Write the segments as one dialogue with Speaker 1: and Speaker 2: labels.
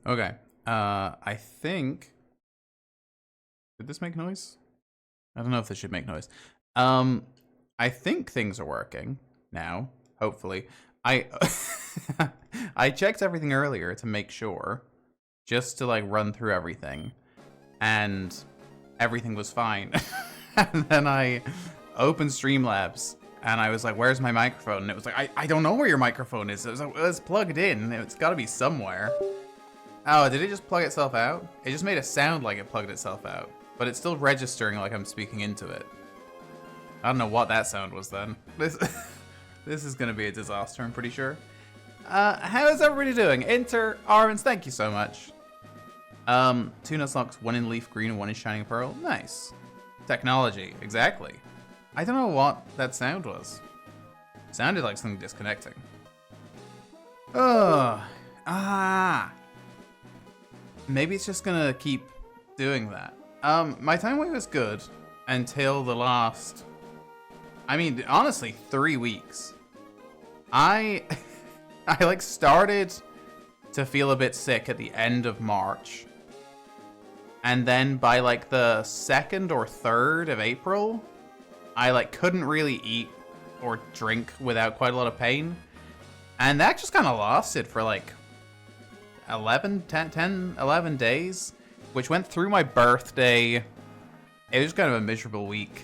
Speaker 1: Okay. I think... Did this make noise? I don't know if this should make noise. I think things are working now, hopefully. I I checked everything earlier to make sure, just to like run through everything, and everything was fine. And then I opened Streamlabs, and I was like, where's my microphone? And it was like, I don't know where your microphone is. It was like, well, it's plugged in. It's got to be somewhere. Oh, did it just plug itself out? It just made a sound like it plugged itself out, but it's still registering like I'm speaking into it. I don't know what that sound was then. This is gonna be a disaster, I'm pretty sure. How is everybody doing? Inter, Armins, thank you so much. 2 Nuzlocks, 1 in Leaf Green and 1 in Shining Pearl. Nice. Technology, exactly. I don't know what that sound was. It sounded like something disconnecting. Oh, maybe it's just gonna keep doing that. My time wait was good until the last, I mean, honestly, 3 weeks. I like started to feel a bit sick at the end of March. And then by like the 2nd or 3rd of April, I like couldn't really eat or drink without quite a lot of pain. And that just kind of lasted for like 11 days, which went through my birthday. It was kind of a miserable week.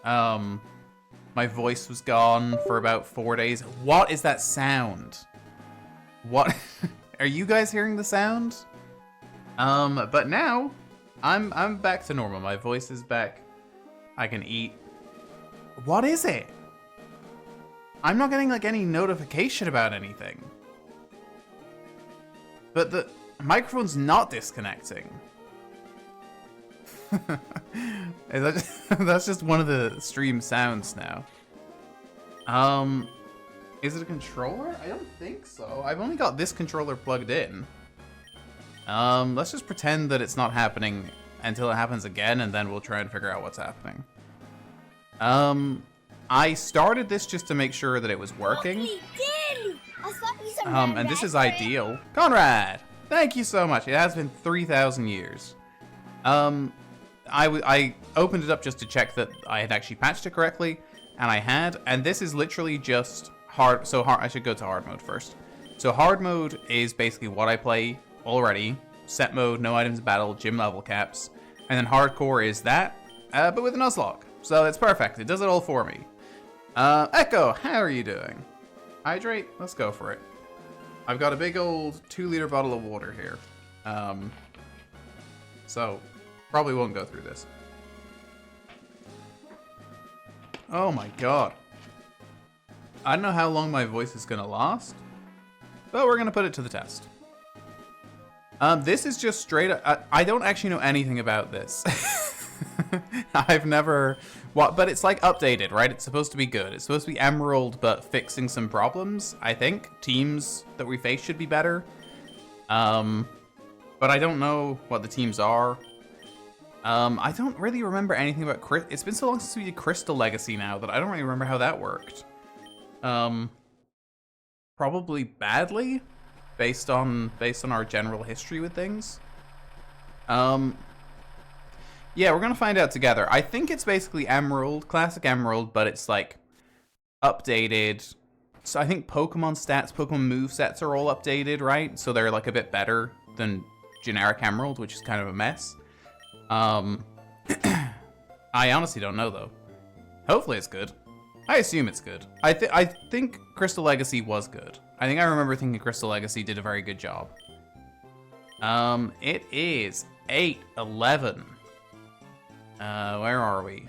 Speaker 1: My voice was gone for about 4 days. What is that sound? What? Are you guys hearing the sound? But now I'm back to normal. My voice is back. I can eat. What is it? I'm not getting like any notification about anything. But the microphone's not disconnecting. That's just one of the stream sounds now. Is it a controller? I don't think so. I've only got this controller plugged in. Let's just pretend that it's not happening until it happens again, and then we'll try and figure out what's happening. I started this just to make sure that it was working. And this is ideal. Conrad! Thank you so much. It has been 3,000 years. I opened it up just to check that I had actually patched it correctly, and I had, and this is literally just hard, I should go to hard mode first. So hard mode is basically what I play already. Set mode, no items in battle, gym level caps. And then hardcore is that, but with a Nuzlocke. So it's perfect, it does it all for me. Echo, how are you doing? Hydrate, let's go for it. I've got a big old 2-liter bottle of water here. So probably won't go through this. Oh my god. I don't know how long my voice is gonna last, but we're gonna put it to the test. This is just straight up, I don't actually know anything about this. I've never, but it's like updated, right? It's supposed to be good. It's supposed to be Emerald, but fixing some problems, I think. Teams that we face should be better. But I don't know what the teams are. I don't really remember anything about it's been so long since we did Crystal Legacy now that I don't really remember how that worked. Probably badly, based on our general history with things. Yeah, we're gonna find out together. I think it's basically Emerald, classic Emerald, but it's like updated. So I think Pokemon stats, Pokemon movesets are all updated, right? So they're like a bit better than generic Emerald, which is kind of a mess. I honestly don't know though. Hopefully it's good. I assume it's good. I think Crystal Legacy was good. I think I remember thinking Crystal Legacy did a very good job. It is 8:11. Where are we?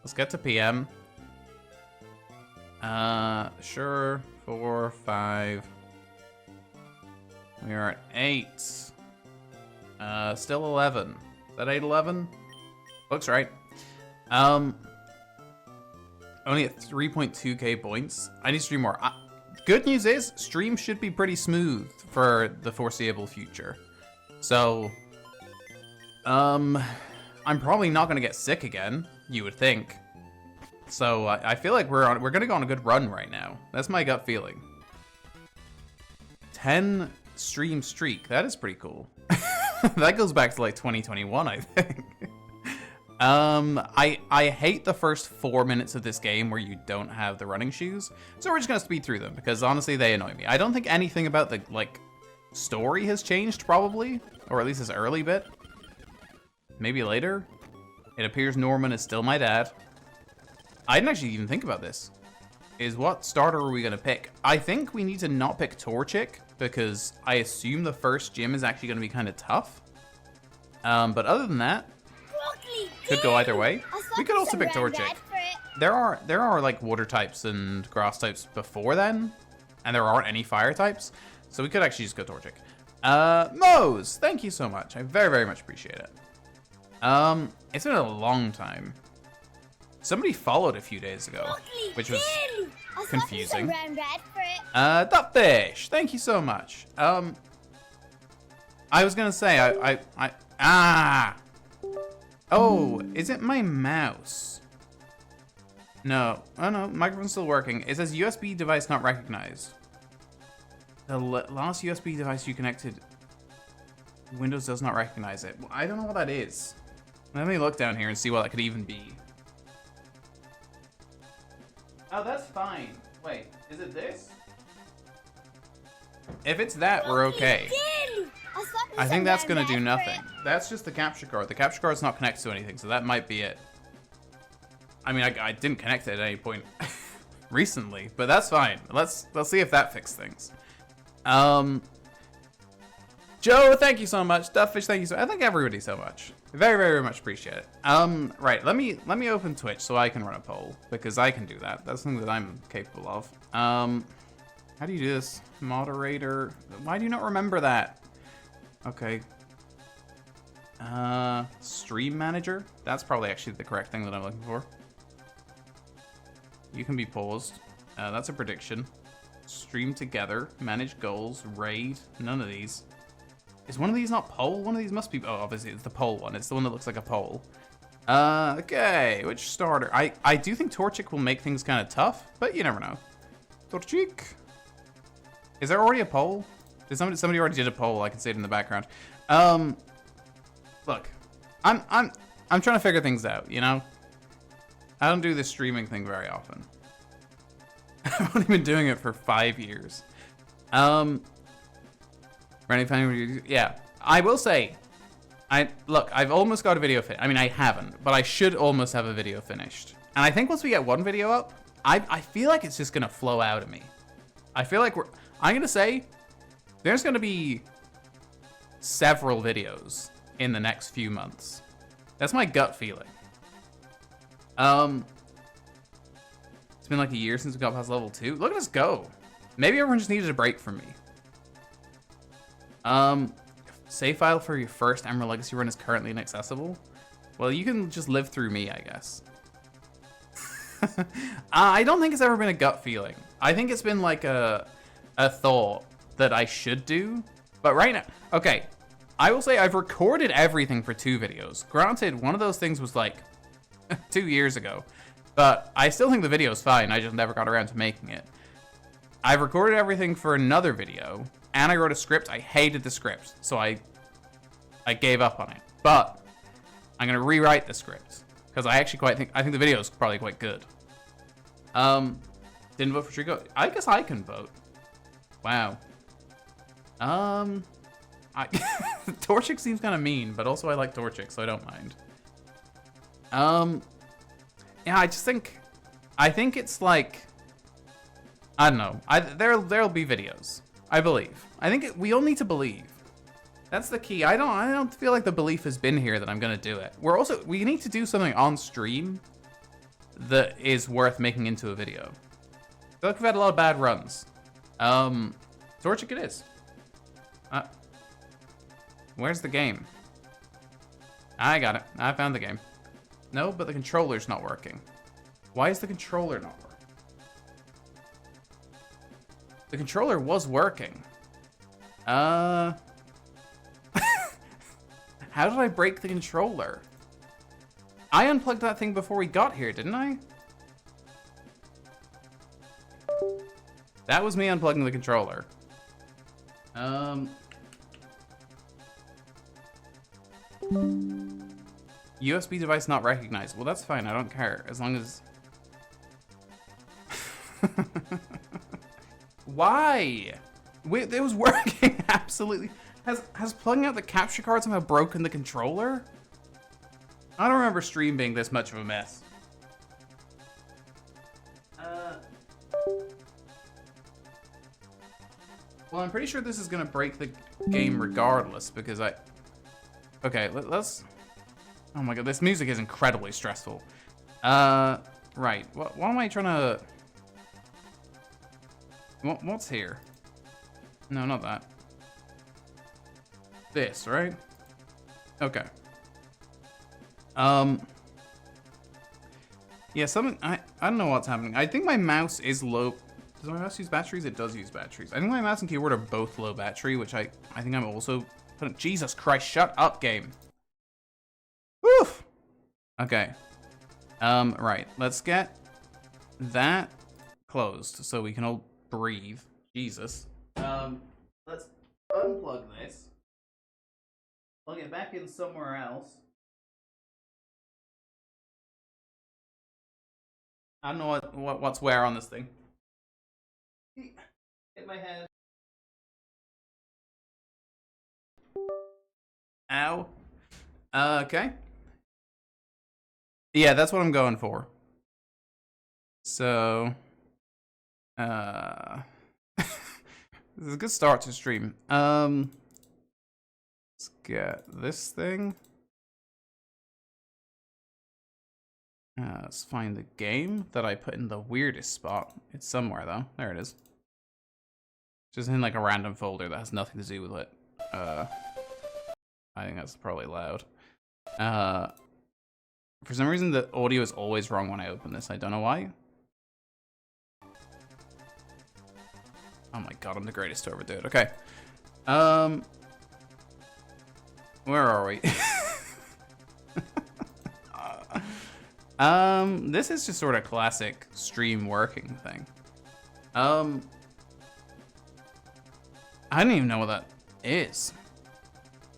Speaker 1: Let's get to PM. Sure. 4, 5. We are at 8. Still 11. Is that 8:11? Looks right. Only at 3.2k points. I need to stream more. Good news is, stream should be pretty smooth for the foreseeable future. So, I'm probably not gonna get sick again, you would think. So I feel like we're gonna go on a good run right now. That's my gut feeling. 10 stream streak, that is pretty cool. That goes back to like 2021, I think. I hate the first 4 minutes of this game where you don't have the running shoes. So we're just gonna speed through them because honestly they annoy me. I don't think anything about the like story has changed probably, or at least this early bit. Maybe later. It appears Norman is still my dad. I didn't actually even think about this. What starter are we gonna pick? I think we need to not pick Torchic because I assume the first gym is actually gonna be kind of tough. But other than that, could go either way. We could also pick Torchic. There are like water types and grass types before then, and there aren't any fire types, so we could actually just go Torchic. Mose, thank you so much. I very, very much appreciate it. It's been a long time. Somebody followed a few days ago, which was confusing. Dupfish, thank you so much. I was gonna say, oh, is it my mouse? No, oh no, microphone's still working. It says USB device not recognized. The last USB device you connected, Windows does not recognize it. I don't know what that is. Let me look down here and see what that could even be. Oh, that's fine. Wait, is it this? If it's that, we're okay. I think that's gonna do nothing. That's just the capture card. The capture card's not connected to anything, so that might be it. I mean, I didn't connect it at any point recently, but that's fine. Let's see if that fixes things. Joe, thank you so much. Dufffish, thank you so much. I thank everybody so much. Very, very much appreciate it. Right, let me open Twitch so I can run a poll, because I can do that. That's something that I'm capable of. How do you do this? Moderator. Why do you not remember that? Okay. Stream manager. That's probably actually the correct thing that I'm looking for. You can be paused. That's a prediction. Stream together. Manage goals. Raid. None of these. Is one of these not poll? One of these must be... Oh, obviously it's the poll one. It's the one that looks like a poll. Okay. Which starter? I do think Torchic will make things kind of tough, but you never know. Torchic. Is there already a poll? Did somebody already did a poll? I can see it in the background. Look, I'm trying to figure things out, you know? I don't do this streaming thing very often. I've only been doing it for 5 years. Yeah, I will say, look, I've almost got a video finished. I mean, I haven't, but I should almost have a video finished. And I think once we get one video up, I feel like it's just gonna flow out of me. I feel like I'm gonna say, there's gonna be several videos in the next few months. That's my gut feeling. It's been like a year since we got past level 2. Look at us go. Maybe everyone just needed a break from me. Save file for your first Emerald Legacy run is currently inaccessible. Well, you can just live through me, I guess. I don't think it's ever been a gut feeling. I think it's been like a thought that I should do. But right now, okay, I will say I've recorded everything for 2 videos. Granted, one of those things was like 2 years ago, but I still think the video is fine. I just never got around to making it. I've recorded everything for another video, and I wrote a script. I hated the script, so I gave up on it. But I'm gonna rewrite the script because I think the video is probably quite good. Didn't vote for Trico. I guess I can vote. Wow. Torchic seems kind of mean, but also I like Torchic, so I don't mind. Yeah, I think it's like, I don't know. There'll be videos. I believe. I think we all need to believe. That's the key. I don't feel like the belief has been here that I'm gonna do it. We need to do something on stream that is worth making into a video. I feel like we've had a lot of bad runs. Torchic it is. Where's the game? I got it. I found the game. No, but the controller's not working. Why is the controller not working? The controller was working. How did I break the controller? I unplugged that thing before we got here, didn't I? That was me unplugging the controller. USB device not recognized. Well, that's fine. I don't care. As long as... Why? Wait, it was working absolutely. Has plugging out the capture card somehow broken the controller? I don't remember stream being this much of a mess. Well, I'm pretty sure this is gonna break the game regardless because I... Okay, let's... Oh my god, this music is incredibly stressful. Right. What am I trying to... What's here? No, not that. This, right? Okay. Yeah, something... I don't know what's happening. I think my mouse is low... Does my mouse use batteries? It does use batteries. I think my mouse and keyboard are both low battery, which I think I'm also... Jesus Christ, shut up, game. Woof! Okay. Right. Let's get that closed so we can all breathe. Jesus. Let's unplug this. Plug it back in somewhere else. I don't know what's where on this thing. Hit my head. Ow. Okay. Yeah, that's what I'm going for. So, this is a good start to stream. Let's get this thing. Let's find the game that I put in the weirdest spot. It's somewhere though. There it is. Just in like a random folder that has nothing to do with it. I think that's probably loud. For some reason, the audio is always wrong when I open this. I don't know why. Oh my god, I'm the greatest to ever do it. Okay. Where are we? This is just sort of classic stream working thing. I don't even know what that is.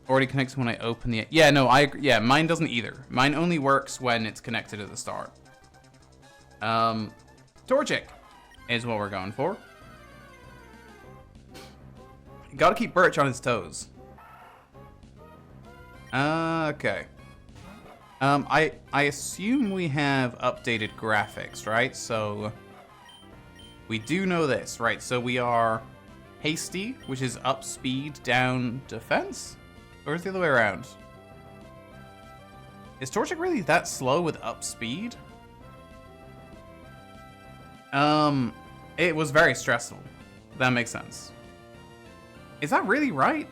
Speaker 1: Already connects when I open the... Yeah, no, yeah, mine doesn't either. Mine only works when it's connected at the start. Torchic is what we're going for. Gotta keep Birch on his toes. Okay. I assume we have updated graphics, right? So we do know this, right? So we are hasty, which is up speed, down defense? Or is it the other way around? Is Torchic really that slow with up speed? It was very stressful. That makes sense. Is that really right?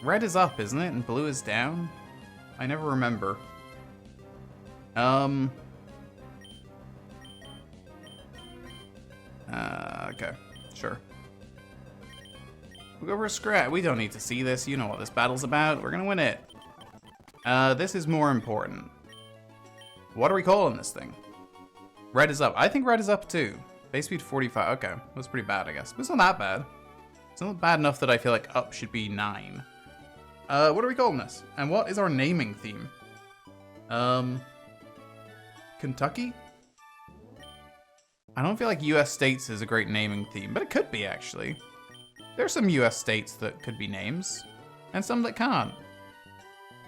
Speaker 1: Red is up, isn't it? And blue is down? I never remember. Okay. Sure. We'll go for a scrap. We don't need to see this. You know what this battle's about. We're gonna win it. This is more important. What are we calling this thing? Red is up. I think red is up too. Base speed 45. Okay. That's pretty bad, I guess. But it's not that bad. It's not bad enough that I feel like up should be 9. What are we calling this? And what is our naming theme? Kentucky? I don't feel like US states is a great naming theme, but it could be actually. There's some US states that could be names, and some that can't.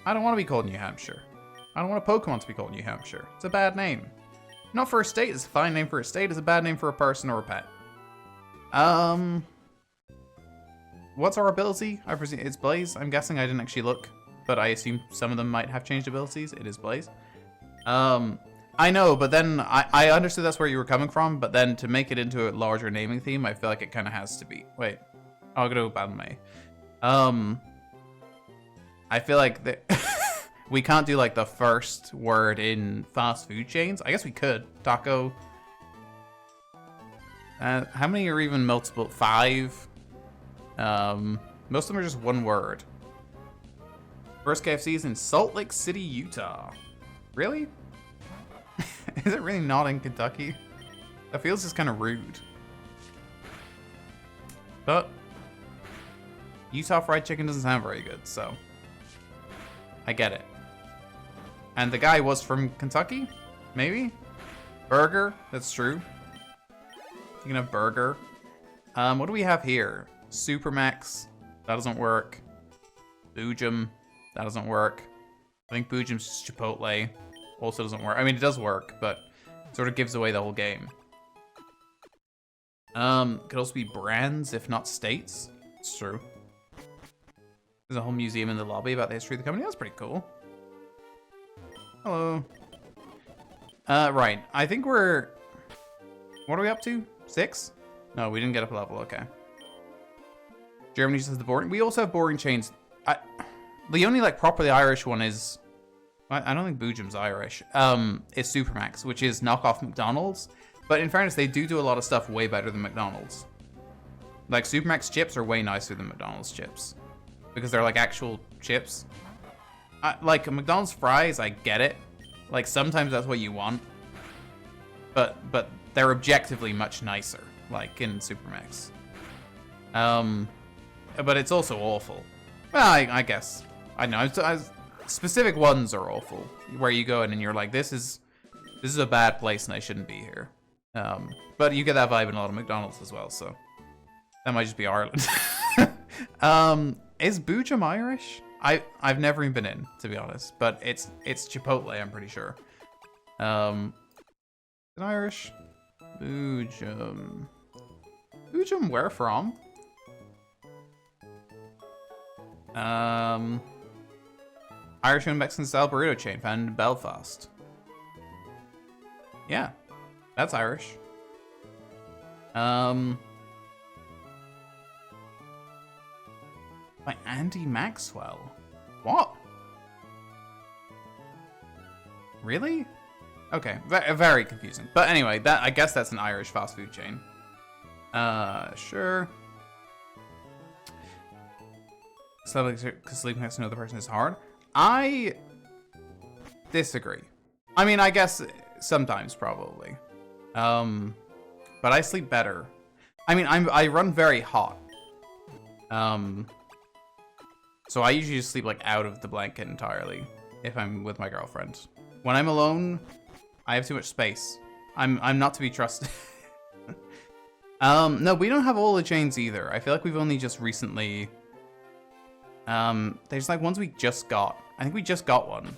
Speaker 1: I don't want to be called New Hampshire. I don't want a Pokemon to be called New Hampshire. It's a bad name. Not for a state, it's a fine name for a state, it's a bad name for a person or a pet. What's our ability? I presume it's Blaze. I'm guessing I didn't actually look, but I assume some of them might have changed abilities. It is Blaze. I know, but then I understood that's where you were coming from, but then to make it into a larger naming theme, I feel like it kind of has to be. Wait, I'll go to Banmei. I feel like we can't do like the first word in fast food chains. I guess we could. Taco. How many are even multiple? 5. Most of them are just one word. First KFC is in Salt Lake City, Utah. Really? Is it really not in Kentucky? That feels just kind of rude. But Utah fried chicken doesn't sound very good, so I get it. And the guy was from Kentucky? Maybe? Burger? That's true. You can have burger. What do we have here? Supermax. That doesn't work. Boojum. That doesn't work. I think Boojum's just Chipotle. Also doesn't work. I mean, it does work, but it sort of gives away the whole game. Could also be brands, if not states. It's true. There's a whole museum in the lobby about the history of the company. That's pretty cool. Hello. Right. I think we're... What are we up to? 6? No, we didn't get up a level. Okay. Germany just has the boring... We also have boring chains. The only, like, properly Irish one is... I don't think Boojum's Irish. It's Supermax, which is knockoff McDonald's. But in fairness, they do a lot of stuff way better than McDonald's. Like, Supermax chips are way nicer than McDonald's chips. Because they're, like, actual chips. Like, McDonald's fries, I get it. Like, sometimes that's what you want. But they're objectively much nicer, like, in Supermax. But it's also awful. Well, I guess. I know. Specific ones are awful. Where you go in and you're like, this is a bad place and I shouldn't be here. But you get that vibe in a lot of McDonald's as well, so. That might just be Ireland. Is Boojum Irish? I've never even been in, to be honest. But it's Chipotle, I'm pretty sure. Is it Irish? Boojum. Boojum where from? Irish and Mexican style burrito chain found in Belfast. Yeah, that's Irish. By Andy Maxwell. What? Really? Okay, very confusing. But anyway, I guess that's an Irish fast food chain. Sure. Sleeping next to another person is hard. I disagree. I mean, I guess sometimes probably. But I sleep better. I mean, I run very hot. So I usually just sleep like out of the blanket entirely if I'm with my girlfriend. When I'm alone, I have too much space. I'm not to be trusted. No, we don't have all the chains either. I feel like we've only just recently... there's like ones we just got. I think we just got one.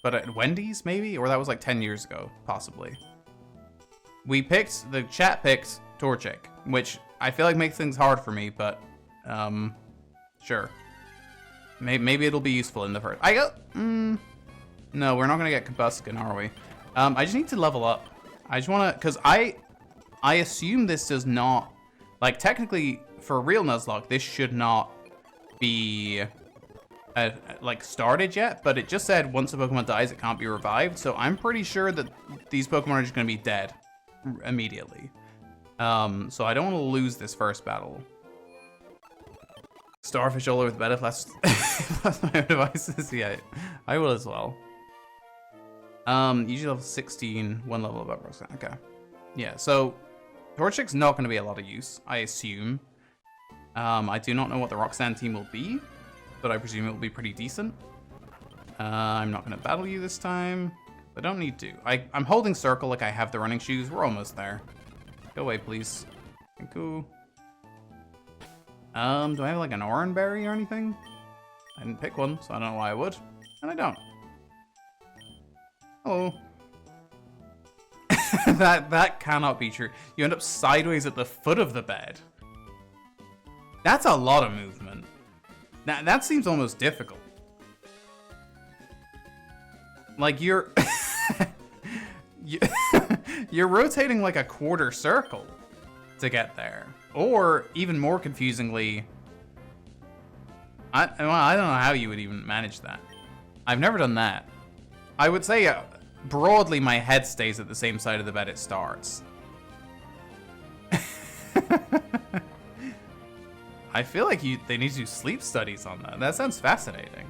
Speaker 1: But at Wendy's, maybe? Or that was like 10 years ago, possibly. The chat picked Torchic, which I feel like makes things hard for me, but, sure. Maybe it'll be useful in the first... No, we're not gonna get Combuskin, are we? I just need to level up. I just wanna... Because I assume this does not... Like, technically, for real Nuzlocke, this should not be... like, started yet, but it just said once a Pokemon dies, it can't be revived, so I'm pretty sure that these Pokemon are just gonna be dead immediately. So I don't want to lose this first battle. Starfish all over the bed if that's my devices. Yeah, I will as well. Usually level 16, one level above Roxanne. Okay. Yeah, so Torchic's not going to be a lot of use, I assume. I do not know what the Roxanne team will be, but I presume it will be pretty decent. I'm not going to battle you this time. I don't need to. I'm holding circle like I have the running shoes. We're almost there. Go away, please. Thank you. Do I have like an orange berry or anything? I didn't pick one, so I don't know why I would. And I don't. Hello. that cannot be true. You end up sideways at the foot of the bed. That's a lot of movement. That seems almost difficult. Like you're you're rotating like a quarter circle to get there. Or, even more confusingly, I don't know how you would even manage that. I've never done that. I would say, broadly, my head stays at the same side of the bed it starts. I feel like they need to do sleep studies on that. That sounds fascinating.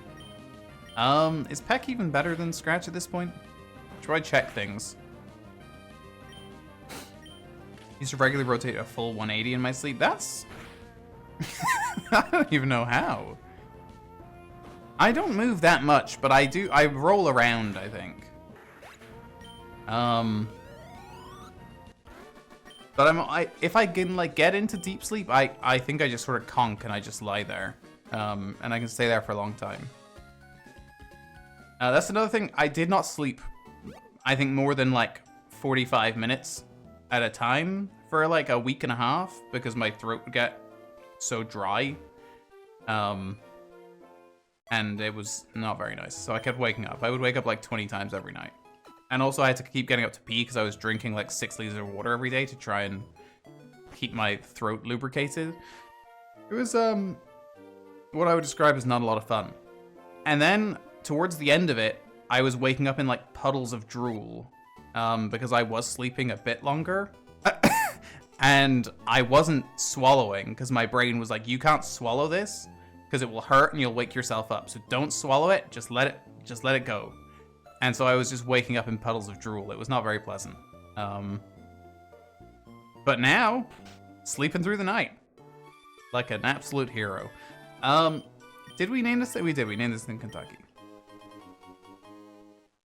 Speaker 1: Is Peck even better than Scratch at this point? Should I check things? I used to regularly rotate a full 180 in my sleep. That's I don't even know how. I don't move that much, but I roll around, I think. But if I can like get into deep sleep, I think I just sort of conk and I just lie there. And I can stay there for a long time. That's another thing. I did not sleep, I think, more than like 45 minutes at a time for like a week and a half because my throat would get so dry. And it was not very nice. So I kept waking up. I would wake up like 20 times every night. And also I had to keep getting up to pee because I was drinking like 6 liters of water every day to try and keep my throat lubricated. It was what I would describe as not a lot of fun. And then towards the end of it, I was waking up in like puddles of drool because I was sleeping a bit longer. And I wasn't swallowing because my brain was like, you can't swallow this because it will hurt and you'll wake yourself up. So don't swallow it, just let it go. And so I was just waking up in puddles of drool. It was not very pleasant. But now, sleeping through the night. Like an absolute hero. Did we name this thing? We did. We named this thing Kentucky.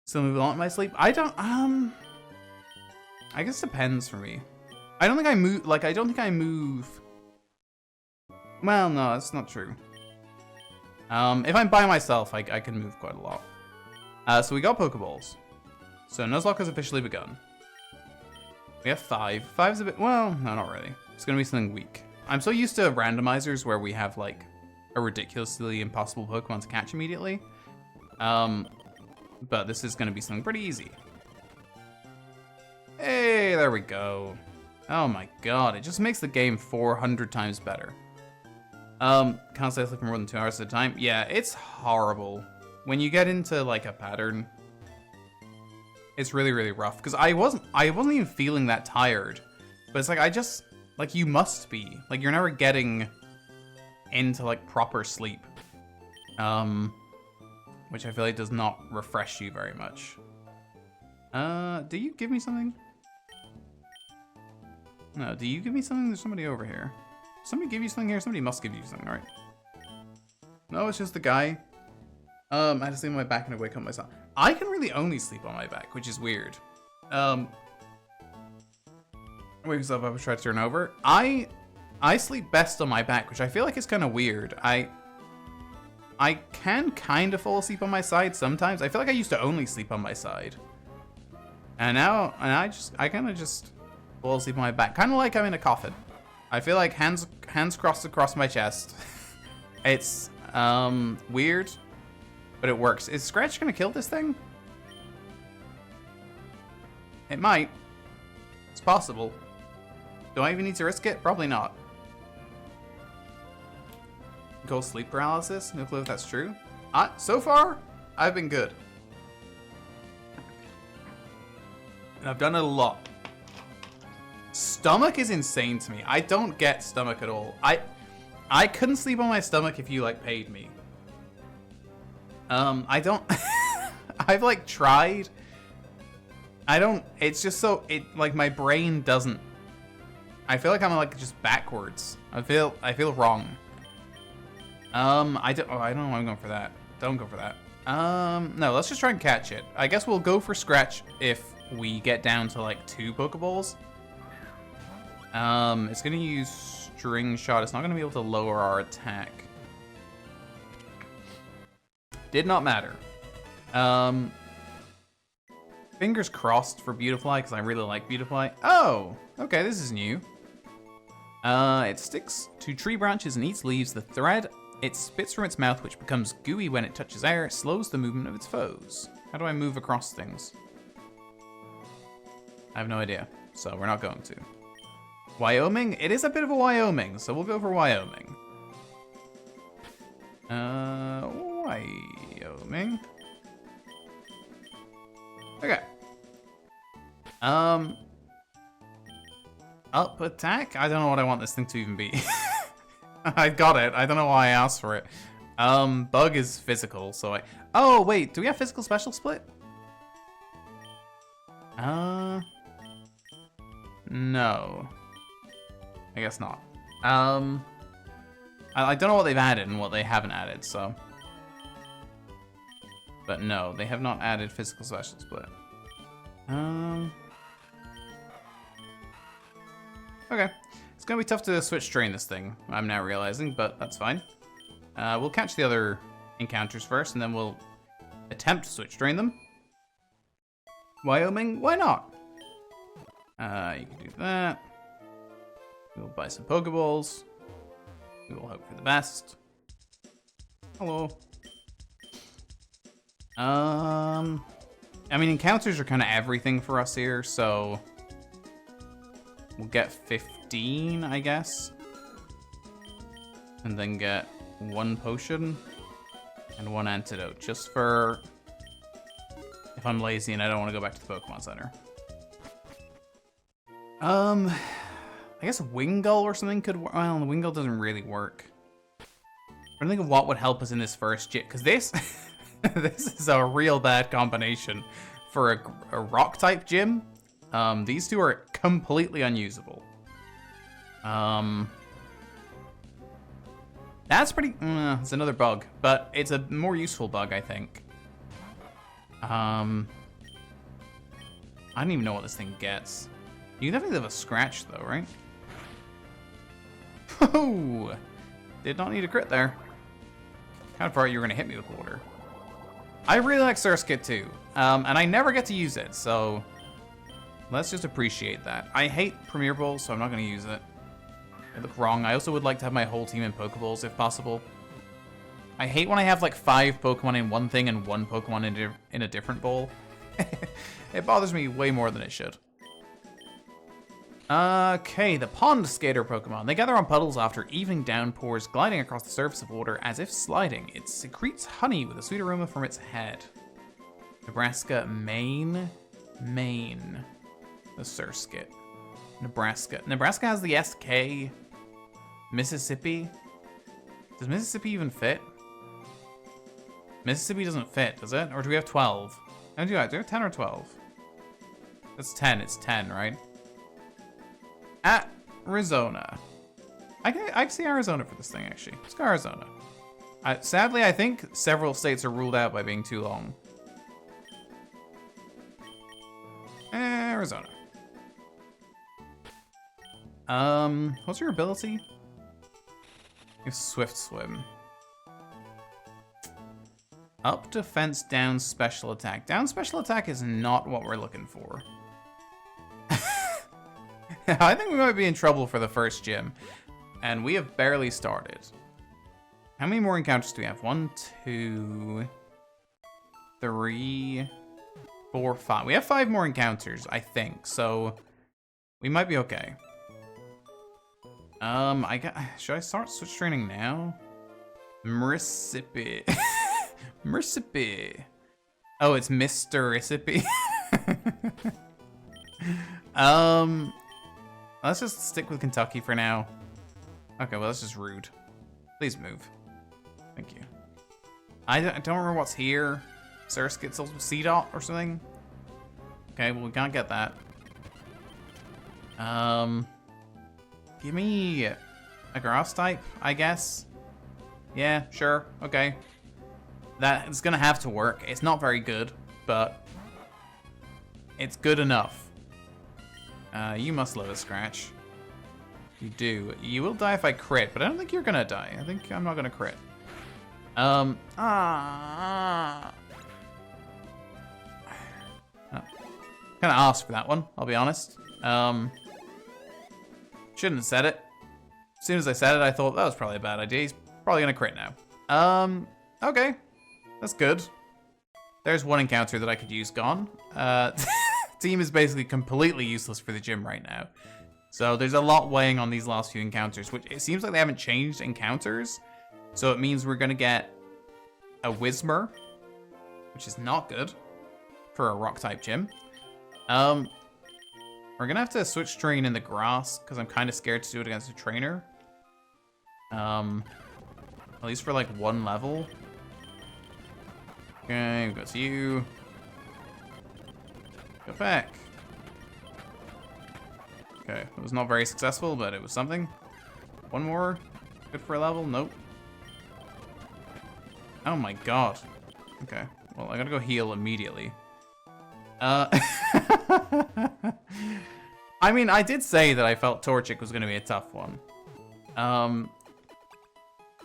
Speaker 1: Still move on my sleep? I don't, I guess it depends for me. I don't think I move, like, I don't think I move. Well, no, that's not true. If I'm by myself, I can move quite a lot. So we got Pokeballs. So Nuzlocke has officially begun. We have 5. 5's a bit, well, no, not really. It's gonna be something weak. I'm so used to randomizers where we have like a ridiculously impossible Pokemon to catch immediately. But this is gonna be something pretty easy. Hey, there we go. Oh my god, it just makes the game 400 times better. Can't stay asleep for more than 2 hours at a time. Yeah, it's horrible. When you get into like a pattern, it's really, really rough. Because I wasn't even feeling that tired. But it's like, like you must be. Like you're never getting into like proper sleep. Which I feel like does not refresh you very much. Do you give me something? No, do you give me something? There's somebody over here. Somebody give you something here? Somebody must give you something, right? No, it's just the guy. I had to sleep on my back and I wake up myself. I can really only sleep on my back, which is weird. Wake yourself up and try to turn over. I sleep best on my back, which I feel like is kind of weird. I can kind of fall asleep on my side sometimes. I feel like I used to only sleep on my side. And now, I kind of just fall asleep on my back. Kind of like I'm in a coffin. I feel like hands crossed across my chest. It's weird, but it works. Is Scratch gonna kill this thing? It might. It's possible. Do I even need to risk it? Probably not. Go sleep paralysis? No clue if that's true. So far, I've been good. And I've done it a lot. Stomach is insane to me. I don't get stomach at all. I couldn't sleep on my stomach if you like paid me. I don't. I've like tried. I don't. It's just so like my brain doesn't. I feel like I'm like just backwards. I feel wrong. I don't know why I'm going for that. Don't go for that. No, let's just try and catch it. I guess we'll go for Scratch if we get down to like 2 Pokeballs. It's gonna use String Shot. It's not gonna be able to lower our attack. Did not matter. Fingers crossed for Beautifly, because I really like Beautifly. Oh, okay, this is new. It sticks to tree branches and eats leaves. The thread it spits from its mouth, which becomes gooey when it touches air, slows the movement of its foes. How do I move across things? I have no idea, so we're not going to. Wyoming? It is a bit of a Wyoming, so we'll go for Wyoming. Wyoming. Okay. Up attack? I don't know what I want this thing to even be. I got it. I don't know why I asked for it. Bug is physical, so I... Oh, wait. Do we have physical special split? No. I guess not. I don't know what they've added and what they haven't added, so. But no, they have not added physical special split. Okay. It's gonna be tough to switch train this thing, I'm now realizing, but that's fine. We'll catch the other encounters first, and then we'll attempt to switch train them. Wyoming, why not? You can do that. We'll buy some Pokeballs. We will hope for the best. Hello. I mean, encounters are kind of everything for us here, so we'll get 15, I guess. And then get 1 potion and 1 antidote, just for if I'm lazy and I don't want to go back to the Pokemon Center. I guess a Wingull or something could work. Well, the Wingull doesn't really work. I'm trying to think of what would help us in this first gym, because this this is a real bad combination for a rock type gym. These two are completely unusable. That's pretty. It's another bug, but it's a more useful bug, I think. I don't even know what this thing gets. You definitely have a scratch though, right? Oh, did not need a crit there. Kind of thought you were gonna hit me with water. I really like Surskit too, and I never get to use it, so let's just appreciate that. I hate Premier Balls, so I'm not gonna use it. I look wrong. I also would like to have my whole team in Pokeballs if possible. I hate when I have like 5 Pokemon in one thing and 1 Pokemon in a different bowl. It bothers me way more than it should. Okay, the Pond Skater Pokemon. They gather on puddles after evening downpours, gliding across the surface of water as if sliding. It secretes honey with a sweet aroma from its head. Nebraska, Maine. The Surskit. Nebraska. Nebraska has the SK. Mississippi. Does Mississippi even fit? Mississippi doesn't fit, does it? Or do we have 12? How do we have 10 or 12? That's 10. It's 10, right? Arizona. I can see Arizona for this thing, actually. Let's go Arizona. Sadly, I think several states are ruled out by being too long. Arizona. What's your ability? You have Swift Swim. Up defense, down special attack. Down special attack is not what we're looking for. I think we might be in trouble for the first gym. And we have barely started. How many more encounters do we have? 1, 2, 3, 4, 5. We have 5 more encounters, I think. So we might be okay. Should I start switch training now? Mississippi. Mississippi. Oh, it's Mr. Mississippi. Let's just stick with Kentucky for now. Okay, well, that's just rude. Please move. Thank you. I don't remember what's here. Surskit's also C-Dot or something. Okay, well, we can't get that. Give me a grass type, I guess. Yeah, sure, okay. That is gonna have to work. It's not very good, but it's good enough. You must love a scratch. You do. You will die if I crit, but I don't think you're gonna die. I think I'm not gonna crit. Kind of asked for that one, I'll be honest. Shouldn't have said it. As soon as I said it, I thought that was probably a bad idea. He's probably gonna crit now. Okay. That's good. There's one encounter that I could use gone. Team is basically completely useless for the gym right now. So there's a lot weighing on these last few encounters, which it seems like they haven't changed encounters. So it means we're gonna get a Whismur, which is not good for a rock type gym. We're gonna have to switch train in the grass because I'm kind of scared to do it against a trainer. At least for like 1 level. Okay, we got you. Go back. Okay, it was not very successful, but it was something. 1 more. Good for a level? Nope. Oh my god. Okay. Well, I gotta go heal immediately. I mean, I did say that I felt Torchic was gonna be a tough one. 30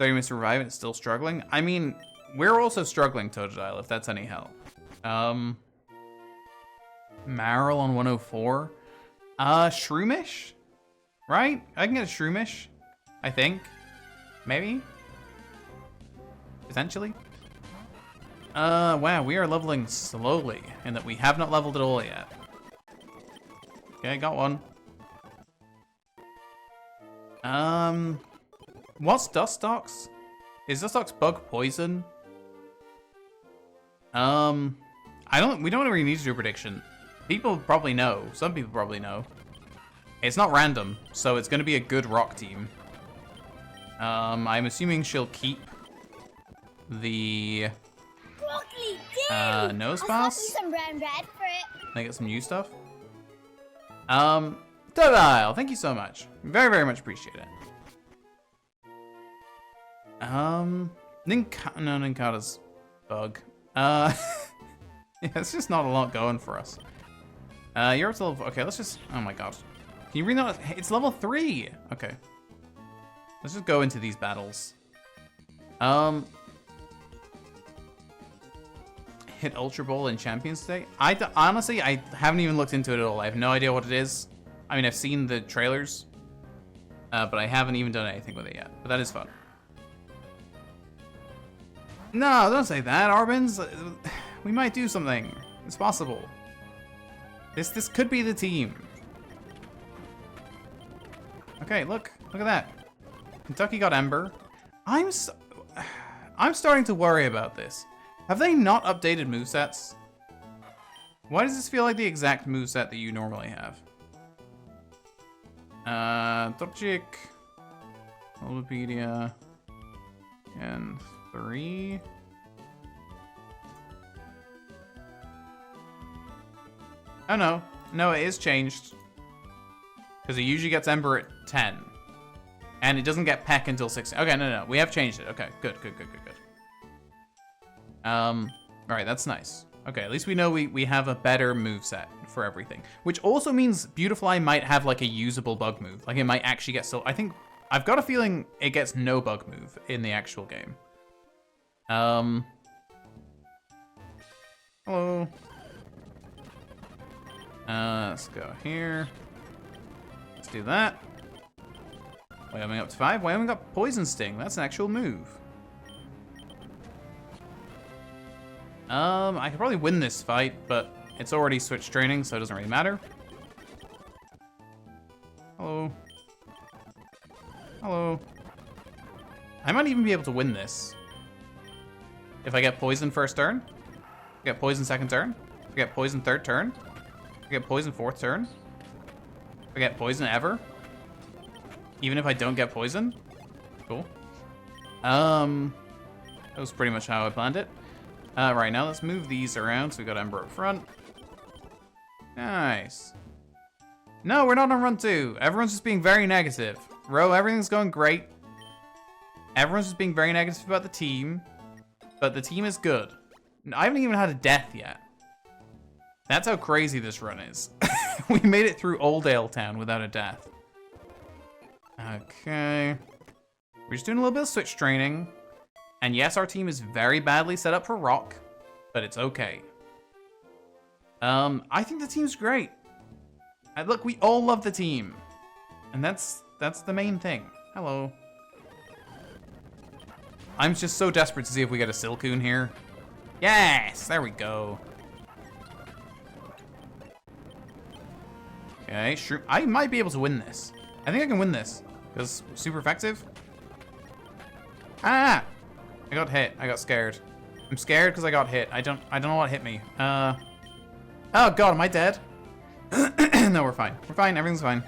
Speaker 1: minutes to revive and it's still struggling. I mean, we're also struggling, Totodile, if that's any help. Marill on 104. Shroomish? Right? I can get a Shroomish. I think. Maybe? Potentially? Wow, we are leveling slowly, in that we have not leveled at all yet. Okay, got one. What's Dustox? Is Dustox bug poison? We don't really need to do a prediction. People probably know. Some people probably know. It's not random, so it's gonna be a good rock team. I'm assuming she'll keep the nose pass.
Speaker 2: Some brown bread for it.
Speaker 1: They get some new stuff. Totodile, thank you so much. Very, very much appreciate it. Ninkata's bug. Yeah, it's just not a lot going for us. You're up to level, okay, let's just, oh my god. Can you read that? It's level 3. Okay. Let's just go into these battles. Hit Ultra Ball in Champions Day? Honestly, I haven't even looked into it at all. I have no idea what it is. I mean, I've seen the trailers, but I haven't even done anything with it yet. But that is fun. No, don't say that, Arbins. We might do something. It's possible. This could be the team. Okay, look at that. Kentucky got Ember. I'm starting to worry about this. Have they not updated movesets? Why does this feel like the exact moveset that you normally have? Torchic, Olympedia, and 3. Oh no, no, it is changed. Because it usually gets Ember at 10. And it doesn't get Peck until 16. Okay, no, we have changed it. Okay, good. Alright, that's nice. Okay, at least we know we have a better moveset for everything. Which also means Beautifly might have like a usable bug move. Like it might actually get still. I think, I've got a feeling it gets no bug move in the actual game. Hello. Let's go here. Let's do that. Wyoming up to 5. Wyoming got Poison Sting. That's an actual move. I could probably win this fight, but it's already switched training, so it doesn't really matter. Hello. Hello. I might even be able to win this. If I get poison first turn. I get poison second turn. I get poison third turn. I get poison fourth turn. I get poison ever. Even if I don't get poison. Cool. That was pretty much how I planned it. Right, now let's move these around. So we got Ember up front. Nice. No, we're not on run 2. Everyone's just being very negative. Ro, everything's going great. Everyone's just being very negative about the team. But the team is good. I haven't even had a death yet. That's how crazy this run is. We made it through Oldale Town without a death. Okay. We're just doing a little bit of switch training. And yes, our team is very badly set up for rock, but it's okay. I think the team's great. Look, we all love the team. And that's the main thing. Hello. I'm just so desperate to see if we get a Silcoon here. Yes, there we go. Okay, sure. I might be able to win this. I think I can win this. Because super effective. Ah! I got hit. I got scared. I'm scared because I got hit. I don't know what hit me. Oh god, am I dead? No, we're fine. We're fine. Everything's fine.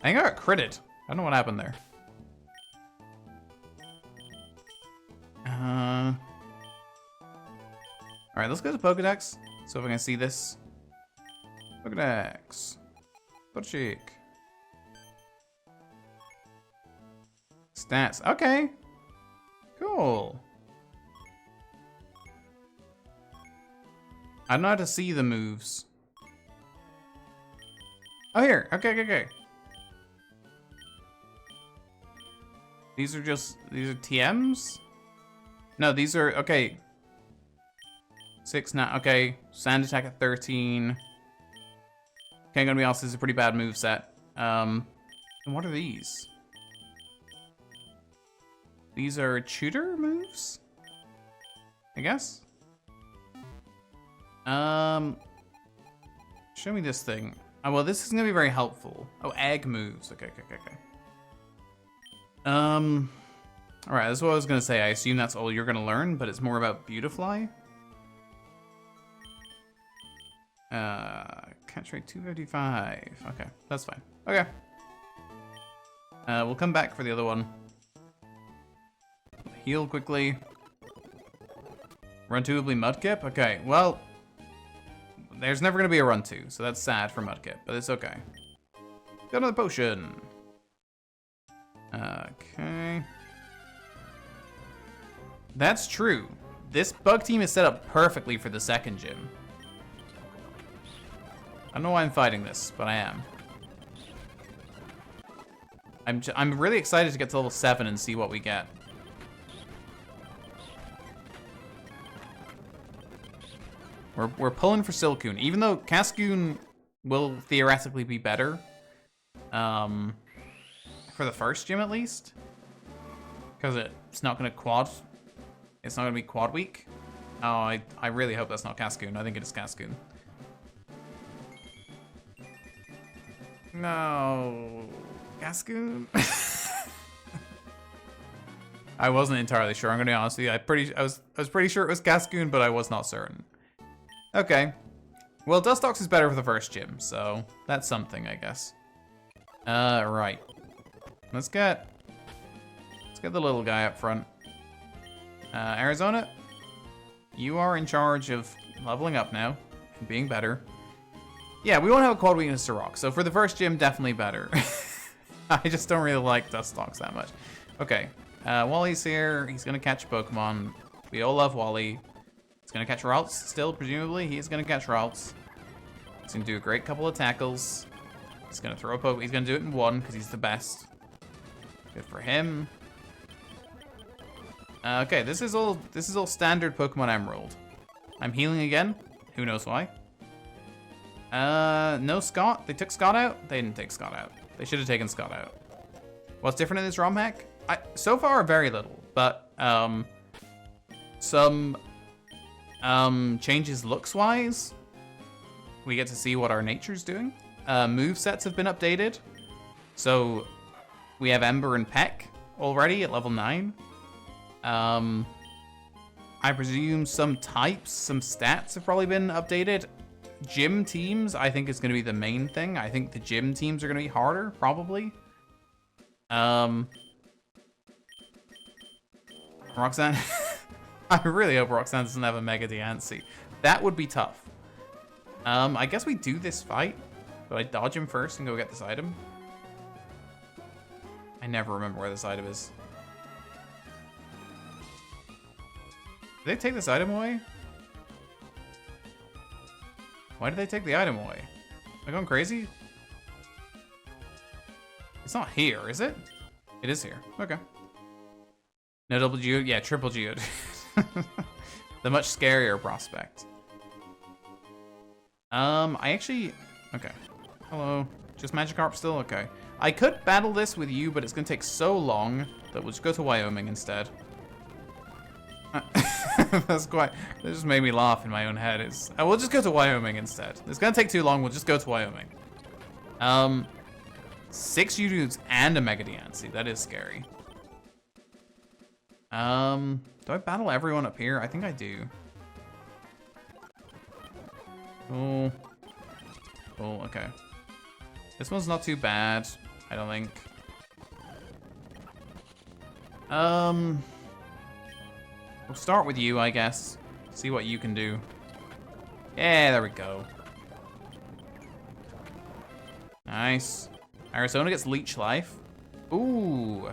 Speaker 1: I think I got critted. I don't know what happened there. Alright, let's go to Pokedex. So if I can see this. Pokedex. Torchic. Stats. Okay. Cool. I don't know how to see the moves. Oh, here. Okay, okay, okay. These are TMs? No, these are, okay. 6, 9, okay. Sand attack at 13. Okay, gonna be honest, this is a pretty bad move set. And what are these? These are tutor moves? I guess? Show me this thing. Oh, well, this is gonna be very helpful. Oh, egg moves. Okay, okay, okay, okay. Alright, that's what I was gonna say. I assume that's all you're gonna learn, but it's more about Beautifly. Catch rate 255. Okay, that's fine. Okay. We'll come back for the other one. Heal quickly. Run 2 will be Mudkip? Okay, well, there's never gonna be a run 2, so that's sad for Mudkip, but it's okay. Got another potion. Okay. That's true. This bug team is set up perfectly for the second gym. I don't know why I'm fighting this, but I am. I'm really excited to get to level 7 and see what we get. We're pulling for Silcoon, even though Cascoon will theoretically be better. For the first gym at least. Because it's not gonna quad. It's not gonna be quad week. Oh, I really hope that's not Cascoon. I think it is Cascoon. No. Cascoon? I wasn't entirely sure, I'm gonna be honest with you. I was pretty sure it was Cascoon, but I was not certain. Okay. Well, Dustox is better for the first gym, so that's something, I guess. Right. Let's get the little guy up front. Arizona, you are in charge of leveling up now, and being better. Yeah, we won't have a quad weakness to rock, so for the first gym, definitely better. I just don't really like Dustox that much. Okay, Wally's here. He's gonna catch Pokemon. We all love Wally. He's gonna catch Ralts still, presumably. He's gonna catch Ralts. He's gonna do a great couple of tackles. He's gonna throw a Pokemon. He's gonna do it in one because he's the best. Good for him. Okay, this is all standard Pokemon Emerald. I'm healing again. Who knows why? No Scott. They took Scott out? They didn't take Scott out. They should have taken Scott out. What's different in this ROM hack? So far, very little, but some changes looks-wise. We get to see what our nature's doing. Move sets have been updated. So we have Ember and Peck already at level 9. I presume some types, some stats have probably been updated. Gym teams, I think, is going to be the main thing. I think the gym teams are going to be harder, probably. Roxanne. I really hope Roxanne doesn't have a Mega Diancie. That would be tough. I guess we do this fight. But I dodge him first and go get this item. I never remember where this item is. Did they take this item away? Why did they take the item away? Am I going crazy? It's not here, is it? It is here. Okay. No double geode? Yeah, triple geode. The much scarier prospect. I actually... Okay. Hello. Just Magikarp still? Okay. I could battle this with you, but it's going to take so long that we'll just go to Wyoming instead. That just made me laugh in my own head. We'll just go to Wyoming instead. It's going to take too long. We'll just go to Wyoming. 6 Ududes and a Mega Diancie. That is scary. Do I battle everyone up here? I think I do. Oh. Oh, okay. This one's not too bad, I don't think. We'll start with you, I guess. See what you can do. Yeah, there we go. Nice. Arizona gets Leech Life. Ooh.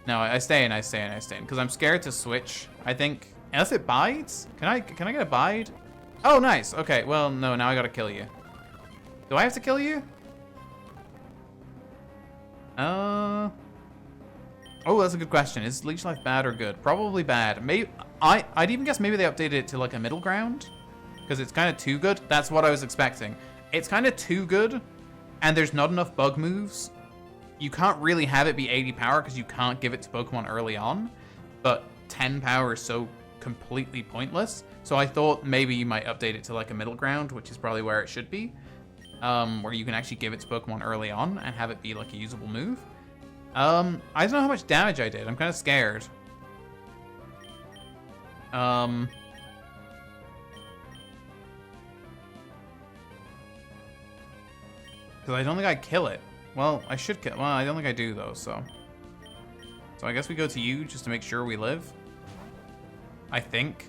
Speaker 1: No, I stay in, because I'm scared to switch, I think. Unless it bides? Can I get a bide? Oh, nice. Okay, well, no, now I gotta kill you. Do I have to kill you? Oh, that's a good question. Is Leech Life bad or good? Probably bad. Maybe I'd even guess maybe they updated it to like a middle ground, because it's kind of too good. That's what I was expecting. It's kind of too good, and there's not enough bug moves. You can't really have it be 80 power because you can't give it to Pokemon early on, but 10 power is so completely pointless. So I thought maybe you might update it to like a middle ground, which is probably where it should be, where you can actually give it to Pokemon early on and have it be like a usable move. I don't know how much damage I did. I'm kind of scared. Because I don't think I kill it. Well, I should kill. Well, I don't think I do though. So I guess we go to you just to make sure we live. I think.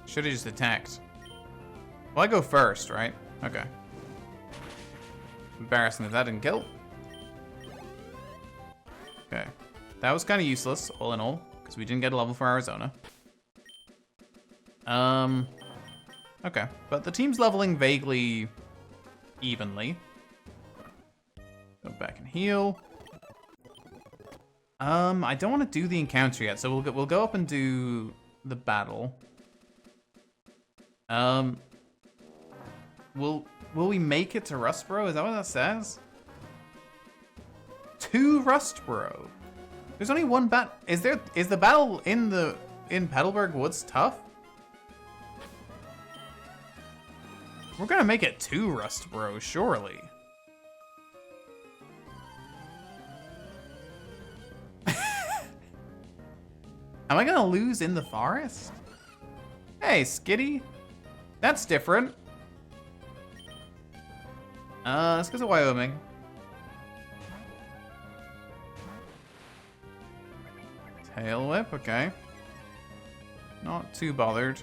Speaker 1: Should have just attacked. Well, I go first, right? Okay. Embarrassing that didn't kill. Okay. That was kind of useless, all in all, because we didn't get a level for Arizona. Okay. But the team's leveling vaguely evenly. Go back and heal. I don't want to do the encounter yet, so we'll go up and do the battle. Will we make it to Rustboro? Is that what that says? 2 Rustboro. There's only one is the battle in Petalburg Woods tough? We're gonna make it 2 Rustboro, surely. Am I gonna lose in the forest? Hey, Skitty. That's different. Let's go to Wyoming. Tail Whip, okay. Not too bothered.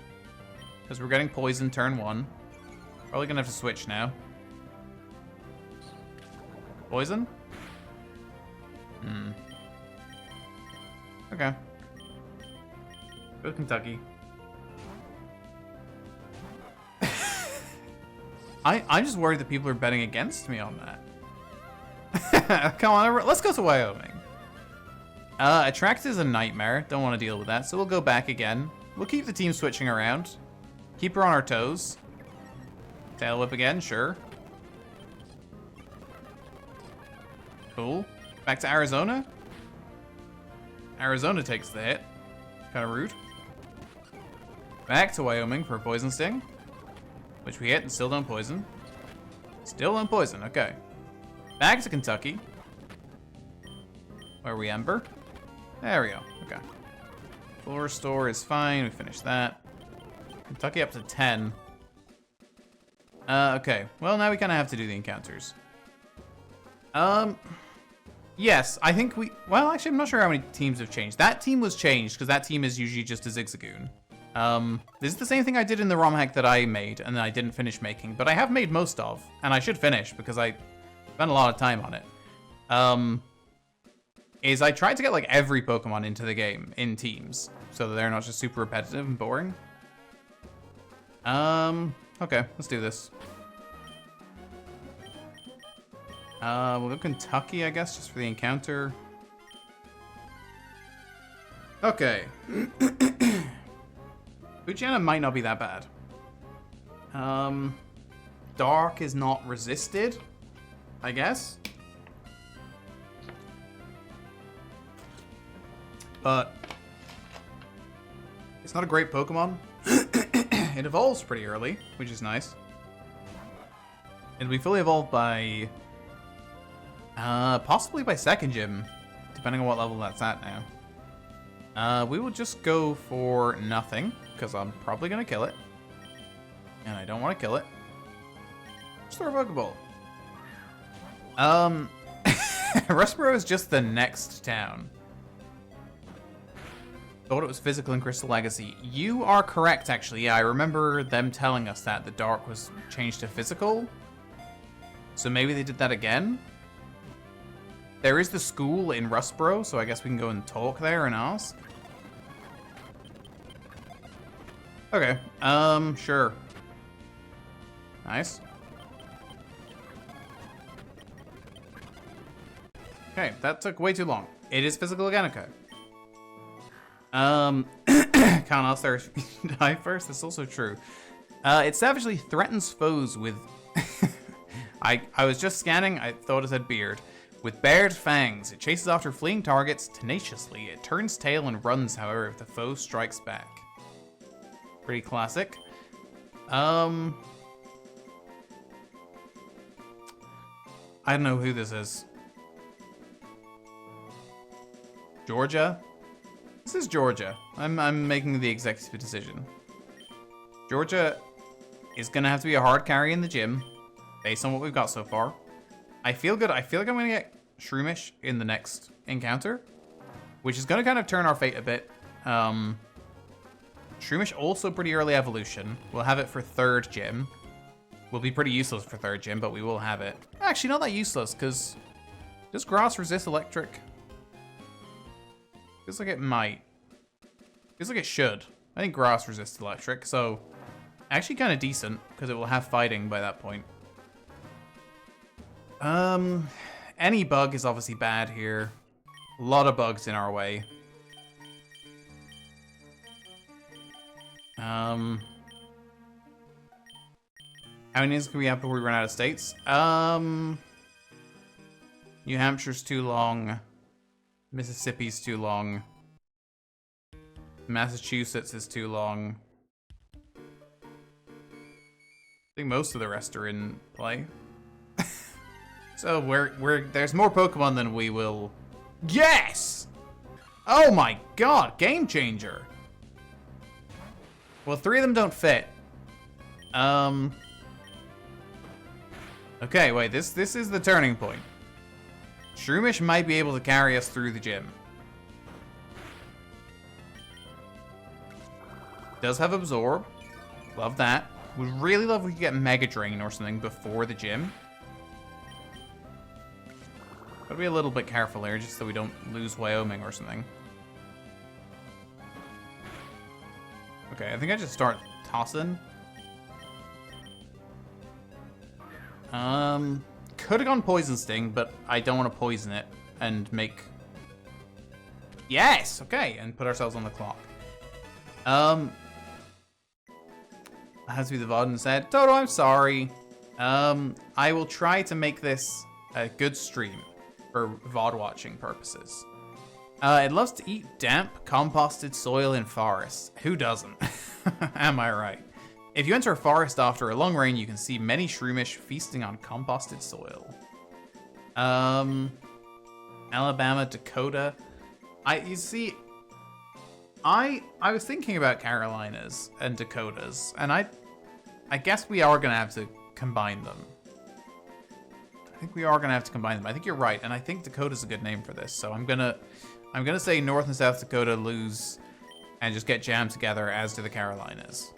Speaker 1: Because we're getting poisoned turn 1. Probably gonna have to switch now. Poison? Okay. Go Kentucky. I'm just worried that people are betting against me on that. Come on, let's go to Wyoming. Attract is a nightmare. Don't want to deal with that, so we'll go back again. We'll keep the team switching around. Keep her on our toes. Tail Whip again, sure. Cool. Back to Arizona. Arizona takes the hit. Kind of rude. Back to Wyoming for a Poison Sting, which we hit and still don't poison. Still don't poison, okay. Back to Kentucky, where we Ember. There we go, okay. Full restore is fine, we finished that. Kentucky up to 10. Okay, well now we kind of have to do the encounters. Yes, I think well actually I'm not sure how many teams have changed. That team was changed, because that team is usually just a Zigzagoon. This is the same thing I did in the ROM hack that I made and then I didn't finish making, but I have made most of, and I should finish because I spent a lot of time on it. Is I tried to get like every Pokemon into the game in teams, so that they're not just super repetitive and boring. Okay, let's do this. We'll go Kentucky, I guess, just for the encounter. Okay. Poochyena might not be that bad. Dark is not resisted, I guess. But it's not a great Pokemon. It evolves pretty early, which is nice. It'll be fully evolved by possibly by second gym, depending on what level that's at now. We will just go for nothing, because I'm probably going to kill it. And I don't want to kill it. Just throw a Pokeball. Rustboro is just the next town. Thought it was physical in Crystal Legacy. You are correct, actually. Yeah, I remember them telling us that the Dark was changed to physical. So maybe they did that again? There is the school in Rustboro, so I guess we can go and talk there and ask. Okay, sure. Nice. Okay, that took way too long. It is physical again, okay. Can't ask there if you die first, that's also true. It savagely threatens foes with... I was just scanning, I thought it said beard. With bared fangs, it chases after fleeing targets tenaciously. It turns tail and runs, however, if the foe strikes back. Pretty classic. I don't know who this is. Georgia? This is Georgia. I'm making the executive decision. Georgia is gonna have to be a hard carry in the gym, based on what we've got so far. I feel good. I feel like I'm gonna get Shroomish in the next encounter, which is gonna kind of turn our fate a bit. Shroomish also pretty early evolution. We'll have it for third gym. Will be pretty useless for third gym, but we will have it. Actually, not that useless, because does grass resist electric? Feels like it might. Feels like it should. I think grass resists electric, so actually kind of decent, because it will have fighting by that point. Any bug is obviously bad here. A lot of bugs in our way. How many days can we have before we run out of states? New Hampshire's too long. Mississippi's too long. Massachusetts is too long. I think most of the rest are in play. So there's more Pokemon than we will. Yes! Oh my god, game changer. Well, 3 of them don't fit. Okay, wait, this is the turning point. Shroomish might be able to carry us through the gym. Does have Absorb. Love that. Would really love if we could get Mega Drain or something before the gym. Gotta be a little bit careful here, just so we don't lose Wyoming or something. Okay, I think I just start tossing. Could have gone Poison Sting, but I don't want to poison it and make... Yes! Okay, and put ourselves on the clock. It has to be the VOD instead. Toto, I'm sorry. I will try to make this a good stream for VOD watching purposes. It loves to eat damp, composted soil in forests. Who doesn't? Am I right? If you enter a forest after a long rain, you can see many Shroomish feasting on composted soil. Alabama, Dakota. You see, I was thinking about Carolinas and Dakotas, and I guess we are gonna have to combine them. I think we are gonna have to combine them. I think you're right, and I think Dakota's a good name for this. So I'm gonna say North and South Dakota lose, and just get jammed together, as do the Carolinas,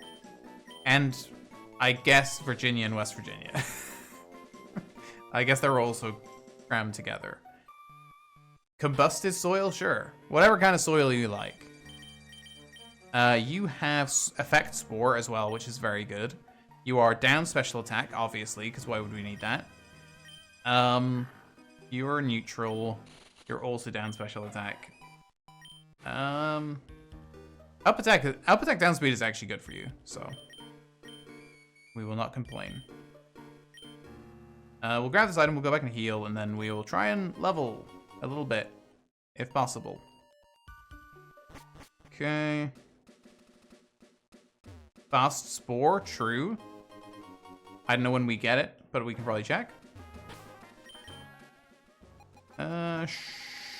Speaker 1: and I guess Virginia and West Virginia. I guess they're also crammed together. Combusted soil, sure. Whatever kind of soil you like. You have Effect Spore as well, which is very good. You are down special attack, obviously, because why would we need that? You're neutral. You're also down special attack. Up attack down speed is actually good for you, so we will not complain. We'll grab this item, we'll go back and heal, and then we will try and level a little bit, if possible. Okay. Fast Spore, true. I don't know when we get it, but we can probably check.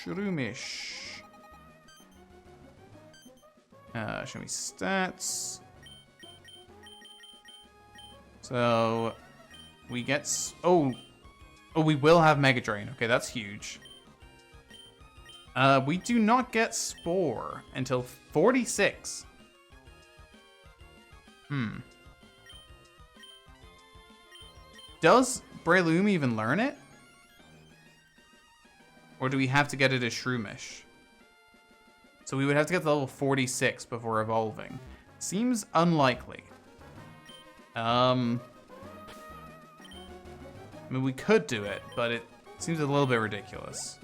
Speaker 1: Shroomish. Show me stats. So we get oh, we will have Mega Drain. Okay, that's huge. We do not get Spore until 46. Does Breloom even learn it? Or do we have to get it as Shroomish? So we would have to get to level 46 before evolving. Seems unlikely. I mean, we could do it, but it seems a little bit ridiculous.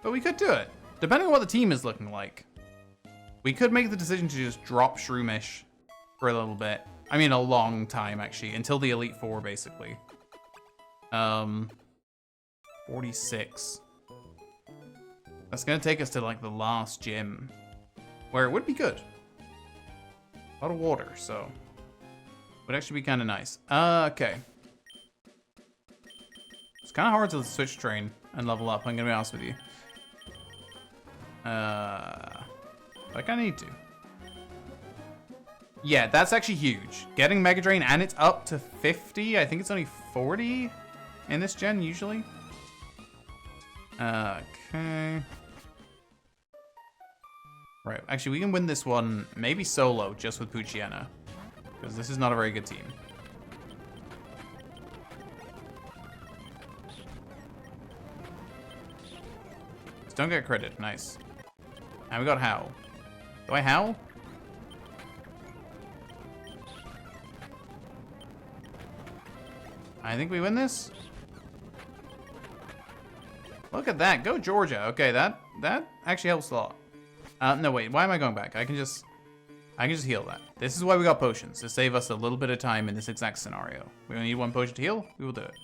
Speaker 1: But we could do it, depending on what the team is looking like. We could make the decision to just drop Shroomish for a little bit. I mean, a long time, actually, until the Elite Four, basically. 46. That's gonna take us to, like, the last gym, where it would be good. A lot of water, so would actually be kind of nice. Okay. It's kind of hard to switch train and level up, I'm gonna be honest with you. Like I need to. Yeah, that's actually huge. Getting Mega Drain, and it's up to 50. I think it's only 40 in this gen, usually. Okay. Right, actually, we can win this one, maybe solo, just with Poochyena. Because this is not a very good team. Just don't get credit, nice. And we got Howl. Do I Howl? I think we win this. Look at that, go Georgia. Okay, that actually helps a lot. No wait, why am I going back? I can just heal that. This is why we got potions, to save us a little bit of time in this exact scenario. We only need one potion to heal, we will do it.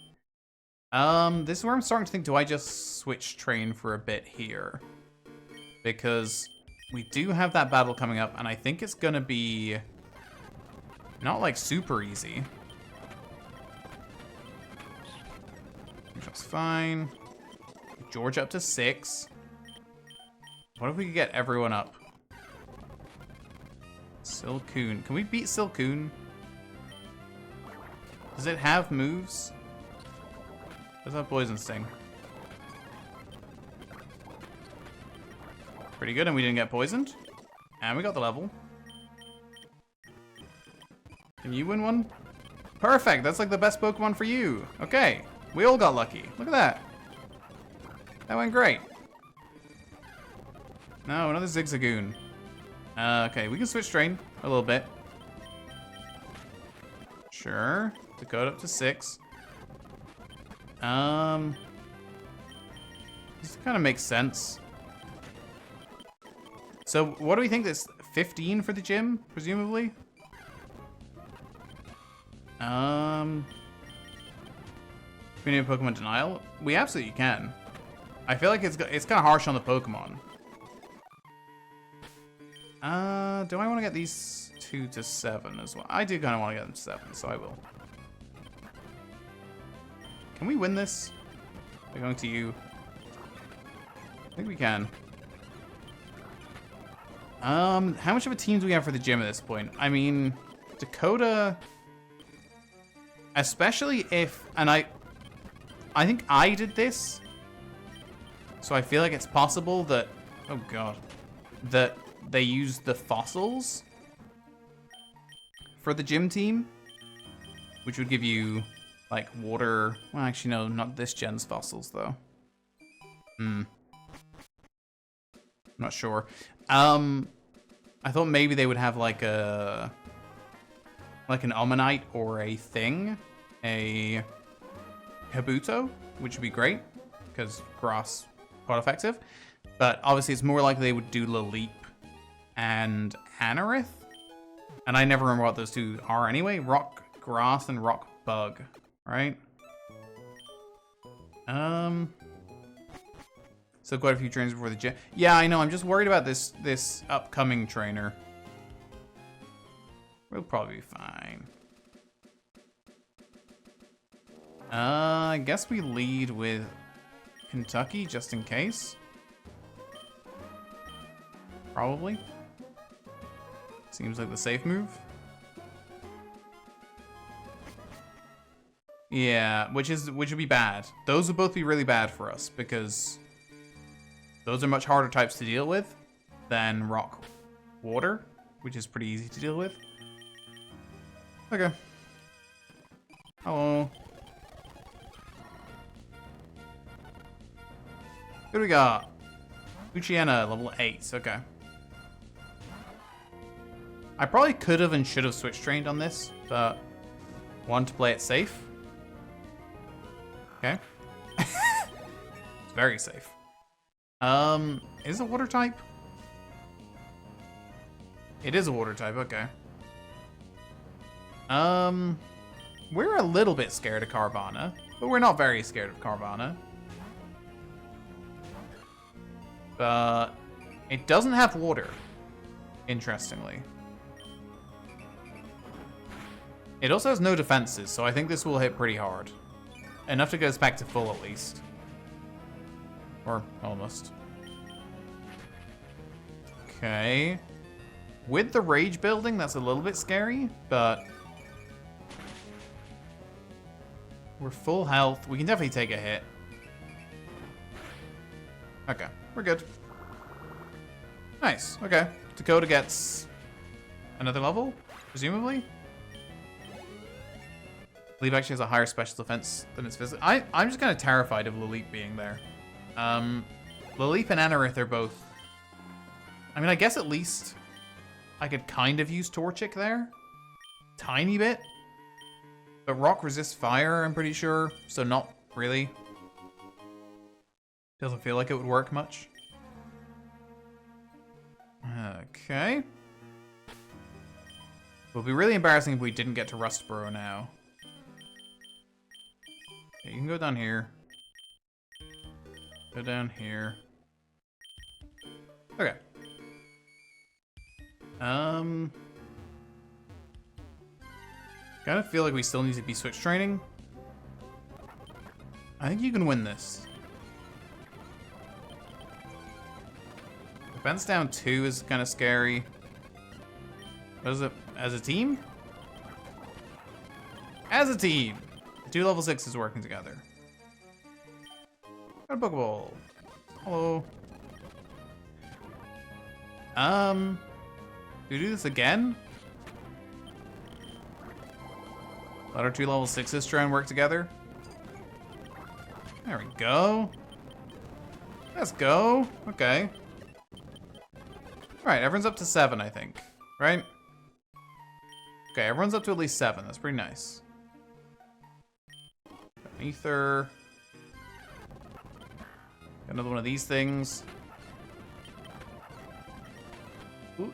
Speaker 1: This is where I'm starting to think, do I just switch train for a bit here? Because we do have that battle coming up, and I think it's gonna be not like super easy. That's fine. George up to 6. What if we could get everyone up? Silcoon. Can we beat Silcoon? Does it have moves? Does it have Poison Sting? Pretty good, and we didn't get poisoned. And we got the level. Can you win one? Perfect, that's like the best Pokemon for you. Okay, we all got lucky. Look at that. That went great. No, another Zigzagoon. Okay, we can switch train a little bit. Sure. Dakota up to 6. This kind of makes sense. So, what do we think this 15 for the gym, presumably? We need a Pokemon denial? We absolutely can. I feel like it's kind of harsh on the Pokemon. Do I want to get these 2 to 7 as well? I do kind of want to get them to 7, so I will. Can we win this? By going to you? I think we can. How much of a team do we have for the gym at this point? I mean, Dakota, especially if, and I think I did this, so I feel like it's possible that, oh god, that they use the fossils for the gym team, which would give you like water. Well, actually, no, not this gen's fossils though. Not sure. I thought maybe they would have like an Omanyte or a thing, a Kabuto, which would be great because grass quite effective. But obviously, it's more likely they would do Laleep and Anorith, and I never remember what those two are anyway. Rock Grass and Rock Bug, right? So quite a few trainers before the gym. Yeah, I know. I'm just worried about this upcoming trainer. We'll probably be fine. I guess we lead with Kentucky just in case. Probably. Seems like the safe move. Yeah, which would be bad. Those would both be really bad for us because those are much harder types to deal with than Rock Water, which is pretty easy to deal with. Okay. Hello. Who do we got? Luciana, level 8. Okay. I probably could have and should have switch trained on this, but wanted to play it safe. Okay. It's very safe. Is it water type? It is a water type, okay. We're a little bit scared of Carvana, but we're not very scared of Carvana. But it doesn't have water, interestingly. It also has no defenses, so I think this will hit pretty hard. Enough to get us back to full, at least. Or almost. Okay. With the rage building, that's a little bit scary, but we're full health. We can definitely take a hit. Okay, we're good. Nice, okay. Dakota gets another level, presumably. Lilip actually has a higher special defense than its physical. I'm just kind of terrified of Lilip being there. Lilip and Anorith are both... I mean, I guess at least I could kind of use Torchic there. Tiny bit. But Rock resists fire, I'm pretty sure. So not really. Doesn't feel like it would work much. Okay. It would be really embarrassing if we didn't get to Rustboro now. Okay, you can go down here. Go down here. Okay. Kind of feel like we still need to be switch training. I think you can win this. Defense down 2 is kind of scary. What is it? As a team? As a team! The 2 level 6s working together. Got a Pokeball. Hello. Do we do this again? Let our 2 level 6s try and work together. There we go. Let's go. Okay. Alright, everyone's up to 7, I think. Right? Okay, everyone's up to at least 7. That's pretty nice. Ether. Got another one of these things. Ooh,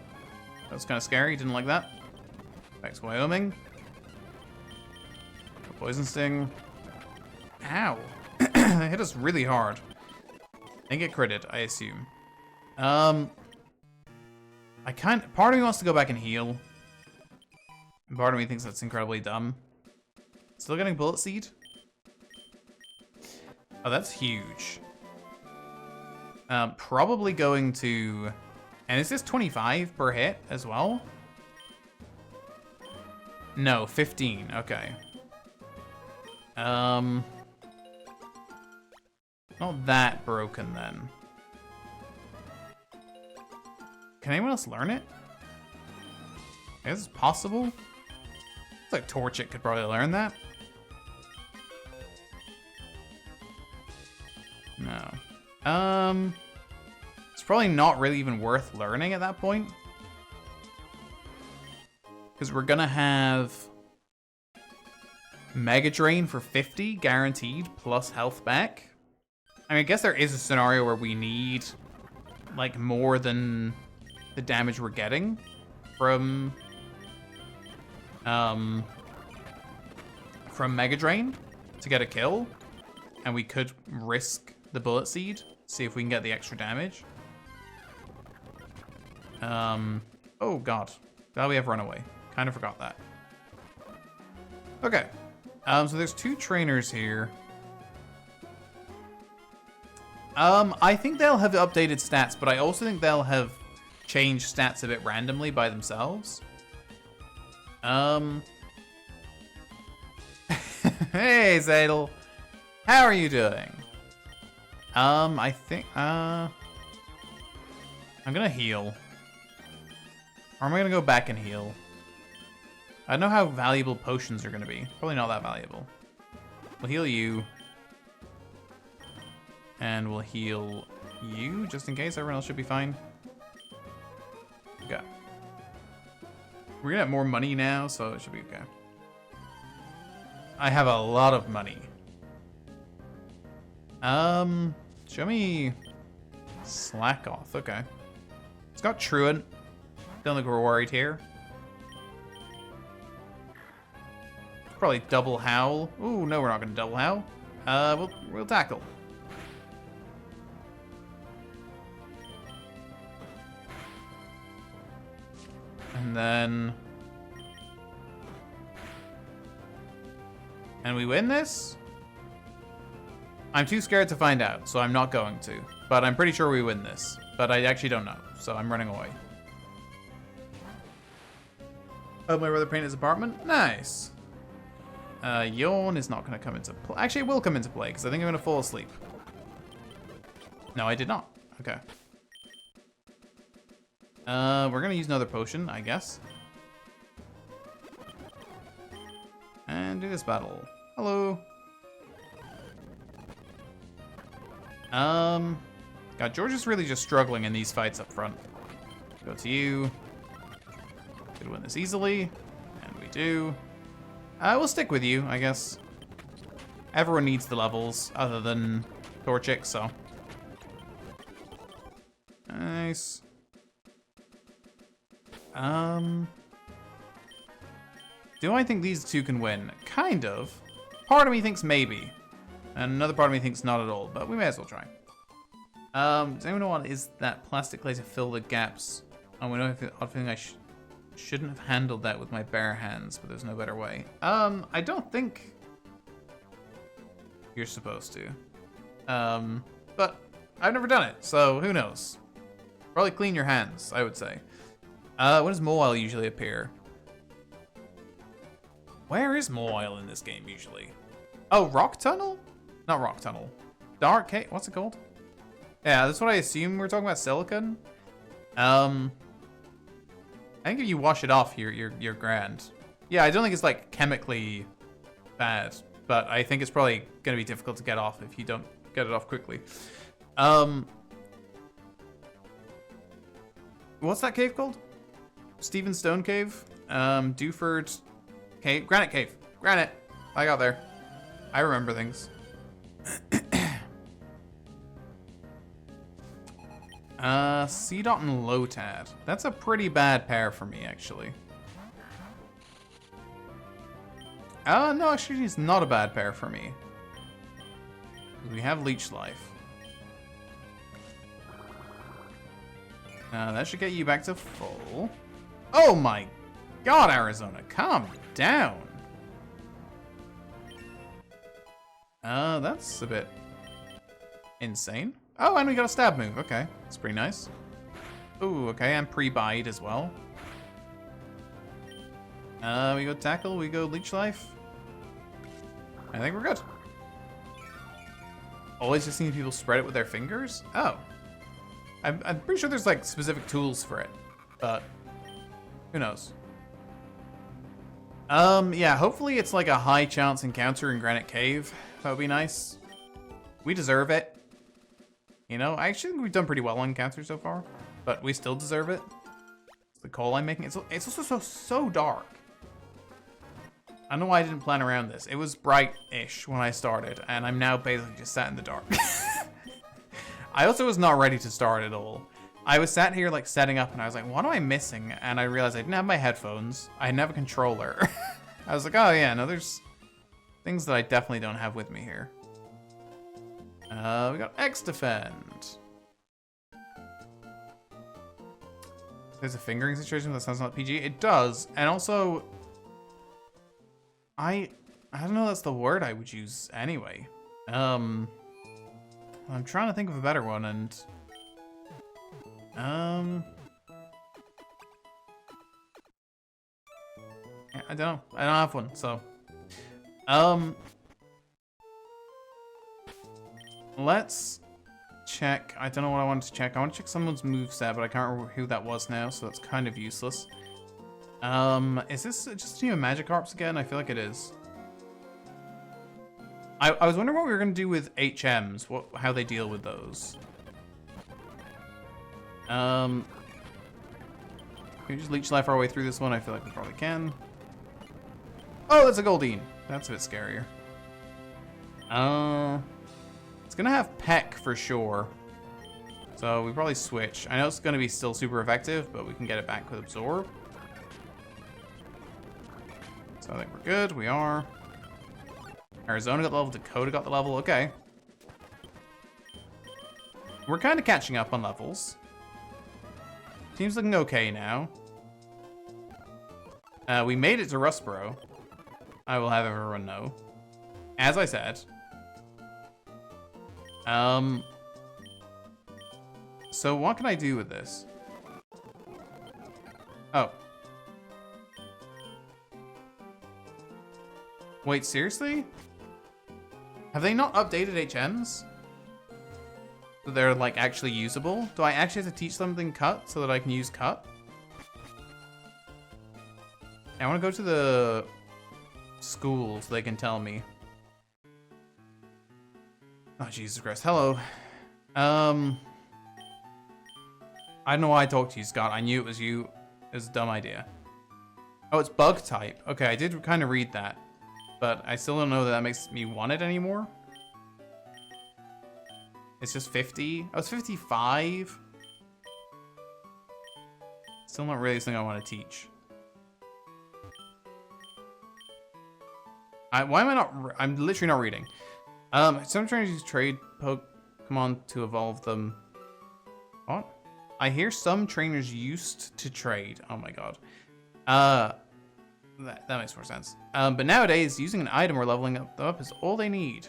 Speaker 1: that was kind of scary. Didn't like that. Back to Wyoming. Poison Sting. Ow. That hit us really hard. And get critted, I assume. Part of me wants to go back and heal. And part of me thinks that's incredibly dumb. Still getting Bullet Seed? Oh, that's huge. Probably going to... And is this 25 per hit as well? No, 15. Okay. Not that broken then. Can anyone else learn it? I guess it's possible. It's like Torchic could probably learn that. No. It's probably not really even worth learning at that point. Because we're gonna have Mega Drain for 50 guaranteed plus health back. I mean, I guess there is a scenario where we need like more than the damage we're getting from Mega Drain to get a kill, and we could risk the Bullet Seed, see if we can get the extra damage. Oh god, glad we have Runaway. Kind of forgot that. Okay, so there's 2 trainers here. I think they'll have updated stats, but I also think they'll have changed stats a bit randomly by themselves. Hey, Zadel. How are you doing? I think, I'm gonna heal. Or am I gonna go back and heal? I don't know how valuable potions are going to be. Probably not that valuable. We'll heal you. And we'll heal you, just in case. Everyone else should be fine. Okay. We're going to have more money now, so it should be okay. I have a lot of money. Show me Slack Off. Okay. It's got Truant. Don't look worried here. Probably double Howl. Ooh, no, we're not gonna double Howl. We'll tackle. And we win this? I'm too scared to find out, so I'm not going to. But I'm pretty sure we win this. But I actually don't know, so I'm running away. Oh, my brother painted his apartment? Nice. Yawn is not going to come into play. Actually, it will come into play, because I think I'm going to fall asleep. No, I did not. Okay. We're going to use another potion, I guess. And do this battle. Hello. God, George is really just struggling in these fights up front. Go to you. Could win this easily. And we do. We'll stick with you, I guess. Everyone needs the levels, other than Torchic, so. Nice. Do I think these two can win? Kind of. Part of me thinks maybe. And another part of me thinks not at all, but we may as well try. Does anyone know what is that plastic clay to fill the gaps? Oh, we know I think I shouldn't have handled that with my bare hands, but there's no better way. I don't think you're supposed to. But I've never done it, so who knows? Probably clean your hands, I would say. When does Mole usually appear? Where is Mole in this game usually? Oh, Rock Tunnel? Not Rock Tunnel. Dark Cave? What's it called? Yeah, that's what I assume we're talking about silicon. I think if you wash it off, you're grand. Yeah, I don't think it's like chemically bad, but I think it's probably gonna be difficult to get off if you don't get it off quickly. What's that cave called? Stephen Stone Cave? Dewford Cave? Granite Cave. Granite. I got there. I remember things. C-Dot and Lotad. That's a pretty bad pair for me, actually. No, actually, it's not a bad pair for me. We have Leech Life. That should get you back to full. Oh my god, Arizona, calm down. That's a bit insane. Oh, and we got a stab move. Okay, that's pretty nice. Ooh, okay, and pre-bide as well. We go tackle, we go leech life. I think we're good. Always just seeing people spread it with their fingers? Oh. I'm pretty sure there's like specific tools for it, but who knows? Yeah, hopefully it's like a high chance encounter in Granite Cave. That would be nice. We deserve it. You know, I actually think we've done pretty well on encounters so far, but we still deserve it. It's the call I'm making. It's also so dark. I don't know why I didn't plan around this. It was bright-ish when I started, and I'm now basically just sat in the dark. I also was not ready to start at all. I was sat here like setting up and I was like, what am I missing? And I realized I didn't have my headphones. I didn't have a controller. I was like, oh yeah, no, there's things that I definitely don't have with me here. We got X Defend. There's a fingering situation that sounds not PG. It does. And also, I don't know that's the word I would use anyway. I'm trying to think of a better one, and I don't know. I don't have one, so let's check. I don't know what I wanted to check. I want to check someone's moveset, but I can't remember who that was now, so that's kind of useless. Is this just new Magikarps again? I feel like it is. I was wondering what we were gonna do with HMs, how they deal with those. Can we just leech life our way through this one? I feel like we probably can. Oh, that's a Goldeen. That's a bit scarier. It's gonna have Peck for sure. So we probably switch. I know it's gonna be still super effective, but we can get it back with Absorb. So I think we're good. We are. Arizona got the level. Dakota got the level. Okay. We're kind of catching up on levels. Team's looking okay now. We made it to Rustboro. I will have everyone know. As I said. So what can I do with this? Oh. Wait, seriously? Have they not updated HMs? So they're like actually usable? Do I actually have to teach something cut so that I can use cut? I want to go to the school so they can tell me. Oh, Jesus Christ. Hello. I don't know why I talked to you, Scott. I knew it was you. It was a dumb idea. Oh, it's bug type. Okay, I did kind of read that. But I still don't know that makes me want it anymore. It's just 50. Oh, it's 55. Still not really something I want to teach. Why am I not? I'm literally not reading. Some trainers use trade Pokemon to evolve them. What? I hear some trainers used to trade. Oh my god. That makes more sense. But nowadays, using an item or leveling up is all they need.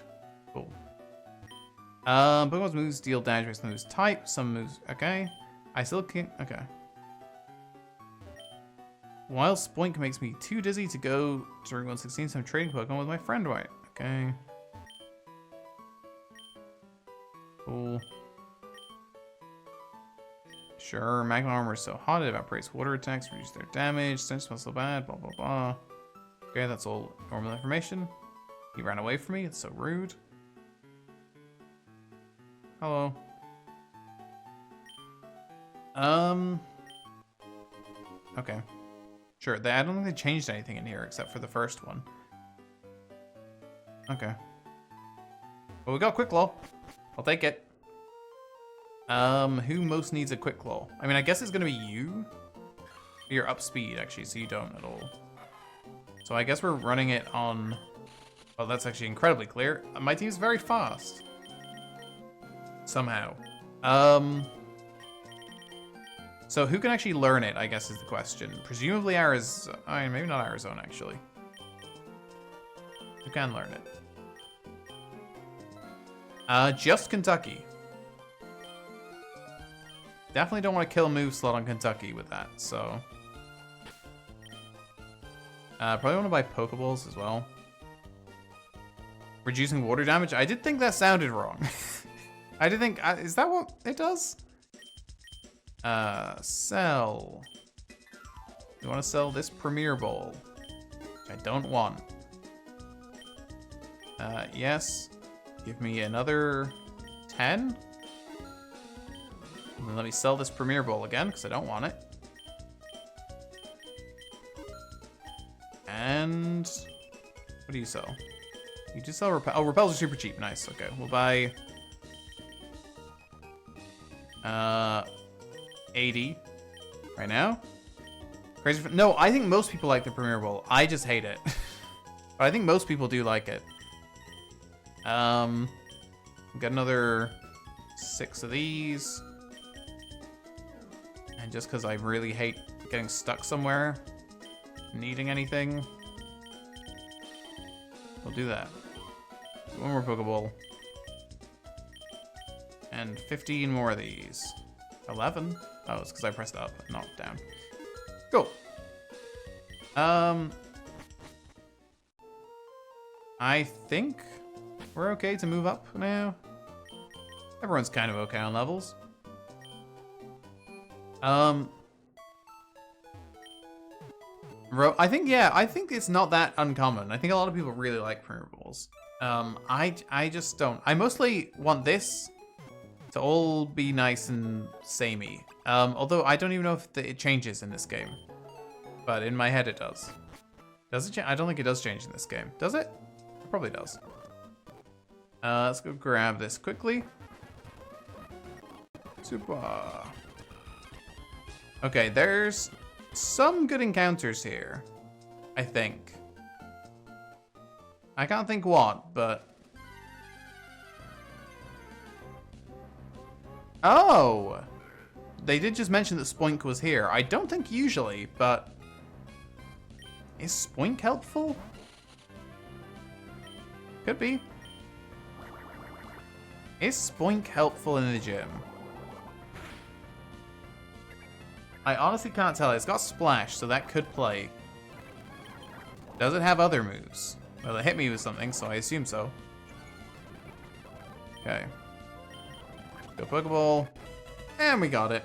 Speaker 1: Cool. Pokemon's moves deal damage based on the move's type. Some moves, okay. I still can't, okay. Wild Spoink makes me too dizzy to go to Route 116, so I'm trading Pokemon with my friend White. Okay. Cool. Sure, Magma Armor is so hot, it evaporates water attacks, reduce their damage, stench smells so bad, blah blah blah. Okay, that's all normal information. He ran away from me, it's so rude. Hello. Okay. Sure, I don't think they changed anything in here except for the first one. Okay. Well, we got Quick Claw. I'll take it. Who most needs a Quick Claw? I mean, I guess it's gonna be you. You're up speed, actually, so you don't at all. So I guess we're running it on... Well, that's actually incredibly clear. My team's very fast. Somehow. So who can actually learn it, I guess is the question. Presumably Arizona. I mean, maybe not Arizona, actually. Who can learn it? Just Kentucky. Definitely don't want to kill a move slot on Kentucky with that, so. Probably want to buy Pokeballs as well. Reducing water damage? I did think that sounded wrong. I did think, is that what it does? Sell. You want to sell this Premier Bowl? Which I don't want. Yes. Give me another 10. And then let me sell this Premier Bowl again, because I don't want it. And what do you sell? You do sell Repel. Oh, Repels are super cheap. Nice. Okay, we'll buy 80 right now. Crazy. No, I think most people like the Premier Bowl. I just hate it. But I think most people do like it. Got another 6 of these. And just because I really hate getting stuck somewhere, needing anything, we'll do that. One more Pokeball. And 15 more of these. 11? Oh, it's because I pressed up, not down. Cool. I think we're okay to move up now. Everyone's kind of okay on levels. I think, yeah, I think it's not that uncommon. I think a lot of people really like Premier Balls. I just don't. I mostly want this to all be nice and samey. Although I don't even know if it changes in this game. But in my head it does. Does it change? I don't think it does change in this game. Does it? It probably does. Let's go grab this quickly. Super. Okay, there's some good encounters here, I think. I can't think what, but... Oh! They did just mention that Spoink was here. I don't think usually, but... Is Spoink helpful? Could be. Is Spoink helpful in the gym? I honestly can't tell. It's got Splash, so that could play. Does it have other moves? Well, it hit me with something, so I assume so. Okay. Go Pokeball. And we got it.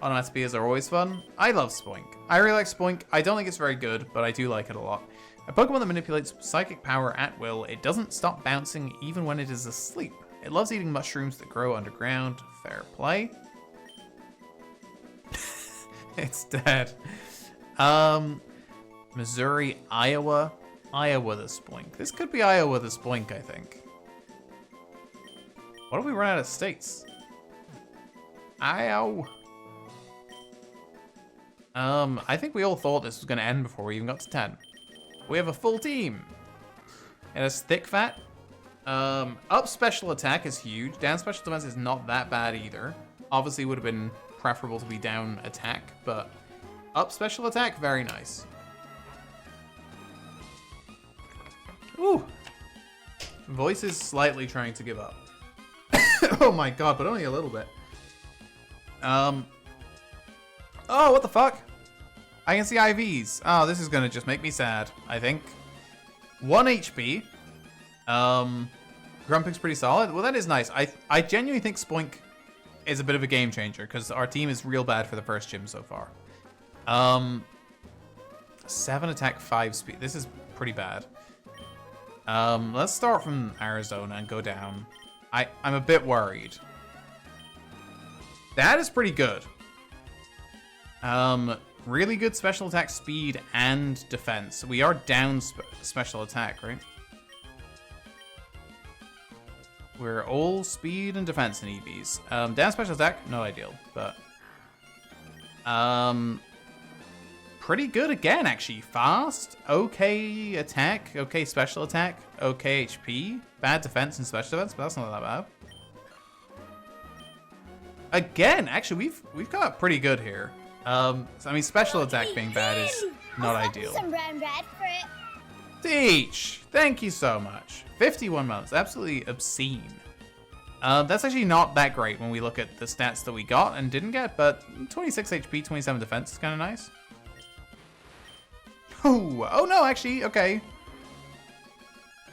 Speaker 1: Onomatopoeias are always fun. I love Spoink. I really like Spoink. I don't think it's very good, but I do like it a lot. A Pokemon that manipulates psychic power at will. It doesn't stop bouncing even when it is asleep. It loves eating mushrooms that grow underground. Fair play. It's dead. Missouri, Iowa. Iowa the Spoink. This could be Iowa the Spoink, I think. What if we run out of states? Iowa. I think we all thought this was going to end before we even got to 10. We have a full team. It has Thick Fat. Up special attack is huge. Down special defense is not that bad either. Obviously would have been preferable to be down attack, but up special attack, very nice. Ooh. Voice is slightly trying to give up. Oh my god, but only a little bit. Oh, what the fuck? I can see IVs. Oh, this is gonna just make me sad, I think. 1 HP. Grumpig's pretty solid. Well, that is nice. I genuinely think Spoink is a bit of a game changer because our team is real bad for the first gym so far. 7 attack, 5 speed. This is pretty bad. Let's start from Arizona and go down. I'm a bit worried. That is pretty good. Really good special attack, speed, and defense. We are down special attack, right? We're all speed and defense in EVs. Down special attack, not ideal, but pretty good again, actually. Fast, okay attack, okay special attack, okay HP, bad defense and special defense, but that's not that bad. Again, actually, we've got pretty good here. So, I mean, special attack being bad is not ideal.
Speaker 2: Some brown bread for it.
Speaker 1: Teach! Thank you so much. 51 months, absolutely obscene. That's actually not that great when we look at the stats that we got and didn't get, but 26 HP, 27 defense is kind of nice. Oh no, actually, okay.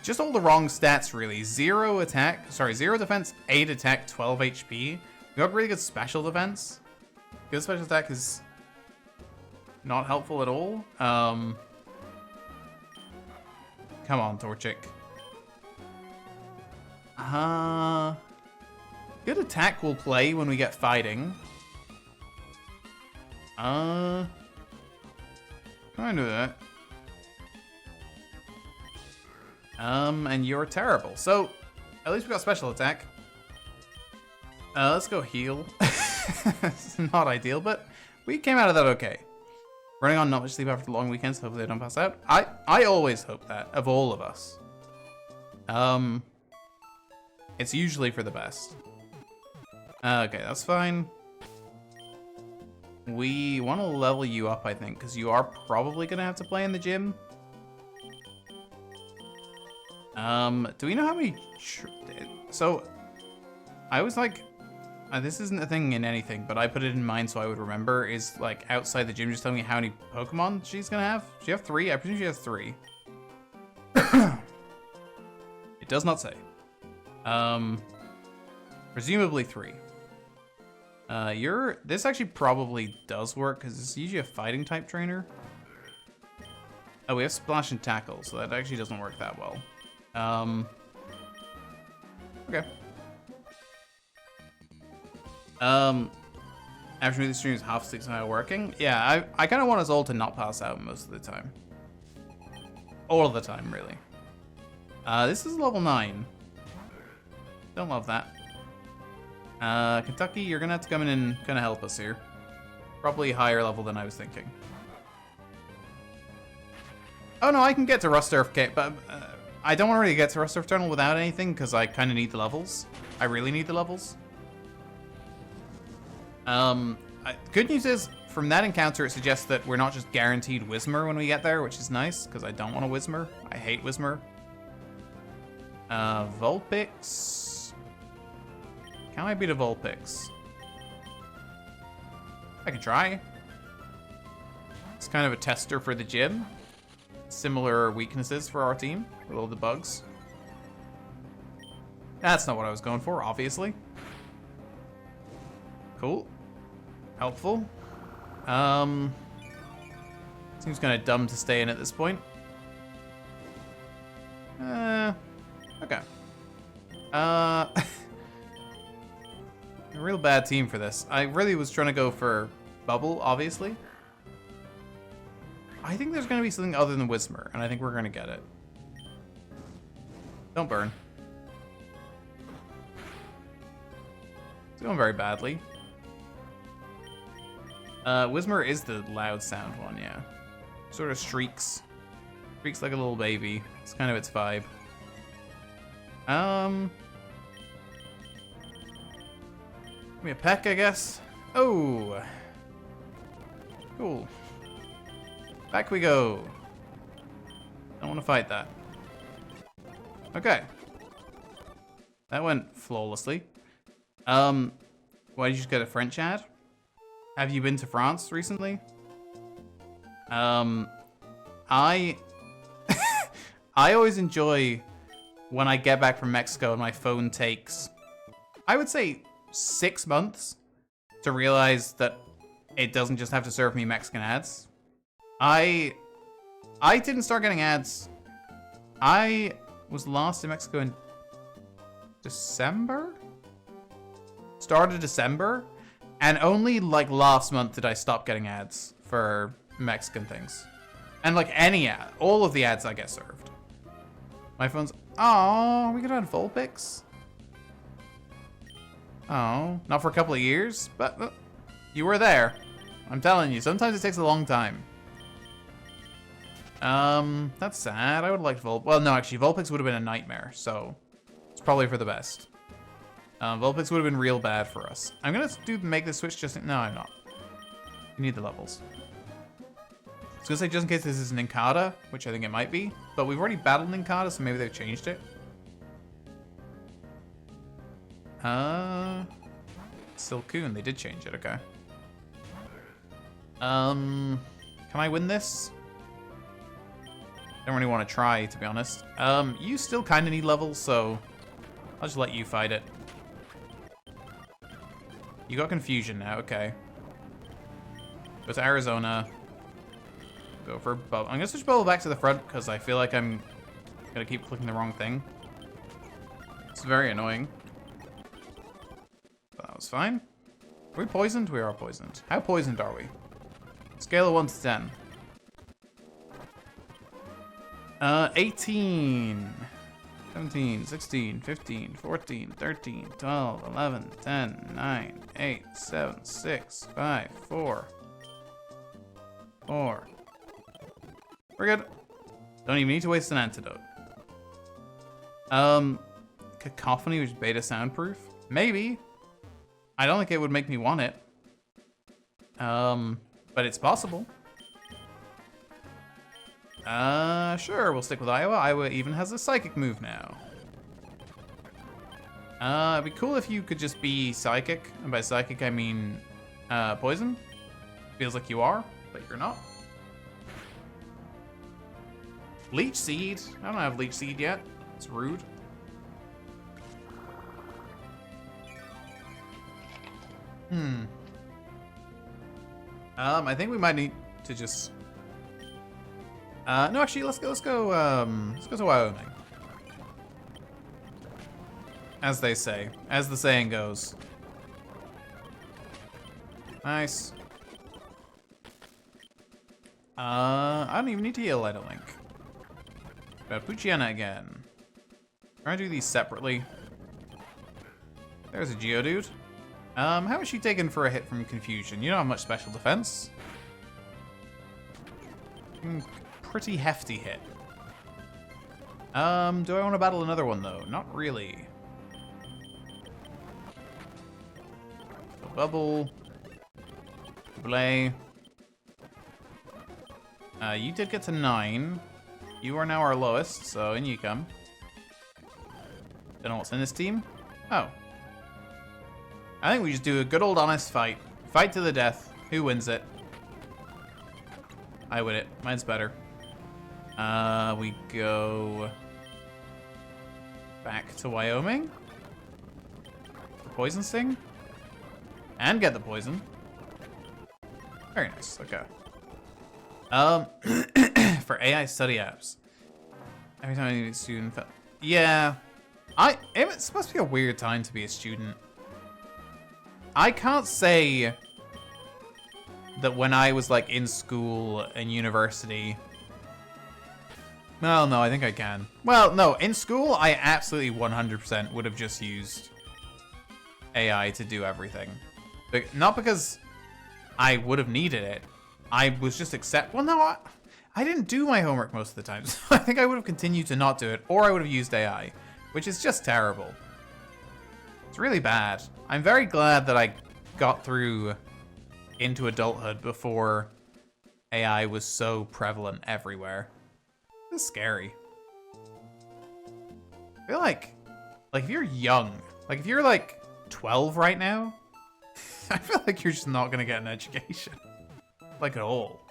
Speaker 1: Just all the wrong stats, really. 0 defense, 8 attack, 12 HP. We got really good special defense. Good special attack is not helpful at all. Come on, Torchic. Good attack will play when we get fighting. Can I do that? And you're terrible. So, at least we got special attack. Let's go heal. It's not ideal, but we came out of that okay. Running on not much sleep after the long weekends, hopefully they don't pass out. I always hope that, of all of us. It's usually for the best. Okay, that's fine. We want to level you up, I think, because you are probably going to have to play in the gym. Do we know how many... So, I was like... this isn't a thing in anything, but I put it in mind so I would remember, is like outside the gym just telling me how many Pokemon she's gonna have. Does she have 3? I presume she has 3. It does not say. Presumably 3. This actually probably does work because it's usually a fighting type trainer. Oh, we have Splash and Tackle, so that actually doesn't work that well. Okay. After the stream is half 6 hour working. Yeah, I kind of want us all to not pass out most of the time. All of the time, really. This is level 9. Don't love that. Kentucky, you're gonna have to come in and kind of help us here. Probably higher level than I was thinking. Oh no, I can get to Rust Earth, but I don't want to really get to Rust Earth Tunnel without anything because I kind of need the levels. I really need the levels. Good news is, from that encounter, it suggests that we're not just guaranteed Whismur when we get there, which is nice, because I don't want a Whismur. I hate Whismur. Vulpix. Can I beat a Vulpix? I can try. It's kind of a tester for the gym. Similar weaknesses for our team, with all the bugs. That's not what I was going for, obviously. Cool. Helpful. Seems kind of dumb to stay in at this point. Okay. A real bad team for this. I really was trying to go for Bubble, obviously. I think there's going to be something other than Whismur, and I think we're going to get it. Don't burn. It's going very badly. Whismur is the loud sound one, yeah. Sort of shrieks. Shrieks like a little baby. It's kind of its vibe. Give me a peck, I guess. Oh! Cool. Back we go. Don't want to fight that. Okay. That went flawlessly. Why did you just get a French ad? Have you been to France recently? I always enjoy when I get back from Mexico and my phone takes, I would say, 6 months to realize that it doesn't just have to serve me Mexican ads. I didn't start getting ads. I was last in Mexico in December? Start of December? And only like last month did I stop getting ads for Mexican things. And like any ad, all of the ads I get served. My phone's, oh, we could add Vulpix. Oh, not for a couple of years, but you were there. I'm telling you, sometimes it takes a long time. That's sad. I would like well, no, actually, Vulpix would have been a nightmare, so it's probably for the best. Vulpix would have been real bad for us. I'm gonna make the switch just... No, I'm not. You need the levels. I was gonna say just in case this is an Nincada, which I think it might be, but we've already battled Nincada, so maybe they've changed it. Silcoon, they did change it, okay. Can I win this? Don't really want to try, to be honest. You still kind of need levels, so I'll just let you fight it. You got Confusion now, okay. Go to Arizona. Go for Bubble. I'm gonna switch Bubble back to the front because I feel like I'm gonna keep clicking the wrong thing. It's very annoying. But that was fine. Are we poisoned? We are poisoned. How poisoned are we? Scale of 1 to 10. 18. 17, 16, 15, 14, 13, 12, 11, 10, 9, 8, 7, 6, 5, 4. 4. We're good. Don't even need to waste an antidote. Cacophony, which is beta soundproof? Maybe. I don't think it would make me want it. But it's possible. Sure, we'll stick with Iowa. Iowa even has a psychic move now. It'd be cool if you could just be psychic. And by psychic, I mean, poison. Feels like you are, but you're not. Leech Seed. I don't have Leech Seed yet. It's rude. I think we might need to just No, actually, let's go to Wyoming. As they say, as the saying goes. Nice. I don't even need to heal, I don't think. Got Poochyena again. Try to do these separately. There's a Geodude. How is she taken for a hit from Confusion? You don't have much special defense. Pretty hefty hit. Do I want to battle another one though? Not really. Bubble. Blay. You did get to 9. You are now our lowest, so in you come. Don't know what's in this team. Oh. I think we just do a good old honest fight. Fight to the death. Who wins it? I win it. Mine's better. We go back to Wyoming. For Poison Sting. And get the poison. Very nice. Okay. For AI study apps. Every time I need a student. Yeah. It's supposed to be a weird time to be a student. I can't say that when I was like in school and university. Well, no, I think I can. Well, no, in school, I absolutely 100% would have just used AI to do everything. But not because I would have needed it. I was just well, no, I didn't do my homework most of the time. So I think I would have continued to not do it, or I would have used AI, which is just terrible. It's really bad. I'm very glad that I got through into adulthood before AI was so prevalent everywhere. It's scary. I feel like if you're young, like if you're like 12 right now, I feel like you're just not gonna get an education. Like at all.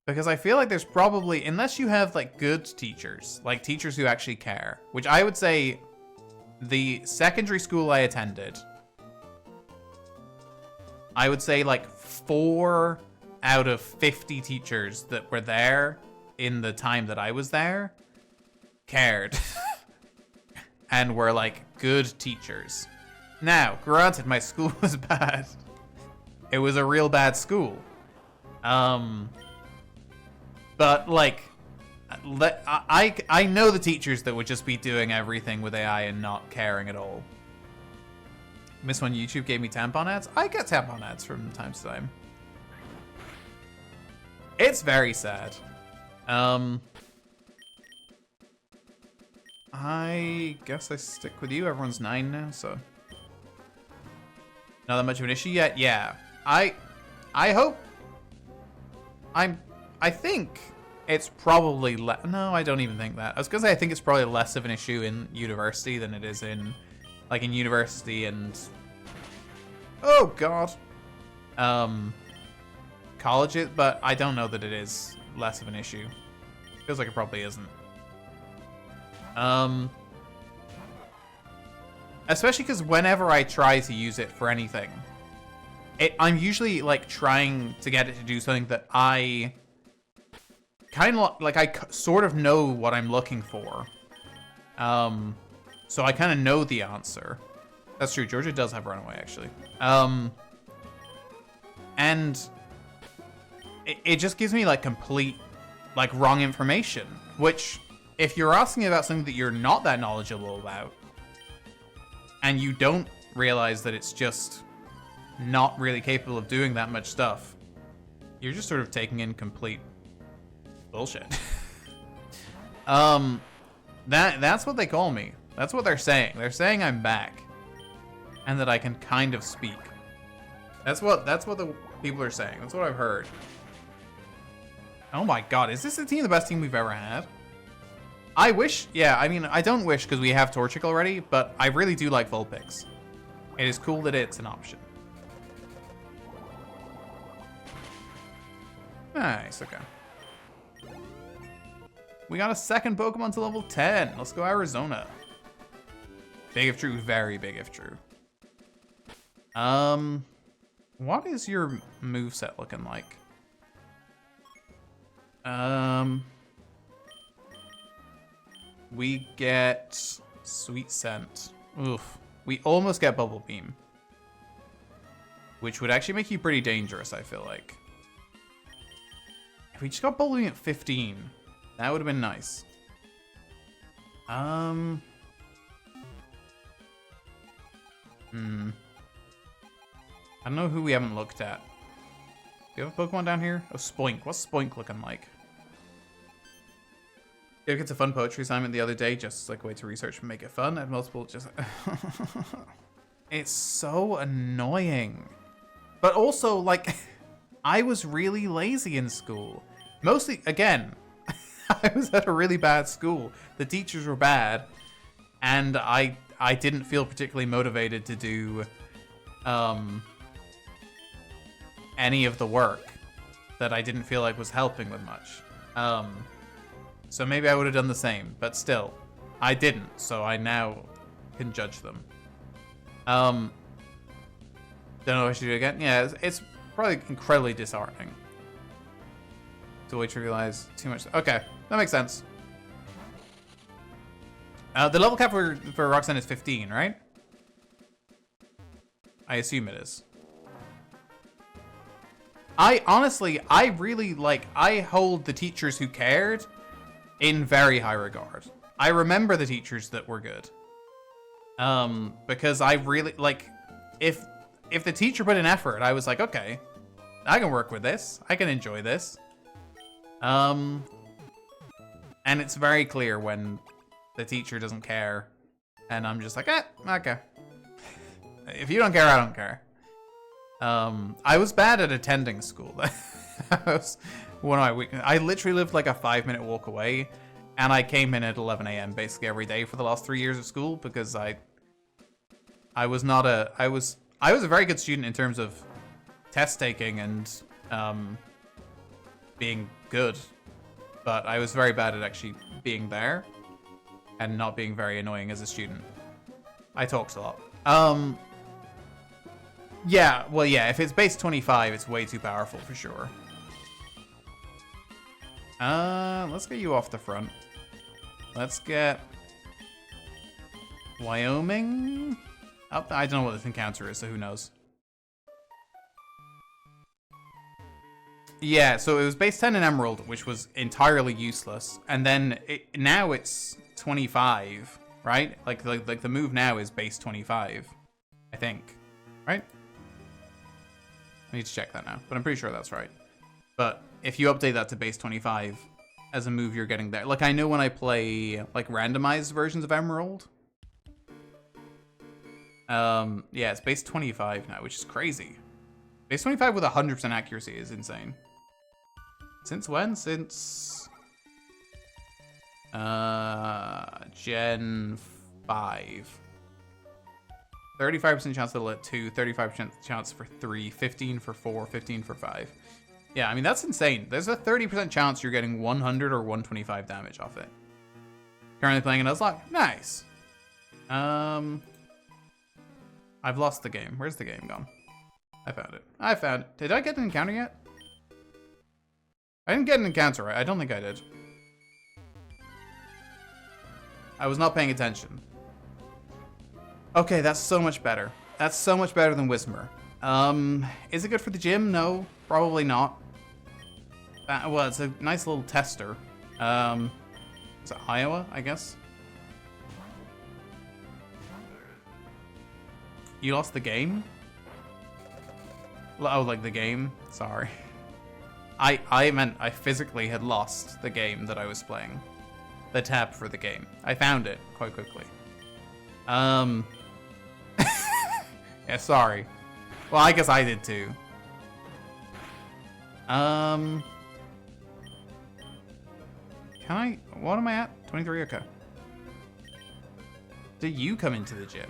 Speaker 1: Because I feel like there's probably, unless you have like good teachers, like teachers who actually care, which I would say the secondary school I attended, I would say like 4 out of 50 teachers that were there in the time that I was there cared and were like good teachers. Now, granted, my school was bad. It was a real bad school. But like, I know the teachers that would just be doing everything with AI and not caring at all. Miss One YouTube gave me tampon ads. I get tampon ads from time to time. It's very sad. I guess I stick with you. Everyone's 9 now, so not that much of an issue yet. Yeah, I hope. I think it's probably no, I don't even think that. I was gonna say I think it's probably less of an issue in university than it is in, like, in university and, oh god, colleges, but I don't know that it is less of an issue. Feels like it probably isn't. Especially because whenever I try to use it for anything, I'm usually like trying to get it to do something that I kind of like. I sort of know what I'm looking for, so I kind of know the answer. That's true. Georgia does have Runaway actually, and it just gives me like complete, like, wrong information. Which, if you're asking about something that you're not that knowledgeable about, and you don't realize that it's just not really capable of doing that much stuff, you're just sort of taking in complete bullshit. That's what they call me. That's what they're saying. They're saying I'm back, and that I can kind of speak. That's what the people are saying. That's what I've heard. Oh my god, is this team the best team we've ever had? I wish, yeah, I mean, I don't wish because we have Torchic already, but I really do like Vulpix. It is cool that it's an option. Nice, okay. We got a second Pokemon to level 10. Let's go Arizona. Big if true, very big if true. What is your moveset looking like? We get Sweet Scent. Oof. We almost get Bubble Beam. Which would actually make you pretty dangerous, I feel like. If we just got Bubble Beam at 15, that would have been nice. I don't know who we haven't looked at. Do you have a Pokemon down here? Oh, Spoink. What's Spoink looking like? Gave kids a fun poetry assignment the other day, just like a way to research and make it fun. I have multiple just... It's so annoying. But also, like, I was really lazy in school. Mostly, again, I was at a really bad school. The teachers were bad. And I didn't feel particularly motivated to do any of the work that I didn't feel like was helping with much. So maybe I would have done the same, but still, I didn't, so I now can judge them. Don't know if I should do it again. Yeah, it's probably incredibly disheartening to wait to realize too much. Okay, that makes sense. The level cap for Roxanne is 15, right? I assume it is. I really I hold the teachers who cared in very high regard. I remember the teachers that were good. Because I really, if the teacher put in effort, I was like, okay, I can work with this. I can enjoy this. And it's very clear when the teacher doesn't care. And I'm just like, okay. If you don't care, I don't care. I was bad at attending school. That was one of my weaknesses. I literally lived like a 5-minute walk away, and I came in at 11 a.m. basically every day for the last 3 years of school because I was a very good student in terms of test taking and being good, but I was very bad at actually being there and not being very annoying as a student. I talked a lot. Yeah, well, yeah, if it's base 25, it's way too powerful for sure. Let's get you off the front. Let's get Wyoming. Oh, I don't know what this encounter is, so who knows. Yeah, so it was base 10 in Emerald, which was entirely useless, and then now it's 25, right? Like the move now is base 25, I think, right? I need to check that now, but I'm pretty sure that's right. But if you update that to base 25 as a move, you're getting there. Like, I know when I play like randomized versions of Emerald, yeah, it's base 25 now, which is crazy. Base 25 with 100% accuracy is insane. Since when? Since Gen 5. 35% chance to let 2, 35% chance for 3, 15 for 4, 15 for 5. Yeah, I mean, that's insane. There's a 30% chance you're getting 100 or 125 damage off it. Currently playing a Nuzlocke? Nice. I've lost the game. Where's the game gone? I found it. I found it. Did I get an encounter yet? I didn't get an encounter, right? I don't think I did. I was not paying attention. Okay, that's so much better. That's so much better than Whismer. Is it good for the gym? No, probably not. Well, it's a nice little tester. Is it Iowa, I guess? You lost the game? Oh, like the game? Sorry. I meant I physically had lost the game that I was playing. The tab for the game. I found it quite quickly. Yeah, sorry. Well, I guess I did too. Can I... What am I at? 23? Okay. Did you come into the gym?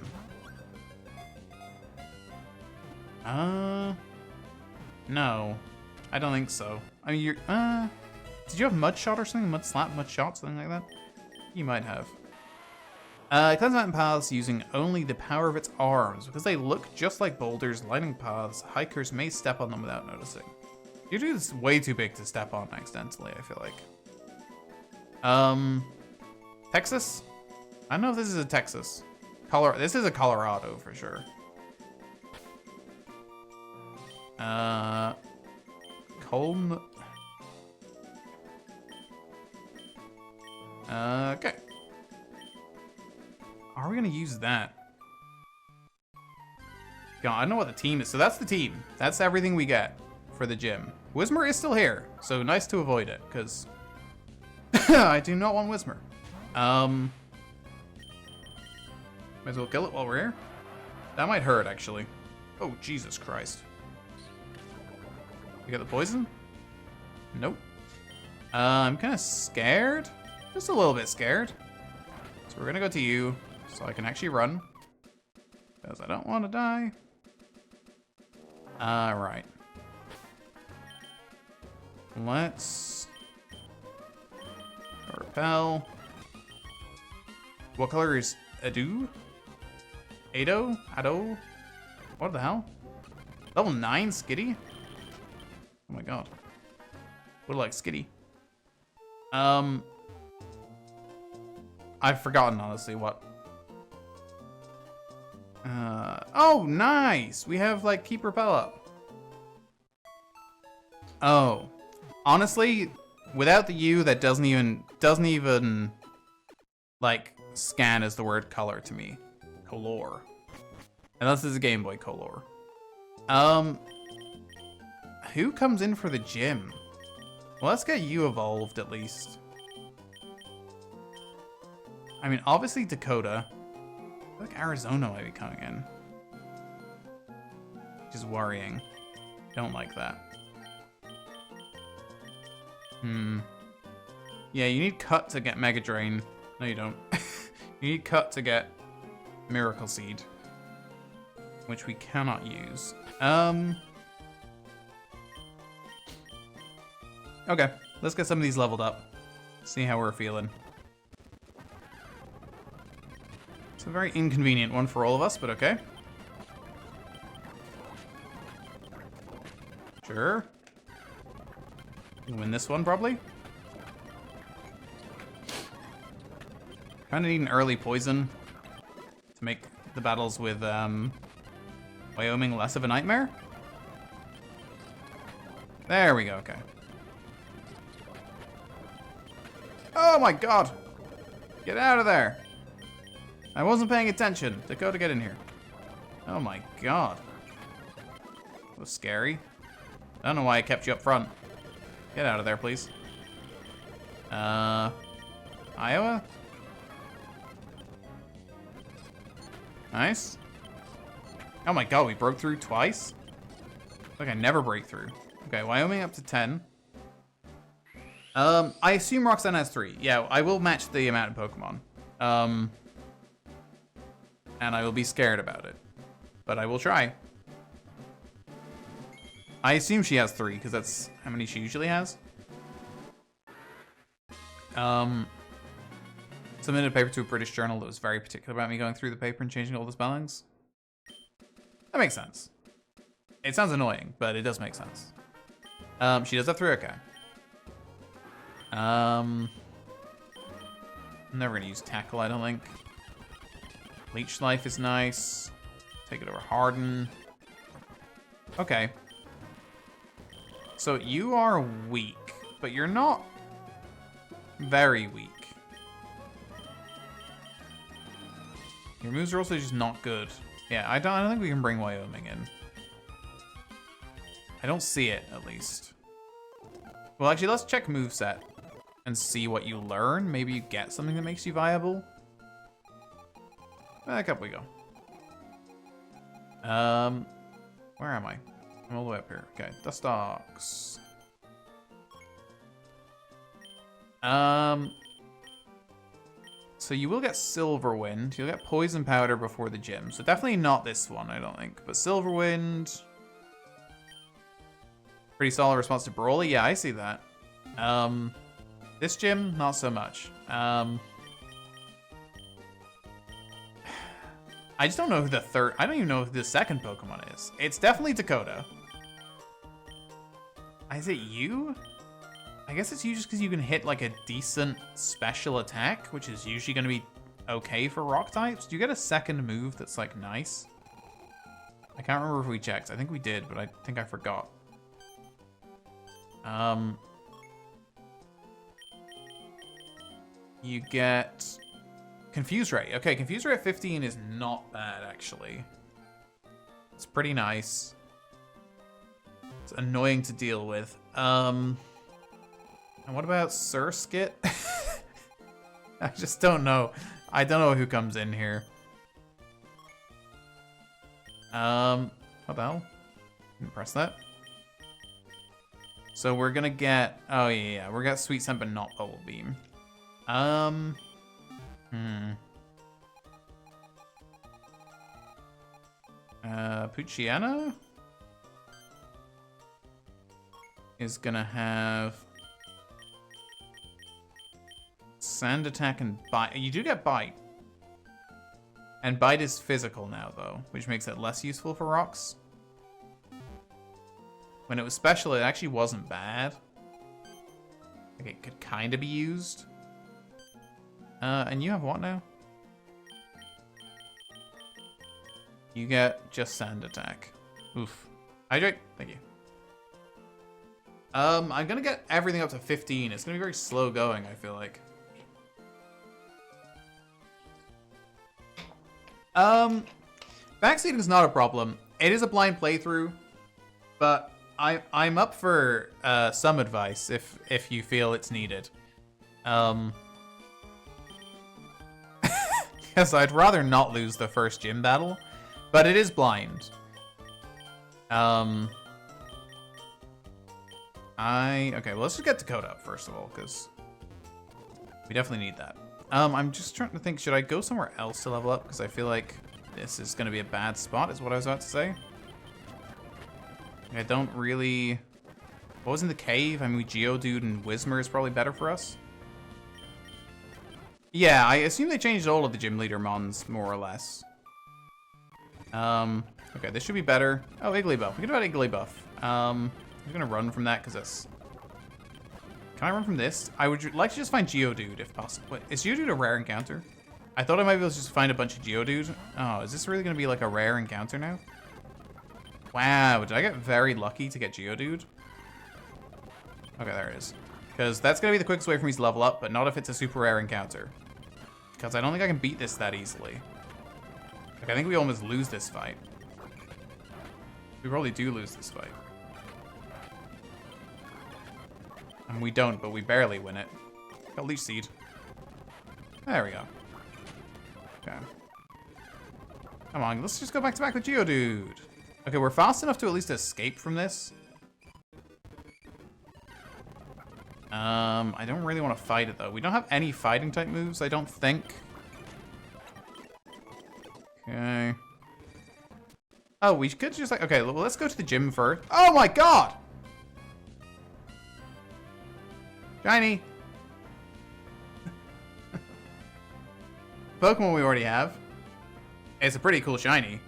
Speaker 1: No. I don't think so. I mean, you're... Did you have Mud Shot or something? Mud Slap, Mud Shot, something like that? You might have. Cleanse mountain paths using only the power of its arms. Because they look just like boulders lining paths, hikers may step on them without noticing. Mewtwo's way too big to step on accidentally, I feel like. Texas? I don't know if this is a Texas. This is a Colorado for sure. Colm. Okay. Are we gonna use that? God, I don't know what the team is. So that's the team. That's everything we get for the gym. Whismer is still here, so nice to avoid it, because I do not want Whismer. Might as well kill it while we're here. That might hurt, actually. Oh, Jesus Christ. We got the poison? Nope. I'm kind of scared. Just a little bit scared. So we're gonna go to you, so I can actually run. Because I don't want to die. Right. Let's repel. What color is Ado? Ado? What the hell? Level 9 Skitty? Oh my god. Would like Skitty. I've forgotten, honestly, what. Oh, nice! We have, like, keep repel up. Oh. Honestly, without the U, that doesn't even, like, scan as the word color to me. Color. Unless it's a Game Boy Color. Who comes in for the gym? Well, let's get you evolved, at least. I mean, obviously Dakota. I feel like Arizona might be coming in. Which is worrying. Don't like that. Yeah, you need Cut to get Mega Drain. No, you don't. You need Cut to get Miracle Seed. Which we cannot use. Okay, let's get some of these leveled up. See how we're feeling. It's a very inconvenient one for all of us, but okay. Sure. We'll win this one, probably. Kind of need an early poison to make the battles with Wyoming less of a nightmare. There we go, okay. Oh my god! Get out of there! I wasn't paying attention. Dakota, get in here. Oh my god. That was scary. I don't know why I kept you up front. Get out of there, please. Iowa? Nice. Oh my god, we broke through twice? Like I never break through. Okay, Wyoming up to 10. I assume Roxanne has 3. Yeah, I will match the amount of Pokemon. And I will be scared about it. But I will try. I assume she has 3, because that's how many she usually has. Submitted a paper to a British journal that was very particular about me going through the paper and changing all the spellings. That makes sense. It sounds annoying, but it does make sense. She does have 3, okay. I'm never gonna use Tackle, I don't think. Leech Life is nice. Take it over Harden. Okay. So you are weak, but you're not very weak. Your moves are also just not good. Yeah, I don't think we can bring Wyoming in. I don't see it, at least. Well, actually, let's check moveset and see what you learn. Maybe you get something that makes you viable. Back up we go. Where am I? I'm all the way up here. Okay, Dustox. So you will get Silverwind. You'll get Poison Powder before the gym. So definitely not this one, I don't think. But Silverwind. Pretty solid response to Broly. Yeah, I see that. This gym, not so much. I just don't know who the third... I don't even know who the second Pokemon is. It's definitely Dakota. Is it you? I guess it's you just because you can hit like a decent special attack, which is usually going to be okay for rock types. Do you get a second move that's like nice? I can't remember if we checked. I think we did, but I think I forgot. You get Confuse Ray. Okay, Confuse Ray at 15 is not bad, actually. It's pretty nice. It's annoying to deal with. And what about Surskit? I just don't know. I don't know who comes in here. What the hell? Didn't press that. So we're gonna get, oh yeah, we're gonna get Sweet Scent but not Bubble Beam. Puchiana is gonna have Sand Attack and Bite. You do get Bite. And Bite is physical now, though, which makes it less useful for rocks. When it was special, it actually wasn't bad. Like, it could kind of be used. And you have what now? You get just Sand Attack. Oof. Hydrate. Thank you. I'm gonna get everything up to 15. It's gonna be very slow going, I feel like. Backseating is not a problem. It is a blind playthrough, but I'm up for some advice if you feel it's needed. Because I'd rather not lose the first gym battle, but it is blind. Okay, well, let's just get Dakota up first of all, because we definitely need that. I'm just trying to think, should I go somewhere else to level up? Because I feel like this is going to be a bad spot, is what I was about to say. I don't really... What was in the cave? I mean, Geodude and Whismur is probably better for us. Yeah, I assume they changed all of the gym leader mons, more or less. Okay, this should be better. Oh, Igglybuff. We can do an Igglybuff. I'm gonna run from that because that's... Can I run from this? I would like to just find Geodude if possible. Wait, is Geodude a rare encounter? I thought I might be able to just find a bunch of Geodude. Oh, is this really gonna be like a rare encounter now? Wow, did I get very lucky to get Geodude? Okay, there it is. Because that's gonna be the quickest way for me to level up, but not if it's a super rare encounter. Because I don't think I can beat this that easily. Like, I think we almost lose this fight. We probably do lose this fight. And we don't, but we barely win it. Got Leech Seed. There we go. Okay. Come on, let's just go back to back with Geodude. Okay, we're fast enough to at least escape from this. I don't really want to fight it, though. We don't have any fighting type moves, I don't think. Okay. Oh, we could just like... Okay, well, let's go to the gym first. Oh my god! Shiny! Pokemon we already have. It's a pretty cool shiny.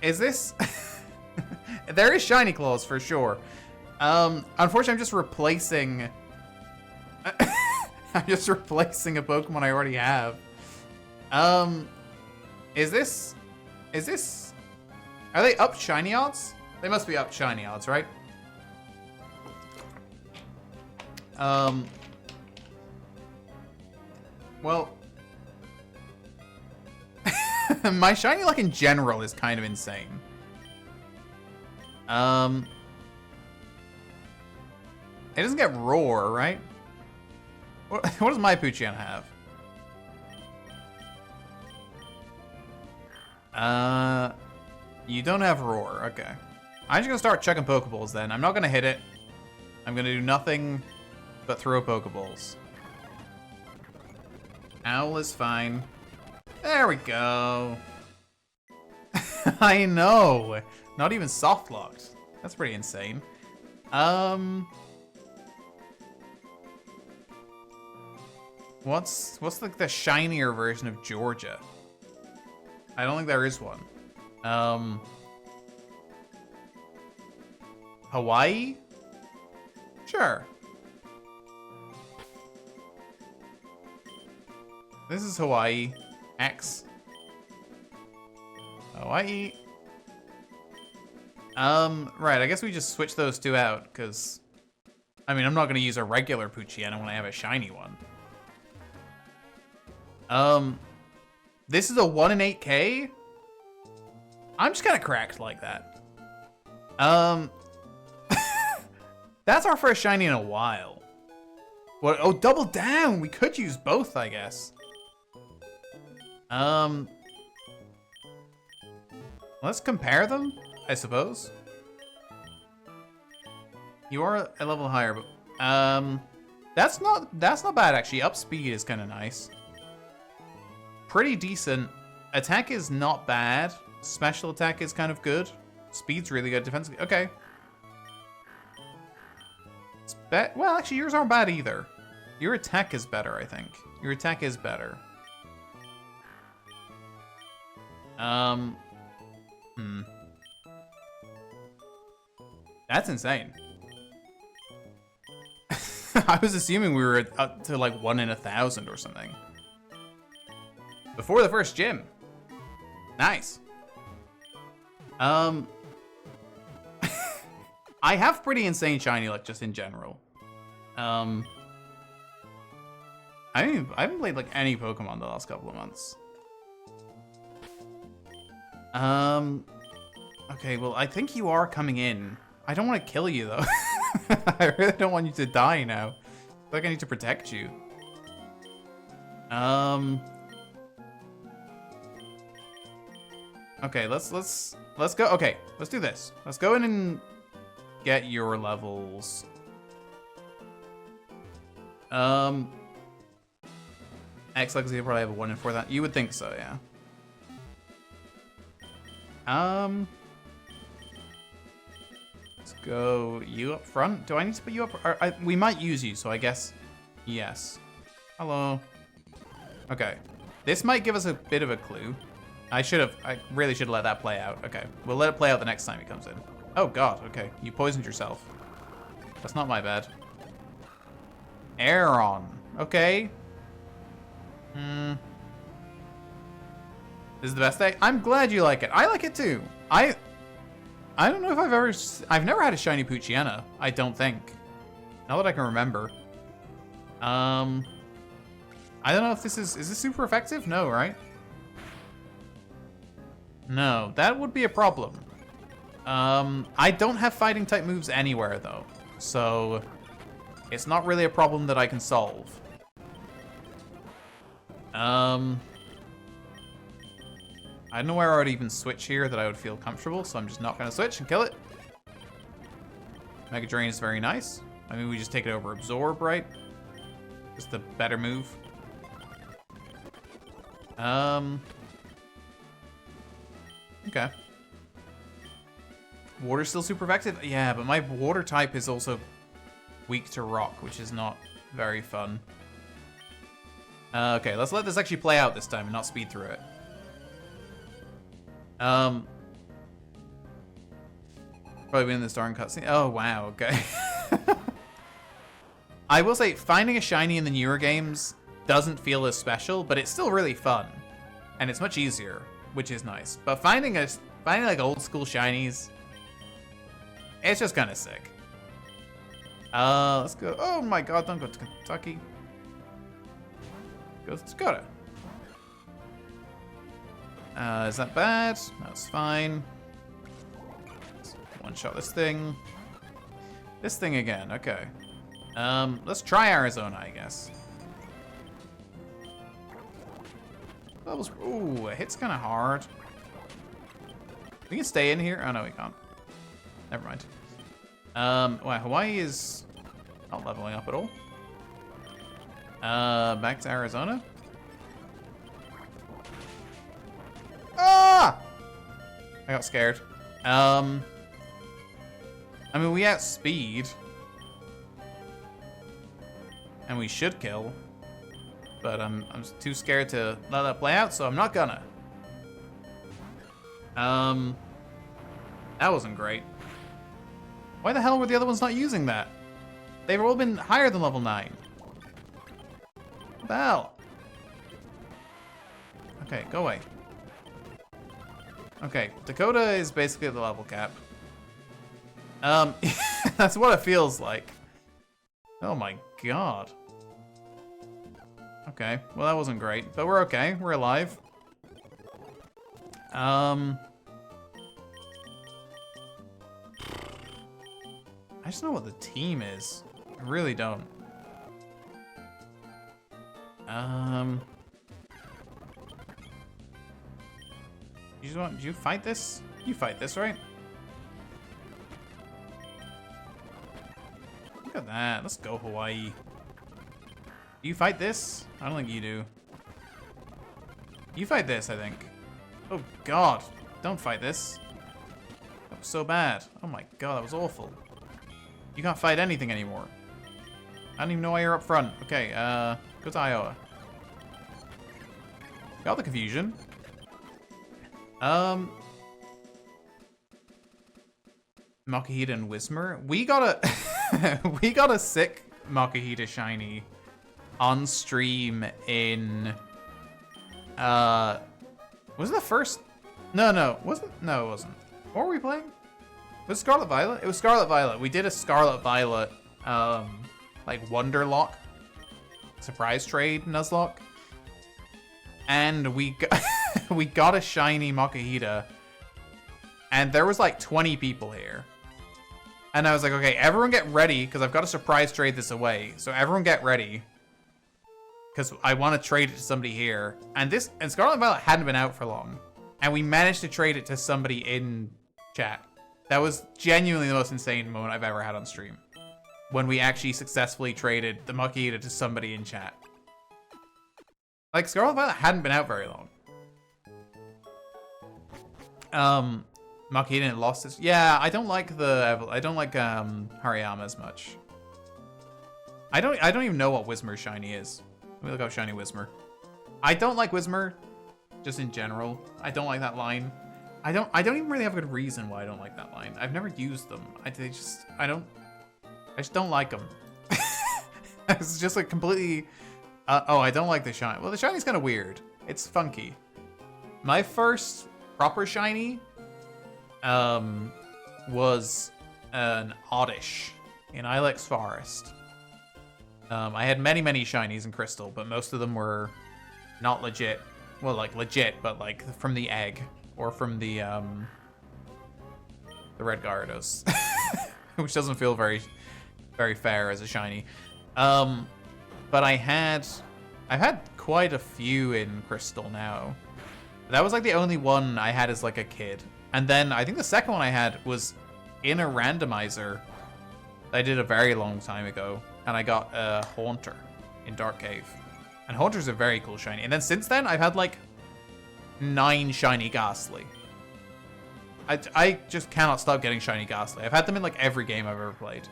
Speaker 1: Is this... There is shiny claws for sure. Unfortunately, I'm just replacing... I'm just replacing a Pokemon I already have. Is this... Are they up shiny odds? They must be up shiny odds, right? Well... my shiny luck in general is kind of insane. It doesn't get Roar, right? What does my Poochyena have? You don't have Roar. Okay. I'm just gonna start checking Pokeballs then. I'm not gonna hit it. I'm gonna do nothing but throw Pokeballs. Owl is fine. There we go. I know. Not even soft locked. That's pretty insane. What's like the shinier version of Georgia? I don't think there is one. Hawaii? Sure. This is Hawaii. X. Hawaii. Right, I guess we just switch those two out, because... I mean, I'm not going to use a regular Poochyena when I have a shiny one. This is a 1 in 8K? I'm just kind of cracked like that. That's our first shiny in a while. What? Oh, double down! We could use both, I guess. Let's compare them, I suppose. You are a level higher, but that's not bad actually. Up speed is kind of nice. Pretty decent. Attack is not bad. Special attack is kind of good. Speed's really good. Defense, okay. It's well, actually, yours aren't bad either. Your attack is better, I think. Your attack is better. That's insane. I was assuming we were up to like 1 in 1,000 or something. Before the first gym. Nice. I have pretty insane shiny luck just in general. I haven't played like any Pokemon the last couple of months. Okay, well, I think you are coming in. I don't want to kill you, though. I really don't want you to die now. I feel like I need to protect you. Okay, let's go. Okay, let's do this. Let's go in and get your levels. X Legacy will probably have a 1 in 4 that. You would think so, yeah. Let's go you up front. Do I need to put you up? We might use you, so I guess yes. Hello. Okay. This might give us a bit of a clue. I really should have let that play out. Okay. We'll let it play out the next time he comes in. Oh god, okay. You poisoned yourself. That's not my bad. Aeron. Okay. This is the best day. I'm glad you like it. I like it too. I don't know if I've never had a shiny Poochyena, I don't think. Not that I can remember. I don't know if this is this super effective? No, right? No, that would be a problem. I don't have fighting type moves anywhere though, so it's not really a problem that I can solve. I don't know where I would even switch here that I would feel comfortable, so I'm just not going to switch and kill it. Mega Drain is very nice. I mean, we just take it over Absorb, right? Just the better move. Okay. Water's still super effective? Yeah, but my water type is also weak to rock, which is not very fun. Okay, let's let this actually play out this time and not speed through it. Probably been in this darn cutscene. Oh, wow, okay. I will say, finding a shiny in the newer games doesn't feel as special, but it's still really fun. And it's much easier, which is nice. But finding like old school shinies, it's just kind of sick. Let's go. Oh my god, don't go to Kentucky. Go to Dakota. Is that bad? No, it's fine. Let's one-shot this thing. This thing again, okay. Let's try Arizona, I guess. That was, ooh, it hits kind of hard. We can stay in here. Oh, no, we can't. Never mind. Wow, Hawaii is not leveling up at all. Back to Arizona. Ah! I got scared. I mean, we outspeed. And we should kill. But I'm too scared to let that play out, so I'm not gonna. That wasn't great. Why the hell were the other ones not using that? They've all been higher than level 9. What the hell? Okay, go away. Okay, Dakota is basically the level cap. That's what it feels like. Oh my god. Okay, well that wasn't great, but we're okay. We're alive. I just don't know what the team is. I really don't. Do you fight this? You fight this, right? Look at that. Let's go, Hawaii. Do you fight this? I don't think you do. You fight this, I think. Oh, God. Don't fight this. That was so bad. Oh, my God. That was awful. You can't fight anything anymore. I don't even know why you're up front. Okay, go to Iowa. Got the confusion. Makihita and Whismer. We got a we got a sick Makihita shiny on stream in was it the first? No, it wasn't. What were we playing? Was it Scarlet Violet? It was Scarlet Violet. We did a Scarlet Violet like Wonderlock surprise trade Nuzlocke. And we got we got a shiny Makihita. And there was like 20 people here. And I was like, okay, everyone get ready, because I've got to surprise trade this away. So everyone get ready. Because I want to trade it to somebody here. And Scarlet Violet hadn't been out for long. And we managed to trade it to somebody in chat. That was genuinely the most insane moment I've ever had on stream. When we actually successfully traded the Makihita to somebody in chat. Like, Scarlet Violet hadn't been out very long. Makihita lost his... Yeah, I don't like Hariyama as much. I don't even know what Whismer's shiny is. Let me look up shiny Whismer. I don't like Whismer, just in general. I don't like that line. I don't even really have a good reason why I don't like that line. I've never used them. I just don't like them. It's just like completely... oh, I don't like the shiny. Well, the shiny's kind of weird. It's funky. My first proper shiny was an Oddish in Ilex Forest. I had many shinies in Crystal, but most of them were not legit. Well, like legit, but like from the egg or from the Red Gyarados, which doesn't feel very fair as a shiny. But I've had quite a few in Crystal now. That was like the only one I had as like a kid. And then I think the second one I had was in a randomizer that I did a very long time ago. And I got a Haunter in Dark Cave. And Haunter's a very cool shiny. And then since then, I've had like 9 shiny Ghastly. I just cannot stop getting shiny Ghastly. I've had them in like every game I've ever played.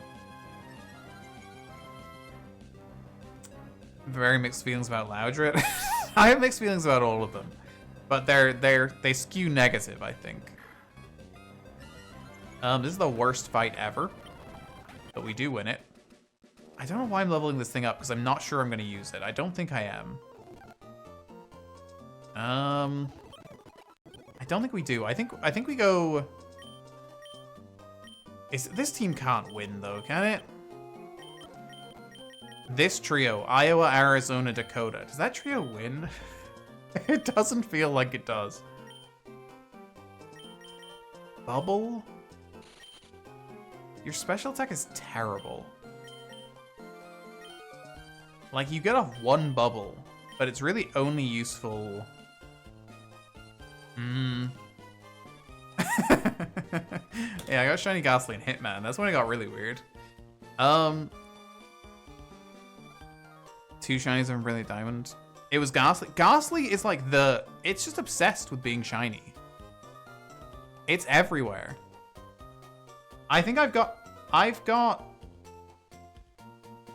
Speaker 1: Very mixed feelings about Loudred. I have mixed feelings about all of them. But they skew negative, I think. This is the worst fight ever. But we do win it. I don't know why I'm leveling this thing up, because I'm not sure I'm going to use it. I don't think I am. I don't think we do. I think we go... This team can't win, though, can it? This trio, Iowa, Arizona, Dakota. Does that trio win? It doesn't feel like it does. Bubble? Your special attack is terrible. Like, you get off 1 bubble, but it's really only useful... Yeah, I got Shiny Ghastly and Hitman. That's when it got really weird. 2 shinies and Brilliant Diamond. It was Ghastly. Ghastly is like it's just obsessed with being shiny. It's everywhere. I think I've got...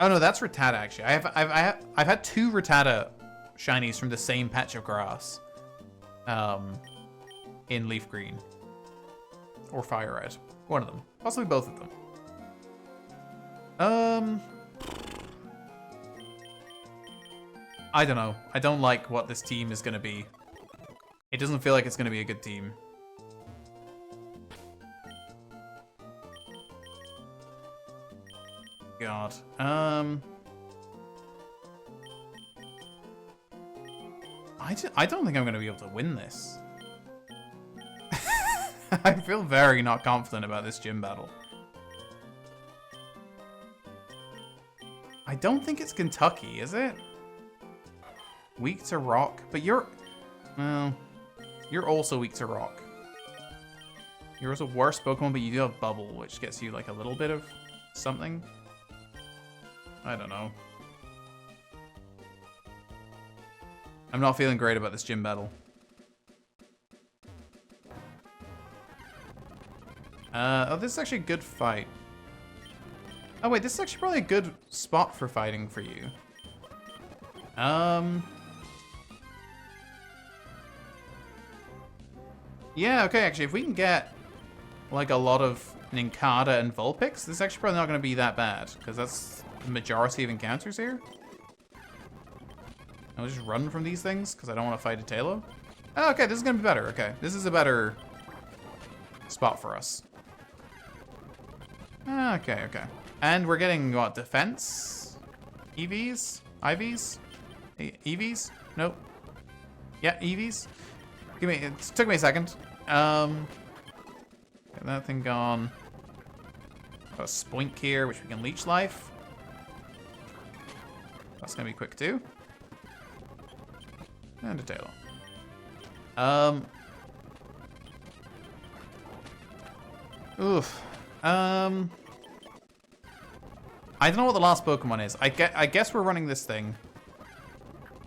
Speaker 1: Oh no, that's Rattata actually. I've had 2 Rattata shinies from the same patch of grass. In Leaf Green. Or Fire Red. One of them. Possibly both of them. I don't know. I don't like what this team is gonna be. It doesn't feel like it's gonna be a good team. God. I don't think I'm gonna be able to win this. I feel very not confident about this gym battle. I don't think it's Kentucky, is it? Weak to rock, but you're... Well, you're also weak to rock. You're also worse Pokemon, but you do have Bubble, which gets you like a little bit of something. I don't know. I'm not feeling great about this gym battle. Oh, this is actually a good fight. Oh wait, this is actually probably a good spot for fighting for you. Yeah, okay, actually, if we can get like a lot of Nincada and Vulpix, this is actually probably not going to be that bad, because that's the majority of encounters here. I'll just run from these things, because I don't want to fight a Tailo. Oh, okay, this is going to be better. Okay, this is a better spot for us. Okay, okay. And we're getting, what, defense? EVs? IVs? EVs? Nope. Yeah, EVs. It took me a second. Get that thing gone. Got a Spoink here, which we can leech life. That's gonna be quick too. And a Tailo. Oof. I don't know what the last Pokemon is. I guess we're running this thing.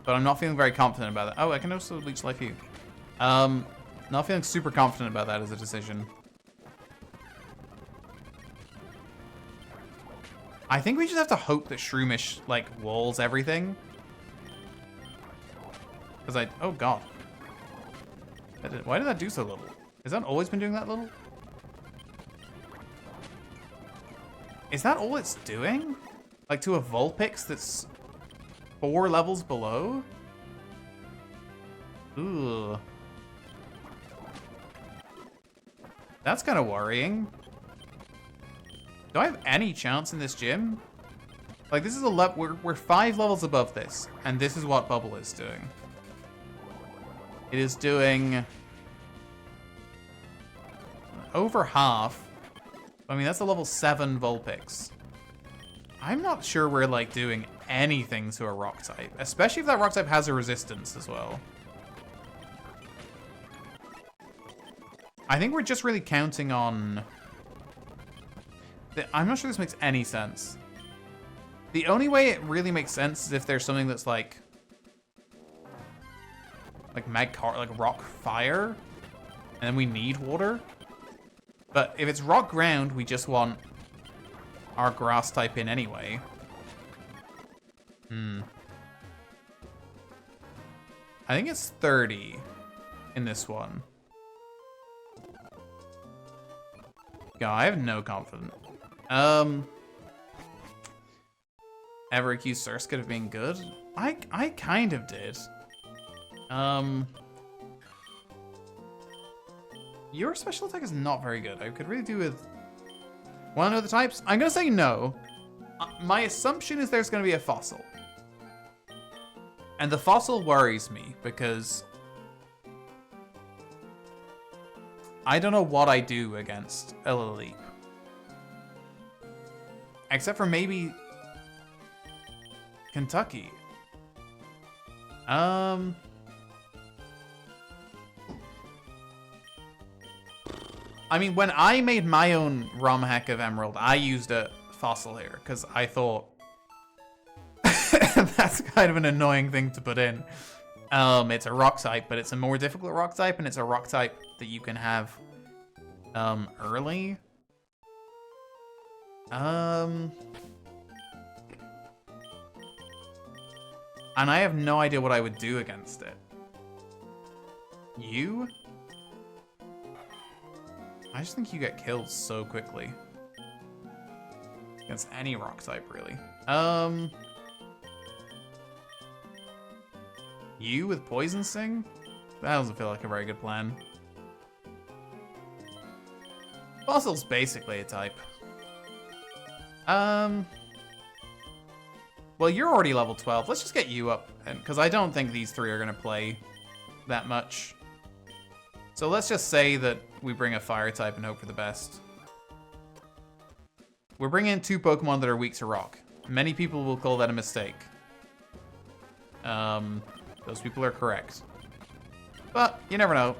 Speaker 1: But I'm not feeling very confident about it. Oh, I can also leech life you. Not feeling super confident about that as a decision. I think we just have to hope that Shroomish, like, walls everything. Because oh god. Why did that do so little? Has that always been doing that little? Is that all it's doing? Like, to a Vulpix that's 4 levels below? Ooh. That's kind of worrying. Do I have any chance in this gym? Like, this is we're 5 levels above this, and this is what Bubble is doing. It is doing over half. I mean, that's a level 7 Vulpix. I'm not sure we're, like, doing anything to a rock type, especially if that rock type has a resistance as well. I think we're just really counting on... I'm not sure this makes any sense. The only way it really makes sense is if there's something that's like rock fire, and then we need water. But if it's rock ground, we just want our grass type in anyway. I think it's 30 in this one. God, I have no confidence. Ever accused Surskit of being good? I kind of did. Your special attack is not very good. I could really do with... Want to know the types? I'm gonna say no. My assumption is there's gonna be a fossil. And the fossil worries me because... I don't know what I do against a Leap. Except for maybe... Kentucky. I mean, when I made my own ROM hack of Emerald, I used a fossil here, because I thought... that's kind of an annoying thing to put in. It's a rock type, but it's a more difficult rock type, and it's a rock type that you can have early. And I have no idea what I would do against it. You? I just think you get killed so quickly. Against any rock type, really. You with Poison Sting? That doesn't feel like a very good plan. Fossil's basically a type. Well, you're already level 12. Let's just get you up, because I don't think these three are going to play that much. So let's just say that we bring a fire type and hope for the best. We're bringing in 2 Pokemon that are weak to rock. Many people will call that a mistake. Those people are correct. But you never know.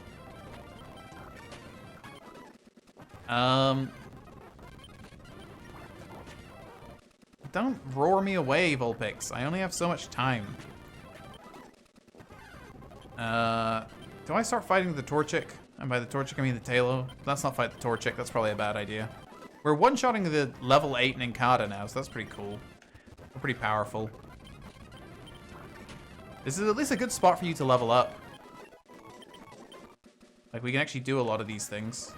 Speaker 1: Don't roar me away, Vulpix. I only have so much time. Do I start fighting the Torchic? And by the Torchic, I mean the Tailo. Let's not fight the Torchic. That's probably a bad idea. We're one-shotting the level 8 Nincada now, so that's pretty cool. We're pretty powerful. This is at least a good spot for you to level up. Like, we can actually do a lot of these things.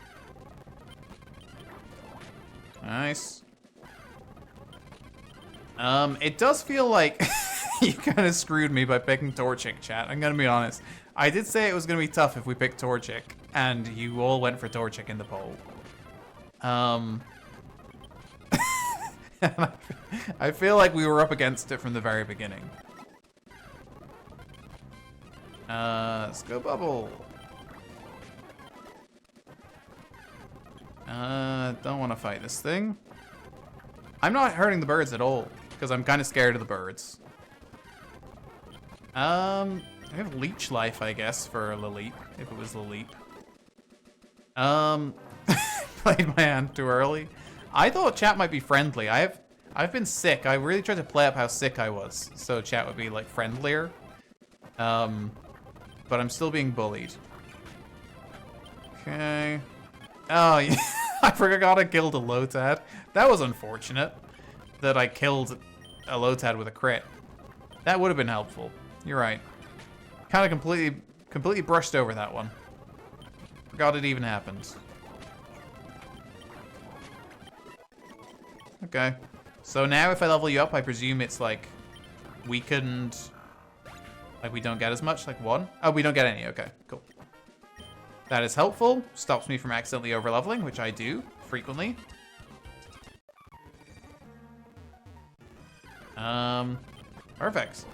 Speaker 1: Nice. It does feel like you kind of screwed me by picking Torchic, chat. I'm gonna be honest. I did say it was gonna be tough if we picked Torchic, and you all went for Torchic in the poll. I feel like we were up against it from the very beginning. Let's go Bubble. Don't want to fight this thing. I'm not hurting the birds at all, because I'm kind of scared of the birds. I have Leech Life, I guess, for Laleep, if it was Laleep. Played my hand too early. I thought chat might be friendly. I've been sick. I really tried to play up how sick I was, so chat would be like friendlier. But I'm still being bullied. Okay. Oh, yeah. I forgot I killed a Lotad. That was unfortunate that I killed a Lotad with a crit. That would have been helpful. You're right. Kind of completely brushed over that one. Forgot it even happened. Okay. So now if I level you up, I presume it's like weakened. Like we don't get as much, like 1? Oh, we don't get any. Okay, cool. That is helpful. Stops me from accidentally overleveling, which I do frequently. Perfect.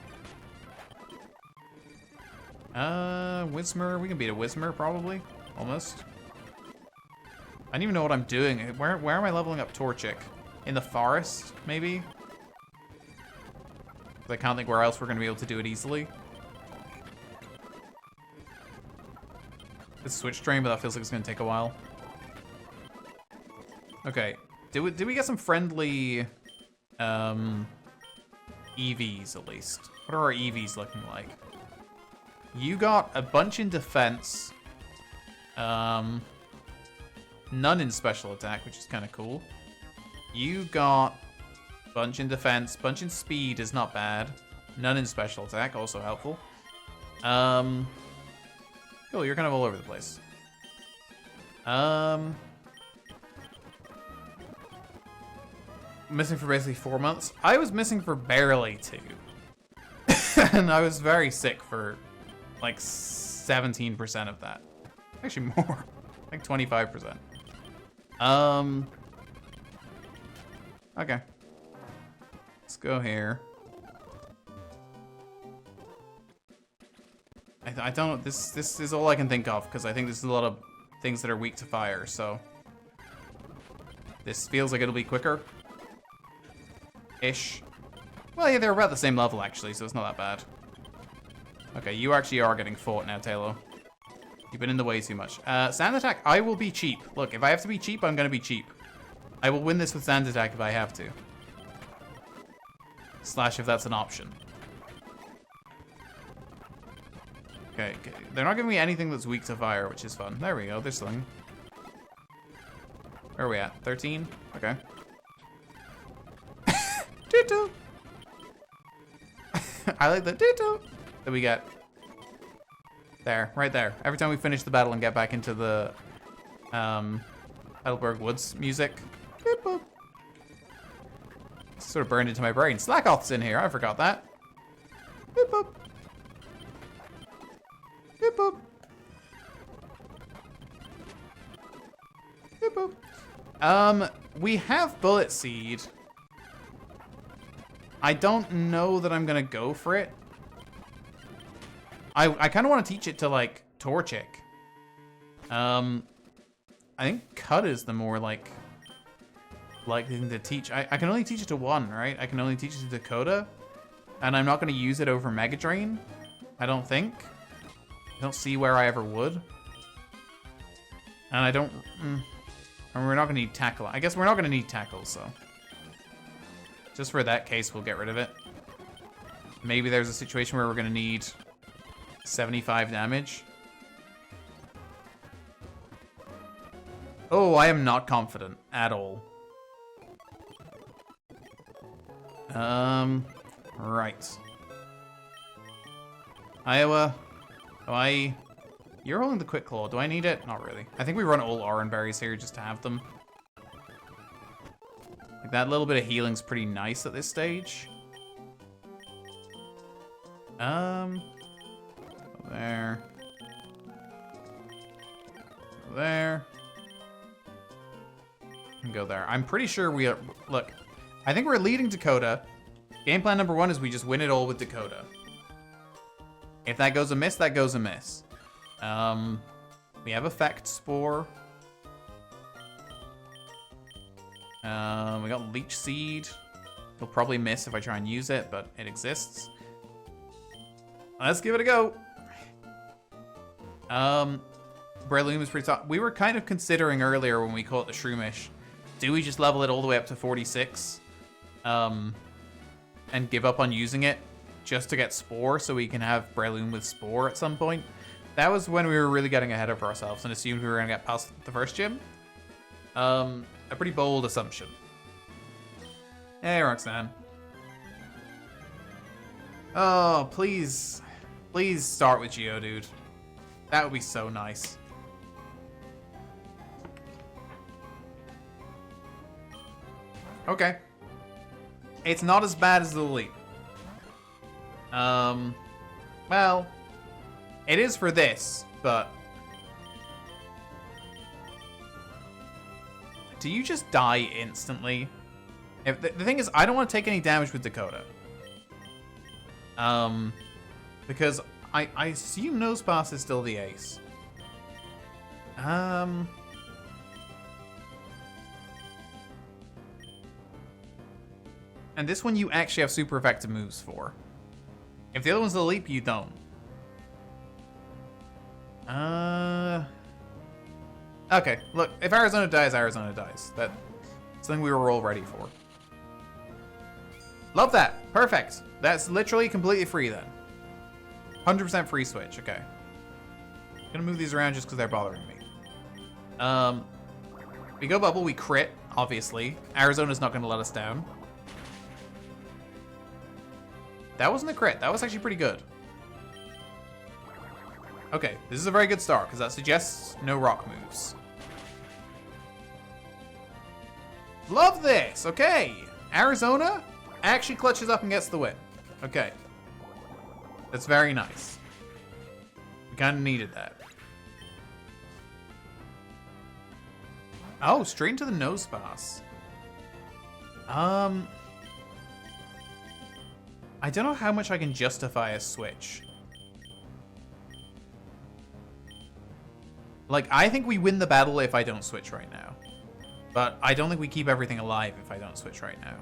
Speaker 1: Whismer. We can beat a Whismer, probably. Almost. I don't even know what I'm doing. Where am I leveling up Torchic? In the forest, maybe? 'Cause I can't think where else we're going to be able to do it easily. It's Switch Train, but that feels like it's going to take a while. Okay. Did we get some friendly EVs, at least? What are our EVs looking like? You got a bunch in defense. None in special attack, which is kind of cool. You got bunch in defense. Bunch in speed is not bad. None in special attack, also helpful. Cool, you're kind of all over the place. Missing for basically 4 months. I was missing for barely 2. And I was very sick for like 17% of that. Actually more, like 25%. Okay. Let's go here. I don't, this is all I can think of, because I think there's a lot of things that are weak to fire, so. This feels like it'll be quicker. Ish. Well, yeah, they're about the same level, actually, so it's not that bad. Okay, you actually are getting fought now, Tailo. You've been in the way too much. Sand Attack, I will be cheap. Look, if I have to be cheap, I'm gonna be cheap. I will win this with Sand Attack if I have to. Slash if that's an option. Okay, they're not giving me anything that's weak to fire, which is fun. There we go, there's something. Where are we at? 13? Okay. Toot-toot! I like the toot-toot that we get. There, right there. Every time we finish the battle and get back into the Heidelberg Woods music. Boop, boop. Sort of burned into my brain. Slackoth's in here. I forgot that. Boop, boop. Boop, boop. Boop, boop. We have Bullet Seed. I don't know that I'm gonna go for it. I kind of want to teach it to, like, Torchic. I think Cut is the more, like thing to teach. I can only teach it to one, right? I can only teach it to Dakota. And I'm not going to use it over Mega Drain. I don't think. I don't see where I ever would. And I don't... and we're not going to need Tackle. I guess we're not going to need Tackle, so... Just for that case, we'll get rid of it. Maybe there's a situation where we're going to need 75 damage. Oh, I am not confident at all. Right. Iowa, you're holding the Quick Claw. Do I need it? Not really. I think we run all Oran Berries here just to have them. Like, that little bit of healing's pretty nice at this stage. There. There. And go there. I'm pretty sure we are... Look, I think we're leading Dakota. Game plan number 1 is we just win it all with Dakota. If that goes amiss, that goes amiss. We have Effect Spore. We got Leech Seed. It'll probably miss if I try and use it, but it exists. Let's give it a go. Breloom is pretty tough. We were kind of considering earlier when we caught the Shroomish, do we just level it all the way up to 46? And give up on using it just to get Spore so we can have Breloom with Spore at some point? That was when we were really getting ahead of ourselves and assumed we were going to get past the first gym. A pretty bold assumption. Hey, Roxanne. Oh, please. Please start with Geodude. That would be so nice. Okay. It's not as bad as the Leap. Well, it is for this, but... Do you just die instantly? If the thing is, I don't want to take any damage with Dakota. Because I assume Nosepass is still the ace. And this one you actually have super effective moves for. If the other one's the Leap, you don't. Okay, look, if Arizona dies, Arizona dies. That's something we were all ready for. Love that. Perfect. That's literally completely free then. 100% free switch. Okay. Gonna move these around just because they're bothering me. We go Bubble, we crit, obviously. Arizona's not gonna let us down. That wasn't a crit. That was actually pretty good. Okay, this is a very good start because that suggests no rock moves. Love this. Okay. Arizona actually clutches up and gets the win. Okay. That's very nice. We kind of needed that. Oh, straight into the Nosepass. I don't know how much I can justify a switch. Like, I think we win the battle if I don't switch right now. But I don't think we keep everything alive if I don't switch right now.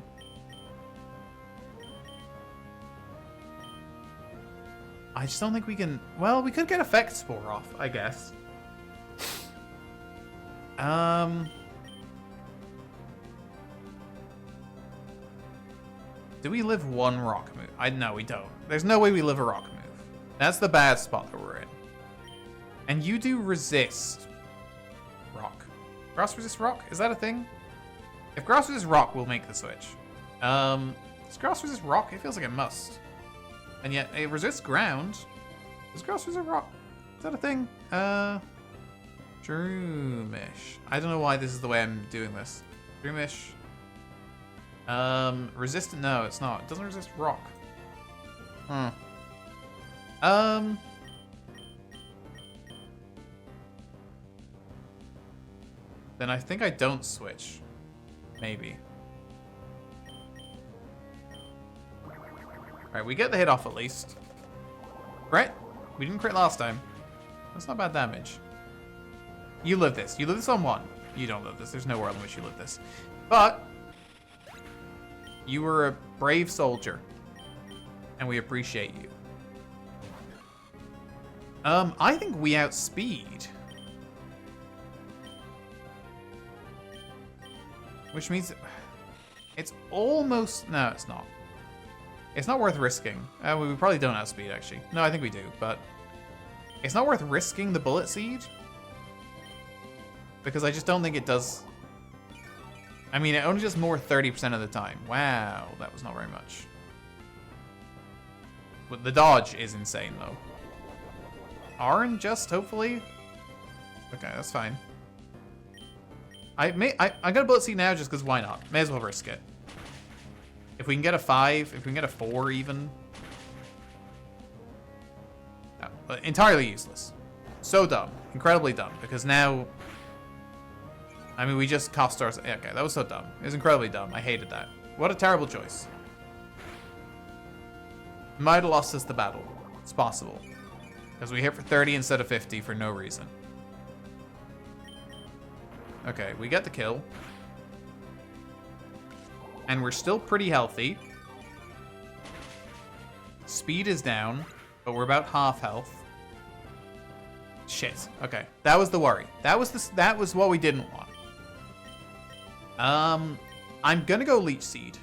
Speaker 1: I just don't think we can... Well, we could get Effect Spore off, I guess. Do we live one rock move? No, we don't. There's no way we live a rock move. That's the bad spot that we're in. And you do resist rock. Grass resist rock? Is that a thing? If grass resist rock, we'll make the switch. Does grass resist rock? It feels like it must. And yet, it resists ground. Does grass resist rock? Is that a thing? Droomish. I don't know why this is the way I'm doing this. Droomish. Resistant? No, it's not. It doesn't resist rock. Hmm. Then I think I don't switch. Maybe. Alright, we get the hit off at least. Crit? We didn't crit last time. That's not bad damage. You live this. You live this on 1. You don't live this. There's no world in which you live this. But you were a brave soldier. And we appreciate you. I think we outspeed. Which means it's almost... No, it's not. It's not worth risking. We probably don't outspeed, actually. No, I think we do, but... It's not worth risking the bullet seed. Because I just don't think it does... I mean, it only does more 30% of the time. Wow, that was not very much. But the dodge is insane, though. Aron just, hopefully? Okay, that's fine. I'm gonna bullet seed now just because why not? May as well risk it. If we can get a 5, if we can get a 4 even. No, but entirely useless. So dumb. Incredibly dumb. Because now... I mean, we just cost ourselves... Okay, that was so dumb. It was incredibly dumb. I hated that. What a terrible choice. Might have lost us the battle. It's possible. Because we hit for 30 instead of 50 for no reason. Okay, we get the kill. And we're still pretty healthy. Speed is down, but we're about half health. Shit. Okay, that was the worry. That was what we didn't want. I'm gonna go Leech Seed.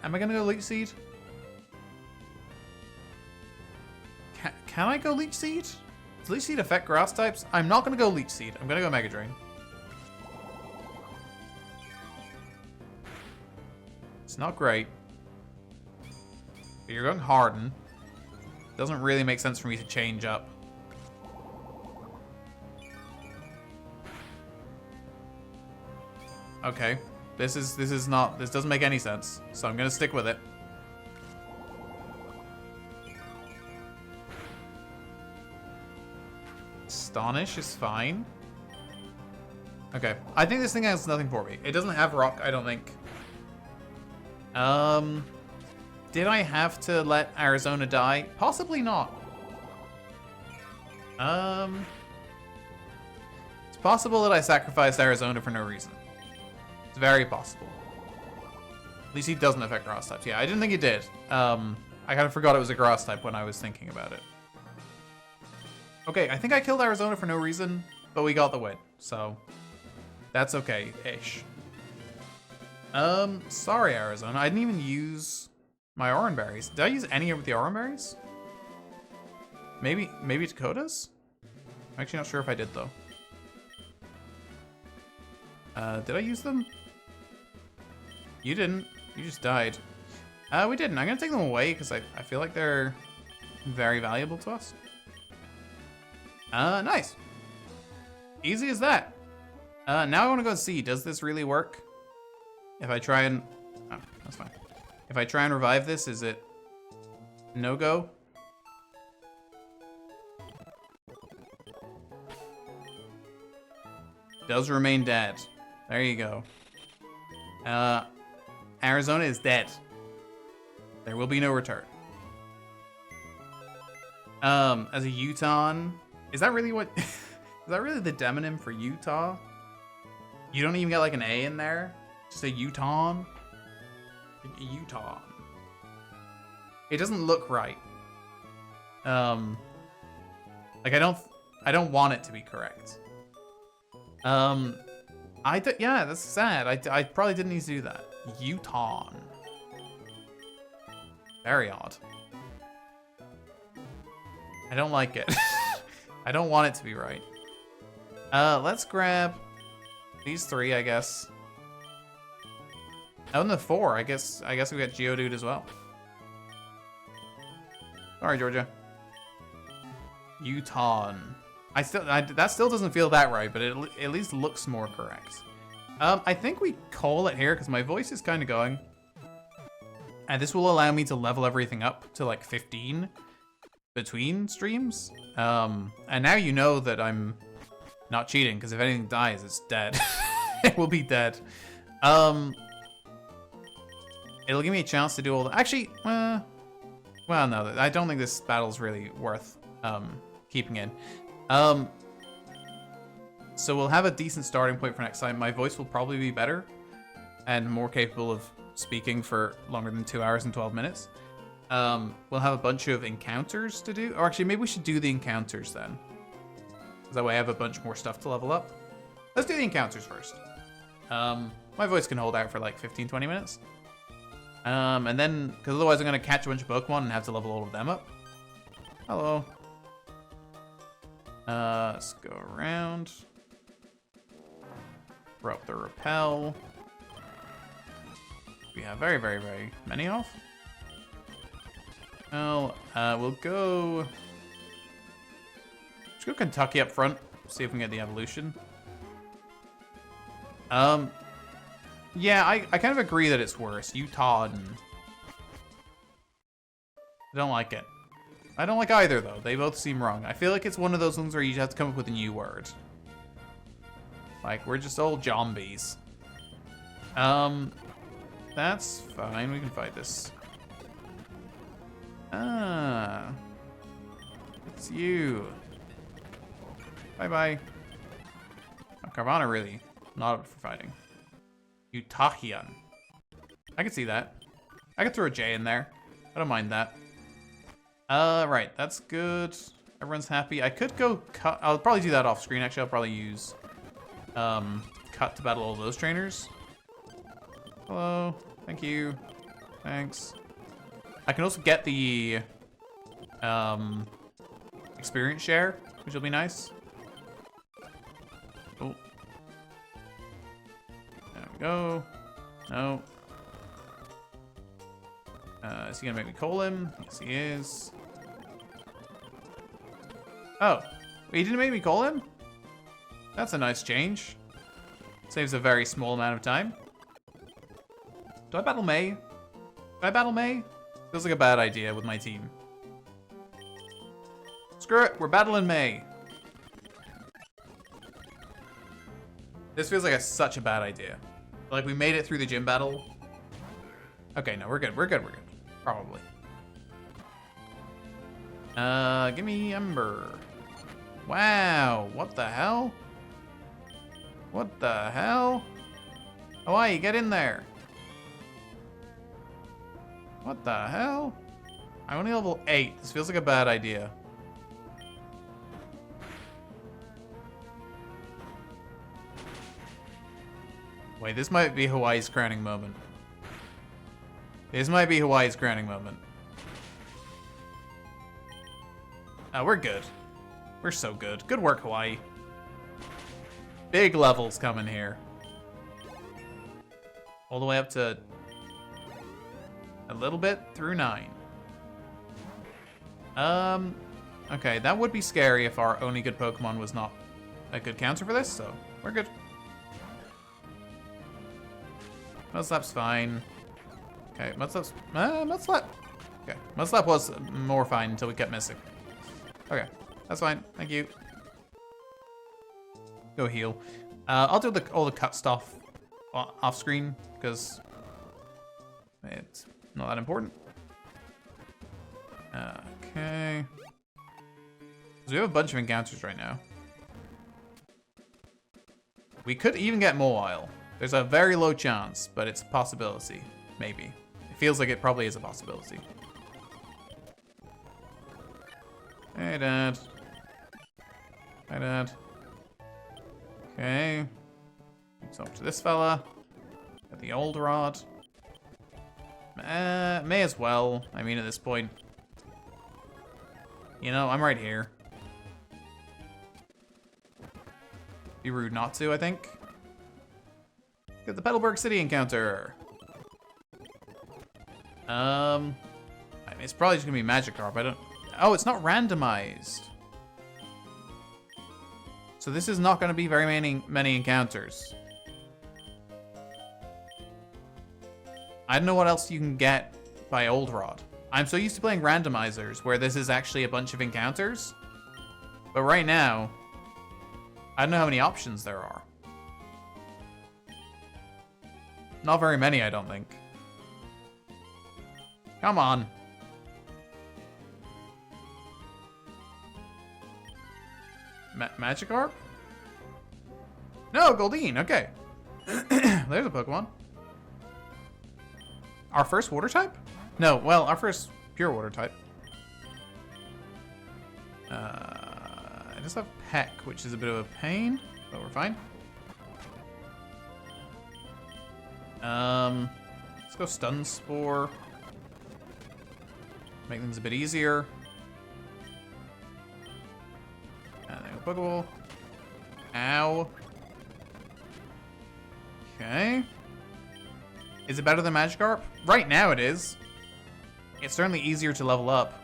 Speaker 1: Am I gonna go Leech Seed? Can I go Leech Seed? Does Leech Seed affect grass types? I'm not gonna go Leech Seed. I'm gonna go Mega Drain. It's not great. But you're going Harden. Doesn't really make sense for me to change up. Okay. This doesn't make any sense. So I'm gonna stick with it. Astonish is fine. Okay. I think this thing has nothing for me. It doesn't have rock, I don't think. Did I have to let Arizona die? Possibly not. It's possible that I sacrificed Arizona for no reason. It's very possible. At least he doesn't affect grass types. Yeah, I didn't think he did. I kind of forgot it was a grass type when I was thinking about it. Okay, I think I killed Arizona for no reason, but we got the win, so that's okay-ish. Sorry, Arizona. I didn't even use my Oran Berries. Did I use any of the Oran Berries? Maybe Dakota's? I'm actually not sure if I did, though. Did I use them? You didn't. You just died. We didn't. I'm gonna take them away because I feel like they're very valuable to us. Nice. Easy as that. Now I want to go see, does this really work? If I try and... Oh, that's fine. If I try and revive this, is it no-go? Does remain dead. There you go. Arizona is dead. There will be no return. As a Utah, is that really what... is that really the demonym for Utah? You don't even get like an A in there? Just a Utah? Utah. It doesn't look right. Like I don't want it to be correct. Yeah, that's sad. I probably didn't need to do that. Utah. Very odd. I don't like it. I don't want it to be right. Let's grab these 3, I guess. Oh, and the 4. I guess we got Geodude as well. Sorry, Georgia. Utah. That still doesn't feel that right, but it at least looks more correct. I think we call it here because my voice is kind of going. And this will allow me to level everything up to like 15 between streams. And now you know that I'm not cheating, because if anything dies, it's dead. It will be dead. It'll give me a chance to do all the... Actually, well, no, I don't think this battle's really worth keeping in. So we'll have a decent starting point for next time. My voice will probably be better and more capable of speaking for longer than 2 hours and 12 minutes. We'll have a bunch of encounters to do. Or actually, maybe we should do the encounters then. Because that way I have a bunch more stuff to level up. Let's do the encounters first. My voice can hold out for like 15, 20 minutes. And then, because otherwise I'm going to catch a bunch of Pokemon and have to level all of them up. Hello. Let's go around. Throw up the repel. We have very, very, very many off. Well, we'll go... Let's go Kentucky up front. See if we can get the evolution. Yeah, I kind of agree that it's worse. Utah and... I don't like it. I don't like either, though. They both seem wrong. I feel like it's one of those ones where you have to come up with a new word. Like, we're just old zombies. That's fine. We can fight this. Ah. It's you. Bye-bye. Oh, Carvana really not up for fighting. Utahian. I can see that. I could throw a J in there. I don't mind that. Right. That's good. Everyone's happy. I could go cut. I'll probably do that off screen. Actually, I'll probably use cut to battle all those trainers. Hello. Thank you. Thanks. I can also get the experience share, which will be nice. Oh. There we go. No. Is he gonna make me call him? Yes, he is. Oh. Wait, he didn't make me call him? That's a nice change. Saves a very small amount of time. Do I battle May? Do I battle May? Feels like a bad idea with my team. Screw it, we're battling May. This feels like such a bad idea. Like, we made it through the gym battle. Okay, no, we're good, we're good, we're good. Probably. Give me Ember. Wow, what the hell? What the hell? Hawaii, get in there. What the hell? I'm only level 8. This feels like a bad idea. Wait, this might be Hawaii's crowning moment. This might be Hawaii's crowning moment. Oh, we're good. We're so good. Good work, Hawaii. Big levels coming here. All the way up to a little bit through 9. Okay, that would be scary if our only good Pokemon was not a good counter for this, so we're good. Mudslap's fine. Okay, Mudslap's... Mudslap! Okay, Mudslap was more fine until we kept missing. Okay, that's fine. Thank you. Go heal. I'll do all the cut stuff off screen, because it's not that important. Okay. So we have a bunch of encounters right now. We could even get Mawile. There's a very low chance, but it's a possibility. Maybe. It feels like it probably is a possibility. Hey, Dad. Hi, Dad. Okay. Talk to this fella. Get the old rod. May as well. I mean, at this point. You know, I'm right here. Be rude not to, I think. Get the Petalburg City encounter. I mean, it's probably just gonna be Magikarp. I don't. Oh, it's not randomized. So this is not gonna be very many encounters. I don't know what else you can get by Old Rod. I'm so used to playing randomizers where this is actually a bunch of encounters. But right now, I don't know how many options there are. Not very many, I don't think. Come on. Magikarp? No, Goldeen, okay. There's a Pokemon. Our first water type? No, well, our first pure water type. I just have Peck, which is a bit of a pain, but we're fine. Let's go Stun Spore. Make things a bit easier. And then go Pokeball. Ow. Okay. Is it better than Magikarp? Right now it is. It's certainly easier to level up.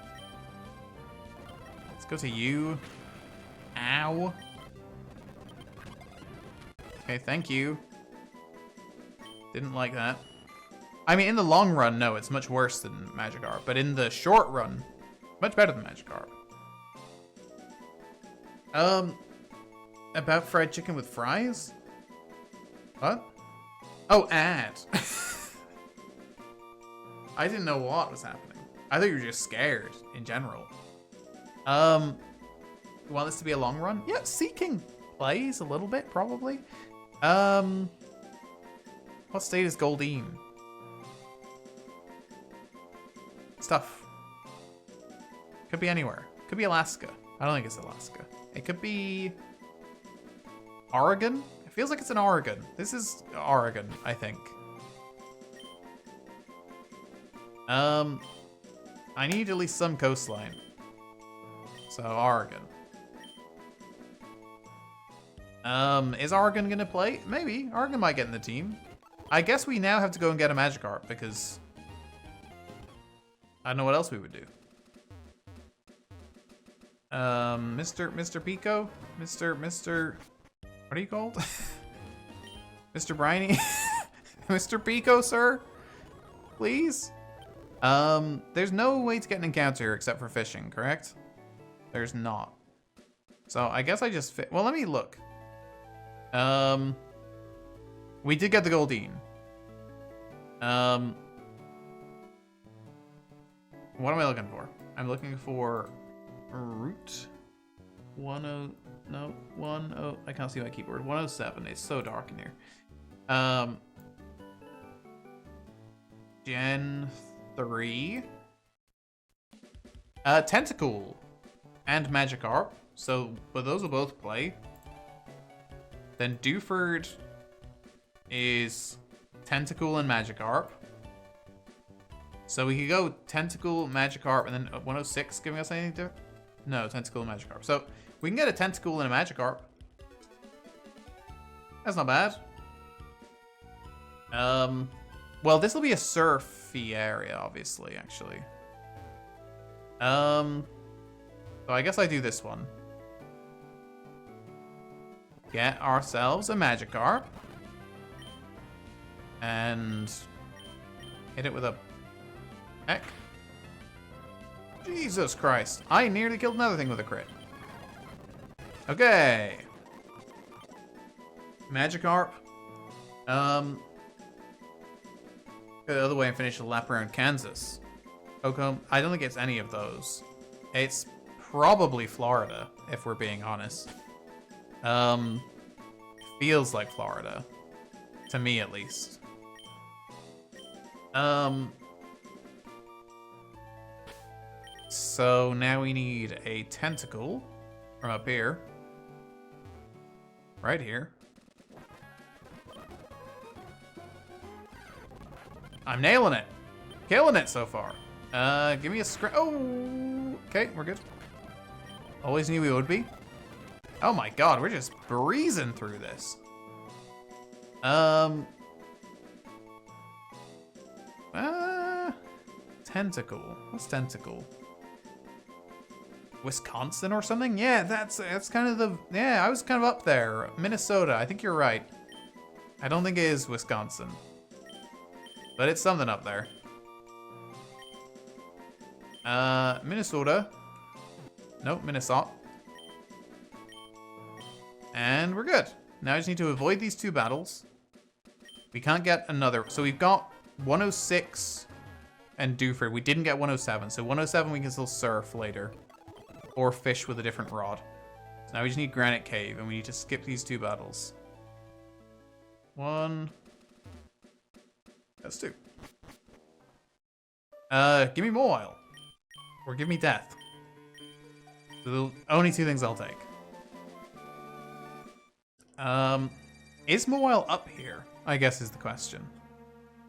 Speaker 1: Let's go to you. Ow. Okay, thank you. Didn't like that. I mean, in the long run, no, it's much worse than Magikarp. But in the short run, much better than Magikarp. About fried chicken with fries? What? Oh, ad. I didn't know what was happening. I thought you were just scared in general. You want this to be a long run? Yeah, Seeking plays a little bit, probably. What state is Goldeen? Stuff. Could be anywhere. Could be Alaska. I don't think it's Alaska. It could be Oregon? It feels like it's in Oregon. This is Oregon, I think. I need at least some coastline. So, Oregon. Is Oregon gonna play? Maybe. Oregon might get in the team. I guess we now have to go and get a Magikarp because I don't know what else we would do. Mr. Pico? Mr. What are you called? Mr. Briny? Mr. Pico, sir? Please? There's no way to get an encounter except for fishing, correct? There's not. So I guess I just well, let me look. We did get the Goldeen. What am I looking for? I'm looking for Route 10. No, 10. I can't see my keyboard. 107. It's so dark in here. Gen 3. Tentacool and Magikarp. So, but those will both play. Then Dewford is Tentacool and Magikarp. So we could go Tentacool, Magikarp, and then 106 giving us anything to... No, Tentacool and Magikarp. So we can get a Tentacool and a Magikarp. That's not bad. Well, this will be a surfy area, obviously, actually. So I guess I do this one. Get ourselves a Magikarp. And hit it with a heck. Jesus Christ. I nearly killed another thing with a crit. Okay. Magikarp. Go the other way and finish a lap around Kansas. Pokémon. I don't think it's any of those. It's probably Florida, if we're being honest. Feels like Florida. To me, at least. So now we need a Tentacool from up here. Right here. I'm nailing it. Killing it so far. Give me a scratch. Oh, okay, we're good. Always knew we would be. Oh my god, we're just breezing through this. Tentacool. What's Tentacool? Wisconsin or something? Yeah, that's kind of the... Yeah, I was kind of up there. Minnesota. I think you're right. I don't think it is Wisconsin. But it's something up there. Minnesota. Nope, Minnesota. And we're good. Now I just need to avoid these 2 battles. We can't get another. So we've got 106 and Doofer. We didn't get 107. So 107 we can still surf later. Or fish with a different rod. So now we just need Granite Cave. And we need to skip these 2 battles. 1. That's 2. Give me Mawile. Or give me Death. The only 2 things I'll take. Is Mawile up here? I guess is the question.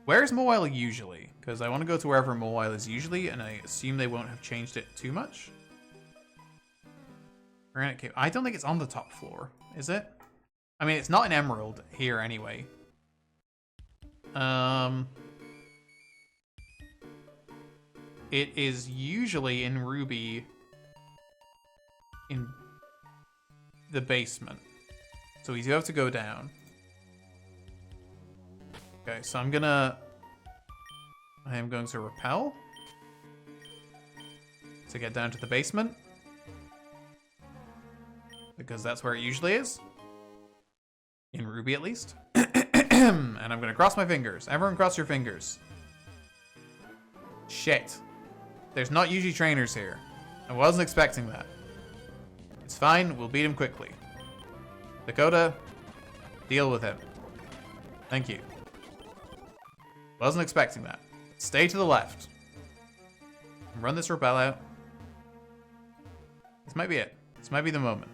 Speaker 1: Where's Mawile usually? Because I want to go to wherever Mawile is usually, and I assume they won't have changed it too much. Granite Cave. I don't think it's on the top floor, is it? I mean, it's not in Emerald here anyway. It is usually in Ruby in the basement. So we do have to go down. Okay, so I am going to repel to get down to the basement. Because that's where it usually is. In Ruby, at least. And I'm going to cross my fingers. Everyone cross your fingers. Shit. There's not usually trainers here. I wasn't expecting that. It's fine. We'll beat him quickly. Dakota, deal with him. Thank you. Wasn't expecting that. Stay to the left. Run this repel out. This might be it. This might be the moment.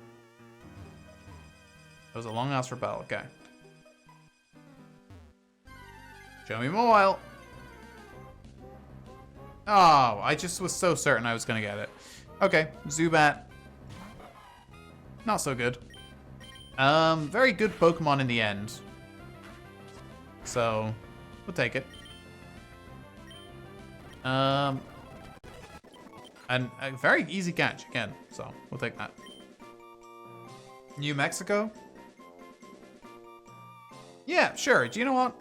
Speaker 1: That was a long ass repel. Okay. Show me Mawile. Oh, I just was so certain I was going to get it. Okay, Zubat. Not so good. Very good Pokemon in the end. So, we'll take it. And a very easy catch again, so we'll take that. New Mexico? Yeah, sure. Do you know what?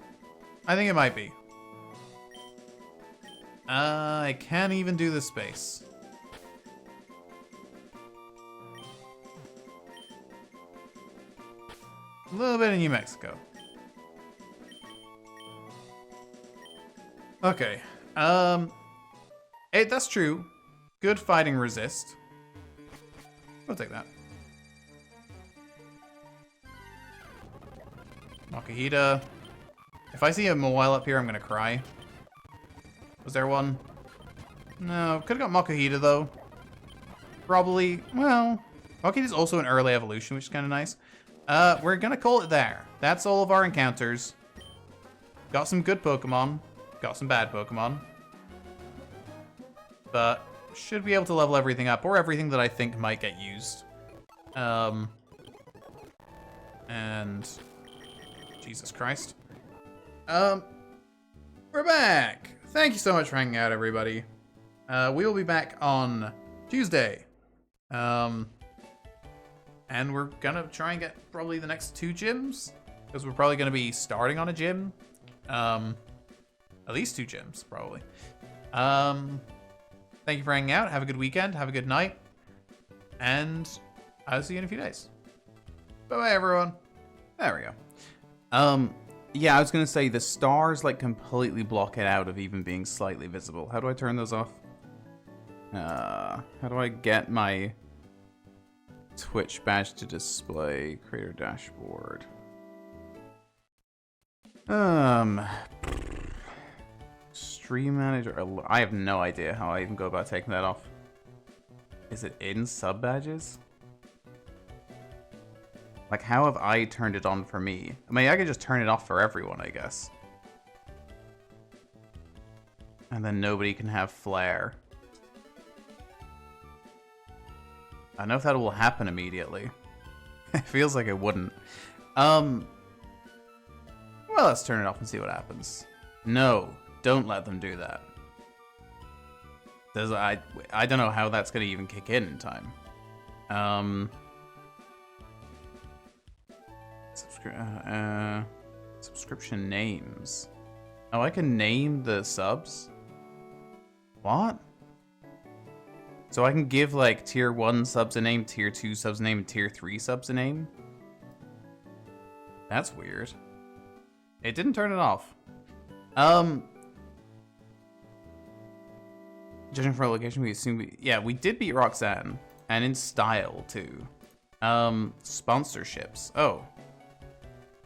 Speaker 1: I think it might be. I can't even do this space. A little bit of New Mexico. Okay. Hey, that's true. Good fighting resist. We'll take that. Makahita. If I see a Mawile up here, I'm gonna cry. Was there one? No, could've got Makahita though. Probably, well, Makahita's also an early evolution, which is kind of nice. We're gonna call it there. That's all of our encounters. Got some good Pokemon. Got some bad Pokemon. But should be able to level everything up, or everything that I think might get used. And Jesus Christ. We're back. Thank you so much for hanging out, everybody. We will be back on Tuesday. And we're gonna try and get probably the next 2 gyms, because we're probably gonna be starting on a gym. At least 2 gyms, probably. Thank you for hanging out. Have a good weekend. Have a good night. And I'll see you in a few days. Bye-bye, everyone. There we go. Yeah, I was gonna say the stars like completely block it out of even being slightly visible. How do I turn those off? How do I get my Twitch badge to display? Creator dashboard. Stream manager. I have no idea how I even go about taking that off. Is it in sub badges? Like, how have I turned it on for me? I mean, I could just turn it off for everyone, I guess. And then nobody can have flare. I don't know if that will happen immediately. It feels like it wouldn't. Well, let's turn it off and see what happens. No, don't let them do that. I don't know how that's going to even kick in time. Subscription names. Oh, I can name the subs? What? So I can give, like, tier 1 subs a name, tier 2 subs a name, and tier 3 subs a name? That's weird. It didn't turn it off. Judging from our location, we assume we did beat Roxanne. And in style, too. Sponsorships. Oh.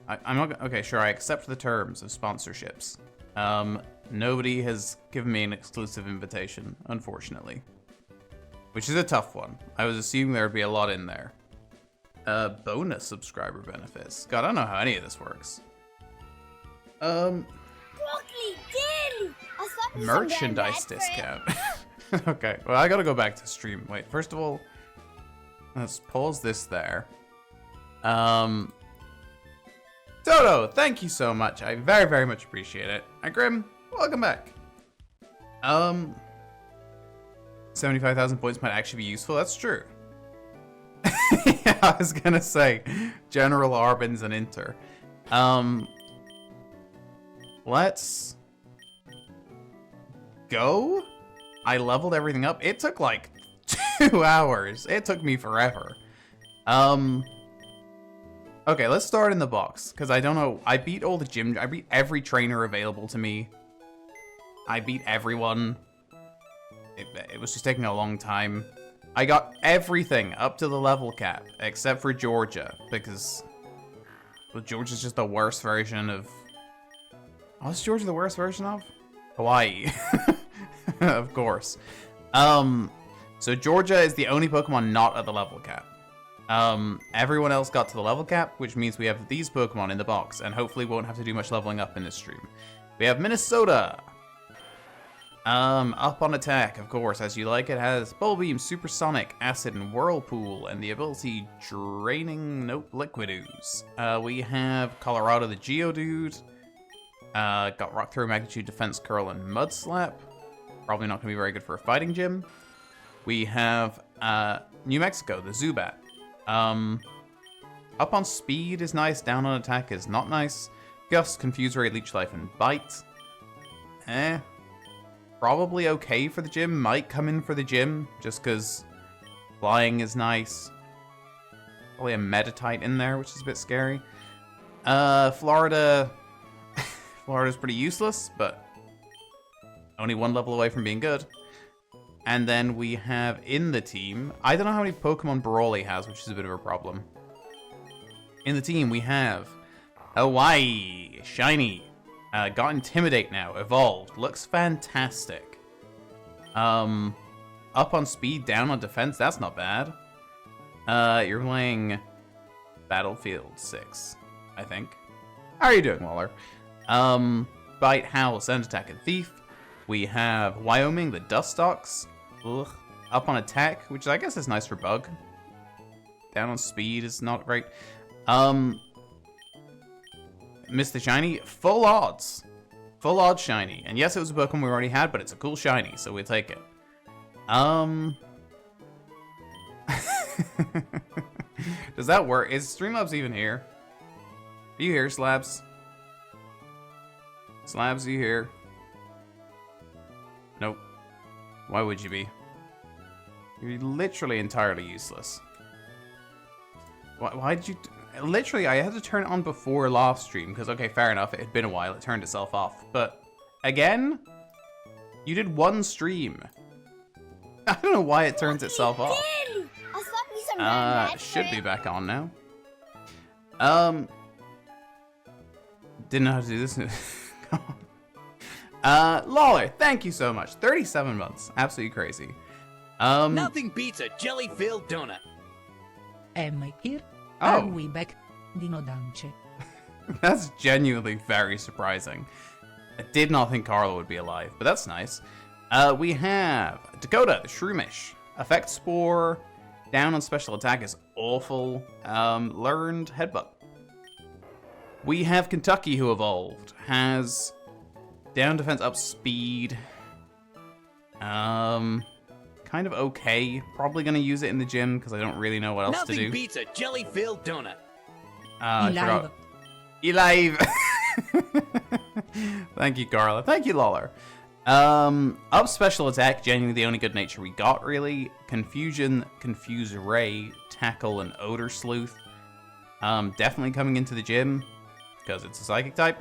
Speaker 1: I'm not... Okay, sure, I accept the terms of sponsorships. Nobody has given me an exclusive invitation, unfortunately. Which is a tough one. I was assuming there would be a lot in there. Bonus subscriber benefits. God, I don't know how any of this works. Merchandise discount. Okay, well, I gotta go back to stream. Wait, first of all, let's pause this there. Toto, thank you so much. I very, very much appreciate it. And Grim, welcome back. 75,000 points might actually be useful. That's true. Yeah, I was gonna say General Arbin's an Inter. Let's go. I leveled everything up. It took like 2 hours. It took me forever. Okay, let's start in the box, because I don't know. I beat all the gym. I beat every trainer available to me. I beat everyone. It was just taking a long time. I got everything up to the level cap, except for Georgia, because... Well, Georgia's just the worst version of... What's Georgia the worst version of? Hawaii. Of course. So Georgia is the only Pokemon not at the level cap. Everyone else got to the level cap, which means we have these Pokemon in the box, and hopefully won't have to do much leveling up in this stream. We have Minnesota. Up on attack, of course, as you like. It has Bulb Beam, Supersonic, Acid, and Whirlpool, and the ability Draining, nope, Liquid Ooze. We have Colorado the Geodude. Got Rock Throw, Magnitude, Defense Curl, and Mud Slap. Probably not going to be very good for a fighting gym. We have New Mexico, the Zubat. Up on speed is nice, down on attack is not nice. Gust, Confuse Ray, Leech Life, and Bite. Probably okay for the gym. Might come in for the gym, just because flying is nice. Probably a Meditite in there, which is a bit scary. Florida... Florida's pretty useless, but only 1 level away from being good. And then we have in the team... I don't know how many Pokemon Brawly has, which is a bit of a problem. In the team, we have Hawaii, Shiny. Got Intimidate now, evolved. Looks fantastic. Up on speed, down on defense, that's not bad. You're playing Battlefield 6, I think. How are you doing, Waller? Bite, Howl, Sand Attack, and Thief. We have Wyoming, the Dustox. Ugh. Up on attack, which I guess is nice for Bug. Down on speed is not great. Mr. Shiny, full odds. Full odds Shiny. And yes, it was a Pokemon we already had, but it's a cool Shiny, so we'll take it. Does that work? Is Streamlabs even here? Are you here, Slabs? Slabs, are you here? Nope. Why would you be? You're literally entirely useless. Why did you... Literally, I had to turn it on before last stream, because, okay, fair enough, it had been a while, it turned itself off. But, again? You did 1 stream. I don't know why it turns itself off. Should be back on now. Didn't know how to do this. Lawler, thank you so much. 37 months. Absolutely crazy.
Speaker 2: Nothing beats a jelly-filled donut.
Speaker 3: Am I here?
Speaker 1: Oh.
Speaker 3: Are we back? Dino Dance.
Speaker 1: That's genuinely very surprising. I did not think Carla would be alive, but that's nice. We have Dakota, the Shroomish. Effect Spore. Down on special attack is awful. Learned Headbutt. We have Kentucky, who evolved. Has down defense, up speed. Kind of okay. Probably gonna use it in the gym because I don't really know what else to do.
Speaker 2: Nothing beats a jelly-filled donut.
Speaker 1: I forgot. Elive. Thank you, Carla. Thank you, Lawler. Up special attack, genuinely the only good nature we got, really. Confusion, Confuse Ray, Tackle, and Odor Sleuth. Definitely coming into the gym, because it's a psychic type.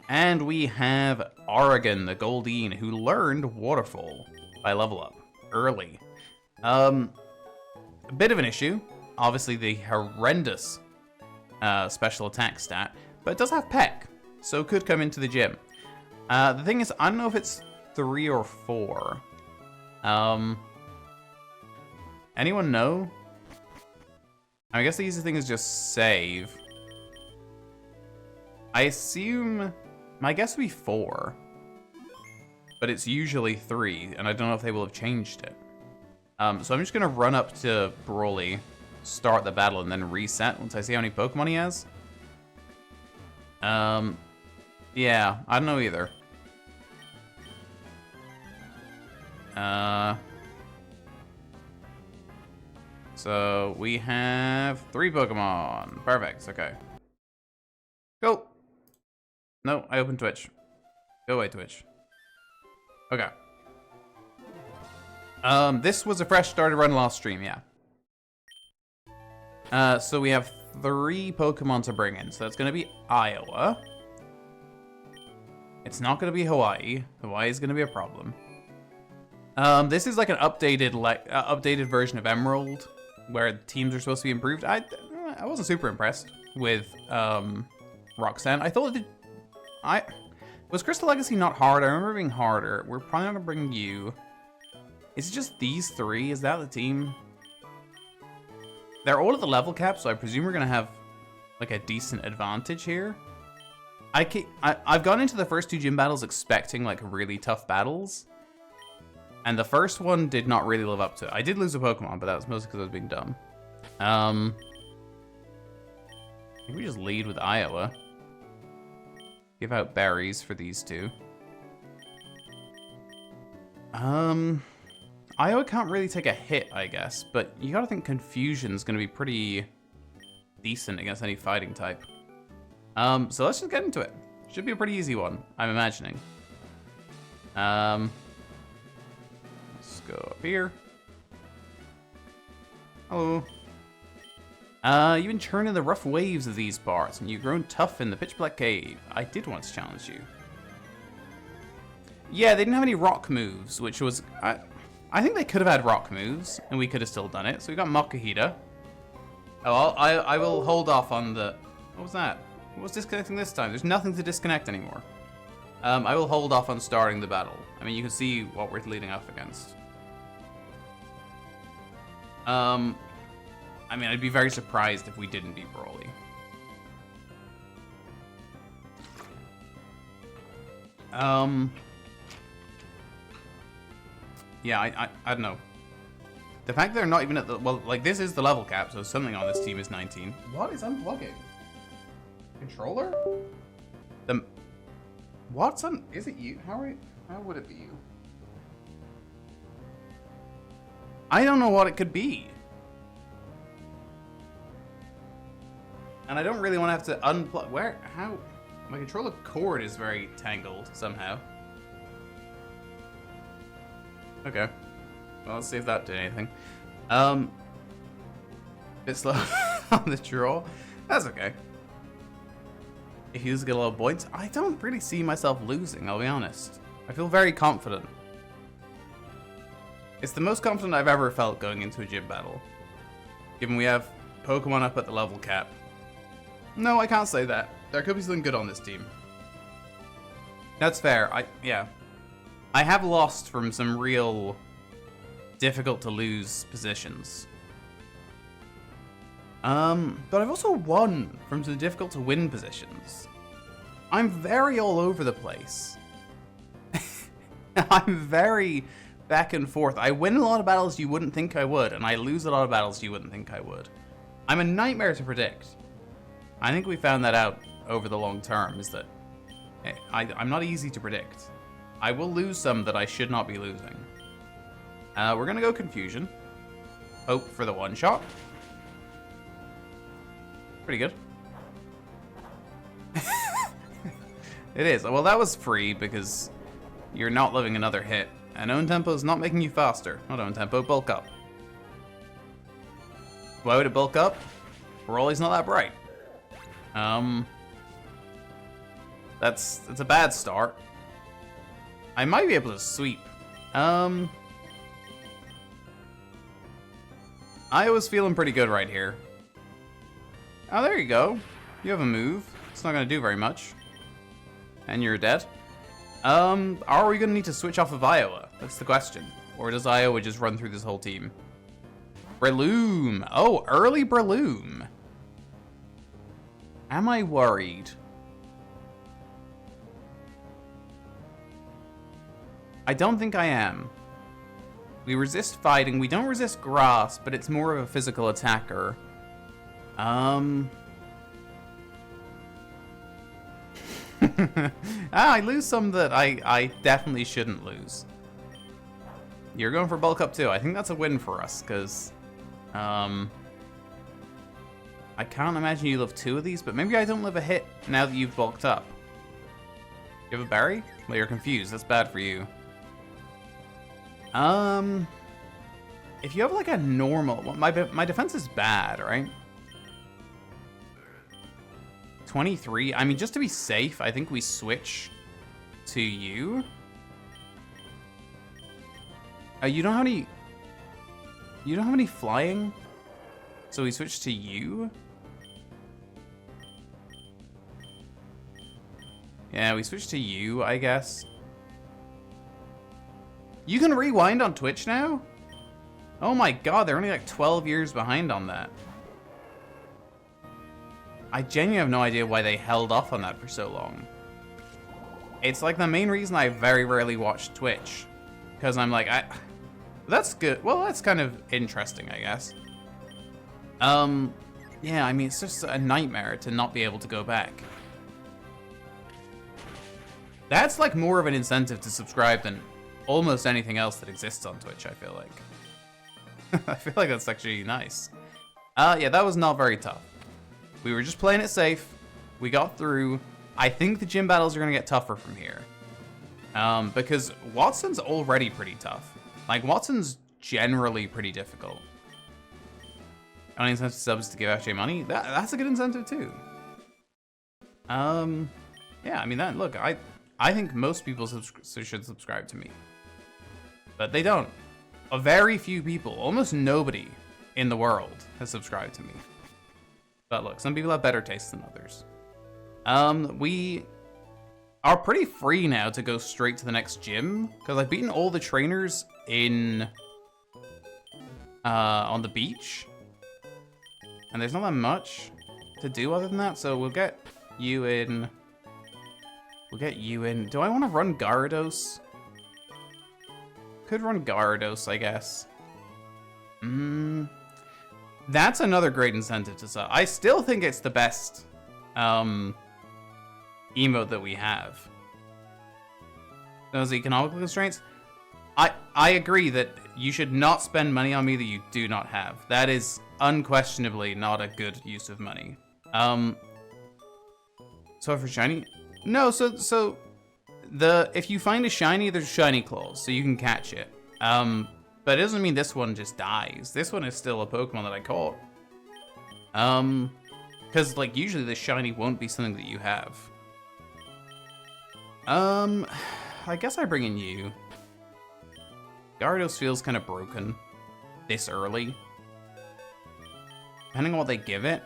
Speaker 1: And we have Oregon, the Goldeen, who learned Waterfall by level up early. A bit of an issue. Obviously, the horrendous special attack stat, but it does have Peck, so could come into the gym. The thing is, I don't know if it's 3 or 4. Anyone know? I guess the easy thing is just save. I assume... My guess would be 4. But it's usually 3, and I don't know if they will have changed it. So I'm just going to run up to Broly, start the battle, and then reset once I see how many Pokemon he has. Yeah, I don't know either. So we have 3 Pokemon. Perfect, okay. Go! No, I opened Twitch. Go away, Twitch. Okay. This was a fresh started run last stream, yeah. So we have 3 Pokemon to bring in. So that's gonna be Iowa. It's not gonna be Hawaii. Hawaii is gonna be a problem. This is like an updated version of Emerald, where the teams are supposed to be improved. I wasn't super impressed with Roxanne. I thought was Crystal Legacy not hard? I remember it being harder. We're probably not gonna bring you. Is it just these 3? Is that the team? They're all at the level cap, so I presume we're gonna have like a decent advantage here. I've gone into the first 2 gym battles expecting like really tough battles, and the first one did not really live up to it. I did lose a Pokemon, but that was mostly because I was being dumb. I think we just lead with Iowa. Give out berries for these 2. Iowa can't really take a hit, I guess, but you gotta think Confusion's gonna be pretty decent against any fighting type. So let's just get into it. Should be a pretty easy one, I'm imagining. Let's go up here. Hello. You've been churning the rough waves of these parts, and you've grown tough in the pitch black cave. I did once challenge you. Yeah, they didn't have any rock moves, which was... I think they could have had rock moves, and we could have still done it. So we got Makahita. Oh, I will hold off on the... What was that? What was disconnecting this time? There's nothing to disconnect anymore. I will hold off on starting the battle. I mean, you can see what we're leading up against. I mean, I'd be very surprised if we didn't beat Broly. Yeah, I don't know. The fact they're not even at the... Well, like, this is the level cap, so something on this team is 19. What is unplugging? Controller? What's on... Is it you? How would it be you? I don't know what it could be. And I don't really want to have to unplug... How... My controller cord is very tangled, somehow. Okay. Well, let's see if that did anything. Bit slow on the draw. That's okay. If you get a lot of points, I don't really see myself losing, I'll be honest. I feel very confident. It's the most confident I've ever felt going into a gym battle. Given we have Pokemon up at the level cap. No, I can't say that. There could be something good on this team. That's fair. Yeah. I have lost from some real difficult to lose positions. But I've also won from some difficult to win positions. I'm very all over the place. I'm very back and forth. I win a lot of battles you wouldn't think I would, and I lose a lot of battles you wouldn't think I would. I'm a nightmare to predict. I think we found that out over the long term, is that I'm not easy to predict. I will lose some that I should not be losing. We're gonna go Confusion. Hope for the one shot. Pretty good. It is. Well, that was free because you're not living another hit. And own tempo is not making you faster. Not own tempo, bulk up. Why would it bulk up? Rolly's not that bright. That's a bad start. I might be able to sweep. I was feeling pretty good right here. Oh, there you go. You have a move. It's not gonna do very much. And you're dead. Are we gonna need to switch off of Iowa? That's the question. Or does Iowa just run through this whole team? Breloom. Oh, early Breloom. Am I worried? I don't think I am. We resist fighting. We don't resist grass, but it's more of a physical attacker. I lose some that I definitely shouldn't lose. You're going for bulk up too. I think that's a win for us, because I can't imagine you live 2 of these, but maybe I don't live a hit now that you've bulked up. You have a berry? Well, you're confused. That's bad for you. If you have like a normal, well, my defense is bad, right? 23. I mean, just to be safe, I think we switch to you. You don't have any. You don't have any flying, so we switch to you. Yeah, we switch to you, I guess. You can rewind on Twitch now? Oh my god, they're only like 12 years behind on that. I genuinely have no idea why they held off on that for so long. It's like the main reason I very rarely watch Twitch. Because I'm like, that's good. Well, that's kind of interesting, I guess. Yeah, I mean, it's just a nightmare to not be able to go back. That's like more of an incentive to subscribe than almost anything else that exists on Twitch, I feel like. I feel like that's actually nice. Yeah, that was not very tough. We were just playing it safe. We got through. I think the gym battles are going to get tougher from here. Because Watson's already pretty tough. Like, Watson's generally pretty difficult. Only incentive subs to give FJ money? That's a good incentive, too. Yeah, I mean, look, I think most people should subscribe to me. But they don't. A very few people, almost nobody in the world has subscribed to me. But look, some people have better taste than others. We are pretty free now to go straight to the next gym, because I've beaten all the trainers in on the beach. And there's not that much to do other than that, so we'll get you in. We'll get you in. Do I want to run Gyarados? Could run Gyarados, I guess. That's another great incentive to sell. I still think it's the best emote that we have. Those economical constraints. I agree that you should not spend money on me that you do not have. That is unquestionably not a good use of money. So for shiny? No, so if you find a shiny, there's shiny claws, so you can catch it. But it doesn't mean this one just dies. This one is still a Pokemon that I caught. Because like usually the shiny won't be something that you have. I guess I bring in you. Gyarados feels kind of broken this early. Depending on what they give it.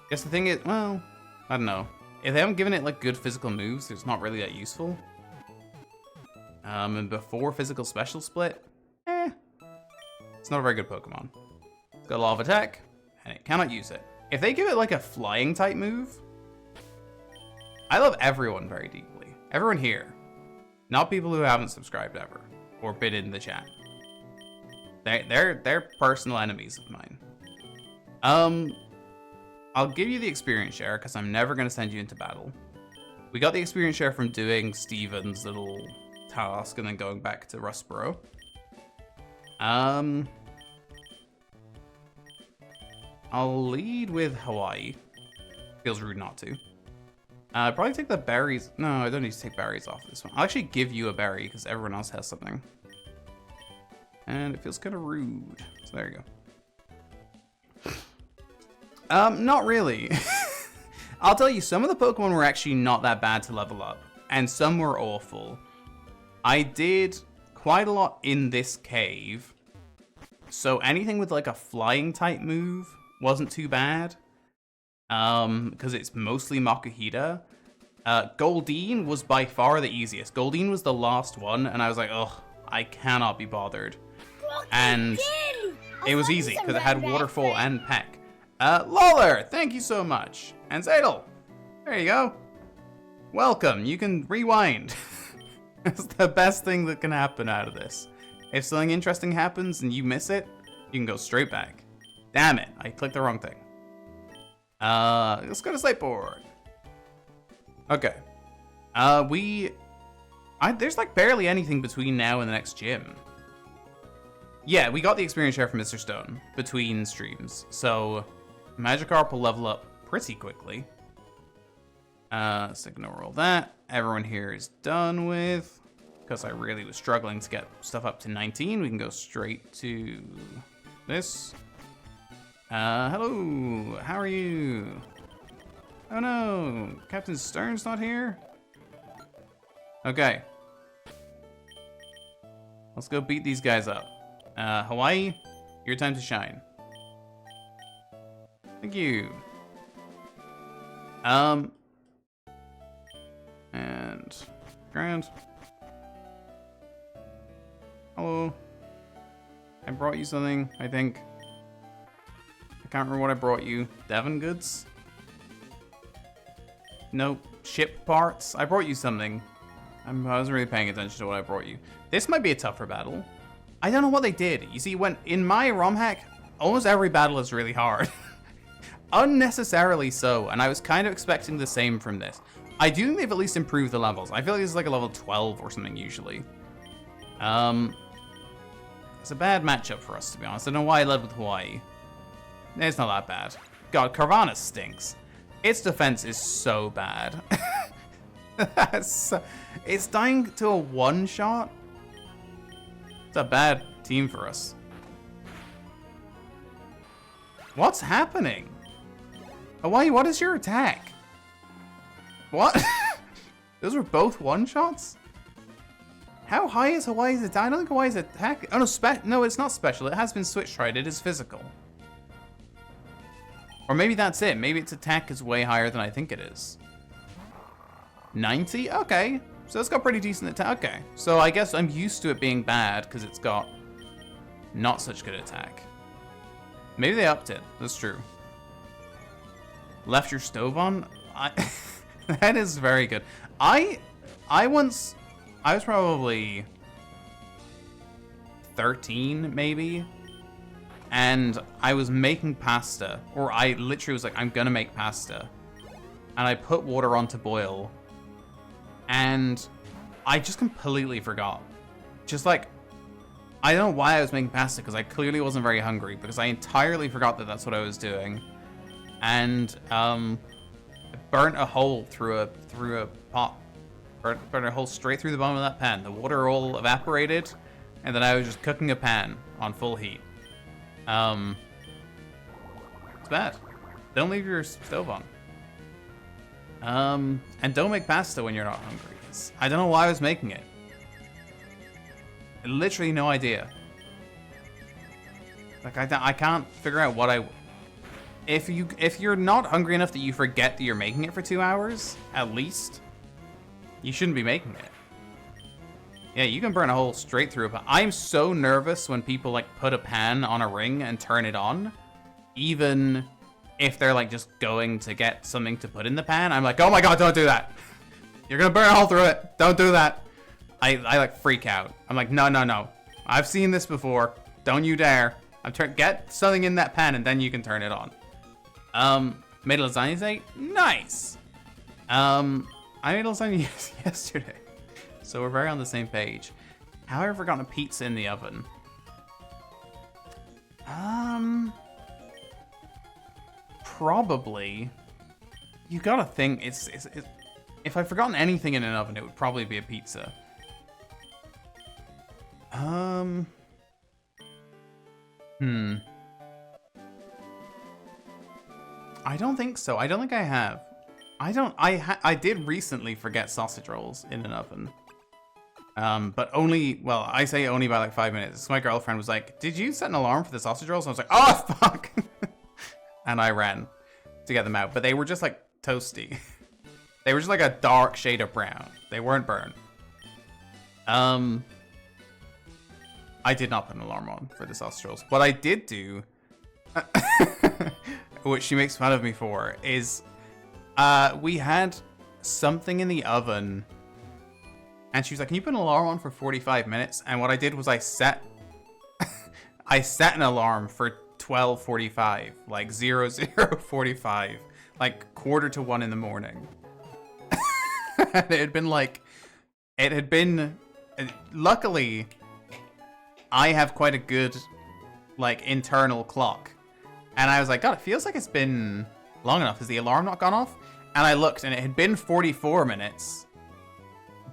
Speaker 1: Guess the thing is, well, I don't know. If they haven't given it like good physical moves, it's not really that useful. And before physical special split, it's not a very good Pokemon. It's got a lot of attack, and it cannot use it. If they give it like a flying type move, I love everyone very deeply. Everyone here. Not people who haven't subscribed ever, or been in the chat. They're personal enemies of mine. I'll give you the experience share, because I'm never going to send you into battle. We got the experience share from doing Steven's little task, and then going back to Rustboro. I'll lead with Hawaii. Feels rude not to. Probably take the berries. No, I don't need to take berries off this one. I'll actually give you a berry because everyone else has something. And it feels kind of rude. So there you go. Not really. I'll tell you, some of the Pokemon were actually not that bad to level up. And some were awful. I did quite a lot in this cave. So anything with like a flying type move wasn't too bad. Because it's mostly Makuhita. Goldeen was by far the easiest. Goldeen was the last one, and I was like, oh, I cannot be bothered. And it was easy, because it had Waterfall and Peck. Lawler, thank you so much. And Zadel, there you go. Welcome, you can rewind. It's the best thing that can happen out of this. If something interesting happens and you miss it, you can go straight back. Damn it, I clicked the wrong thing. Let's go to Slateboard. Okay. There's like barely anything between now and the next gym. Yeah, we got the experience share from Mr. Stone between streams. So, Magikarp will level up pretty quickly. Let's ignore all that. Everyone here is done with. Because I really was struggling to get stuff up to 19. We can go straight to this. Hello, how are you? Oh no, Captain Stern's not here? Okay. Let's go beat these guys up. Hawaii, your time to shine. Thank you. And Grand. Hello. I brought you something, I think. I can't remember what I brought you. Devon goods? Nope. Ship parts? I brought you something. I wasn't really paying attention to what I brought you. This might be a tougher battle. I don't know what they did. You see, when in my ROM hack, almost every battle is really hard. Unnecessarily so, and I was kind of expecting the same from this. I do think they've at least improved the levels. I feel like this is like a level 12 or something usually. It's a bad matchup for us, to be honest. I don't know why I led with Hawaii. It's not that bad. God, Carvana stinks. Its defense is so bad. It's dying to a one-shot. It's a bad team for us. What's happening? Hawaii, what is your attack? What? Those were both one-shots? How high is Hawaii's attack? I don't think Hawaii's attack... Oh, no, no, it's not special. It has been switched right. It is physical. Or maybe that's it. Maybe its attack is way higher than I think it is. 90? Okay. So it's got pretty decent attack. Okay. So I guess I'm used to it being bad because it's got not such good attack. Maybe they upped it. That's true. Left your stove on? That is very good. I was probably 13, maybe. And I was making pasta. Or I literally was like, I'm gonna make pasta. And I put water on to boil. And I just completely forgot. Just like, I don't know why I was making pasta, because I clearly wasn't very hungry, because I entirely forgot that that's what I was doing. And burnt a hole through a pot. Burnt a hole straight through the bottom of that pan. The water all evaporated, and then I was just cooking a pan on full heat. It's bad. Don't leave your stove on. And don't make pasta when you're not hungry. I don't know why I was making it. Literally no idea. Like I can't figure out what I. If you're not hungry enough that you forget that you're making it for 2 hours, at least, you shouldn't be making it. Yeah, you can burn a hole straight through a pan. I'm so nervous when people like put a pan on a ring and turn it on, even if they're like just going to get something to put in the pan. I'm like, oh my god, don't do that. You're gonna burn a hole through it. Don't do that. I like freak out. I'm like, no. I've seen this before. Don't you dare. Get something in that pan and then you can turn it on. Made a lasagna today? Nice. I made lasagna yesterday. So we're very on the same page. How have I ever gotten a pizza in the oven? Probably. You gotta think If I've forgotten anything in an oven, it would probably be a pizza. I don't think so. I don't think I have. I did recently forget sausage rolls in an oven. But only, well, I say only by like 5 minutes. My girlfriend was like, "Did you set an alarm for the sausage rolls?" And I was like, "Oh, fuck." And I ran to get them out. But they were just like toasty. They were just like a dark shade of brown. They weren't burnt. I did not put an alarm on for the sausage rolls. What I did do, which she makes fun of me for, is we had something in the oven, and she was like, "Can you put an alarm on for 45 minutes?" And what I did was I set an alarm for 12:45, like 00:45, like 1:45 in the morning. And it had been, luckily, I have quite a good, like, internal clock. And I was like, God, it feels like it's been long enough. Has the alarm not gone off? And I looked, and it had been 44 minutes.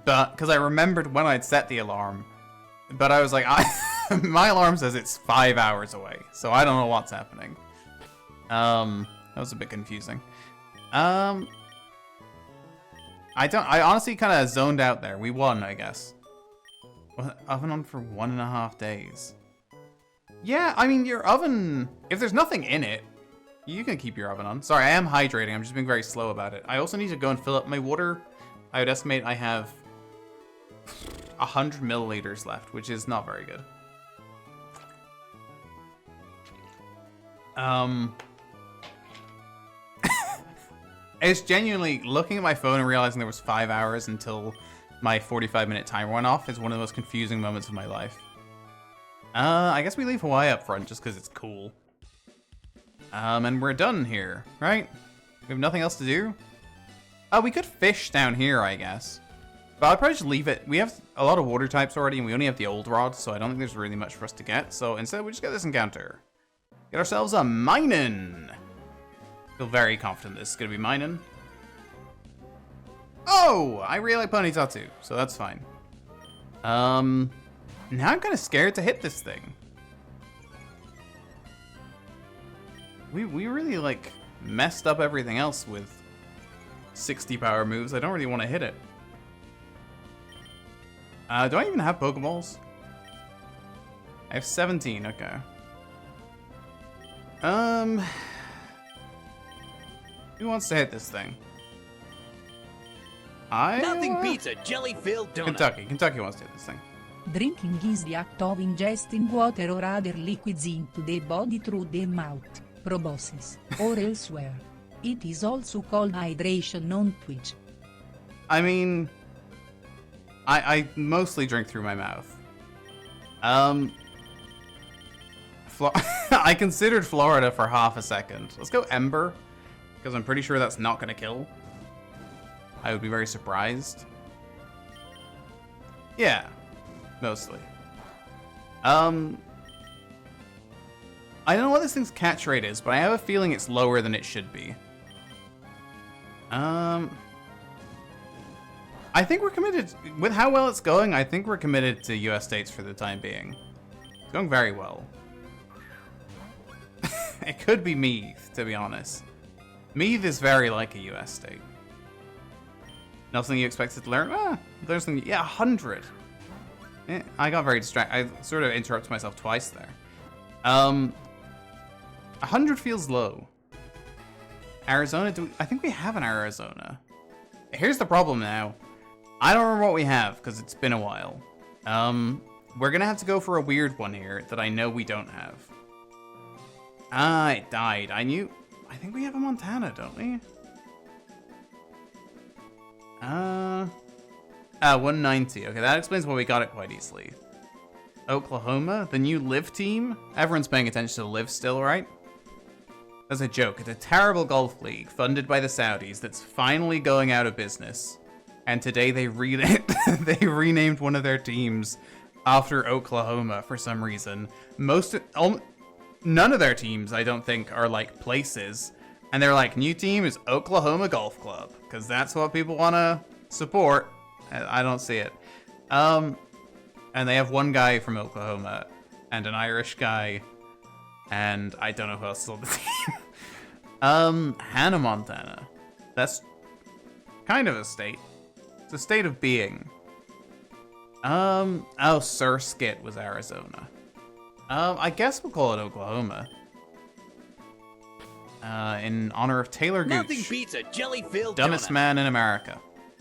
Speaker 1: But, because I remembered when I'd set the alarm. But I was like, my alarm says it's 5 hours away. So I don't know what's happening. That was a bit confusing. I honestly kind of zoned out there. We won, I guess. Oven on for 1.5 days. Yeah, I mean, your oven, if there's nothing in it, you can keep your oven on. Sorry, I am hydrating. I'm just being very slow about it. I also need to go and fill up my water. I would estimate I have 100 milliliters left, which is not very good. It's genuinely, looking at my phone and realizing there was 5 hours until my 45-minute timer went off is one of the most confusing moments of my life. I guess we leave Hawaii up front just because it's cool. And we're done here, right? We have nothing else to do? We could fish down here, I guess. But I'll probably just leave it. We have a lot of water types already, and we only have the old rod, so I don't think there's really much for us to get. So instead, we just get this encounter. Get ourselves a minin'. Feel very confident this is going to be minin'. Oh! I really like Ponytatsu, so that's fine. Now I'm kind of scared to hit this thing. We really, like, messed up everything else with 60 power moves. I don't really want to hit it. Do I even have Pokeballs? I have 17, okay. Who wants to hit this thing?
Speaker 2: Nothing beats a jelly-filled donut.
Speaker 1: Kentucky wants to hit this thing.
Speaker 3: Drinking is the act of ingesting water or other liquids into the body through the mouth, proboscis, or elsewhere. It is also called hydration on Twitch.
Speaker 1: I mean, I mostly drink through my mouth. I considered Florida for half a second. Let's go Ember, because I'm pretty sure that's not going to kill. I would be very surprised. Yeah, mostly. I don't know what this thing's catch rate is, but I have a feeling it's lower than it should be. I think we're committed, with how well it's going, I think we're committed to US states for the time being. It's going very well. It could be Meath, to be honest. Meath is very like a US state. Nothing you expected to learn? There's something, yeah, 100. I got very distracted. I sort of interrupted myself twice there. 100 feels low. Arizona, I think we have an Arizona. Here's the problem now. I don't remember what we have, because it's been a while. We're gonna have to go for a weird one here that I know we don't have. It died. I think we have a Montana, don't we? 190. Okay, that explains why we got it quite easily. Oklahoma, the new Live team. Everyone's paying attention to the Live still, right? That's a joke. It's a terrible golf league funded by the Saudis that's finally going out of business. And today they they renamed one of their teams after Oklahoma for some reason. None of their teams, I don't think, are like places. And they're like, new team is Oklahoma Golf Club, because that's what people want to support. I don't see it. And they have one guy from Oklahoma and an Irish guy, and I don't know who else is on the team. Hannah, Montana. That's kind of a state. It's a state of being. Oh, Sir Skit was Arizona. I guess we'll call it Oklahoma. In honor of Taylor Gooch.
Speaker 2: Nothing beats a jelly-filled
Speaker 1: dumbest
Speaker 2: donut.
Speaker 1: man in America.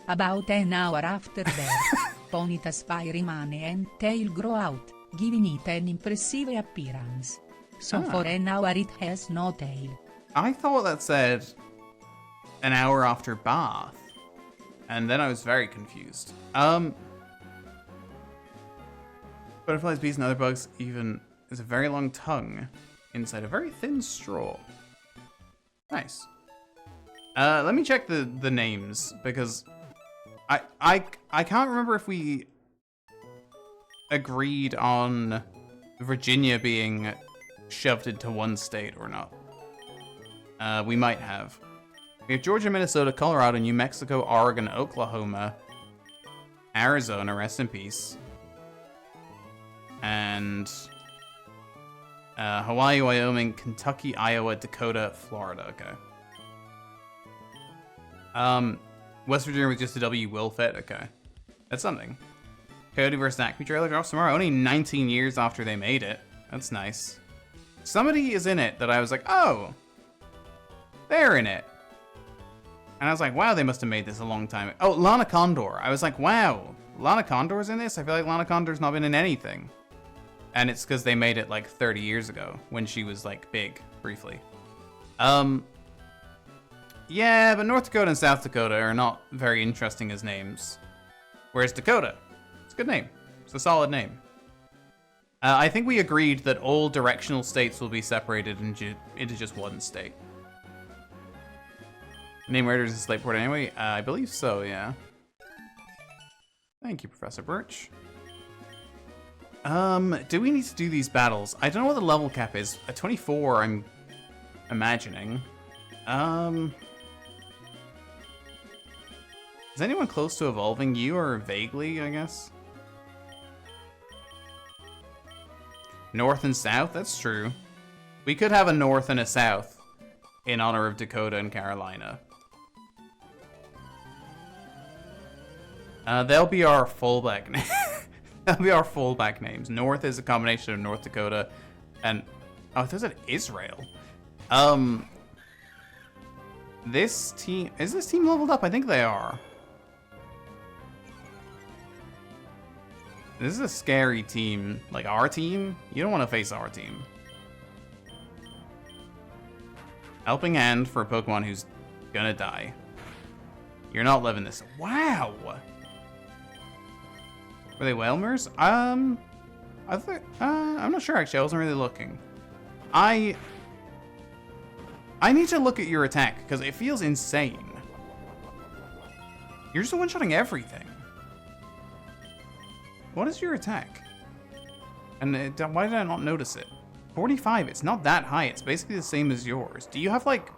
Speaker 3: About an hour after that, Ponyta's spy rimane and tail grow out, giving it an impressive appearance. So for an hour it has no tail.
Speaker 1: I thought that said an hour after bath. And then I was very confused. Butterflies, bees, and other bugs even has a very long tongue inside a very thin straw. Nice. Let me check the names, because I can't remember if we agreed on Virginia being shoved into one state or not. We might have. We have Georgia, Minnesota, Colorado, New Mexico, Oregon, Oklahoma, Arizona, rest in peace, and Hawaii, Wyoming, Kentucky, Iowa, Dakota, Florida. Okay. West Virginia with just a W will fit. Okay. That's something. Coyote vs. Acme trailer drops tomorrow. Only 19 years after they made it. That's nice. Somebody is in it that I was like, oh, they're in it. And I was like, wow, they must have made this a long time ago. Oh, Lana Condor. I was like, wow, Lana Condor's in this? I feel like Lana Condor's not been in anything. And it's because they made it like 30 years ago when she was like big, briefly. Yeah, but North Dakota and South Dakota are not very interesting as names. Whereas Dakota, it's a good name. It's a solid name. I think we agreed that all directional states will be separated into just one state. Name Raiders is Slateport anyway? I believe so, yeah. Thank you, Professor Birch. Do we need to do these battles? I don't know what the level cap is. At 24, I'm imagining. Is anyone close to evolving? You or vaguely, I guess? North and South? That's true. We could have a North and a South in honor of Dakota and Carolina. They'll be our fallback names. They'll be our fallback names. North is a combination of North Dakota and... Oh, there's an Israel. This team... Is this team leveled up? I think they are. This is a scary team. Like, our team? You don't want to face our team. Helping Hand for a Pokemon who's gonna die. You're not living this. Wow! Were they Whalmers? I'm not sure actually. I wasn't really looking. I need to look at your attack because it feels insane. You're just one-shotting everything. What is your attack? And why did I not notice it? 45. It's not that high. It's basically the same as yours. Do you have like?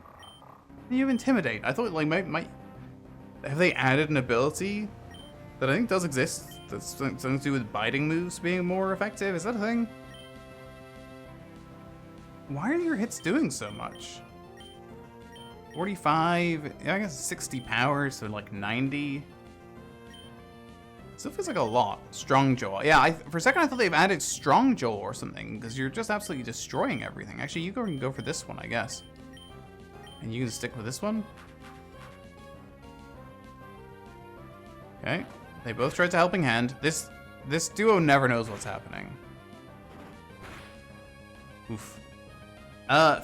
Speaker 1: Do you have Intimidate? I thought like might have they added an ability that I think does exist? That's something to do with biting moves being more effective. Is that a thing? Why are your hits doing so much? 45, I guess 60 power, so like 90. Still feels like a lot. Strong Jaw. Yeah, for a second I thought they've added Strong Jaw or something, because you're just absolutely destroying everything. Actually, you can go for this one, I guess. And you can stick with this one. Okay. They both tried to Helping Hand. This duo never knows what's happening. Oof.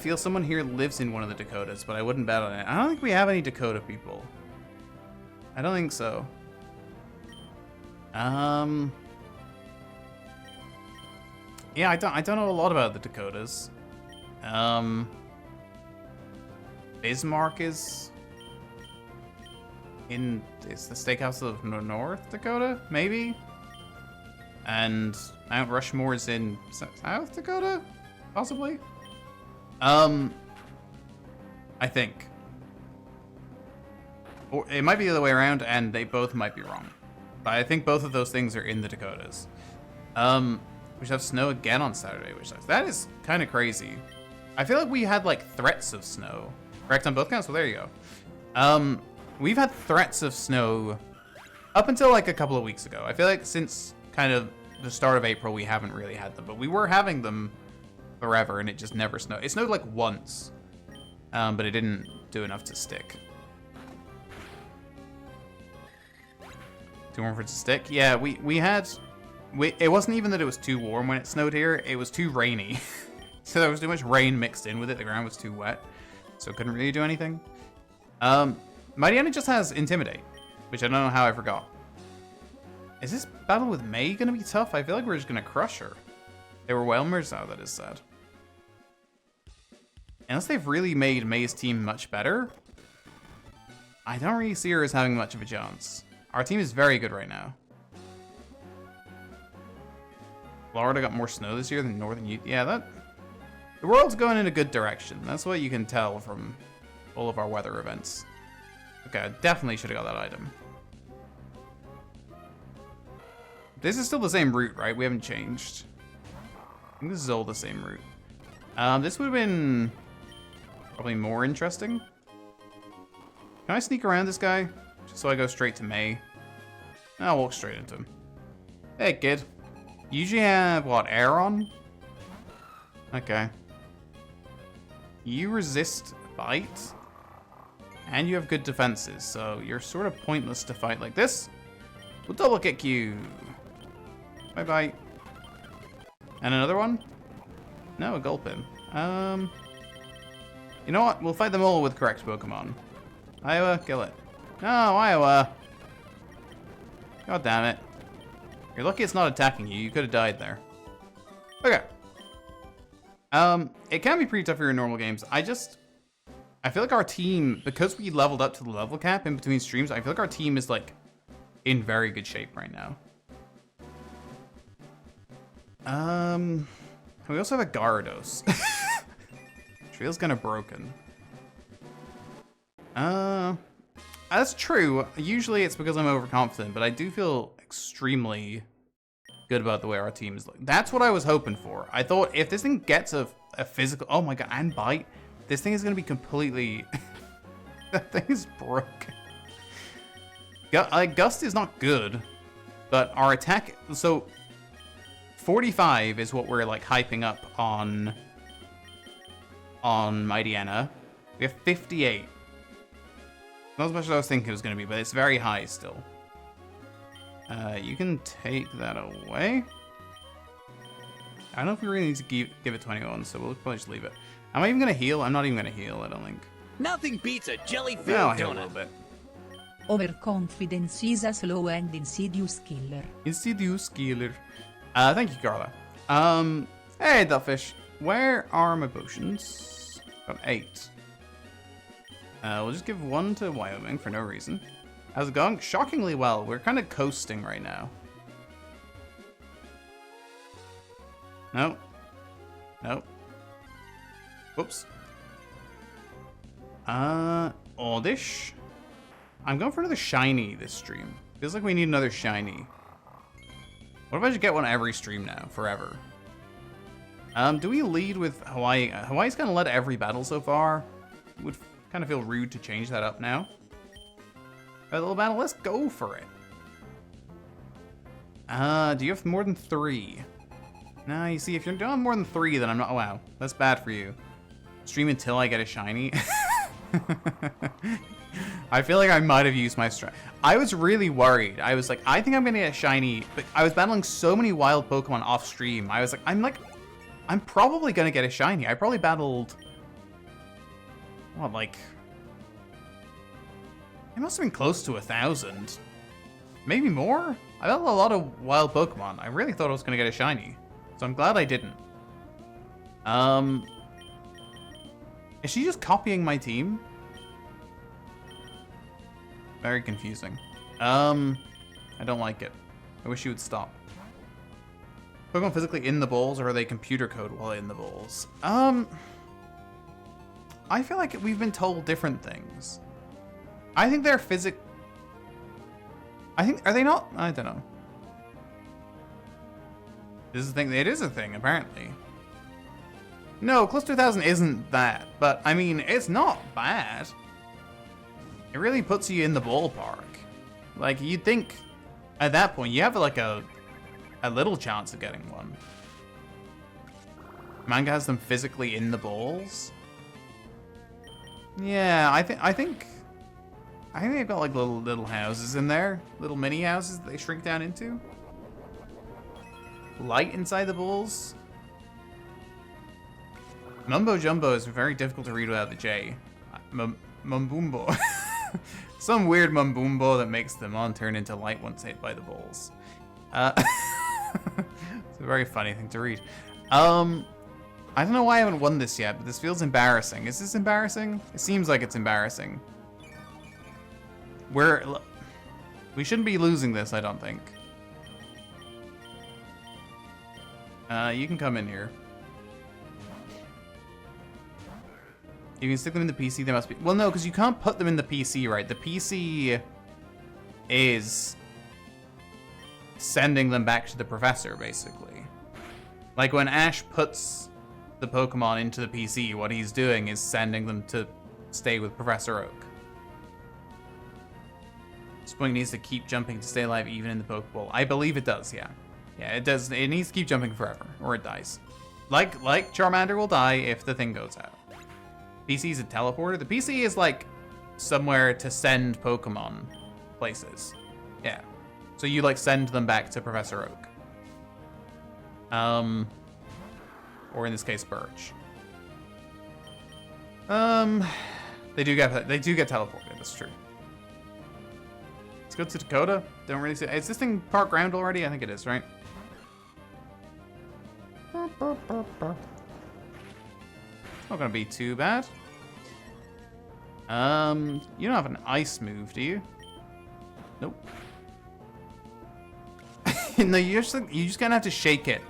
Speaker 1: Feel someone here lives in one of the Dakotas, but I wouldn't bet on it. I don't think we have any Dakota people. I don't think so. Yeah, I don't know a lot about the Dakotas. Bismarck is the Steakhouse of North Dakota, maybe? And Mount Rushmore is in South Dakota, possibly? I think. Or it might be the other way around, and they both might be wrong. But I think both of those things are in the Dakotas. We should have snow again on Saturday, which sucks. That is kind of crazy. I feel like we had, like, threats of snow. Correct on both counts? Well, there you go. We've had threats of snow up until, like, a couple of weeks ago. I feel like since kind of the start of April, we haven't really had them. But we were having them forever, and it just never snowed. It snowed, like, once. But it didn't do enough to stick. Too warm for it to stick? Yeah, we had... it wasn't even that it was too warm when it snowed here. It was too rainy. So there was too much rain mixed in with it. The ground was too wet. So it couldn't really do anything. Mightyena just has Intimidate, which I don't know how I forgot. Is this battle with May going to be tough? I feel like we're just going to crush her. They were Whelmers? Oh, that is sad. Unless they've really made May's team much better, I don't really see her as having much of a chance. Our team is very good right now. Florida got more snow this year than Northern Utah. Yeah, the world's going in a good direction. That's what you can tell from all of our weather events. Okay, I definitely should have got that item. This is still the same route, right? We haven't changed. I think this is all the same route. This would have been probably more interesting. Can I sneak around this guy? Just so I go straight to May. I'll walk straight into him. Hey, kid. You usually have, what, air on? Okay. You resist bite. And you have good defenses, so you're sort of pointless to fight like this. We'll double kick you. Bye-bye. And another one? No, a gulp him. You know what? We'll fight them all with correct Pokemon. Iowa, kill it. No, Iowa. God damn it. You're lucky it's not attacking you. You could have died there. Okay. It can be pretty tough here in normal games. I feel like our team, because we leveled up to the level cap in between streams, I feel like our team is, like, in very good shape right now. We also have a Gyarados. Which feels kind of broken. That's true. Usually it's because I'm overconfident, but I do feel extremely good about the way our team is looking. That's what I was hoping for. I thought if this thing gets a physical... Oh my god, and bite. This thing is going to be completely... That thing is broken. Gust is not good, but our attack... So, 45 is what we're, like, hyping up on Mightyena. We have 58. Not as much as I was thinking it was going to be, but it's very high still. You can take that away. I don't know if we really need to give it 21, so we'll probably just leave it. Am I even going to heal? I'm not even going to heal, I don't think.
Speaker 2: Nothing beats a jelly-filled
Speaker 1: No, I'll heal a
Speaker 2: donut.
Speaker 1: little bit.
Speaker 3: Overconfidence is a slow and insidious killer.
Speaker 1: Insidious killer. Thank you, Carla. Hey, Dufffish. Where are my potions? Got 8. We'll just give 1 to Wyoming for no reason. How's it going? Shockingly well. We're kind of coasting right now. No. No. Whoops. Oddish. I'm going for another shiny this stream. Feels like we need another shiny. What if I just get one every stream now, forever? Do we lead with Hawaii? Hawaii's kind of led every battle so far. Would kind of feel rude to change that up now. A little battle, let's go for it. Do you have more than 3? No, you see, if you don't have more than 3, then I'm not... Wow, that's bad for you. Stream until I get a shiny. I feel like I might have used my strength. I was really worried. I was like, I think I'm gonna get a shiny, but I was battling so many wild Pokemon off stream. I was like, I'm probably gonna get a shiny. I probably battled... What, like... It must have been close to 1,000. Maybe more? I battled a lot of wild Pokemon. I really thought I was gonna get a shiny. So I'm glad I didn't. Is she just copying my team? Very confusing. I don't like it. I wish she would stop. Pokemon physically in the bowls, or are they computer code while in the bowls? I feel like we've been told different things. I think they're are they not? I don't know. This is a thing. It is a thing, apparently. No, close to 1,000 isn't that, but I mean, it's not bad. It really puts you in the ballpark. Like, you'd think at that point you have like a little chance of getting one. Manga has them physically in the balls. Yeah, I think they've got like little houses in there, little mini houses that they shrink down into. Light inside the balls. Mumbo Jumbo is very difficult to read without the J. Mumbumbo. Some weird Mumbumbo that makes the mon turn into light once hit by the balls. It's a very funny thing to read. I don't know why I haven't won this yet, but this feels embarrassing. Is this embarrassing? It seems like it's embarrassing. We shouldn't be losing this, I don't think. You can come in here. You can stick them in the PC, they must be... Well, no, because you can't put them in the PC, right? The PC is sending them back to the professor, basically. Like, when Ash puts the Pokemon into the PC, what he's doing is sending them to stay with Professor Oak. Spoink needs to keep jumping to stay alive even in the Pokeball. I believe it does, yeah. Yeah, it does. It needs to keep jumping forever, or it dies. Like Charmander will die if the thing goes out. PC's a teleporter. The PC is like somewhere to send Pokemon places. Yeah. So you like send them back to Professor Oak. Or in this case, Birch. They do get teleported. That's true. Let's go to Dakota. Don't really see. Is this thing park ground already? I think it is, right? Not gonna be too bad. You don't have an ice move, do you? Nope. No, you just gonna have to shake it.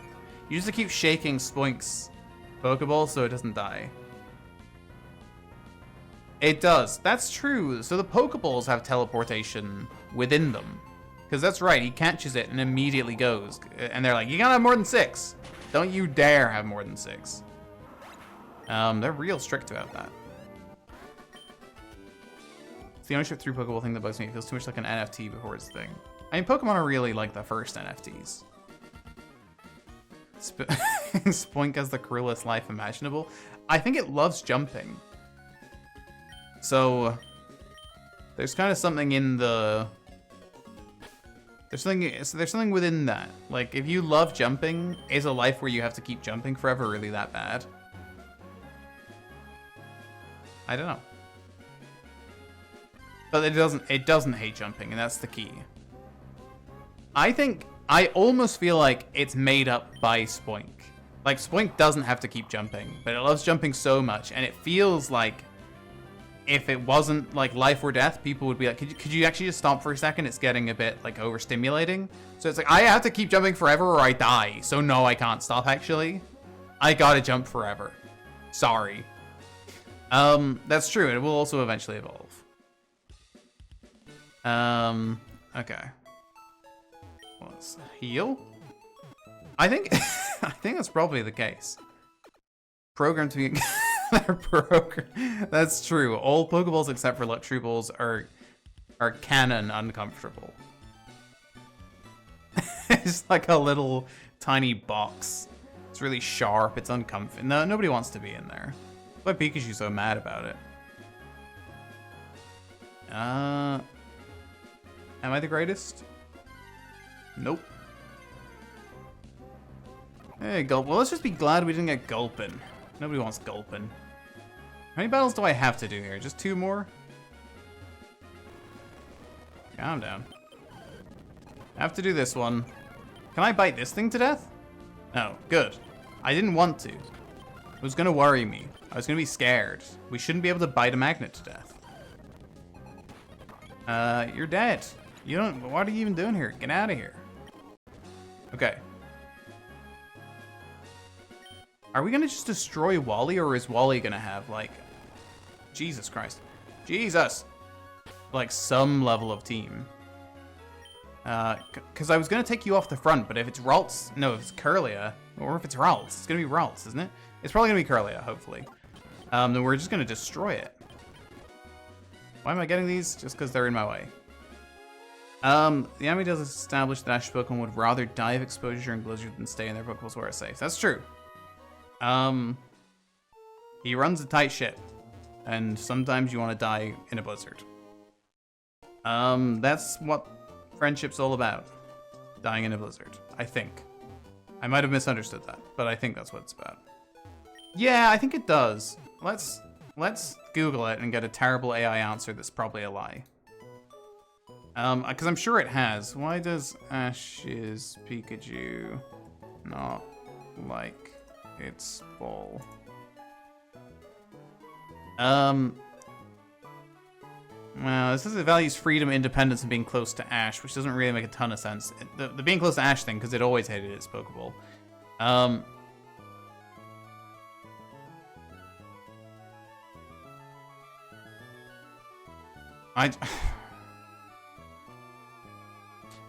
Speaker 1: You just have to keep shaking Spoink's Pokeball so it doesn't die. It does. That's true. So the Pokeballs have teleportation within them. Because that's right, he catches it and immediately goes. And they're like, you gotta have more than 6. Don't you dare have more than 6. They're real strict about that. It's the ownership through Pokeball thing that bugs me. It feels too much like an NFT before it's a thing. I mean, Pokemon are really like the first NFTs. Spoink has the cruelest life imaginable. I think it loves jumping. So there's kind of something in the... There's something within that. Like, if you love jumping, is a life where you have to keep jumping forever really that bad? I don't know. But it doesn't hate jumping, and that's the key. I almost feel like it's made up by Spoink. Like, Spoink doesn't have to keep jumping, but it loves jumping so much, and it feels like if it wasn't like life or death, people would be like, could you actually just stop for a second? It's getting a bit like overstimulating. So it's like, I have to keep jumping forever or I die. So no, I can't stop actually. I gotta jump forever. Sorry. That's true. It will also eventually evolve. Okay. What's heal? I think I think that's probably the case. Programmed to be That's true. All Pokeballs except for Luxury Balls are canon uncomfortable. It's like a little tiny box. It's really sharp. It's uncomfortable. No, nobody wants to be in there. Why Pikachu's so mad about it? Am I the greatest? Nope. Hey, Gulp. Well, let's just be glad we didn't get Gulpin. Nobody wants Gulpin. How many battles do I have to do here? Just 2 more? Calm down. I have to do this one. Can I bite this thing to death? No. Good. I didn't want to. It was gonna worry me. I was gonna be scared. We shouldn't be able to bite a magnet to death. You're dead. You don't... What are you even doing here? Get out of here. Okay. Are we gonna just destroy Wally, or is Wally gonna have, like, Jesus Christ. Jesus! Like, some level of team. Because I was going to take you off the front, but if it's Ralts... No, if it's Curlia, or if it's Ralts, it's going to be Ralts, isn't it? It's probably going to be Curlia, hopefully. Then we're just going to destroy it. Why am I getting these? Just because they're in my way. The enemy does establish that Ash Pokemon would rather die of exposure during Blizzard than stay in their Pokeballs where it's safe. That's true. He runs a tight ship, and sometimes you want to die in a blizzard. That's what friendship's all about. Dying in a blizzard, I think. I might have misunderstood that, but I think that's what it's about. Yeah, I think it does. Let's Google it and get a terrible AI answer that's probably a lie. Because I'm sure it has. Why does Ash's Pikachu not like its ball? Well, this says it values freedom, independence, and being close to Ash, which doesn't really make a ton of sense. The being close to Ash thing, because it always hated its Pokeball.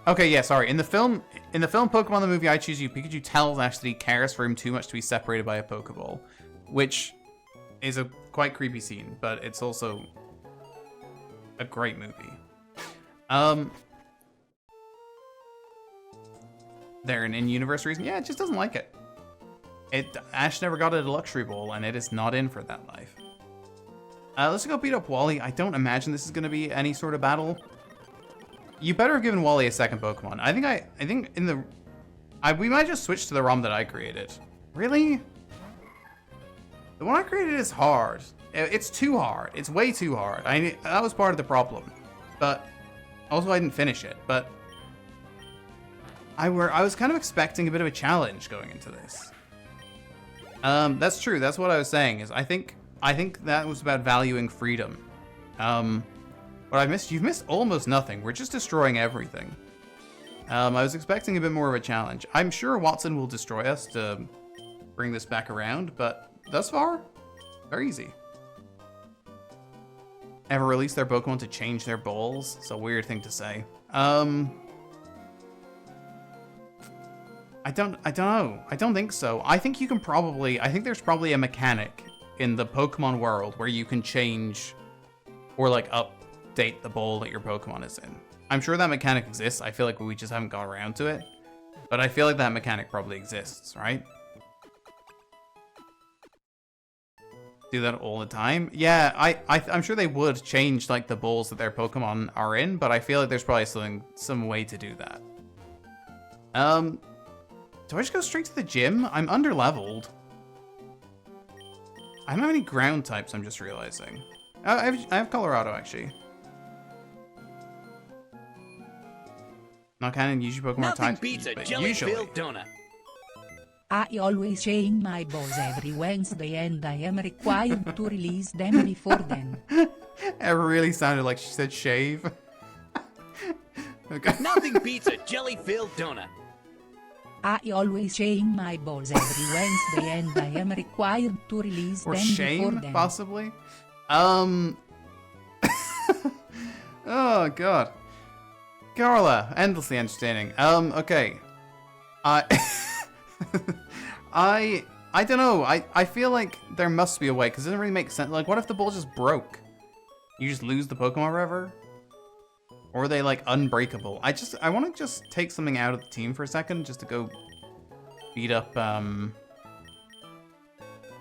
Speaker 1: Okay, yeah, sorry. In the film Pokemon the movie I Choose You, Pikachu tells Ash that he cares for him too much to be separated by a Pokeball, which is a quite creepy scene, but it's also a great movie. There an in-universe reason? Yeah, it just doesn't like it. Ash never got a luxury ball, and it is not in for that life. Let's go beat up Wally. I don't imagine this is going to be any sort of battle. You better have given Wally a second Pokemon. I think in the... we might just switch to the ROM that I created. Really? The one I created is hard. It's too hard. It's way too hard. That was part of the problem. But also I didn't finish it. But I was kind of expecting a bit of a challenge going into this. That's true. That's what I was saying. Is I think that was about valuing freedom. But you've missed almost nothing. We're just destroying everything. I was expecting a bit more of a challenge. I'm sure Watson will destroy us to bring this back around, but thus far, very easy. Ever release their Pokemon to change their balls? It's a weird thing to say. I don't know. I don't think so. I think there's probably a mechanic in the Pokemon world where you can change or like update the ball that your Pokemon is in. I'm sure that mechanic exists. I feel like we just haven't got around to it. But I feel like that mechanic probably exists, right? Do that all the time? Yeah, I'm sure they would change like the balls that their Pokemon are in, but I feel like there's probably some way to do that. Do I just go straight to the gym? I'm under-leveled. I don't have any ground types, I'm just realizing. I have Colorado, actually. Not canon, usually Pokemon
Speaker 2: Nothing
Speaker 1: types.
Speaker 2: beats a
Speaker 1: but
Speaker 2: jelly-filled donut.
Speaker 3: I always change my balls every Wednesday and I am required to release them before then.
Speaker 1: It really sounded like she said shave. Okay.
Speaker 2: Nothing beats a jelly-filled donut.
Speaker 3: I always change my balls every Wednesday and I am required to release
Speaker 1: Or
Speaker 3: them before
Speaker 1: shame,
Speaker 3: then.
Speaker 1: possibly? Oh, God. Carla, endlessly entertaining. Okay. I don't know. I feel like there must be a way, because it doesn't really make sense. Like, what if the ball just broke? You just lose the Pokemon forever? Or are they, like, unbreakable? I want to just take something out of the team for a second, just to go beat up,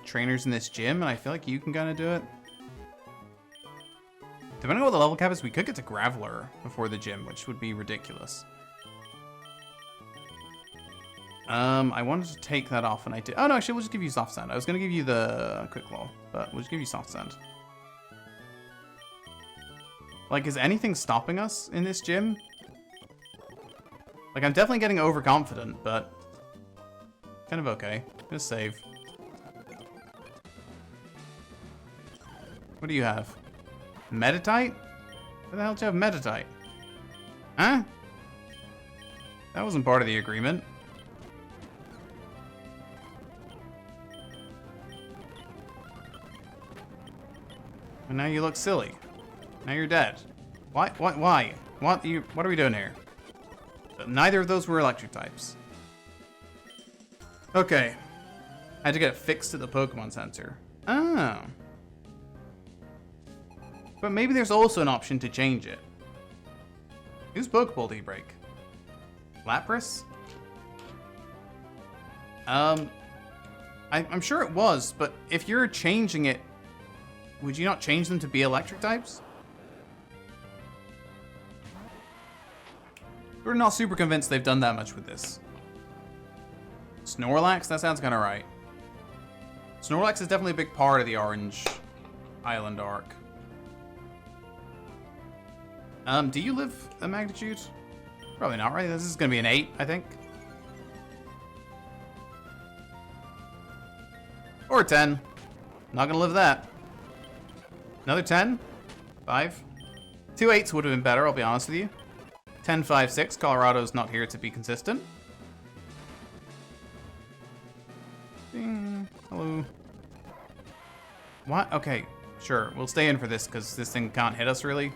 Speaker 1: trainers in this gym, and I feel like you can kind of do it. Depending on what the level cap is, we could get to Graveler before the gym, which would be ridiculous. I wanted to take that off, and I did. Oh, no, actually, we'll just give you Soft Sand. I was going to give you the Quick Claw, but we'll just give you Soft Sand. Like, is anything stopping us in this gym? Like, I'm definitely getting overconfident, but kind of okay. I'm gonna save. What do you have? Meditite? Where the hell do you have Meditite? Huh? That wasn't part of the agreement. And now you look silly. Now you're dead. Why? Why? What are we doing here? Neither of those were electric types. Okay. I had to get it fixed at the Pokemon Center. Oh. But maybe there's also an option to change it. Whose Pokeball did he break? Lapras? I'm sure it was, but if you're changing it, would you not change them to be electric types? We're not super convinced they've done that much with this. Snorlax? That sounds kind of right. Snorlax is definitely a big part of the Orange Island arc. Do you live a magnitude? Probably not, right? This is going to be an 8, I think. Or a 10. Not going to live that. Another 10? 5? 2 8s would have been better, I'll be honest with you. 10, 5, 6. Colorado's not here to be consistent. Ding. Hello. What? Okay, sure. We'll stay in for this because this thing can't hit us really.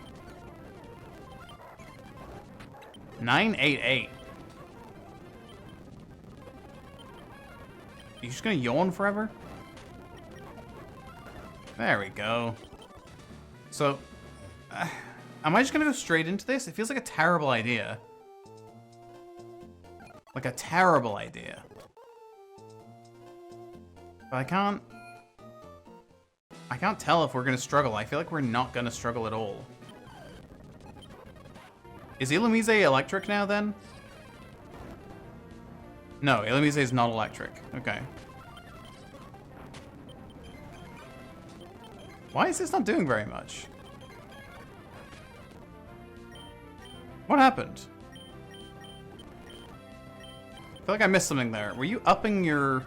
Speaker 1: 988. You just gonna yawn forever? There we go. So, am I just gonna go straight into this? It feels like a terrible idea. Like a terrible idea. But I can't tell if we're gonna struggle. I feel like we're not gonna struggle at all. Is Illumise electric now then? No, Illumise is not electric. Okay. Why is this not doing very much? What happened? I feel like I missed something there. Were you upping your...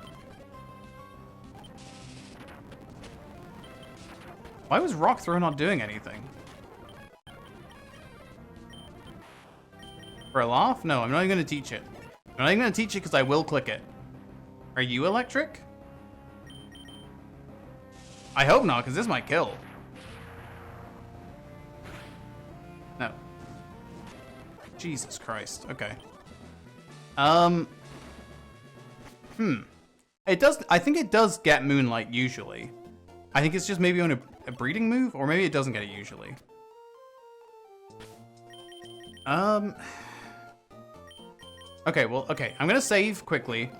Speaker 1: Why was Rock Throw not doing anything? For a laugh? No, I'm not even going to teach it. I'm not even going to teach it because I will click it. Are you electric? I hope not, because this might kill. No. Jesus Christ. Okay. It does. I think it does get Moonlight usually. I think it's just maybe on a breeding move, or maybe it doesn't get it usually. Okay, well, okay. I'm gonna save quickly.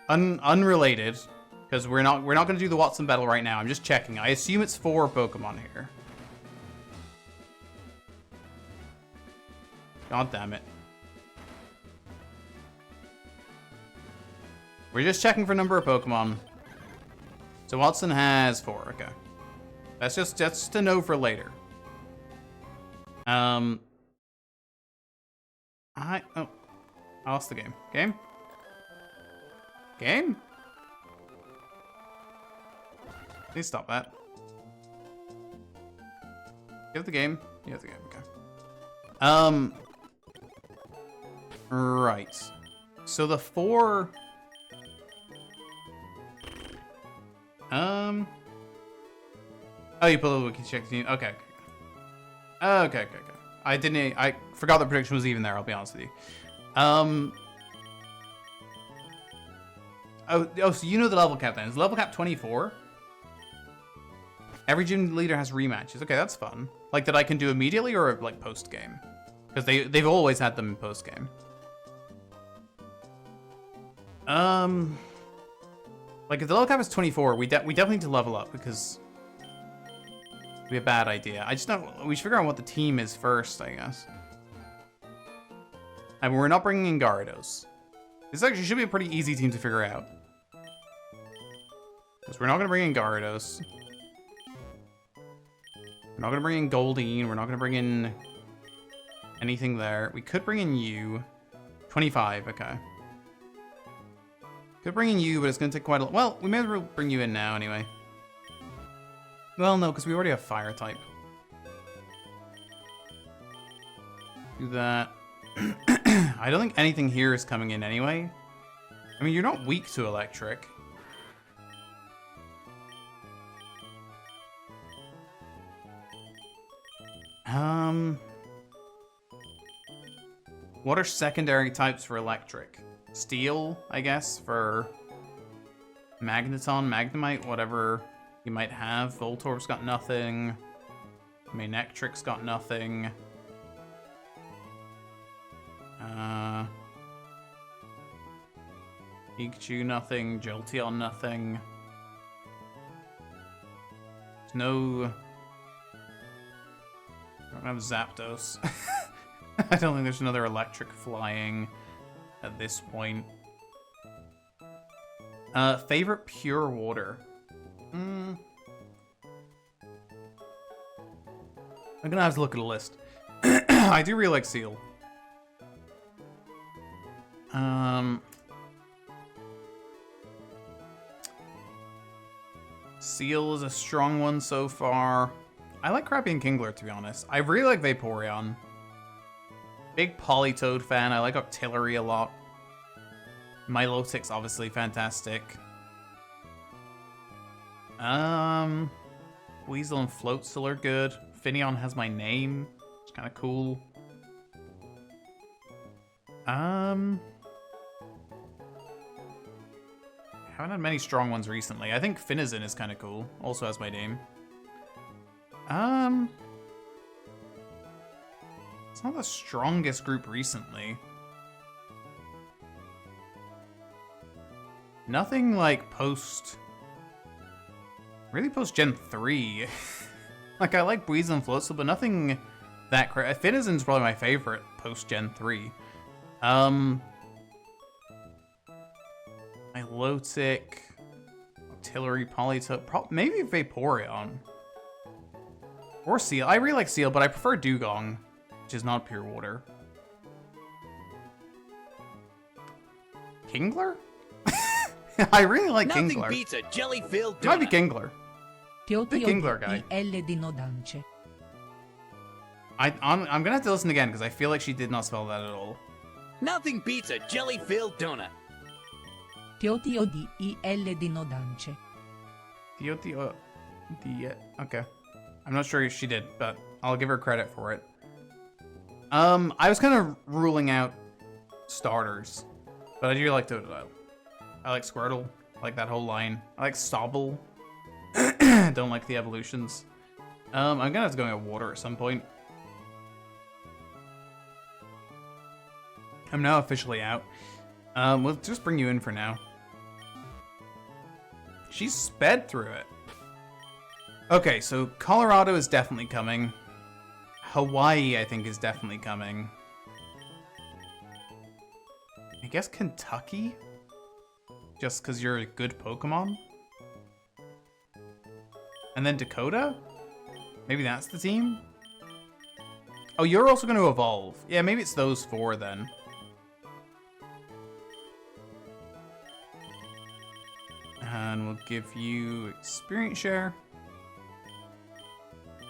Speaker 1: Unrelated, because we're not gonna do the Watson battle right now. I'm just checking. I assume it's 4 Pokemon here. God damn it. We're just checking for number of Pokemon. So Watson has 4. Okay, that's just to know for later. I lost the game. Game? Please stop that. You have the game. Okay. Right. So the 4. Oh, you pulled the wiki check. Okay. Okay. I forgot the prediction was even there, I'll be honest with you. Oh, so you know the level cap then. Is level cap 24? Every gym leader has rematches. Okay, that's fun. Like that I can do immediately or like post game? Because they've always had them in post game. Like if the level cap is 24, we definitely need to level up because it'd be a bad idea. I just don't. We should figure out what the team is first, I guess. And we're not bringing in Gyarados. This actually should be a pretty easy team to figure out. Because we're not going to bring in Gyarados. We're not going to bring in Goldeen. We're not going to bring in anything there. We could bring in you. 25, okay. Could bring in you, but it's going to take quite a... Well, we may as well bring you in now anyway. Well, no, because we already have Fire type. Do that. I don't think anything here is coming in anyway. I mean, you're not weak to electric. What are secondary types for electric? Steel, I guess, for Magneton, Magnemite, whatever you might have. Voltorb's got nothing. Manectric's got nothing. Pikachu, nothing. Jolteon, nothing. There's no... I don't have Zapdos. I don't think there's another electric flying at this point. Favorite pure water? I'm gonna have to look at a list. I do really like Seal. Seal is a strong one so far. I like Crappy and Kingler, to be honest. I really like Vaporeon. Big Politoed fan. I like Octillery a lot. Milotic's obviously fantastic. Weasel and Floatzel are good. Finneon has my name. It's kind of cool. I haven't had many strong ones recently. I think Finizen is kind of cool. Also has my name. It's not the strongest group recently. Nothing like post... Really post Gen 3. Like, I like Weasel and Floatzel, but nothing that crazy. Finizen's probably my favorite post Gen 3. Milotic, Octillery, Politoed, maybe Vaporeon. Or Seal. I really like Seal, but I prefer Dugong, which is not pure water. Kingler? I really like
Speaker 2: Nothing
Speaker 1: Kingler.
Speaker 2: beats a jelly-filled
Speaker 1: Might be
Speaker 2: donut.
Speaker 1: Kingler. Big Kingler guy.
Speaker 3: L di Nodance.
Speaker 1: I'm gonna have to listen again because I feel like she did not spell that at all.
Speaker 2: Nothing beats a jelly-filled donut.
Speaker 3: Tio di L di Nodance.
Speaker 1: Okay. I'm not sure if she did, but I'll give her credit for it. I was kind of ruling out starters, but I do like Totodile. I like Squirtle. I like that whole line. I like Sobble. Don't like the evolutions. I'm gonna have to go get water at some point. I'm now officially out. We'll just bring you in for now. She sped through it. Okay, so Colorado is definitely coming. Hawaii, I think, is definitely coming. I guess Kentucky? Just because you're a good Pokemon? And then Dakota? Maybe that's the team? Oh, you're also going to evolve. Yeah, maybe it's those four then. And we'll give you experience share.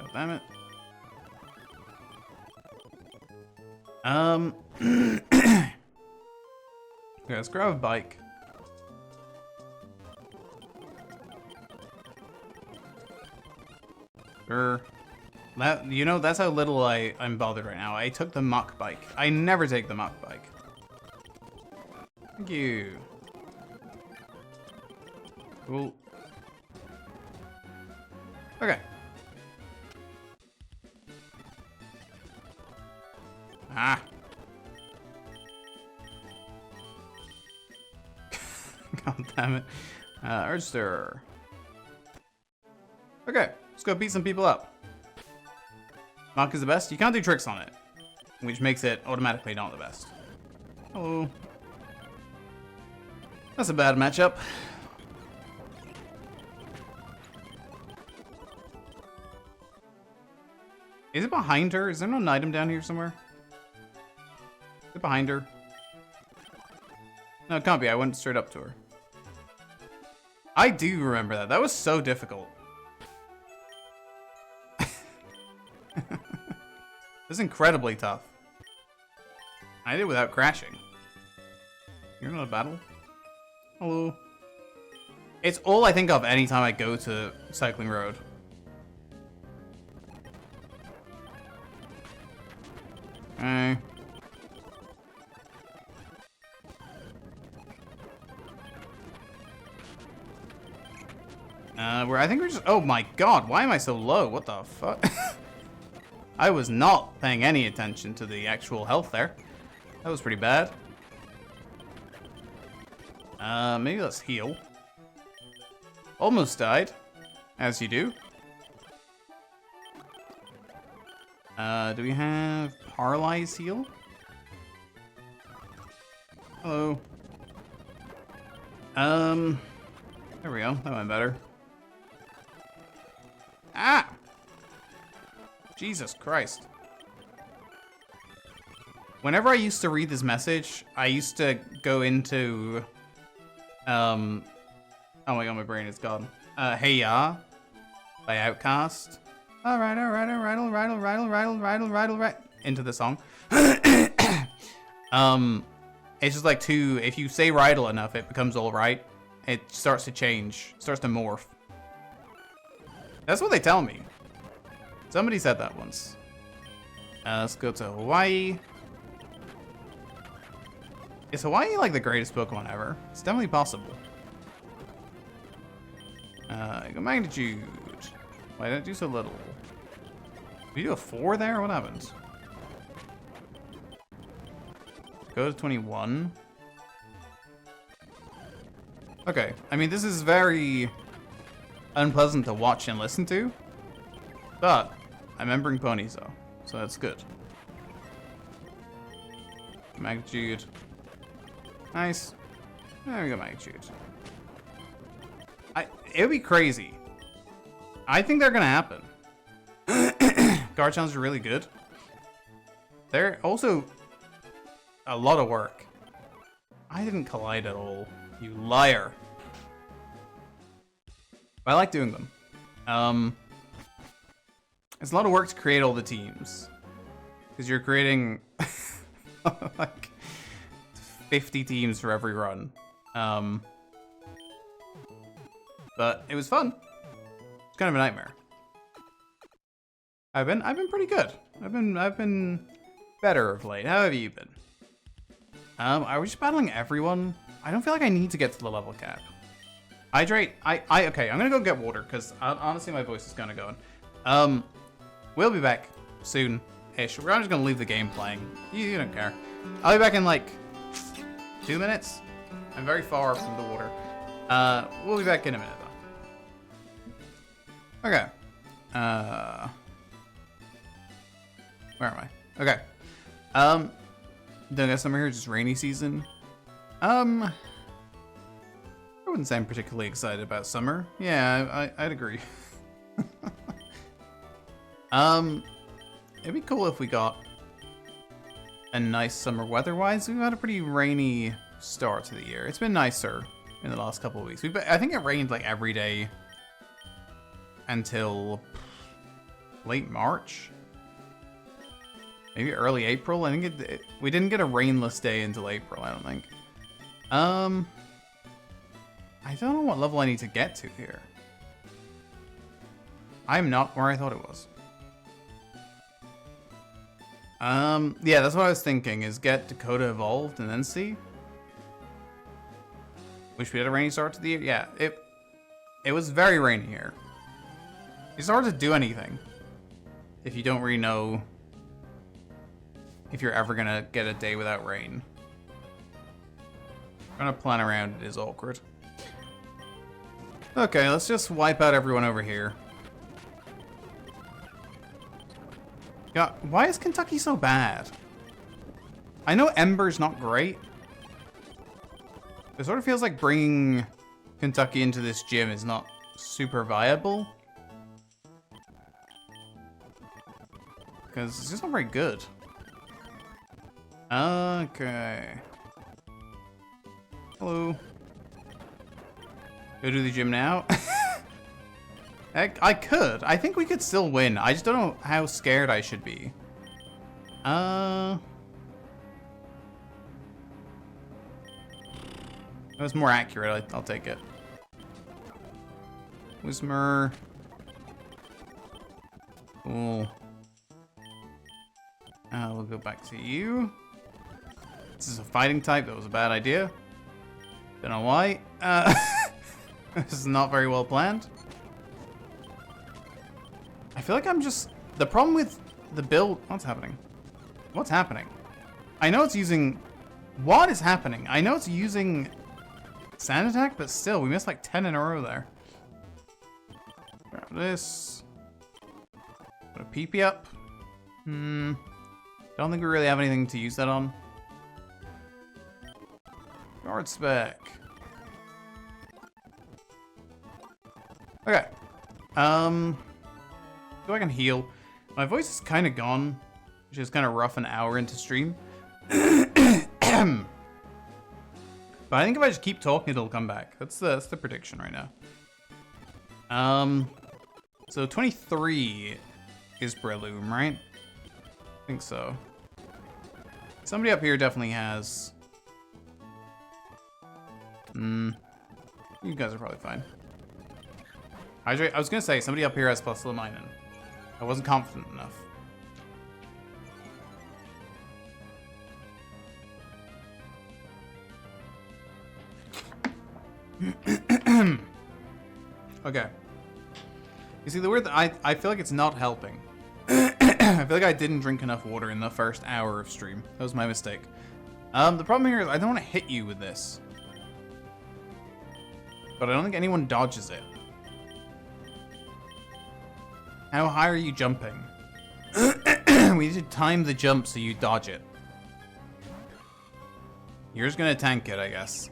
Speaker 1: Oh, damn it. Okay, let's grab a bike. That, you know, that's how little I'm bothered right now. I took the muck bike. I never take the muck bike. Thank you. Cool. Okay. Ah. God damn it. Register. Okay, let's go beat some people up. Muck is the best. You can't do tricks on it, which makes it automatically not the best. Hello. That's a bad matchup. Is it behind her? Is there no item down here somewhere? Is it behind her? No, it can't be. I went straight up to her. I do remember that. That was so difficult. It was incredibly tough. I did it without crashing. You're in a battle? Hello. It's all I think of anytime I go to Cycling Road. Okay. I think we're just... Oh my god, why am I so low? What the fuck? I was not paying any attention to the actual health there. That was pretty bad. Maybe let's heal. Almost died. As you do. Do we have Paralyze heal? Hello. There we go. That went better. Ah! Jesus Christ. Whenever I used to read this message, I used to go into... Oh my god, my brain is gone. Hey Ya by Outkast. Alright, right. Into the song. It's just like if you say Rydle enough, it becomes alright. It starts to change, starts to morph. That's what they tell me. Somebody said that once. Let's go to Hawaii. Is Hawaii like the greatest Pokemon ever? It's definitely possible. Go Magnitude. Why did I do so little? Did you do a 4 there? What happened? Go to 21. Okay, I mean, this is very unpleasant to watch and listen to, but I'm remembering ponies though, so that's good. Magnitude. Nice. There we go, Magnitude. It would be crazy. I think they're gonna happen. Guard challenges are really good. They're also a lot of work. I didn't collide at all. You liar. But I like doing them. It's a lot of work to create all the teams. Because you're creating like 50 teams for every run. But it was fun. It's kind of a nightmare. I've been pretty good. I've been better of late. How have you been? Are we just battling everyone? I don't feel like I need to get to the level cap. Hydrate. Okay, I'm gonna go get water because honestly my voice is kind of going. We'll be back soon-ish. We're just gonna leave the game playing. You don't care. I'll be back in like 2 minutes. I'm very far from the water. We'll be back in a minute though. Okay. Where am I? Okay. Don't guess summer here, just rainy season. I wouldn't say I'm particularly excited about summer. Yeah, I'd agree. It'd be cool if we got a nice summer weather-wise. We've had a pretty rainy start to the year. It's been nicer in the last couple of weeks. I think it rained like every day until late March. Maybe early April. I think we didn't get a rainless day until April, I don't think. I don't know what level I need to get to here. I'm not where I thought it was. Yeah, that's what I was thinking, is get Dakota evolved and then see. Wish we had a rainy start to the year. Yeah, it was very rainy here. It's hard to do anything if you don't really know if you're ever gonna get a day without rain. Trying to plan around it is awkward. Okay, let's just wipe out everyone over here. God, why is Kentucky so bad? I know Ember's not great. It sort of feels like bringing Kentucky into this gym is not super viable. Because it's just not very good. Okay. Hello. Go to the gym now. I could. I think we could still win. I just don't know how scared I should be. That was more accurate. I'll take it. Whismer. Cool. We'll go back to you. This is a fighting type. That was a bad idea. Don't know why. This is not very well planned. I feel like I'm just... The problem with the build... What's happening? What's happening? I know it's using... What is happening? I know it's using sand attack, but still, we missed like 10 in a row there. Grab this. Put a PP up. Don't think we really have anything to use that on. Guard spec. Okay. So I can heal. My voice is kind of gone, which is kind of rough an hour into stream. But I think if I just keep talking, it'll come back. That's the prediction right now. So 23 is Breloom, right? I think so. Somebody up here definitely has. You guys are probably fine. Hydrate. I was gonna say somebody up here has plus Laminin. I wasn't confident enough. Okay. You see, the weird I feel like it's not helping. I feel like I didn't drink enough water in the first hour of stream. That was my mistake. The problem here is I don't want to hit you with this. But I don't think anyone dodges it. How high are you jumping? We need to time the jump so you dodge it. You're just gonna tank it, I guess.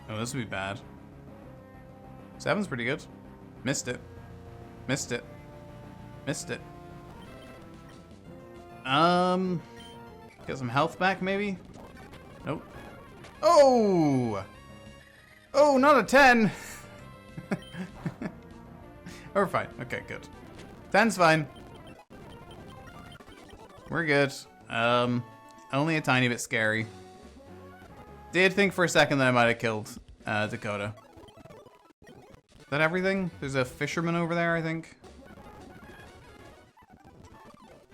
Speaker 1: Oh, this would be bad. 7's pretty good. Missed it. Missed it. Missed it. Get some health back, maybe? Nope. Oh! Oh, not a 10! We're fine. Okay, good. 10's fine. We're good. Only a tiny bit scary. Did think for a second that I might have killed Dakota. Is that everything? There's a fisherman over there, I think.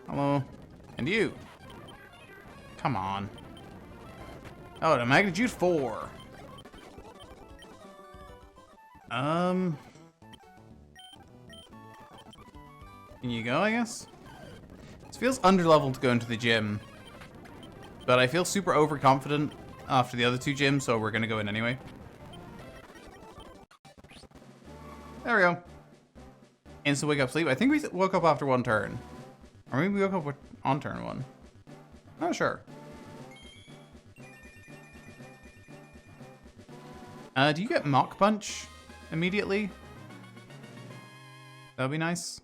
Speaker 1: Hello. And you. Come on. Oh, the magnitude 4. Can you go, I guess? This feels underleveled to go into the gym. But I feel super overconfident after the other two gyms, so we're gonna go in anyway. There we go. Instant wake up sleep. I think we woke up after one turn. Or maybe we woke up on turn 1. Not sure. Do you get Mach Punch immediately? That would be nice.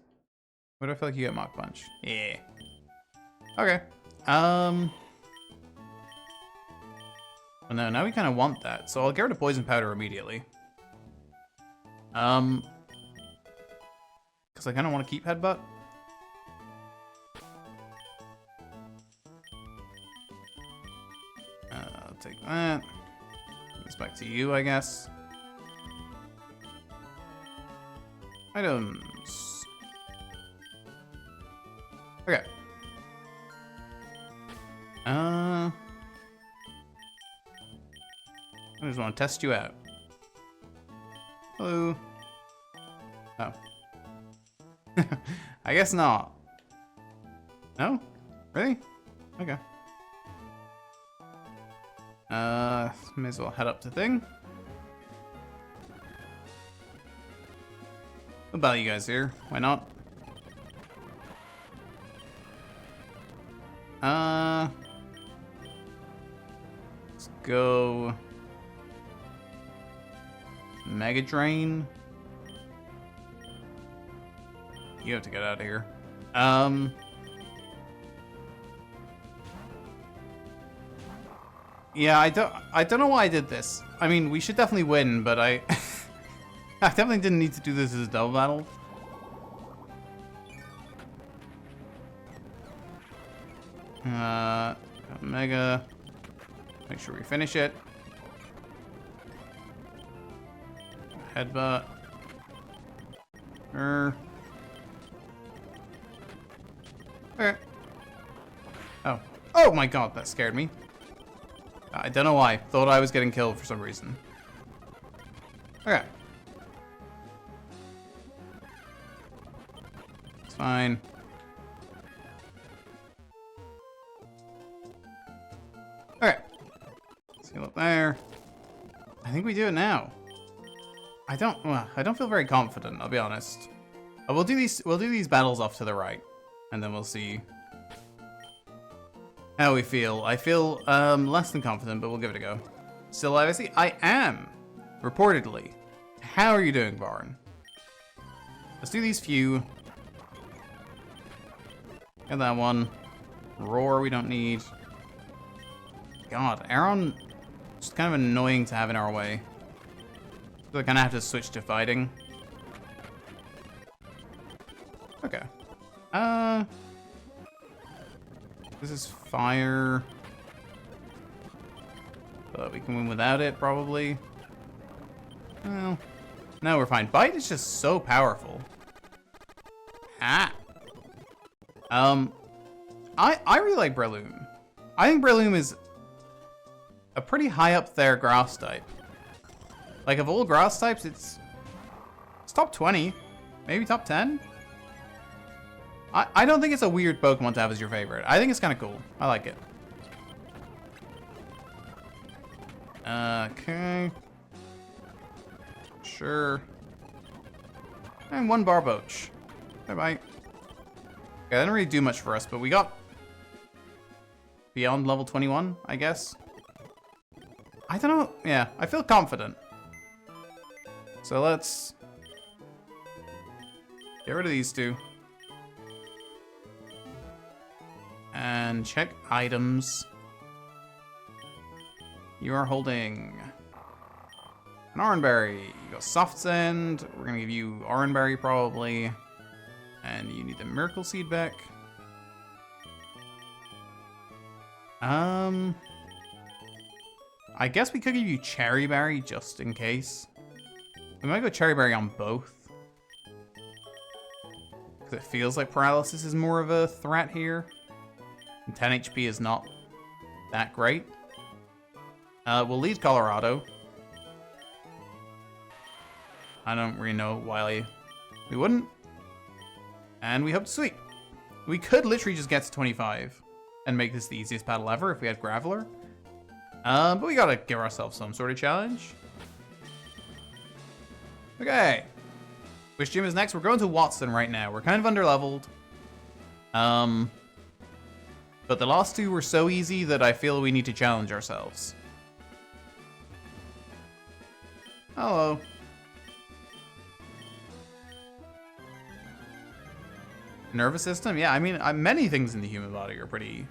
Speaker 1: What do I feel like you get Mach Punch? Yeah. Okay. Well, no, now we kind of want that. So I'll get rid of Poison Powder immediately. Because I kind of want to keep Headbutt. I'll take that. It's back to you, I guess. Items. Okay. I just want to test you out. Hello. Oh. I guess not. No? Really? Okay. May as well head up to thing. What about you guys here? Why not? Let's go. Mega Drain. You have to get out of here. Yeah, I don't know why I did this. I mean, we should definitely win, but I I definitely didn't need to do this as a double battle. Mega. Make sure we finish it. Headbutt. Okay. Oh. Oh my god, that scared me. I don't know why. Thought I was getting killed for some reason. Okay. It's fine. Okay. Seal up there. I think we do it now. I don't feel very confident, I'll be honest. We'll do these battles off to the right, and then we'll see how we feel. I feel less than confident, but we'll give it a go. Still alive, I see. I am, reportedly. How are you doing, Varn? Let's do these few. Get that one. Roar we don't need. God, Aaron, it's kind of annoying to have in our way. So we're gonna have to switch to fighting. Okay. This is fire. But we can win without it, probably. Well, no, we're fine. Bite is just so powerful. Ah. I really like Breloom. I think Breloom is a pretty high up there grass type. Like, of all grass types, it's top 20. Maybe top 10? I don't think it's a weird Pokemon to have as your favorite. I think it's kind of cool. I like it. Okay. Sure. And one Barboach. Bye-bye. Okay, that didn't really do much for us, but we got beyond level 21, I guess. I don't know. Yeah, I feel confident. So let's get rid of these two. And check items. You are holding an Oranberry. You got Soft Send. We're going to give you Oranberry probably. And you need the Miracle Seed back. I guess we could give you Cherry Berry just in case. We might go Cherry Berry on both. Because it feels like Paralysis is more of a threat here. And 10 HP is not that great. We'll lead Colorado. I don't really know why we wouldn't. And we hope to sweep. We could literally just get to 25 and make this the easiest battle ever if we had Graveler. But we gotta give ourselves some sort of challenge. Okay. Which gym is next? We're going to Watson right now. We're kind of under-leveled. But the last two were so easy that I feel we need to challenge ourselves. Hello. Nervous system? Yeah, I mean, many things in the human body are pretty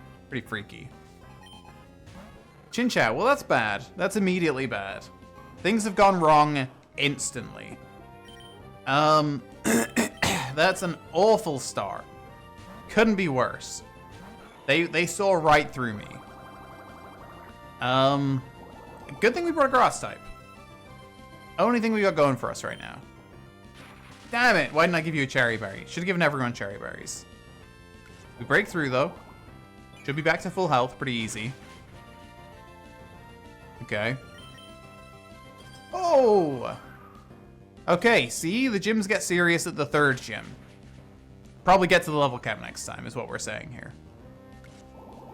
Speaker 1: freaky. Chin-Chow, well, that's bad. That's immediately bad. Things have gone wrong instantly. That's an awful start. Couldn't be worse. They saw right through me. Good thing we brought a grass type. Only thing we got going for us right now. Damn it, why didn't I give you a Cherry Berry? Should have given everyone Cherry Berries. We break through though. Should be back to full health, pretty easy. Okay. Oh! Okay, see? The gyms get serious at the third gym. Probably get to the level cap next time, is what we're saying here.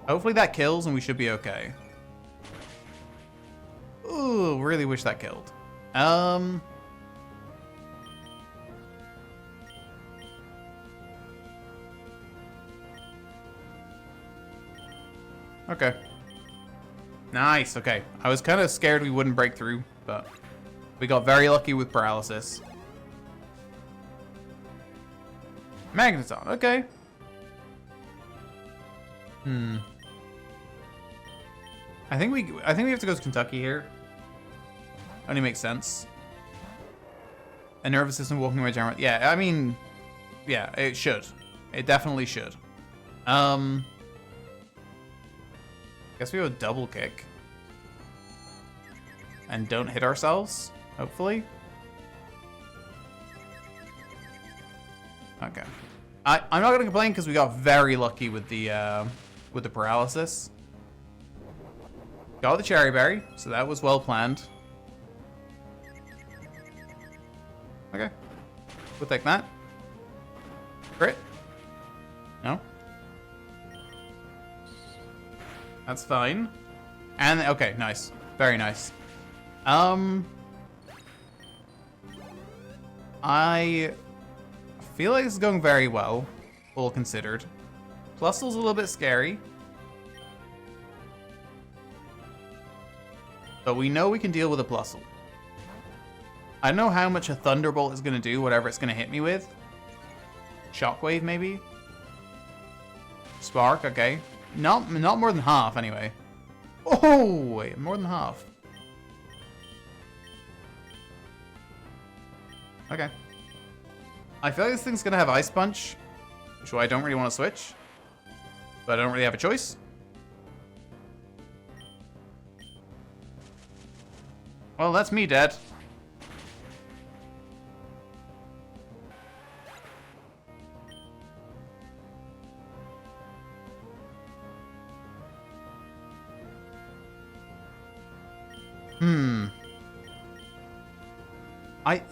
Speaker 1: Hopefully that kills and we should be okay. Ooh, really wish that killed. Okay. Nice, okay. I was kind of scared we wouldn't break through, but we got very lucky with Paralysis. Magneton, okay. I think we have to go to Kentucky here. Only makes sense. A nervous system walking away down. Yeah, I mean, yeah, it should. It definitely should. Guess we go double kick. And don't hit ourselves, hopefully. Okay. I'm not gonna complain because we got very lucky with the paralysis. Got the cherry berry, so that was well planned. Okay, we'll take that. Crit? No. That's fine. And okay, nice, very nice. I feel like this is going very well, all considered. Plusle's a little bit scary. But we know we can deal with a Plusle. I don't know how much a Thunderbolt is going to do, whatever it's going to hit me with. Shockwave, maybe? Spark, okay. Not more than half, anyway. Oh, wait, more than half. Okay. I feel like this thing's going to have Ice Punch, which is why I don't really want to switch. But I don't really have a choice. Well, that's me dead.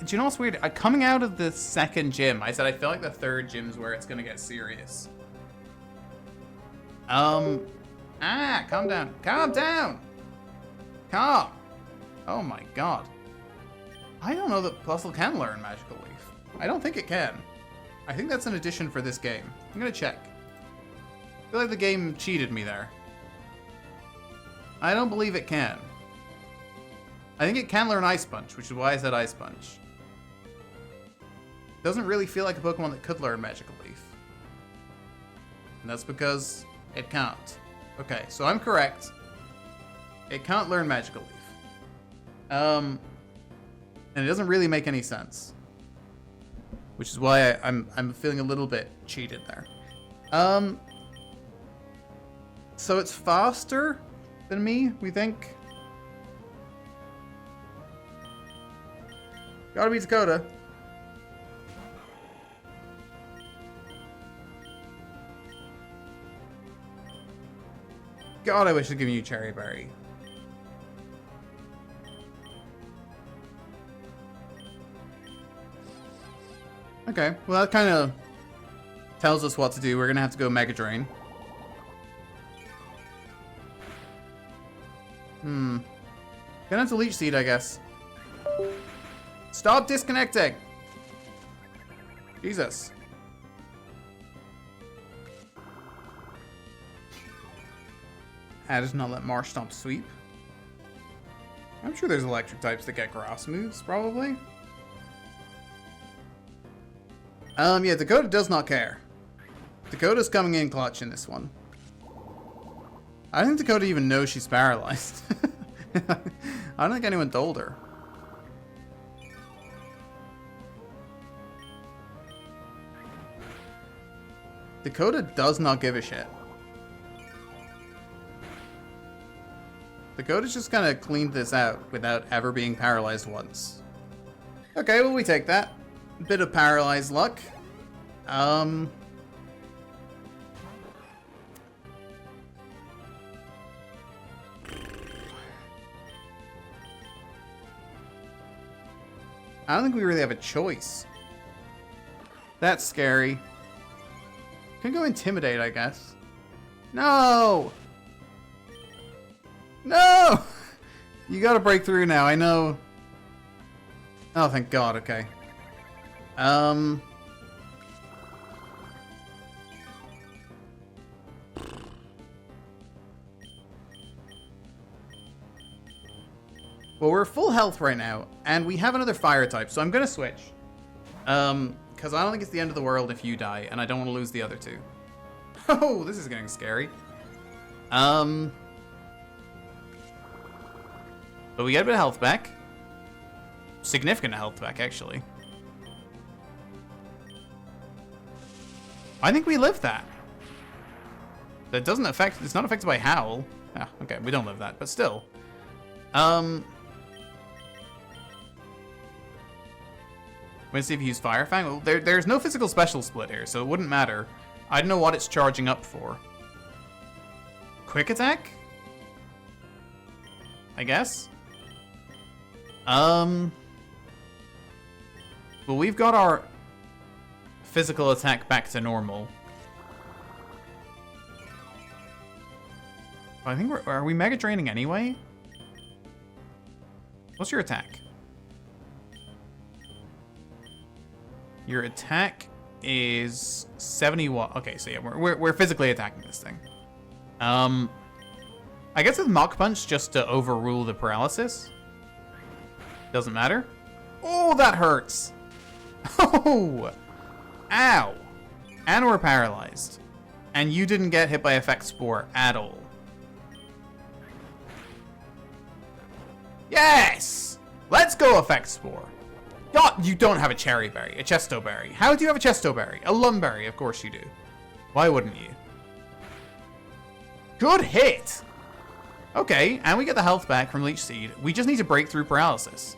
Speaker 1: Do you know what's weird? Coming out of the second gym, I said I feel like the third gym's where it's gonna get serious. Calm down. Calm down! Calm! Oh my god. I don't know that Plusle can learn Magical Leaf. I don't think it can. I think that's an addition for this game. I'm gonna check. I feel like the game cheated me there. I don't believe it can. I think it can learn Ice Punch, which is why I said Ice Punch. Doesn't really feel like a Pokemon that could learn Magical Leaf. And that's because it can't. Okay, so I'm correct. It can't learn Magical Leaf. And it doesn't really make any sense. Which is why I'm feeling a little bit cheated there. So it's faster than me, we think. Gotta be Dakota. God, I wish I'd given you Cherry Berry. Okay, well that kind of tells us what to do. We're gonna have to go Mega Drain. Gonna have to Leech Seed, I guess. Stop disconnecting! Jesus. How does not let Marsh Stomp sweep? I'm sure there's electric types that get grass moves, probably. Yeah, Dakota does not care. Dakota's coming in clutch in this one. I don't think Dakota even knows she's paralyzed. I don't think anyone told her. Dakota does not give a shit. Dakota's just kind of cleaned this out without ever being paralyzed once. Okay, well we take that. Bit of paralyzed luck. I don't think we really have a choice. That's scary. Can go Intimidate, I guess. No! No! You gotta break through now, I know. Oh, thank God, okay. Well, we're full health right now, and we have another fire type, so I'm gonna switch. Because I don't think it's the end of the world if you die, and I don't want to lose the other two. Oh, this is getting scary. But we get a bit of health back. Significant health back, actually. I think we live that. That doesn't affect... It's not affected by Howl. Ah, okay, we don't live that, but still. Let's see if you use Fire Fang. Well, there's no physical special split here, so it wouldn't matter. I don't know what it's charging up for. Quick attack? I guess? Well, we've got our physical attack back to normal. I think are we Mega Draining anyway? What's your attack? Your attack is 71. Okay, so yeah, we're physically attacking this thing. I guess with Mach Punch just to overrule the paralysis. Doesn't matter. Oh, that hurts. Oh, ow. And we're paralyzed. And you didn't get hit by Effect Spore at all. Yes! Let's go, Effect Spore. God, you don't have a Cherry Berry, a Chesto Berry. How do you have a Chesto Berry? A Lumberry, of course you do. Why wouldn't you? Good hit! Okay, and we get the health back from Leech Seed. We just need to break through paralysis.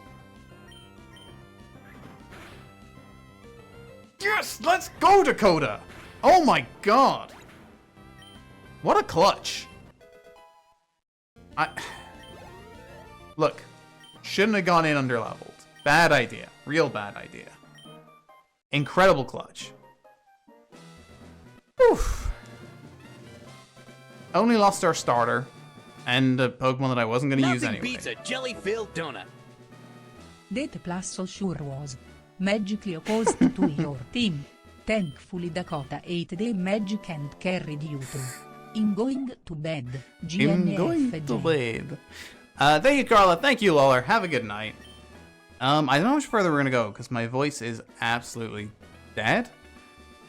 Speaker 1: Yes, let's go, Dakota! Oh my god! What a clutch. Look, shouldn't have gone in underleveled. Bad idea. Real bad idea. Incredible clutch. Oof. Only lost our starter. And a Pokemon that I wasn't going to use anyway.
Speaker 2: Nothing beats a jelly-filled donut.
Speaker 3: That plus sure was magically opposed to your team. Thankfully Dakota ate the magic and carried you through. In going to bed,
Speaker 1: In going to bed. Thank you, Carla. Thank you, Lawler. Have a good night. I don't know how much further we're going to go, because my voice is absolutely dead.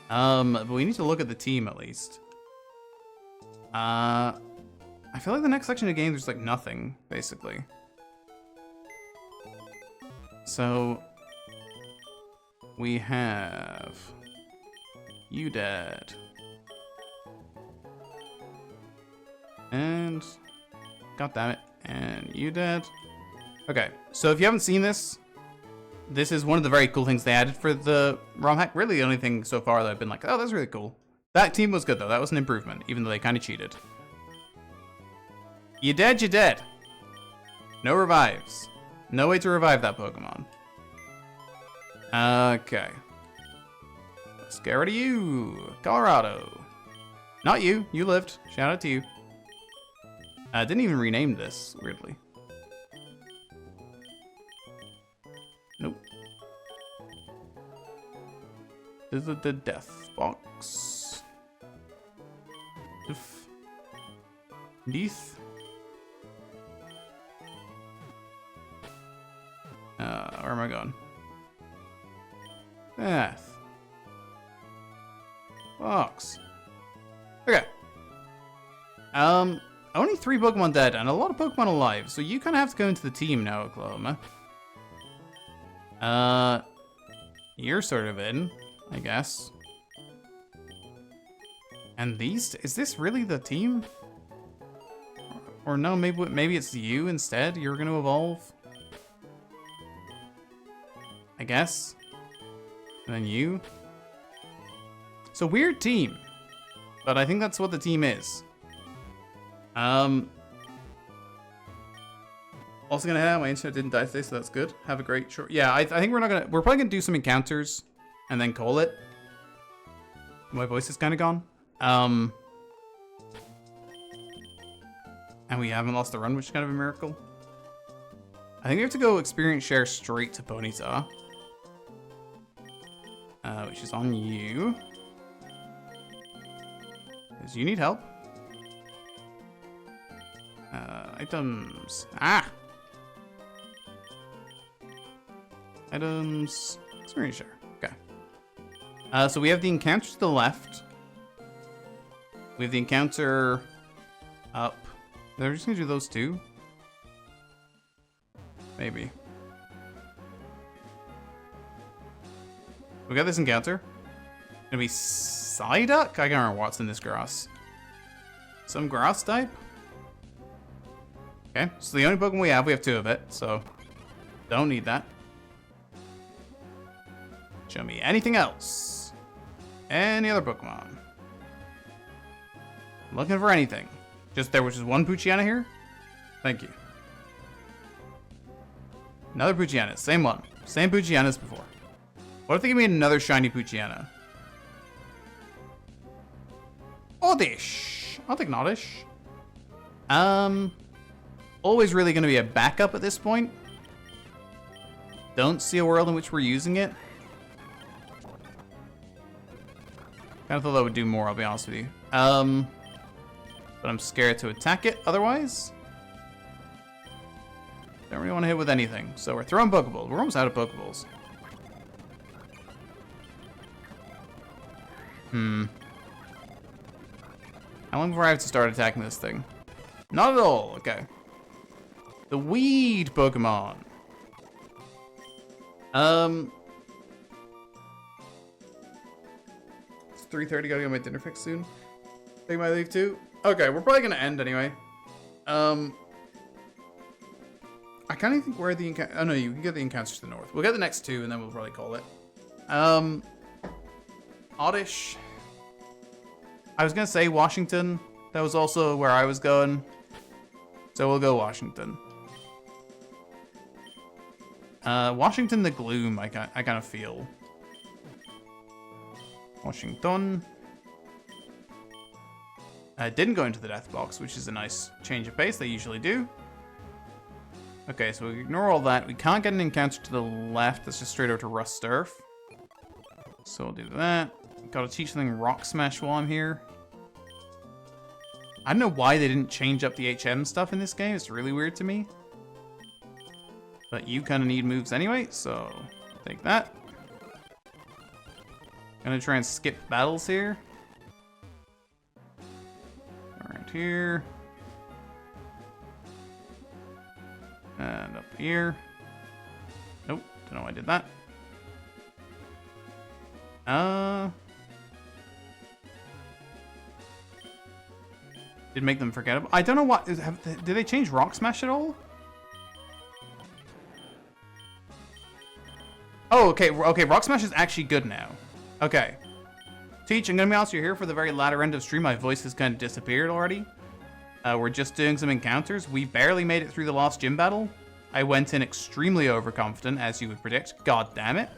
Speaker 1: But we need to look at the team, at least. I feel like the next section of the game, there's, like, nothing, basically. So, we have you dead. And, god damn it, and you dead. Okay, so if you haven't seen this, this is one of the very cool things they added for the ROM hack. Really the only thing so far that I've been like, oh, that's really cool. That team was good though, that was an improvement, even though they kind of cheated. You dead, you dead. No revives. No way to revive that Pokemon. Okay. Let's get rid of you, Colorado. Not you, you lived. Shout out to you. Didn't even rename this, weirdly. Nope. This is the death box. Neath. Where am I going? Death. Box. Okay. Only 3 Pokemon dead and a lot of Pokemon alive, so you kind of have to go into the team now, Oklahoma. You're sort of in, I guess. And these, is this really the team? Or no, maybe it's you instead, you're gonna evolve? I guess. And then you. It's a weird team, but I think that's what the team is. Also gonna have my internet didn't die today, so that's good. Have a great short. Yeah, I think we're probably gonna do some encounters and then call it. My voice is kind of gone. And we haven't lost the run, which is kind of a miracle. I think we have to go experience share straight to Ponyta. Which is on you. Because you need help. Items. Ah! Items. Experience share. Okay. So we have the encounter to the left. We have the encounter up. They're just gonna do those two. Maybe. We got this encounter. Gonna be Psyduck? I can't remember what's in this grass. Some grass type? Okay, so the only Pokemon we have 2 of it, so don't need that. Show me anything else. Any other Pokemon? I'm looking for anything. There was just one Poochyena here? Thank you. Another Poochyena. Same one. Same Poochyena as before. What if they give me another shiny Poochyena? Oddish. I'll take an Oddish. Always really going to be a backup at this point. Don't see a world in which we're using it. Kind of thought that would do more, I'll be honest with you. But I'm scared to attack it otherwise. Don't really want to hit with anything. So we're throwing Pokeballs. We're almost out of Pokeballs. How long before I have to start attacking this thing? Not at all. Okay. The weed Pokemon. It's 3:30. Gotta get my dinner fix soon. Take my leave too. Okay, we're probably gonna end anyway. I kind of think where the encounter. Oh no, you can get the encounters to the north. We'll get the next two, and then we'll probably call it. Oddish. I was gonna say Washington. That was also where I was going. So we'll go Washington. Washington the Gloom, I kind of feel. Washington. Didn't go into the death box, which is a nice change of pace. They usually do. Okay, so we ignore all that. We can't get an encounter to the left. That's just straight over to Rust Earth. So we'll do that. Gotta teach something Rock Smash while I'm here. I don't know why they didn't change up the HM stuff in this game. It's really weird to me. But you kind of need moves anyway, so take that. Gonna try and skip battles here. Right here. And up here. Nope, don't know why I did that. Did make them forgettable. I don't know what. Did they change Rock Smash at all? Oh, okay. Okay, Rock Smash is actually good now. Okay. Teach, I'm gonna be honest, you're here for the very latter end of stream. My voice has kind of disappeared already. We're just doing some encounters. We barely made it through the last gym battle. I went in extremely overconfident, as you would predict. God damn it.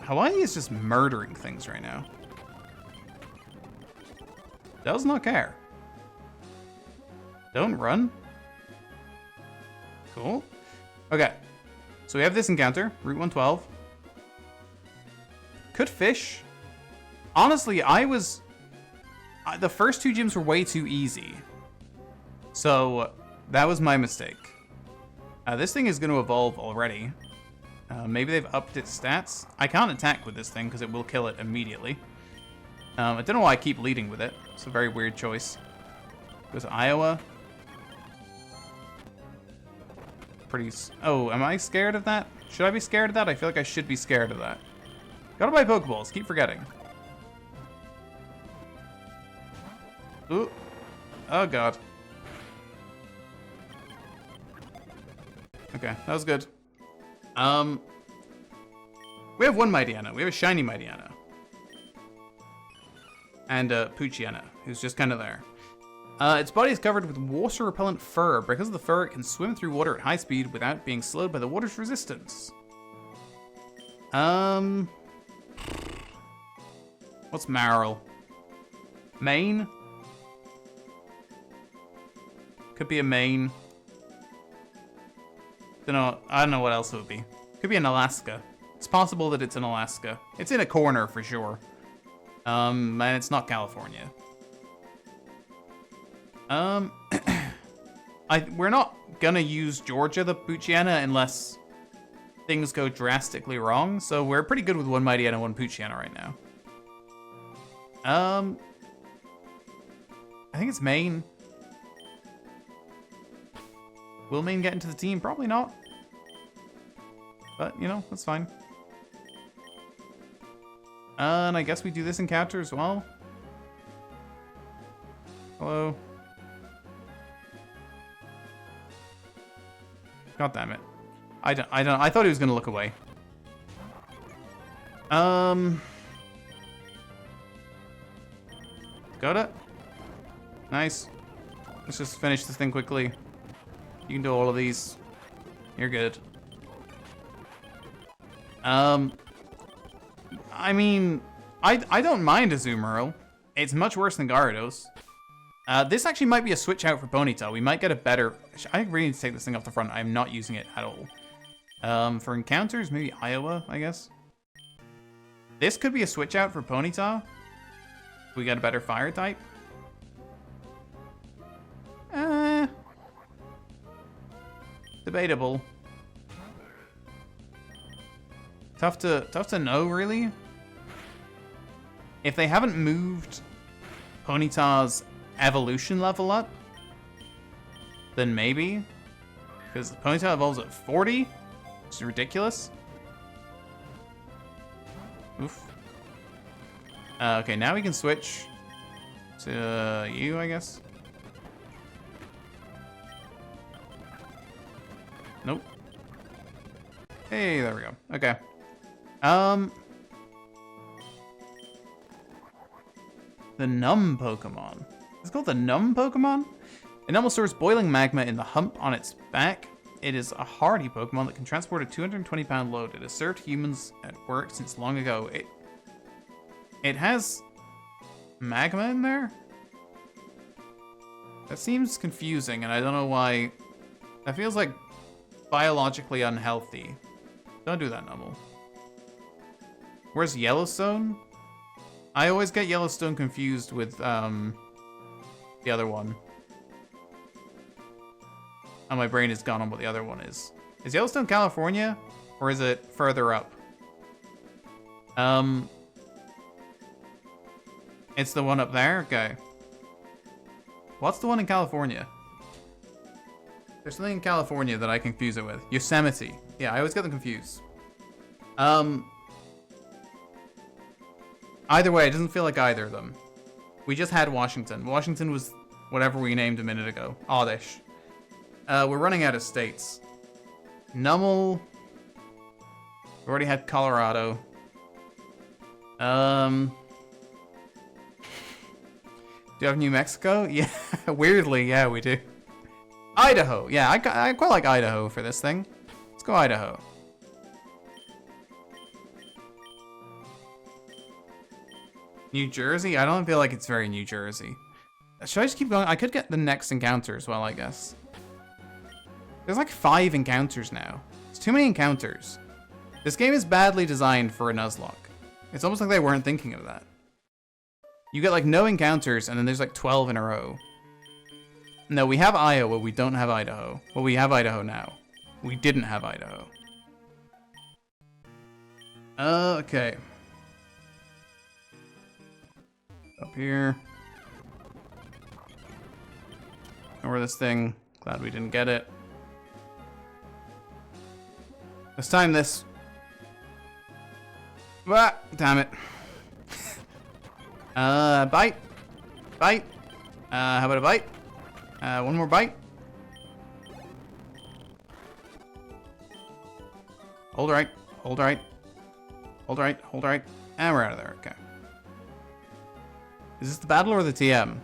Speaker 1: Hawaii is just murdering things right now. Does not care. Don't run. Cool. Okay. So we have this encounter, Route 112. Could fish. Honestly, the first two gyms were way too easy. So that was my mistake. This thing is going to evolve already. Maybe they've upped its stats. I can't attack with this thing because it will kill it immediately. I don't know why I keep leading with it. It's a very weird choice. Goes to Iowa. Oh, am I scared of that? Should I be scared of that? I feel like I should be scared of that. Gotta buy Pokeballs. Keep forgetting. Ooh. Oh, God. Okay, that was good. We have one Mightyena. We have a shiny Mightyena. And Poochyena, who's just kind of there. Its body is covered with water-repellent fur. Because of the fur, it can swim through water at high speed without being slowed by the water's resistance. What's Marill? Maine? Could be a Maine. I don't know what else it would be. Could be in Alaska. It's possible that it's in Alaska. It's in a corner for sure. And it's not California. We're not gonna use Georgia the Poochyena unless things go drastically wrong. So we're pretty good with one Mightyena and one Poochyena right now. I think it's Maine. Will Maine get into the team? Probably not. But, you know, that's fine. And I guess we do this encounter as well. Hello. God damn it. I thought he was gonna look away. Got it. Nice. Let's just finish this thing quickly. You can do all of these. You're good. I mean, I don't mind Azumarill. It's much worse than Gyarados. This actually might be a switch out for Ponyta. We might get a better... I really need to take this thing off the front. I'm not using it at all. For encounters, maybe Iowa, I guess. This could be a switch out for Ponyta. We got a better fire type. Debatable. Tough to know, really. If they haven't moved Ponyta's evolution level up, then maybe. Because Ponyta evolves at 40, which is ridiculous. Oof. Okay, now we can switch to you, I guess. Nope. Hey, there we go. Okay. The Numb Pokemon. It's called the Numb Pokemon? It almost stores boiling magma in the hump on its back. It is a hardy Pokemon that can transport a 220-pound load. It has served humans at work since long ago. It has magma in there? That seems confusing, and I don't know why. That feels like biologically unhealthy. Don't do that, Numble. Where's Yellowstone? I always get Yellowstone confused with the other one. And my brain is gone on what the other one is. Is Yellowstone California? Or is it further up? It's the one up there? Okay. What's the one in California? There's something in California that I confuse it with. Yosemite. Yeah, I always get them confused. Either way, it doesn't feel like either of them. We just had Washington. Washington was whatever we named a minute ago. Oddish. We're running out of states. Nummel. We already had Colorado. Do you have New Mexico? Yeah, weirdly, yeah, we do. Idaho. Yeah, I quite like Idaho for this thing. Let's go Idaho. New Jersey? I don't feel like it's very New Jersey. Should I just keep going? I could get the next encounter as well, I guess. There's like 5 encounters now. It's too many encounters. This game is badly designed for a Nuzlocke. It's almost like they weren't thinking of that. You get like no encounters and then there's like 12 in a row. No, we have Iowa, we don't have Idaho. Well, we have Idaho now. We didn't have Idaho. Okay. Up here. Over this thing. Glad we didn't get it. Let's time this. Ah, damn it. Bite. Bite. How about a bite? One more bite. Hold right. Hold right. Hold right. Hold right. And we're out of there. Okay. Is this the battle or the TM?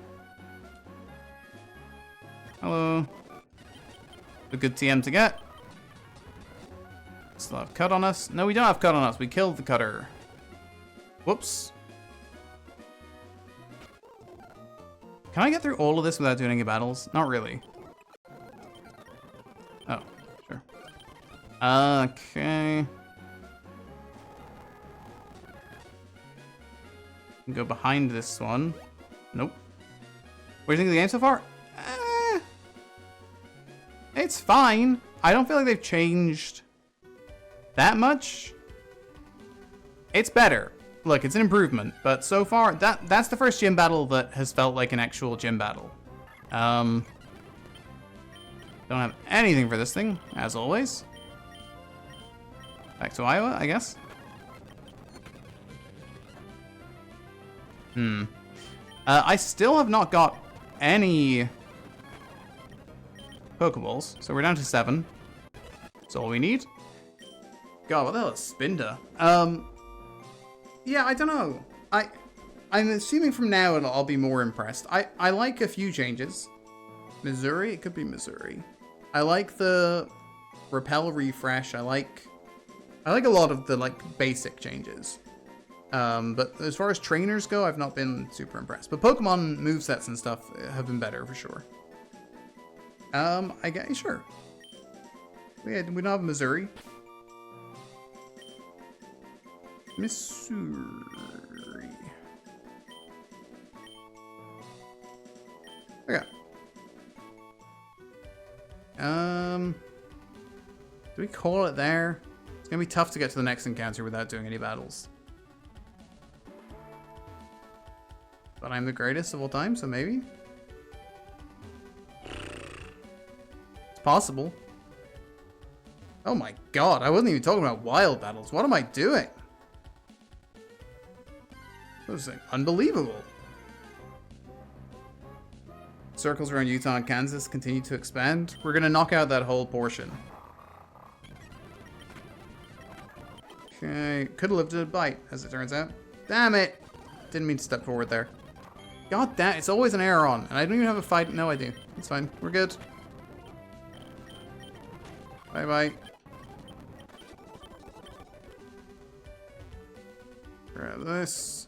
Speaker 1: Hello. A good TM to get. Still have cut on us. No, we don't have cut on us. We killed the cutter. Whoops. Can I get through all of this without doing any battles? Not really. Oh, sure. Okay. Go behind this one. Nope. What do you think of the game so far? It's fine. I don't feel like they've changed that much. It's better. Look, it's an improvement, but so far, that's the first gym battle that has felt like an actual gym battle. Don't have anything for this thing, as always. Back to Iowa, I guess. I still have not got any Pokeballs, so we're down to 7. That's all we need. god, what the hell is Spinda? Yeah, I don't know. I'm assuming from now on I'll be more impressed. I like a few changes. Missouri? It could be Missouri. I like the repel refresh. I like a lot of the like basic changes. But as far as trainers go, I've not been super impressed. But Pokemon movesets and stuff have been better for sure. I guess sure. We don't have Missouri. Missouri. Okay. Do we call it there? It's gonna be tough to get to the next encounter without doing any battles. But I'm the greatest of all time, so maybe? It's possible. Oh my god, I wasn't even talking about wild battles. What am I doing? This is unbelievable. Circles around Utah and Kansas continue to expand. We're gonna knock out that whole portion. Okay, could have lived a bite, as it turns out. Damn it! Didn't mean to step forward there. God damn, it's always an error on, and I don't even have a fight. No, I do. It's fine. We're good. Bye-bye. Grab this.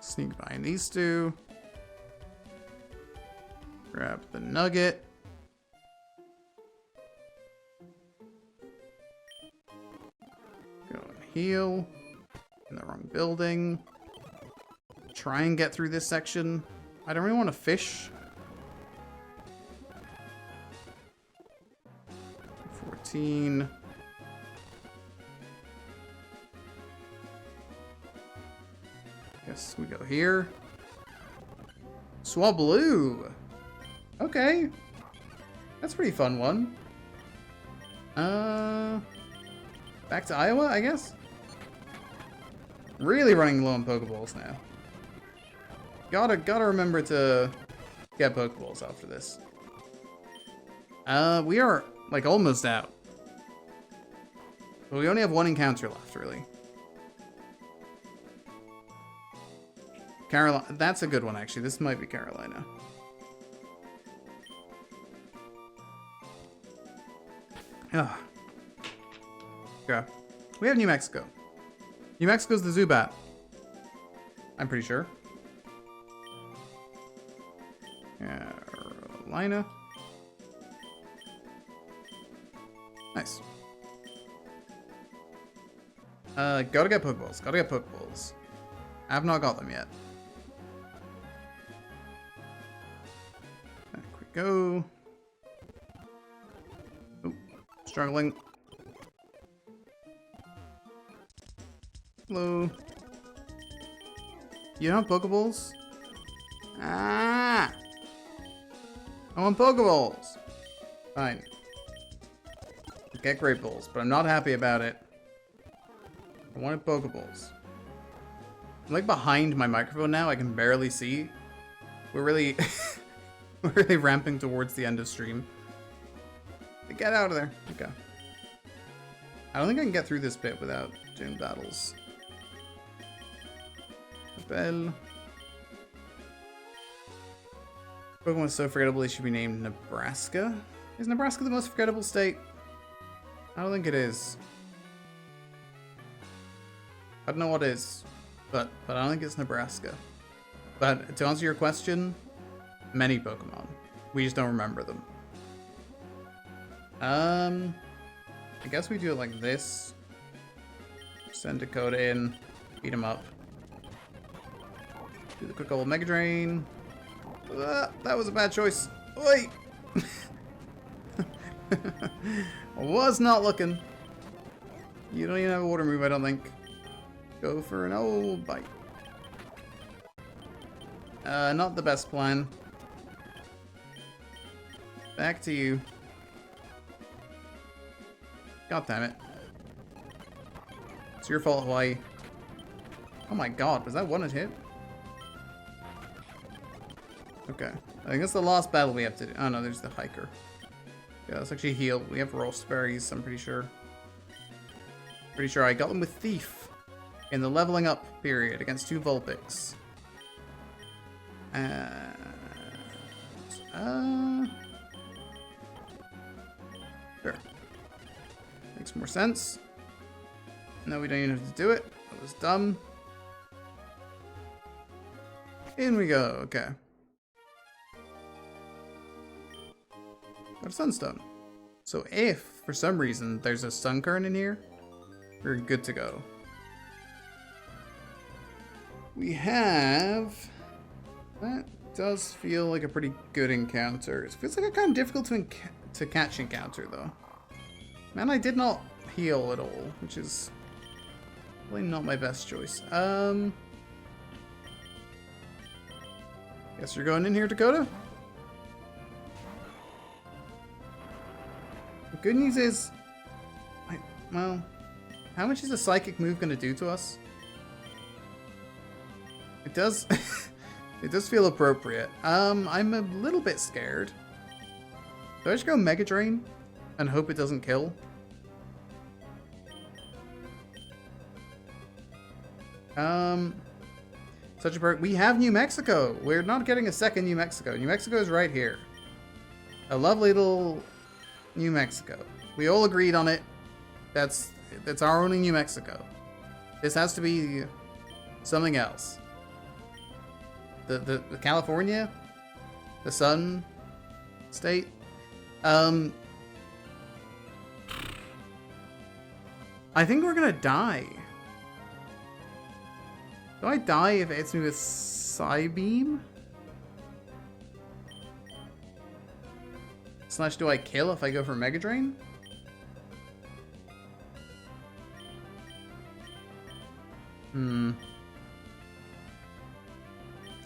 Speaker 1: Sneak behind these two. Grab the nugget. Go and heal. In the wrong building. Try and get through this section. I don't really want to fish. 14. Guess we go here. Swablu. Okay. That's a pretty fun one. Back to Iowa, I guess? Really running low on Pokeballs now. Gotta remember to get Pokeballs after this. We are, like, almost out. But we only have one encounter left, really. Carolina. That's a good one, actually. This might be Carolina. Ugh. Okay. We have New Mexico. New Mexico's the Zubat. I'm pretty sure. Carolina. Nice. Gotta get Pokeballs. Gotta get Pokeballs. I have not got them yet. Back we go. Oh, struggling. Hello. You don't have Pokeballs? Ah! I want Pokeballs! Fine. Get Great Balls, but I'm not happy about it. I wanted Pokeballs. I'm like behind my microphone now, I can barely see. We're really we're really ramping towards the end of stream. Get out of there. Okay. I don't think I can get through this bit without doing battles. Bell. Pokemon is so forgettable they should be named Nebraska. Is Nebraska the most forgettable state? I don't think it is. I don't know what is, but I don't think it's Nebraska. But to answer your question, many Pokemon. We just don't remember them. I guess we do it like this. Send Dakota in, beat him up. Do the quick old Mega Drain. That was a bad choice. Oi! I was not looking. You don't even have a water move, I don't think. Go for an old bite. Not the best plan. Back to you. God damn it. It's your fault, Hawaii. Oh my god, was that one hit? Okay. I think that's the last battle we have to do. Oh no, there's the hiker. Yeah, let's actually heal. We have roast berries, I'm pretty sure. Pretty sure I got them with Thief in the leveling up period against 2 Vulpix. Sure. Makes more sense. No, we don't even have to do it. That was dumb. In we go. Okay. Got a Sunstone. So if, for some reason, there's a Sunkern in here, we're good to go. We have... That does feel like a pretty good encounter. It feels like a kind of difficult to catch encounter, though. Man, I did not heal at all, which is probably not my best choice. Guess you're going in here, Dakota? The good news is... well, how much is a psychic move going to do to us? It does... it does feel appropriate. I'm a little bit scared. Do I just go Mega Drain and hope it doesn't kill? Such a perk. We have New Mexico. We're not getting a second New Mexico. New Mexico is right here. A lovely little New Mexico. We all agreed on it. That's our only New Mexico. This has to be something else. The California? The Sun State? I think we're gonna die. Do I die if it hits me with Psybeam? Slash, do I kill if I go for Mega Drain?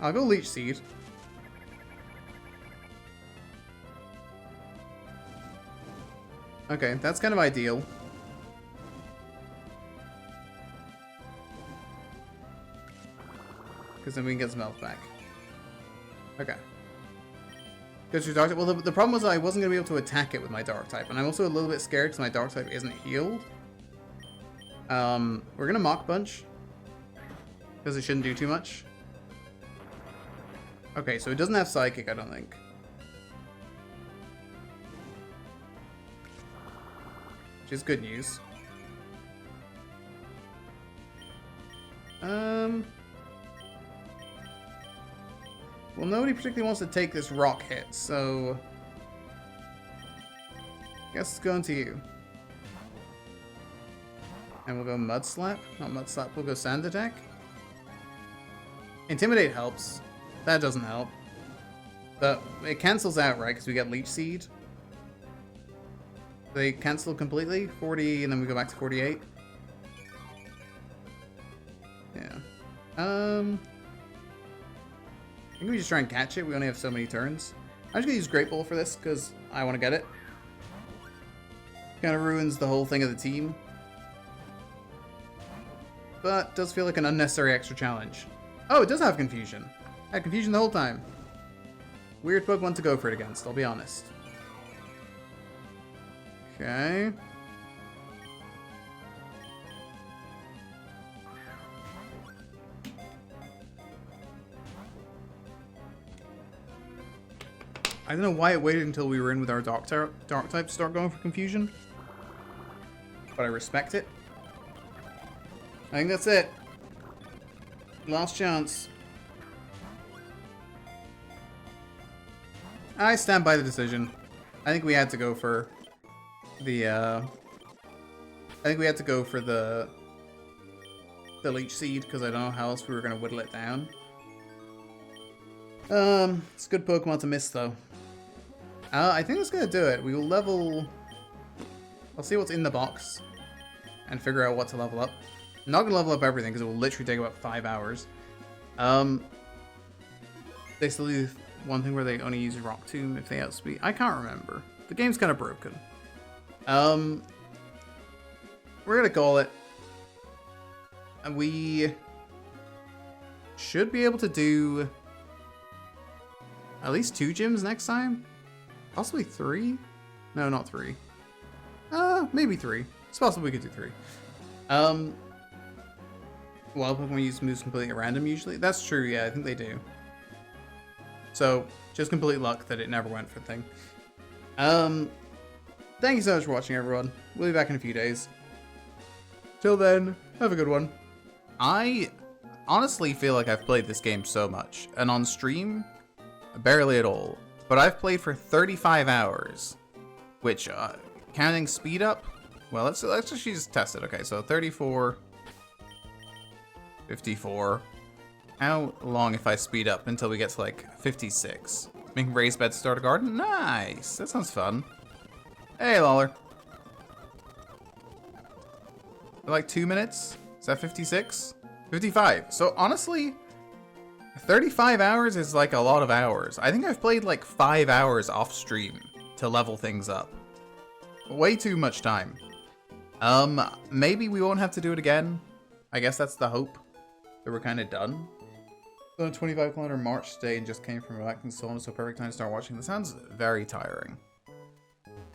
Speaker 1: I'll go Leech Seed. Okay, that's kind of ideal. Because then we can get some health back. Okay. Goes through Dark type. Well, the problem was I wasn't going to be able to attack it with my Dark type. And I'm also a little bit scared because my Dark type isn't healed. We're going to Mach Punch. Because it shouldn't do too much. Okay, so it doesn't have Psychic, I don't think. Which is good news. Well, nobody particularly wants to take this rock hit, so... I guess it's going to you. And we'll go Mud Slap. Not Mud Slap, we'll go Sand Attack. Intimidate helps. That doesn't help. But it cancels out, right? Because we get Leech Seed. They cancel completely. 40, and then we go back to 48. Yeah. I think we just try and catch it. We only have so many turns. I'm just going to use Great Ball for this, because I want to get it. Kind of ruins the whole thing of the team. But does feel like an unnecessary extra challenge. Oh, it does have Confusion. I had Confusion the whole time. Weird Pokemon to go for it against, I'll be honest. Okay. I don't know why it waited until we were in with our Dark type to start going for Confusion. But I respect it. I think that's it. Last chance. I stand by the decision. I think we had to go for the, I think we had to go for the Leech Seed, because I don't know how else we were going to whittle it down. It's a good Pokemon to miss, though. I think that's going to do it. We will level... I'll see what's in the box and figure out what to level up. I'm not going to level up everything, because it will literally take about 5 hours. They still do one thing where they only use Rock Tomb if they outspeed. I can't remember. The game's kind of broken. We're going to call it. And we should be able to do at least 2 gyms next time. Possibly 3? No, not 3. Maybe 3. It's possible we could do 3. Well, Pokemon use moves completely at random usually. That's true, yeah, I think they do. So, just complete luck that it never went for a thing. Thank you so much for watching, everyone. We'll be back in a few days. Till then, have a good one. I honestly feel like I've played this game so much, and on stream, barely at all. But I've played for 35 hours, which, counting speed up, well, let's just test it. Okay, so 34, 54. How long if I speed up until we get to like 56? Make raised beds, start a garden? Nice, that sounds fun. Hey, Lawler. Like 2 minutes? Is that 56? 55. So honestly, 35 hours is like a lot of hours. I think I've played like 5 hours off stream to level things up. Way too much time. Maybe we won't have to do it again. I guess that's the hope. That we're kind of done. On a 25-kilometer march today and just came from a vacuum sauna, so perfect time to start watching. This sounds very tiring.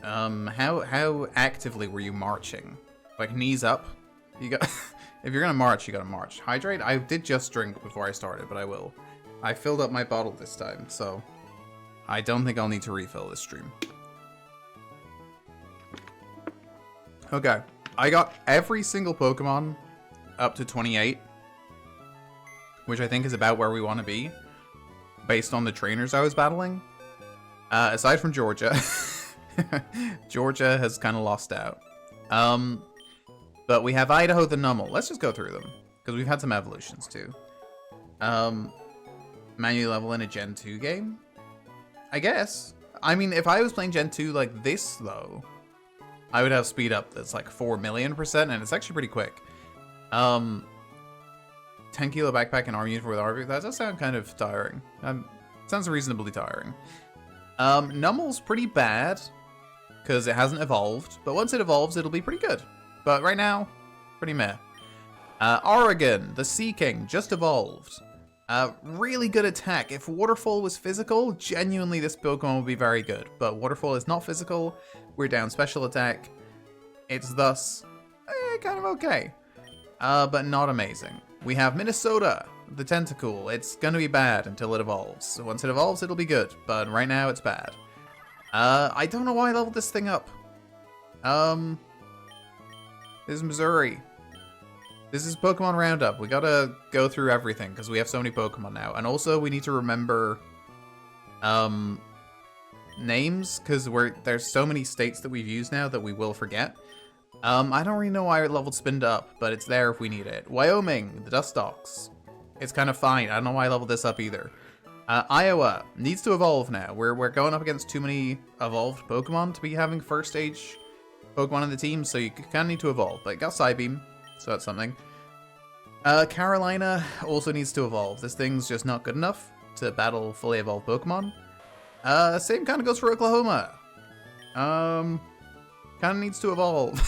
Speaker 1: How actively were you marching? Like knees up? You got if you're gonna march, you gotta march. Hydrate? I did just drink before I started, but I will. I filled up my bottle this time, so I don't think I'll need to refill this stream. Okay, I got every single Pokemon up to 28, which I think is about where we want to be, based on the trainers I was battling. Aside from Georgia. Georgia has kind of lost out. But we have Idaho the Nummel. Let's just go through them, because we've had some evolutions too. Manually level in a Gen 2 game? I guess. I mean, if I was playing Gen 2 like this, though, I would have speed up that's like 4 million%, and it's actually pretty quick. 10 kilo backpack and arm uniform with RV. That does sound kind of tiring. Sounds reasonably tiring. Nummel's pretty bad, because it hasn't evolved, but once it evolves, it'll be pretty good. But right now, pretty meh. Oregon, the Sea King, just evolved. Really good attack. If Waterfall was physical, genuinely this Pokemon would be very good. But Waterfall is not physical. We're down special attack. It's thus kind of okay. But not amazing. We have Minnesota, the Tentacool. It's gonna be bad until it evolves. So once it evolves, it'll be good. But right now, it's bad. I don't know why I leveled this thing up. This is Missouri. This is Pokemon Roundup. We gotta go through everything because we have so many Pokemon now. And also, we need to remember names because there's so many states that we've used now that we will forget. I don't really know why I leveled Spinda up, but it's there if we need it. Wyoming, the Dustox. It's kind of fine. I don't know why I leveled this up either. Iowa needs to evolve now. We're going up against too many evolved Pokemon to be having first stage Pokemon in the team, so you kind of need to evolve. But it got Psybeam, so that's something. Carolina also needs to evolve. This thing's just not good enough to battle fully evolved Pokemon. Same kind of goes for Oklahoma. Kind of needs to evolve.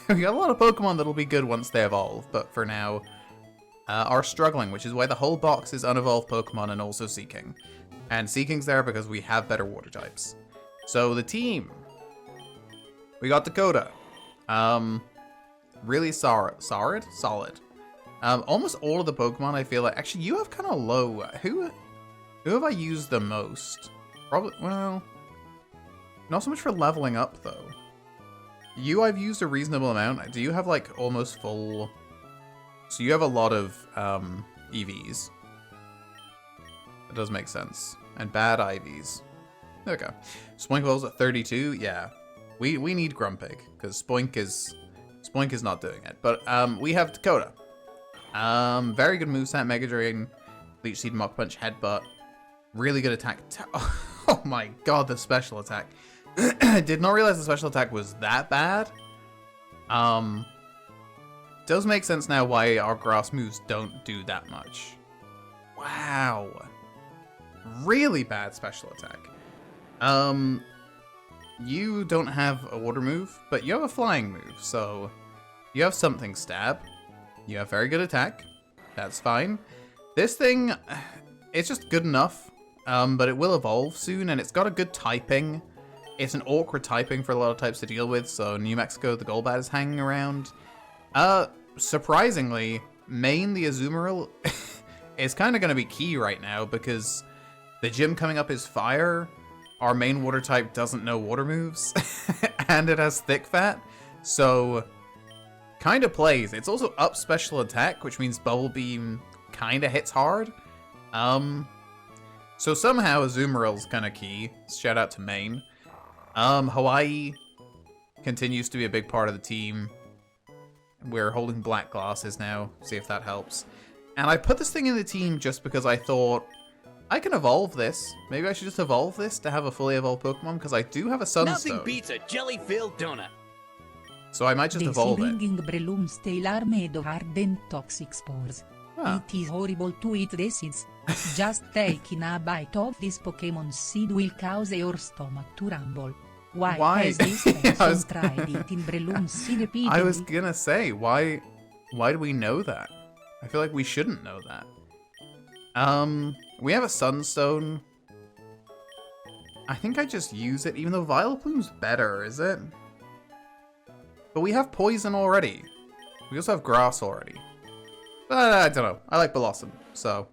Speaker 1: We got a lot of Pokemon that'll be good once they evolve, but for now, are struggling, which is why the whole box is unevolved Pokemon and also Seaking. And Seaking's there because we have better water types. So the team. We got Dakota. Really solid. Almost all of the Pokemon I feel like, actually you have kind of low. Who have I used the most? Probably, well, not so much for leveling up though. I've used a reasonable amount. Do you have like almost full? So you have a lot of EVs. That does make sense. And bad IVs. Okay. Spoink evolves at 32. Yeah. We need Grumpig because Spoink is not doing it. But we have Dakota. Very good moveset, Mega Drain, Leech Seed, Mach Punch, Headbutt. Really good attack. Oh my god, the special attack. Did not realize the special attack was that bad. Does make sense now why our grass moves don't do that much. Wow. Really bad special attack. You don't have a water move, but you have a flying move, so you have something stab. You have very good attack. That's fine. This thing, it's just good enough, but it will evolve soon, and it's got a good typing. It's an awkward typing for a lot of types to deal with, so New Mexico, the Golbat is hanging around. Surprisingly, main the Azumarill is kind of going to be key right now because the gym coming up is fire. Our main water type doesn't know water moves, and it has thick fat, so kind of plays. It's also up special attack, which means Bubble Beam kind of hits hard. So somehow Azumarill's kind of key. Shout out to main. Hawaii continues to be a big part of the team. We're holding black glasses now, see if that helps. And I put this thing in the team just because I thought, I can evolve this. Maybe I should just evolve this to have a fully evolved Pokemon, because I do have a Sunstone.
Speaker 2: Nothing beats a jelly-filled donut.
Speaker 1: So I might just evolve it.
Speaker 3: The Breloom's tail are made of hardened toxic spores.
Speaker 1: Ah.
Speaker 3: It is horrible to eat the seeds. Just taking a bite of this Pokemon seed will cause your stomach to rumble. Why has this person tried eating Breloom's seed repeatedly?
Speaker 1: I was gonna say, why do we know that? I feel like we shouldn't know that. We have a Sunstone. I think I just use it, even though Vileplume's better, is it? But we have Poison already. We also have Grass already. But I don't know. I like Blossom, so.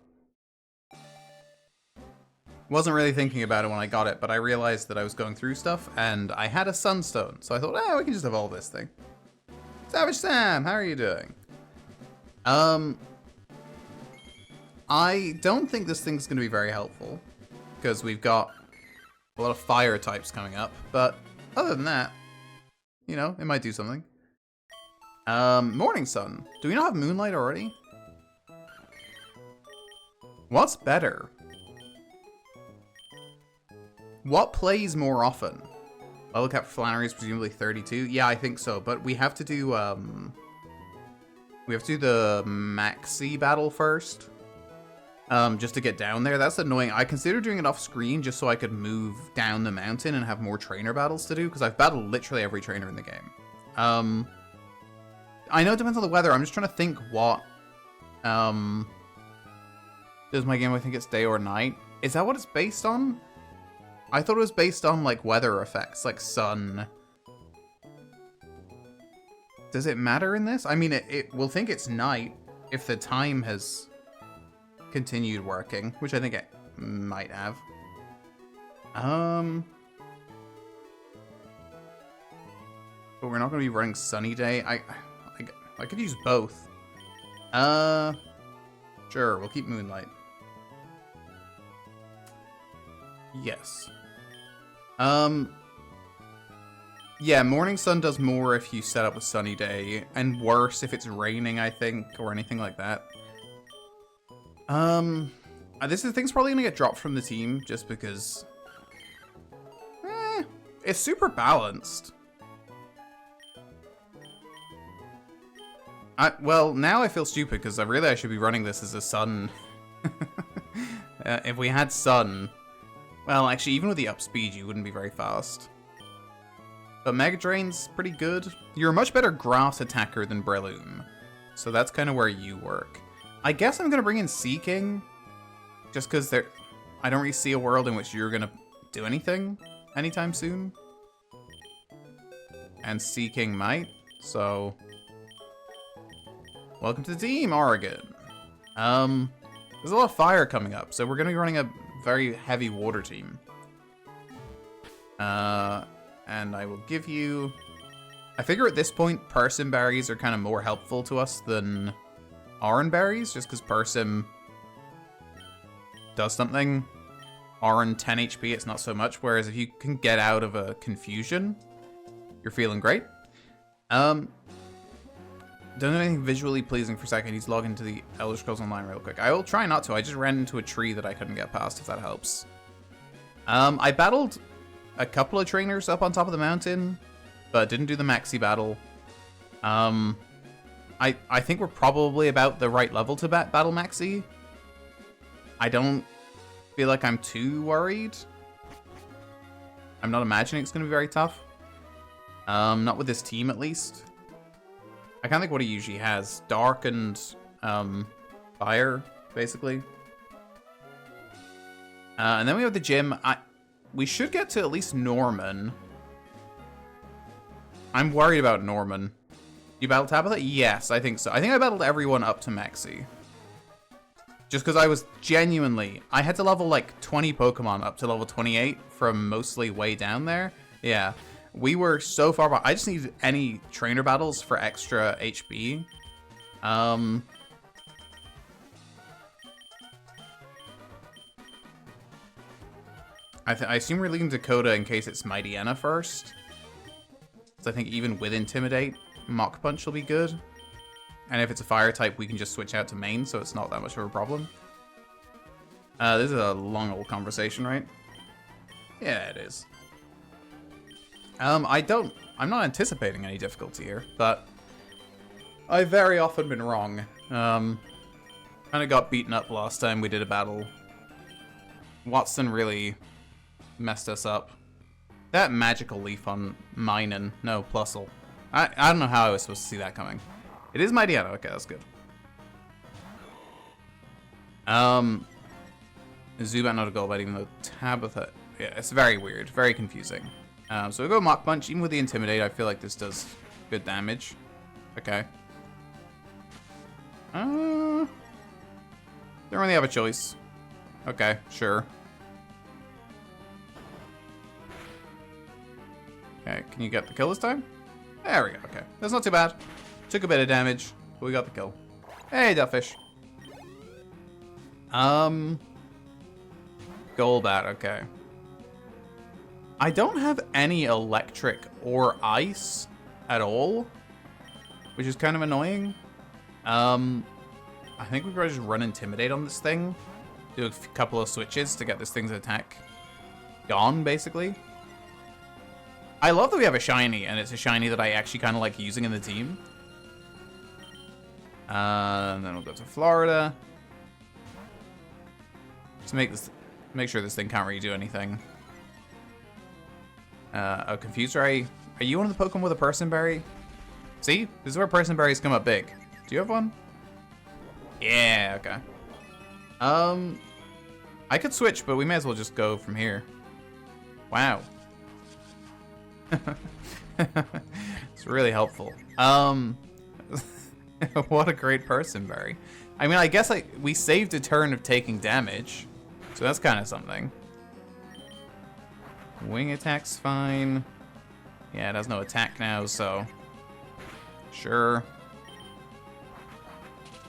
Speaker 1: Wasn't really thinking about it when I got it, but I realized that I was going through stuff, and I had a Sunstone, so I thought, we can just evolve this thing. Savage Sam, how are you doing? I don't think this thing's going to be very helpful, because we've got a lot of fire types coming up, but other than that, you know, it might do something. Morning Sun. Do we not have Moonlight already? What's better? What plays more often? Level cap for Flannery is presumably 32. Yeah, I think so, but we have to do, we have to do the Maxi battle first. Just to get down there. That's annoying. I considered doing it off screen just so I could move down the mountain and have more trainer battles to do, because I've battled literally every trainer in the game. I know it depends on the weather. I'm just trying to think what, does my game, I think it's day or night. Is that what it's based on? I thought it was based on, like, weather effects, like sun. Does it matter in this? I mean, it will think it's night if the time has continued working, which I think it might have. But we're not going to be running sunny day. I could use both. Sure, we'll keep Moonlight. Yes. Yeah, Morning Sun does more if you set up a sunny day, and worse if it's raining, I think, or anything like that. This thing's probably gonna get dropped from the team, just because... it's super balanced. Well, now I feel stupid, because I should be running this as a Sun. If we had Sun... Well, actually, even with the upspeed, you wouldn't be very fast. But Mega Drain's pretty good. You're a much better grass attacker than Breloom, so that's kind of where you work. I guess I'm going to bring in Sea King, just because I don't really see a world in which you're going to do anything anytime soon. And Sea King might, so... Welcome to the team, Oregon. There's a lot of fire coming up, so we're going to be running a very heavy water team. And I will give you... I figure at this point, Persim berries are kind of more helpful to us than Oran berries, just because Persim does something. Oran 10 HP, it's not so much, whereas if you can get out of a confusion, you're feeling great. Don't do anything visually pleasing for a second. He's logged into the Elder Scrolls Online real quick. I will try not to. I just ran into a tree that I couldn't get past, if that helps. I battled a couple of trainers up on top of the mountain, but didn't do the Maxi battle. I think we're probably about the right level to battle Maxi. I don't feel like I'm too worried. I'm not imagining it's going to be very tough. Not with this team, at least. I can't think what he usually has. Dark and fire, basically. And then we have the gym. We should get to at least Norman. I'm worried about Norman. You battled Tabitha? Yes, I think so. I think I battled everyone up to Maxi. Just because I was genuinely... I had to level like 20 Pokemon up to level 28 from mostly way down there. Yeah. We were so far behind. I just needed any trainer battles for extra HP. I assume we're leaving Dakota in case it's Mightyena first. So I think even with Intimidate, Mach Punch will be good. And if it's a fire type, we can just switch out to main, so it's not that much of a problem. This is a long old conversation, right? Yeah, it is. I'm not anticipating any difficulty here, but I've very often been wrong. Kind of got beaten up last time we did a battle. Watson really messed us up. That magical leaf on Minun, no, Plusle. I don't know how I was supposed to see that coming. It is Mightyena, okay, that's good. Zubat not a Golbat, even though Tabitha... Yeah, it's very weird, very confusing. So we go Mach Punch. Even with the Intimidate, I feel like this does good damage. Okay. Don't really have a choice. Okay, sure. Okay, can you get the kill this time? There we go, okay. That's not too bad. Took a bit of damage, but we got the kill. Hey, Dufffish. Golbat, okay. I don't have any electric or ice at all, which is kind of annoying. I think we probably just run Intimidate on this thing. Do a couple of switches to get this thing's attack gone, basically. I love that we have a shiny, and it's a shiny that I actually kind of like using in the team. And then we'll go to Florida. Just make sure this thing can't really do anything. Oh, Confused Ray. Are you one of the Pokemon with a Person Berry? See? This is where Person Berries come up big. Do you have one? Yeah, okay. I could switch, but we may as well just go from here. Wow. It's really helpful. What a great Person Berry. I mean, I guess we saved a turn of taking damage, so that's kind of something. Wing attack's fine. Yeah, it has no attack now, so sure.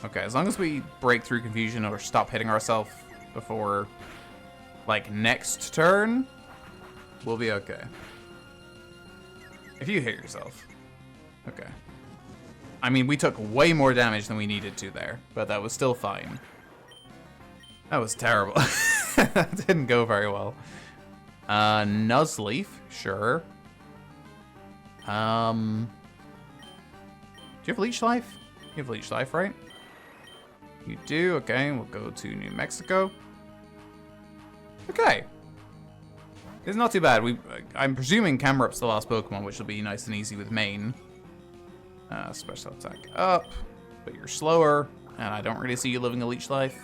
Speaker 1: Okay, as long as we break through confusion or stop hitting ourselves before, like, next turn, we'll be okay. If you hit yourself. Okay. I mean, we took way more damage than we needed to there, but that was still fine. That was terrible. That didn't go very well. Nuzleaf, sure. Do you have Leech Life? You have Leech Life, right? You do, okay, we'll go to New Mexico. Okay. It's not too bad. I'm presuming Camerup's the last Pokemon, which will be nice and easy with main. Special attack up, but you're slower, and I don't really see you living a Leech Life.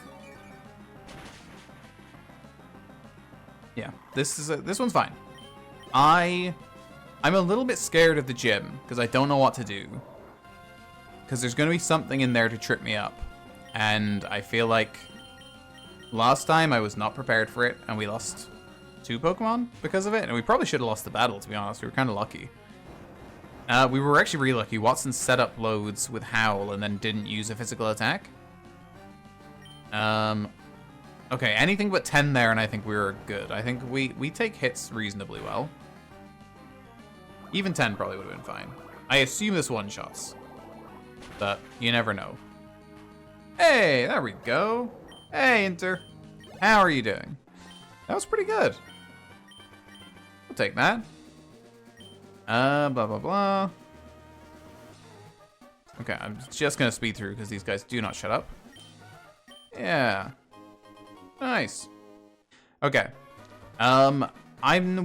Speaker 1: Yeah, this one's fine. I'm a little bit scared of the gym because I don't know what to do. Because there's going to be something in there to trip me up, and I feel like last time I was not prepared for it, and we lost 2 Pokemon because of it, and we probably should have lost the battle, to be honest. We were kind of lucky. We were actually really lucky. Watson set up loads with Howl and then didn't use a physical attack. Okay, anything but 10 there, and I think we were good. I think we take hits reasonably well. Even 10 probably would have been fine. I assume this one-shots, but you never know. Hey, there we go. Hey, Inter. How are you doing? That was pretty good. I'll take that. Blah, blah, blah. Okay, I'm just gonna speed through because these guys do not shut up. Yeah. Nice. Okay. I'm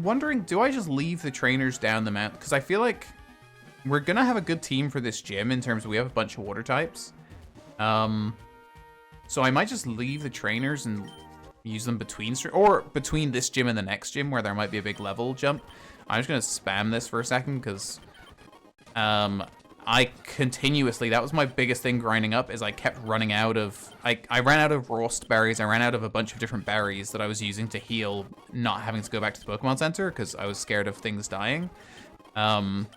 Speaker 1: wondering, do I just leave the trainers down the mountain? Because I feel like we're gonna have a good team for this gym in terms of we have a bunch of water types. So I might just leave the trainers and use them between this gym and the next gym where there might be a big level jump. I'm just gonna spam this for a second because I I continuously, that was my biggest thing grinding up, is I kept running out of, I ran out of roast berries, I ran out of a bunch of different berries that I was using to heal, not having to go back to the Pokemon Center, because I was scared of things dying. So I'm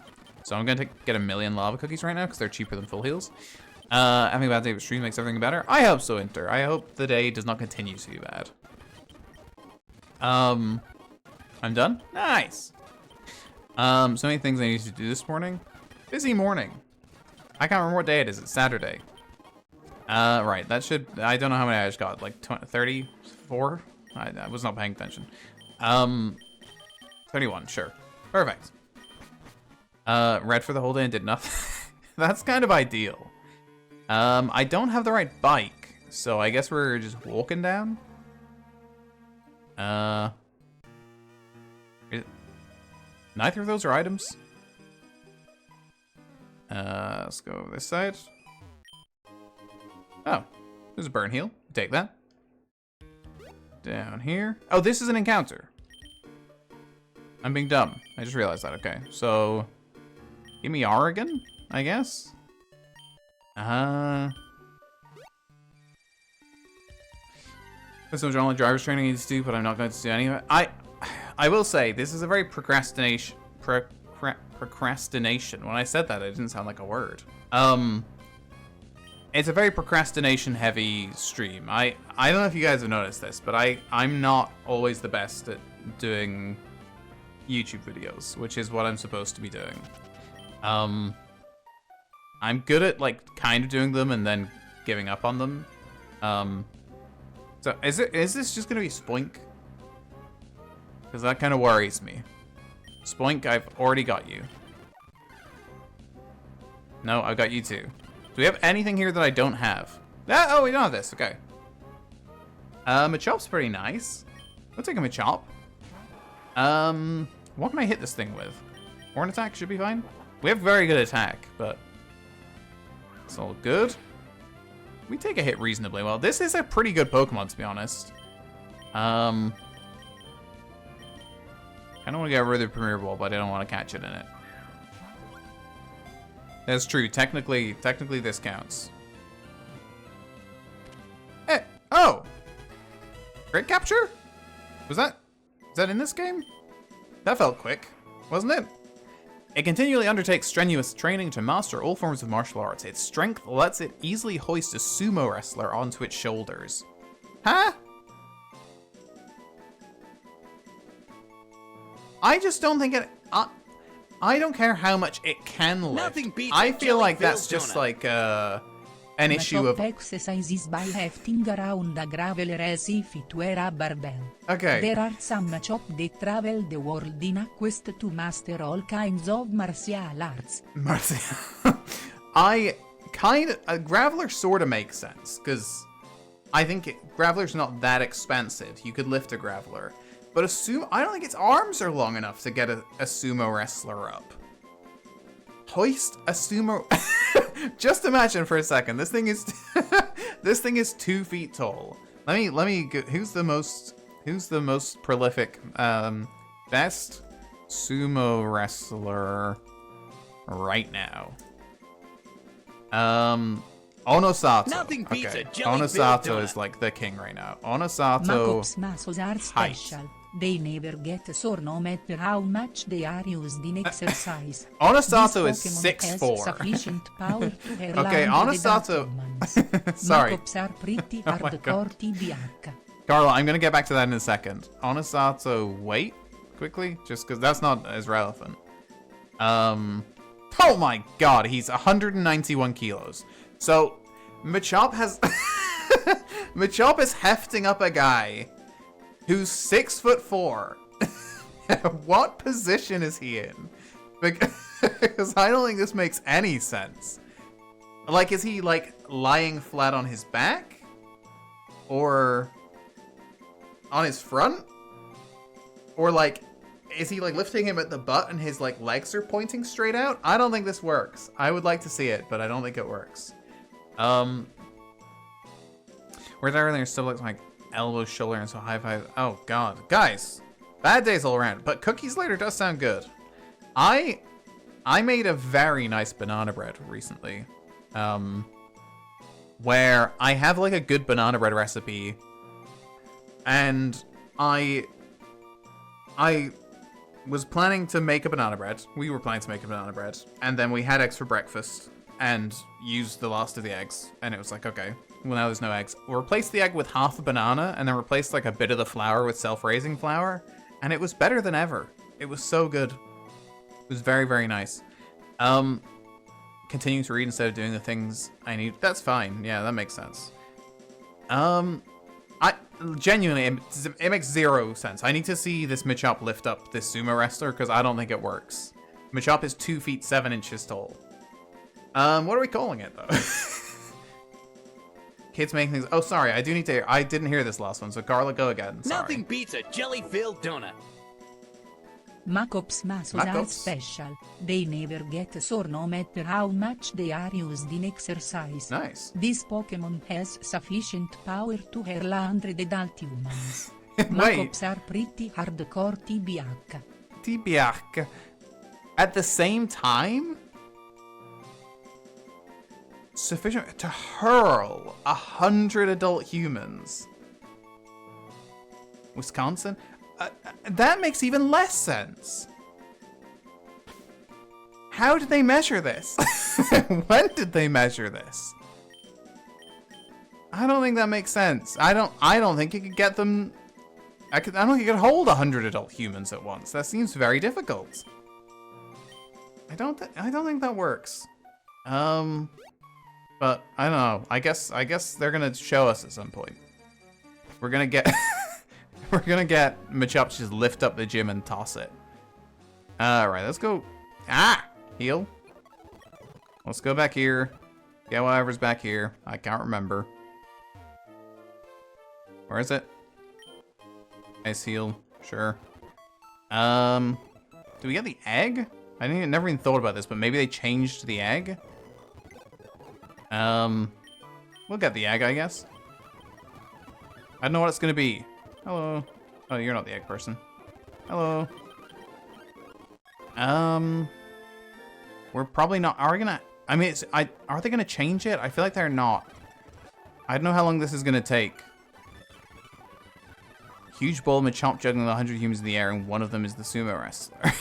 Speaker 1: going to get a million lava cookies right now, because they're cheaper than full heals. Having a bad day with stream makes everything better. I hope so, Inter. I hope the day does not continue to be bad. I'm done? Nice! So many things I need to do this morning. Busy morning. I can't remember what day it is. It's Saturday. Right. That should... I don't know how many I just got. Like 34? I was not paying attention. 31. Sure. Perfect. Read for the whole day and did nothing. That's kind of ideal. I don't have the right bike, so I guess we're just walking down. Neither of those are items. Let's go over this side. Oh, there's a burn heal. Take that. Down here. Oh, this is an encounter. I'm being dumb. I just realized that. Okay, so give me Oregon, I guess. There's some general driver's training I need to do, but I'm not going to do any of it. I will say this is a very procrastination. Procrastination. When I said that, it didn't sound like a word. It's a very procrastination-heavy stream. I don't know if you guys have noticed this, but I'm not always the best at doing YouTube videos, which is what I'm supposed to be doing. I'm good at like kind of doing them and then giving up on them. So is this just gonna be Spoink? Because that kind of worries me. Spoink, I've already got you. No, I've got you too. Do we have anything here that I don't have? Oh, we don't have this. Okay. Machop's pretty nice. I'll take a Machop. What can I hit this thing with? Horn attack should be fine. We have very good attack, but it's all good. We take a hit reasonably well. This is a pretty good Pokemon, to be honest. I don't want to get rid of the Premier Ball, but I don't want to catch it in it. That's true. Technically this counts. Eh, oh! Crit capture? Is that in this game? That felt quick, wasn't it? It continually undertakes strenuous training to master all forms of martial arts. Its strength lets it easily hoist a sumo wrestler onto its shoulders. Huh? I just don't think it... I don't care how much it can lift.
Speaker 2: Nothing beats
Speaker 1: I feel like
Speaker 2: Jelly
Speaker 1: that's
Speaker 2: Filled
Speaker 1: just
Speaker 2: donut.
Speaker 1: like an issue of...
Speaker 3: exercises by lifting around a gravel as if it were a barbell.
Speaker 1: Okay.
Speaker 3: There are some Machop that travel the world in a quest to master all kinds of martial arts.
Speaker 1: I kind of... A Graveler sort of makes sense, because I think Graveler's not that expensive. You could lift a Graveler. But a sumo... I don't think its arms are long enough to get a sumo wrestler up. Hoist a sumo... Just imagine for a second. This thing is... this thing is 2 feet tall. Let me go... Who's the most prolific... best sumo wrestler right now? Onosato.
Speaker 2: Nothing beats
Speaker 1: okay.
Speaker 2: a Jelly Filled
Speaker 1: Onosato
Speaker 2: donut.
Speaker 1: is like the king right now. Onosato...
Speaker 3: Macop's muscles are
Speaker 1: height.
Speaker 3: special. They never get sore no matter how much they are used in exercise.
Speaker 1: Onosato is
Speaker 3: This Pokémon has
Speaker 1: 6'4".
Speaker 3: sufficient power to hurl
Speaker 1: Okay,
Speaker 3: down the
Speaker 1: Onosato-
Speaker 3: Dark
Speaker 1: Sorry.
Speaker 3: Macops are pretty
Speaker 1: Oh my
Speaker 3: hardcore TBH.
Speaker 1: Carla, I'm gonna get back to that in a second. Onosato, wait, quickly, just because that's not as relevant. Oh my god, he's 191 kilos. So, Machop has... Machop is hefting up a guy who's 6'4". What position is he in? Because I don't think this makes any sense. Like, is he, like, lying flat on his back? Or on his front? Or, like, is he, like, lifting him at the butt and his, like, legs are pointing straight out? I don't think this works. I would like to see it, but I don't think it works. Where's everything still looks like elbow, shoulder, and so high five. Oh, God. Guys, bad days all around. But Cookies Later does sound good. I I made a very nice banana bread recently. Where I have like a good banana bread recipe. And I was planning to make a banana bread. We were planning to make a banana bread. And then we had eggs for breakfast and used the last of the eggs. And it was like, okay, well now there's no eggs. We'll replace the egg with half a banana and then replace like a bit of the flour with self-raising flour. And it was better than ever. It was so good. It was very, very nice. Continuing to read instead of doing the things I need. That's fine. Yeah, that makes sense. I genuinely, it makes zero sense. I need to see this Machop lift up this sumo wrestler because I don't think it works. Machop is 2 feet 7 inches tall. What are we calling it though? Kids making things. Oh, sorry. I didn't hear this last one. So Carla, go again. Sorry.
Speaker 2: Nothing beats a jelly-filled donut.
Speaker 3: Macops muscles are special. They never get sore no matter how much they are used in exercise.
Speaker 1: Nice.
Speaker 3: This Pokémon has sufficient power to hurl 100 adult humans.
Speaker 1: Wait.
Speaker 3: Macops are pretty hardcore TBH.
Speaker 1: TBH. At the same time? Sufficient to hurl 100 adult humans. Wisconsin? That makes even less sense. How did they measure this? When did they measure this? I don't think that makes sense. I don't think you could get them. I don't think you could hold 100 adult humans at once. That seems very difficult. I don't think that works. But I don't know. I guess they're gonna show us at some point. We're gonna get we're gonna get Machop to just lift up the gym and toss it. Alright, let's go. Heal. Let's go back here. Get whatever's back here. I can't remember. Where is it? Nice heal. Sure. Do we get the egg? I never even thought about this, but maybe they changed the egg? We'll get the egg, I guess. I don't know what it's gonna be. Hello. Oh, you're not the egg person. Hello. We're probably not. Are we gonna? I mean, are they gonna change it? I feel like they're not. I don't know how long this is gonna take. Huge ball Machop juggling 100 humans in the air, and one of them is the sumo wrestler.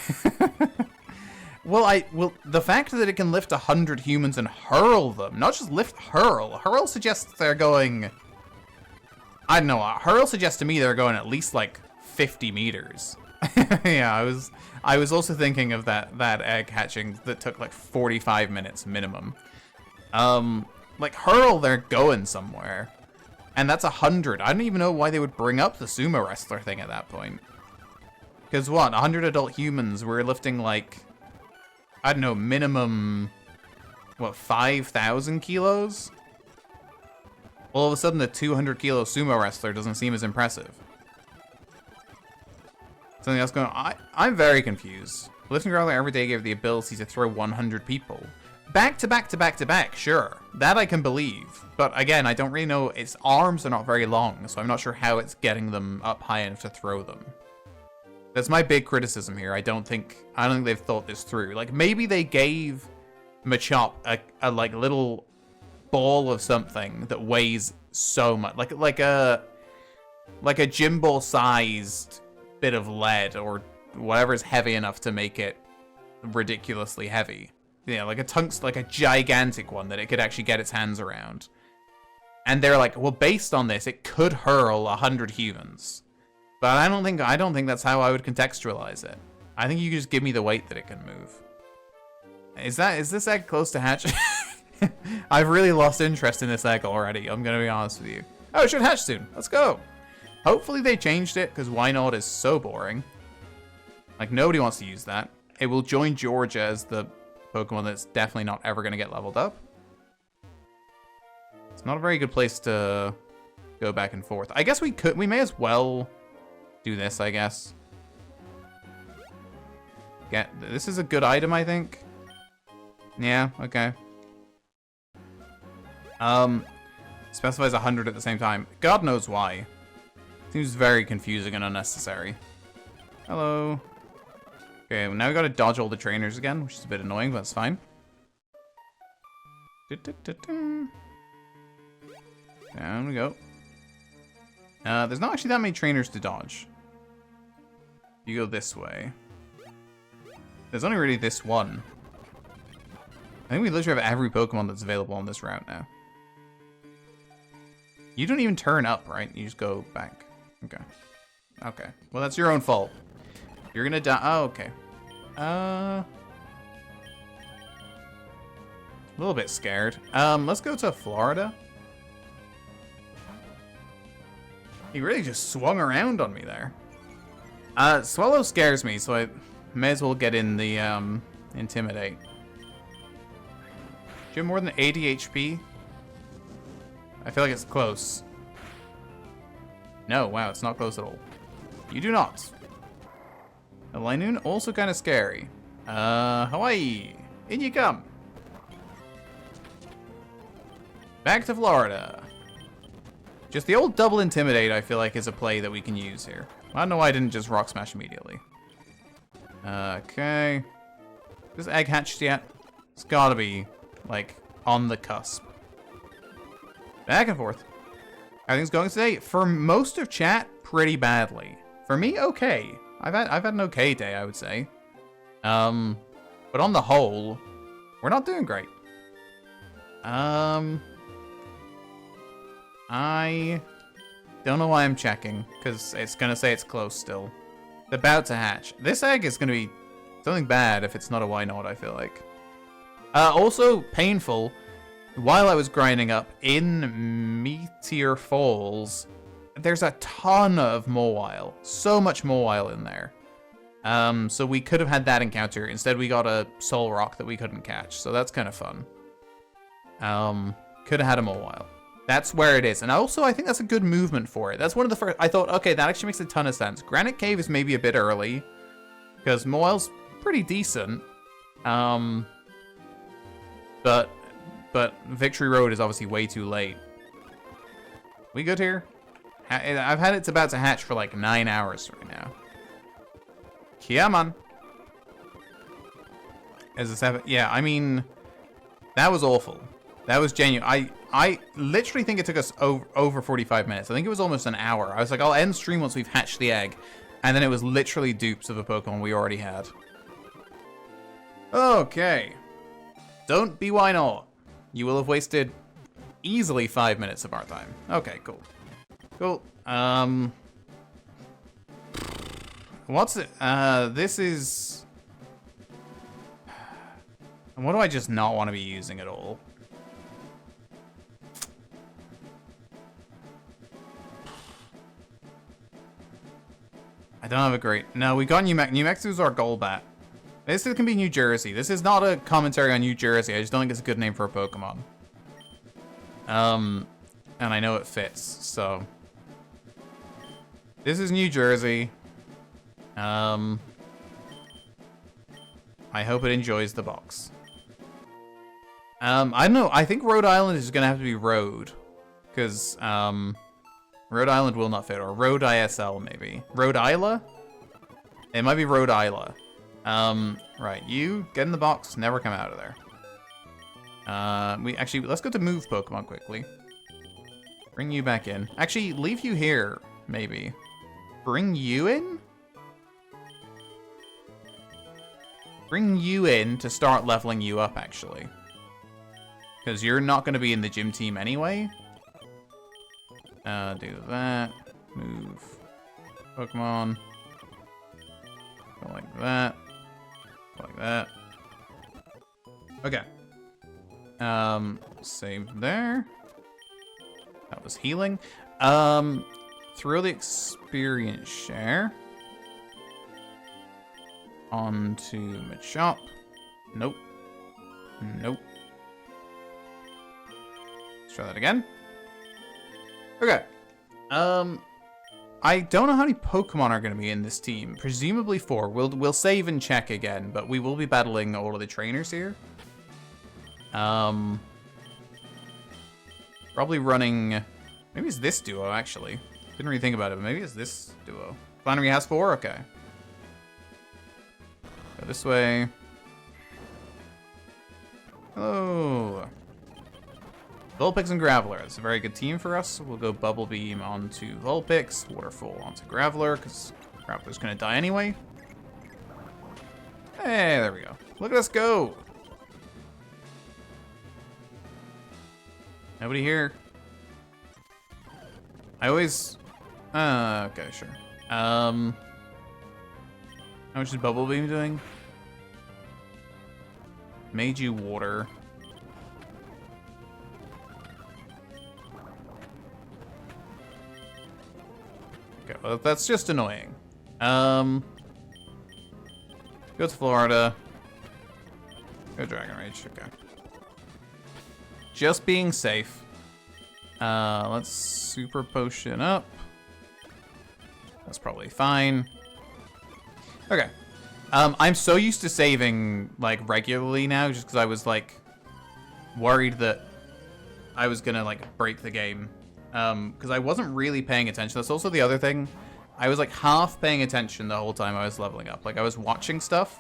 Speaker 1: Well, the fact that it can lift 100 humans and hurl them, not just lift, hurl. Hurl suggests they're going. I don't know. Hurl suggests to me they're going at least like 50 meters. Yeah, I was also thinking of that egg hatching that took like 45 minutes minimum. Like hurl, they're going somewhere, and that's 100. I don't even know why they would bring up the sumo wrestler thing at that point. Because what, 100 adult humans, we're lifting like, I don't know, minimum, what, 5,000 kilos? All of a sudden, the 200 kilo sumo wrestler doesn't seem as impressive. Something else going on? I'm very confused. Lifting Growler every day gave the ability to throw 100 people. Back to back to back to back, sure. That I can believe. But again, I don't really know. Its arms are not very long, so I'm not sure how it's getting them up high enough to throw them. That's my big criticism here. I don't think they've thought this through. Like, maybe they gave Machop a like little ball of something that weighs so much, like a gym ball sized bit of lead or whatever is heavy enough to make it ridiculously heavy. Yeah, like a gigantic one that it could actually get its hands around. And they're like, well, based on this, it could hurl 100 humans. But I don't think that's how I would contextualize it. I think you just give me the weight that it can move. Is this egg close to hatch? I've really lost interest in this egg already. I'm gonna be honest with you. Oh, it should hatch soon. Let's go. Hopefully they changed it, because why not is so boring. Like, nobody wants to use that. It will join Georgia as the Pokemon that's definitely not ever gonna get leveled up. It's not a very good place to go back and forth. I guess we may as well do this, I guess. This is a good item, I think. Yeah, okay. Specifies 100 at the same time. God knows why. Seems very confusing and unnecessary. Hello. Okay, well, now we gotta dodge all the trainers again, which is a bit annoying, but that's fine. Down we go. There's not actually that many trainers to dodge. You go this way. There's only really this one. I think we literally have every Pokemon that's available on this route now. You don't even turn up, right? You just go back. Okay. Okay. Well, that's your own fault. You're gonna die. Oh, okay. A little bit scared. Let's go to Florida. He really just swung around on me there. Swallow scares me, so I may as well get in the, Intimidate. Do you have more than 80 HP? I feel like it's close. No, wow, it's not close at all. You do not. The Linoon, also kind of scary. Hawaii, in you come. Back to Florida. Just the old double Intimidate, I feel like, is a play that we can use here. I don't know why I didn't just Rock Smash immediately. Okay. Is egg hatched yet? It's gotta be, like, on the cusp. Back and forth. Everything's going today. For most of chat, pretty badly. For me, okay. I've had an okay day, I would say. But on the whole, we're not doing great. I don't know why I'm checking, because it's gonna say it's close still. It's about to hatch. This egg is gonna be something bad if it's not a why not, I feel like. Also, painful. While I was grinding up in Meteor Falls, there's a ton of Mawile. So much Mawile in there. So we could have had that encounter. Instead, we got a Soul Rock that we couldn't catch. So that's kind of fun. Could have had a Mawile. That's where it is. And also, I think that's a good movement for it. That's one of the first... I thought, okay, that actually makes a ton of sense. Granite Cave is maybe a bit early, because Mawile's pretty decent. But Victory Road is obviously way too late. We good here? I've had it's about to hatch for like 9 hours right now. Come on. As a 7... Yeah, I mean... That was awful. That was genuine. I literally think it took us over 45 minutes. I think it was almost an hour. I was like, I'll end stream once we've hatched the egg. And then it was literally dupes of a Pokemon we already had. Okay. Don't be why not. You will have wasted easily 5 minutes of our time. Okay, cool. Cool. What's it? This is... What do I just not want to be using at all? I don't have a great... No, we got New Mexico. New Mexico's our Golbat. This can be New Jersey. This is not a commentary on New Jersey. I just don't think it's a good name for a Pokemon. And I know it fits, so... This is New Jersey. I hope it enjoys the box. I don't know. I think Rhode Island is going to have to be Road. Because, Rhode Island will not fit. Or Rhode ISL, maybe. Rhode Isla? It might be Rhode Isla. Right. You, get in the box. Never come out of there. Let's go to move Pokemon quickly. Bring you back in. Actually, leave you here, maybe. Bring you in? Bring you in to start leveling you up, actually. Because you're not going to be in the gym team anyway. Do that. Move Pokemon. Go like that. Go like that. Okay. Save there. That was healing. Throw the experience share onto Machop. Nope. Nope. Let's try that again. Okay. I don't know how many Pokemon are going to be in this team. Presumably 4. We'll save and check again, but we will be battling all of the trainers here. Probably running... Maybe it's this duo, actually. Didn't really think about it, but maybe it's this duo. Flannery has 4? Okay. Go this way. Hello. Vulpix and Graveler. That's a very good team for us. We'll go Bubble Beam onto Vulpix, Waterfall onto Graveler, because Graveler's going to die anyway. Hey, there we go. Look at us go. Nobody here. I always... okay, sure. How much is Bubble Beam doing? Made you water. Okay, well, that's just annoying. Go to Florida. Go Dragon Rage, okay. Just being safe. Let's Super Potion up. That's probably fine. Okay. I'm so used to saving, like, regularly now, just because I was, like, worried that I was gonna, like, break the game. Because I wasn't really paying attention. That's also the other thing. I was, like, half paying attention the whole time I was leveling up. Like, I was watching stuff.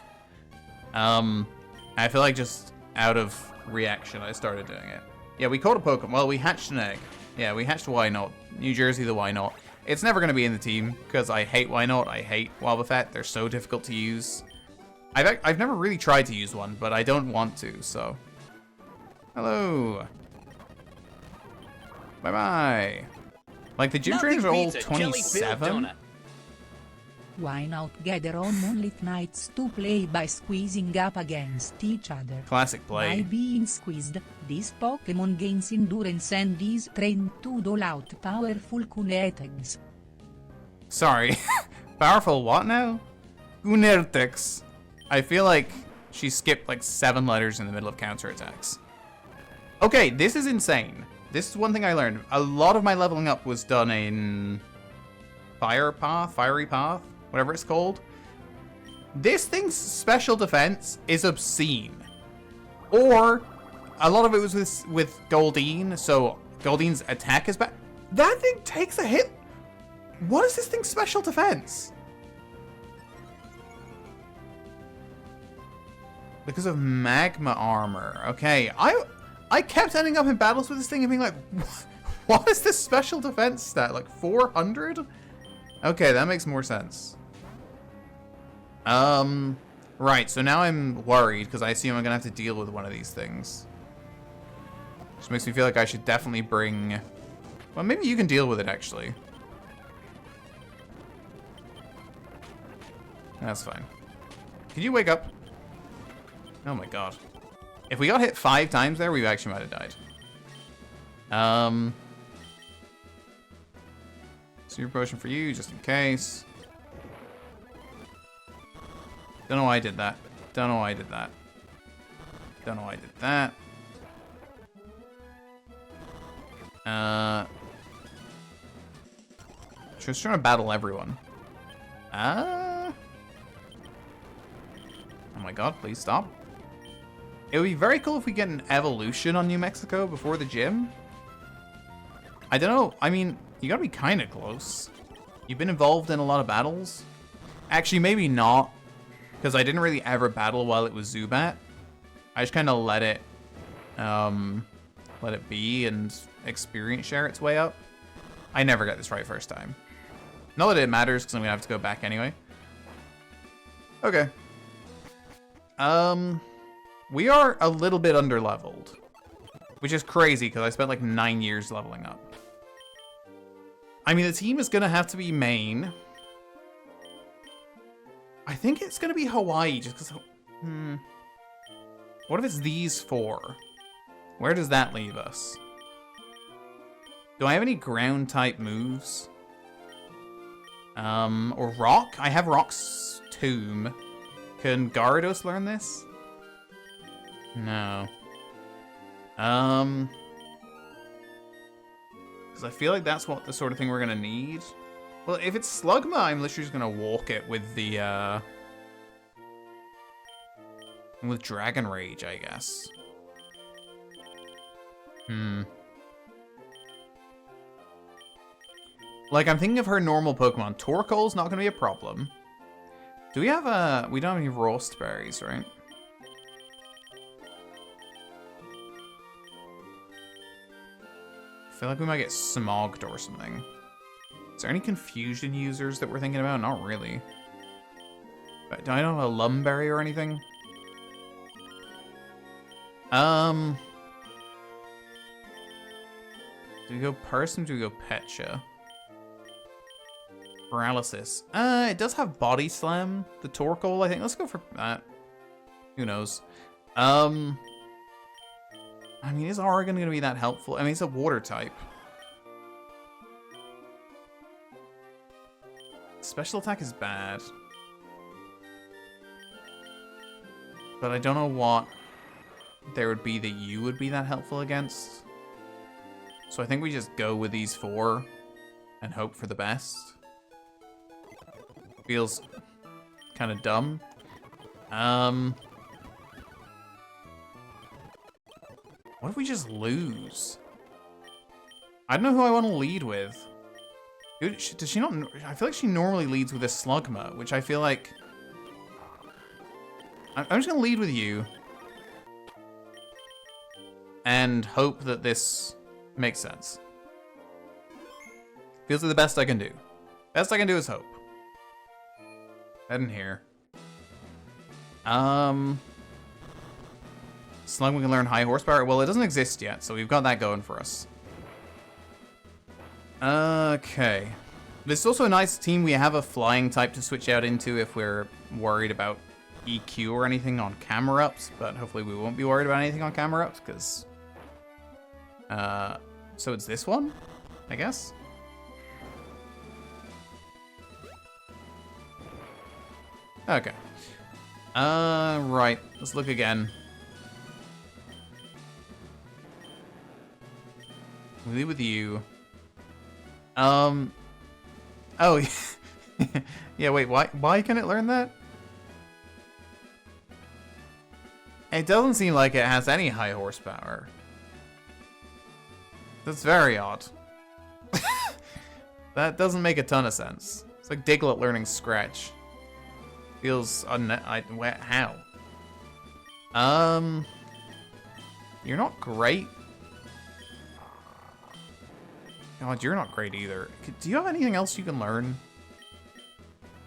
Speaker 1: I feel like just out of reaction, I started doing it. Yeah, we caught a Pokemon. Well, we hatched an egg. Yeah, we hatched a Wynot. New Jersey the Wynot. It's never going to be in the team, because I hate Wynot. I hate Wobbuffet. They're so difficult to use. I've never really tried to use one, but I don't want to, so... Hello. Bye-bye. Like, the gym trainers are all 27?
Speaker 3: Why not gather on moonlit nights to play by squeezing up against each other?
Speaker 1: Classic play.
Speaker 3: By being squeezed, this Pokémon gains endurance and is trained to dole out powerful Kunertex.
Speaker 1: Sorry. Powerful what now? Kunertex. I feel like she skipped like 7 letters in the middle of counterattacks. Okay, this is insane. This is one thing I learned. A lot of my leveling up was done in Fiery Path, whatever it's called. This thing's special defense is obscene. Or a lot of it was with Goldeen, so Goldeen's attack is bad. That thing takes a hit. What is this thing's special defense? Because of magma armor. Okay, I kept ending up in battles with this thing and being like, what is this special defense stat? Like 400? Okay, that makes more sense. Right, so now I'm worried because I assume I'm gonna have to deal with one of these things. Which makes me feel like I should definitely bring... Well, maybe you can deal with it, actually. That's fine. Can you wake up? Oh my god. If we got hit 5 times there, we actually might have died. Super potion for you, just in case. Don't know why I did that. Don't know why I did that. Don't know why I did that. Just trying to battle everyone. Oh my god, please stop. It would be very cool if we get an evolution on New Mexico before the gym. I don't know. I mean, you gotta be kind of close. You've been involved in a lot of battles. Actually, maybe not. Because I didn't really ever battle while it was Zubat. I just kind of let it be and experience share its way up. I never got this right first time. Not that it matters, because I'm going to have to go back anyway. Okay. We are a little bit under-leveled. Which is crazy, because I spent like 9 years leveling up. I mean, the team is going to have to be main. I think it's going to be Hawaii, just because... What if it's these 4? Where does that leave us? Do I have any ground-type moves? Or Rock? I have Rock's Tomb. Can Gyarados learn this? No. Because I feel like that's what the sort of thing we're going to need. Well, if it's Slugma, I'm literally just going to walk it with the, with Dragon Rage, I guess. Like, I'm thinking of her normal Pokemon. Torkoal's not going to be a problem. Do we have we don't have any roast berries, right? I feel like we might get smogged or something. Is there any confusion users that we're thinking about? Not really. But do I know a lumberry or anything? Do we go person? Do we go Petcha? Paralysis. It does have body slam. The Torkoal, I think. Let's go for that. Who knows? I mean, is Oregon going to be that helpful? I mean, it's a water type. Special attack is bad. But I don't know what there would be that you would be that helpful against. So I think we just go with these 4 and hope for the best. Feels kind of dumb. What if we just lose? I don't know who I want to lead with. Dude, does she not? I feel like she normally leads with a Slugma, which I feel like... I'm just going to lead with you. And hope that this makes sense. Feels like the best I can do. Best I can do is hope. Head in here. Slugma can learn high horsepower. Well, it doesn't exist yet, so we've got that going for us. Okay. This is also a nice team. We have a flying type to switch out into if we're worried about EQ or anything on camera ups, but hopefully we won't be worried about anything on camera ups, because... so it's this one, I guess? Okay. Right. Let's look again. We leave with you. Oh, yeah, wait, why can it learn that? It doesn't seem like it has any high horsepower. That's very odd. That doesn't make a ton of sense. It's like Diglett learning Scratch. Feels how? You're not great. God, you're not great either. Do you have anything else you can learn?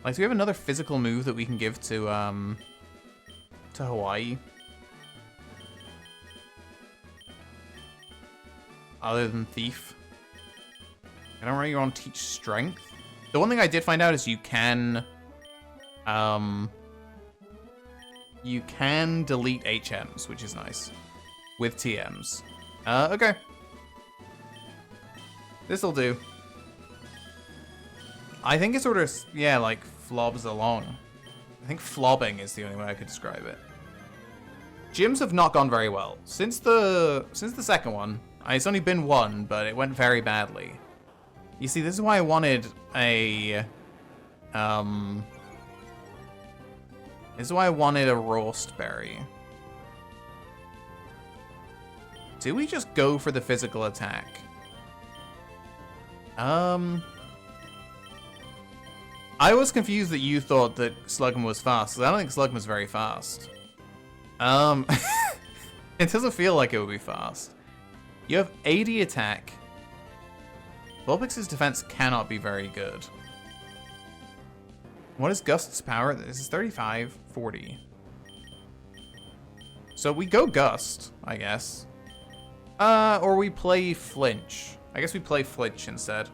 Speaker 1: Like, do we have another physical move that we can give to Hawaii? Other than Thief? I don't really want to teach Strength. The one thing I did find out is you can delete HMs, which is nice. With TMs. Okay. This'll do. I think it sort of, yeah, like, flobs along. I think flobbing is the only way I could describe it. Gyms have not gone very well. Since the second one, it's only been one, but it went very badly. You see, this is why I wanted a, this is why I wanted a roast berry. Do we just go for the physical attack? I was confused that you thought that Slugma was fast, because I don't think Slugma's very fast. It doesn't feel like it would be fast. You have 80 attack. Vulpix's defense cannot be very good. What is Gust's power? This is 35, 40. So we go Gust, I guess. Or we play Flinch. I guess we play Flinch instead.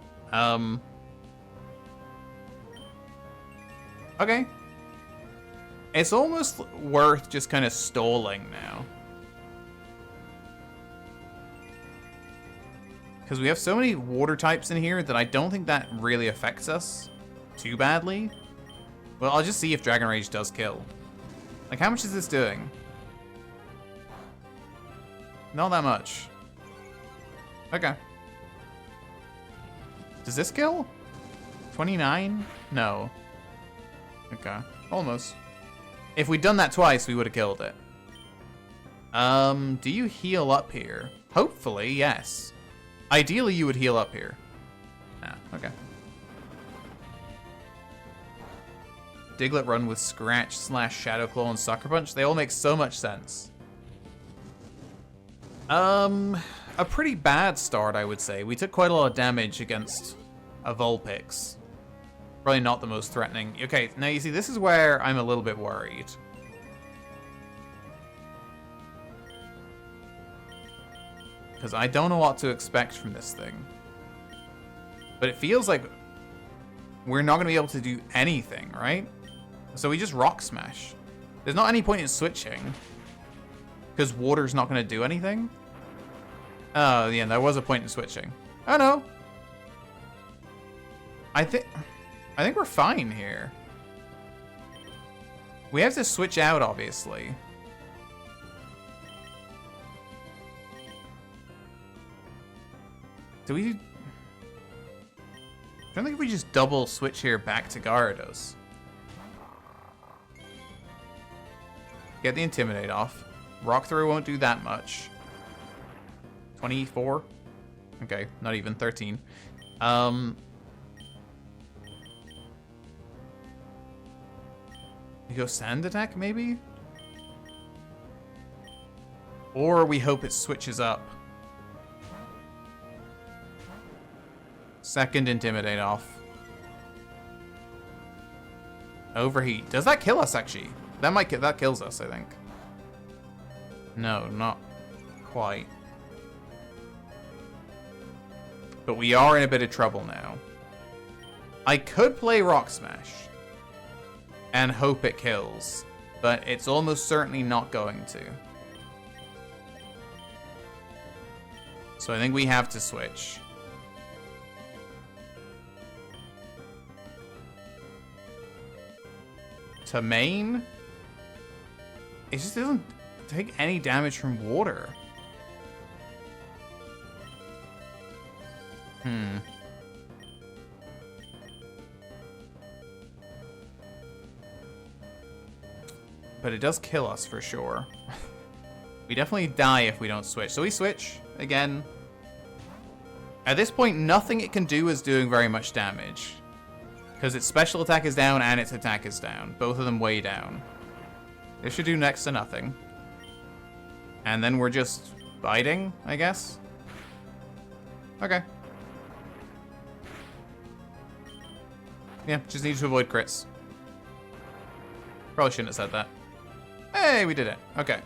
Speaker 1: Okay. It's almost worth just kind of stalling now. Because we have so many water types in here that I don't think that really affects us too badly. Well, I'll just see if Dragon Rage does kill. Like, how much is this doing? Not that much. Okay. Does this kill? 29? No. Okay. Almost. If we'd done that twice, we would have killed it. Do you heal up here? Hopefully, yes. Ideally, you would heal up here. Ah, okay. Diglett run with Scratch / Shadow Claw and Sucker Punch. They all make so much sense. A pretty bad start, I would say. We took quite a lot of damage against a Vulpix. Probably not the most threatening. Okay, now you see, this is where I'm a little bit worried. Because I don't know what to expect from this thing. But it feels like we're not going to be able to do anything, right? So we just Rock Smash. There's not any point in switching. Because water's not going to do anything. Oh, yeah, there was a point in switching. Oh, no. I think we're fine here. We have to switch out, obviously. Do we... I don't think if we just double switch here back to Gyarados. Get the Intimidate off. Rock Throw won't do that much. 24? Okay, not even 13. We go Sand Attack, maybe? Or we hope it switches up. Second Intimidate off. Overheat. Does that kill us, actually? That kills us, I think. No, not quite. But we are in a bit of trouble now. I could play Rock Smash and hope it kills, but it's almost certainly not going to. So I think we have to switch. To main? It just doesn't take any damage from water. But it does kill us for sure. We definitely die if we don't switch. So we switch again. At this point, nothing it can do is doing very much damage. Because its special attack is down and its attack is down. Both of them way down. This should do next to nothing. And then we're just biting, I guess. Okay. Yeah, just need to avoid crits. Probably shouldn't have said that. Hey, we did it. Okay.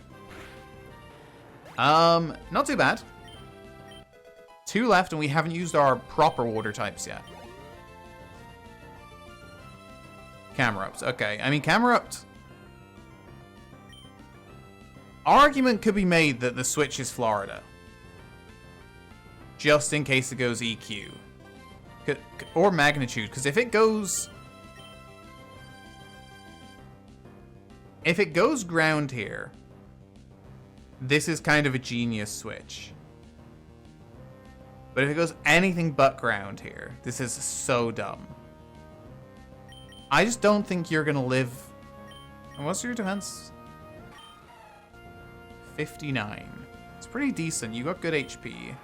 Speaker 1: Not too bad. 2 left, and we haven't used our proper water types yet. Camerupt. Okay, I mean, Camerupt... Argument could be made that the switch is Florida. Just in case it goes EQ. Or Magnitude, because if it goes... If it goes ground here, this is kind of a genius switch. But if it goes anything but ground here, this is so dumb. I just don't think you're gonna live... And what's your defense? 59. It's pretty decent. You got good HP.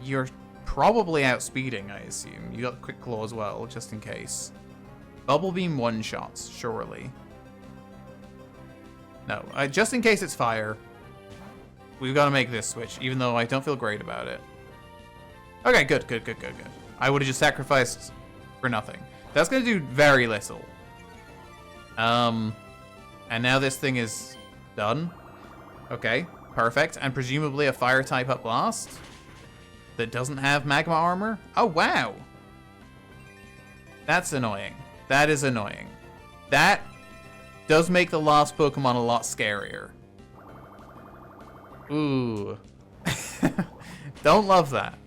Speaker 1: You're probably outspeeding, I assume. You got Quick Claw as well, just in case. Bubble Beam one-shots, surely. No, just in case it's fire. We've got to make this switch, even though I don't feel great about it. Okay, good. I would have just sacrificed for nothing. That's going to do very little. And now this thing is done. Okay, perfect. And presumably a fire-type up blast that doesn't have magma armor. Oh, wow. That's annoying. That is annoying. That does make the last Pokemon a lot scarier. Ooh. Don't love that.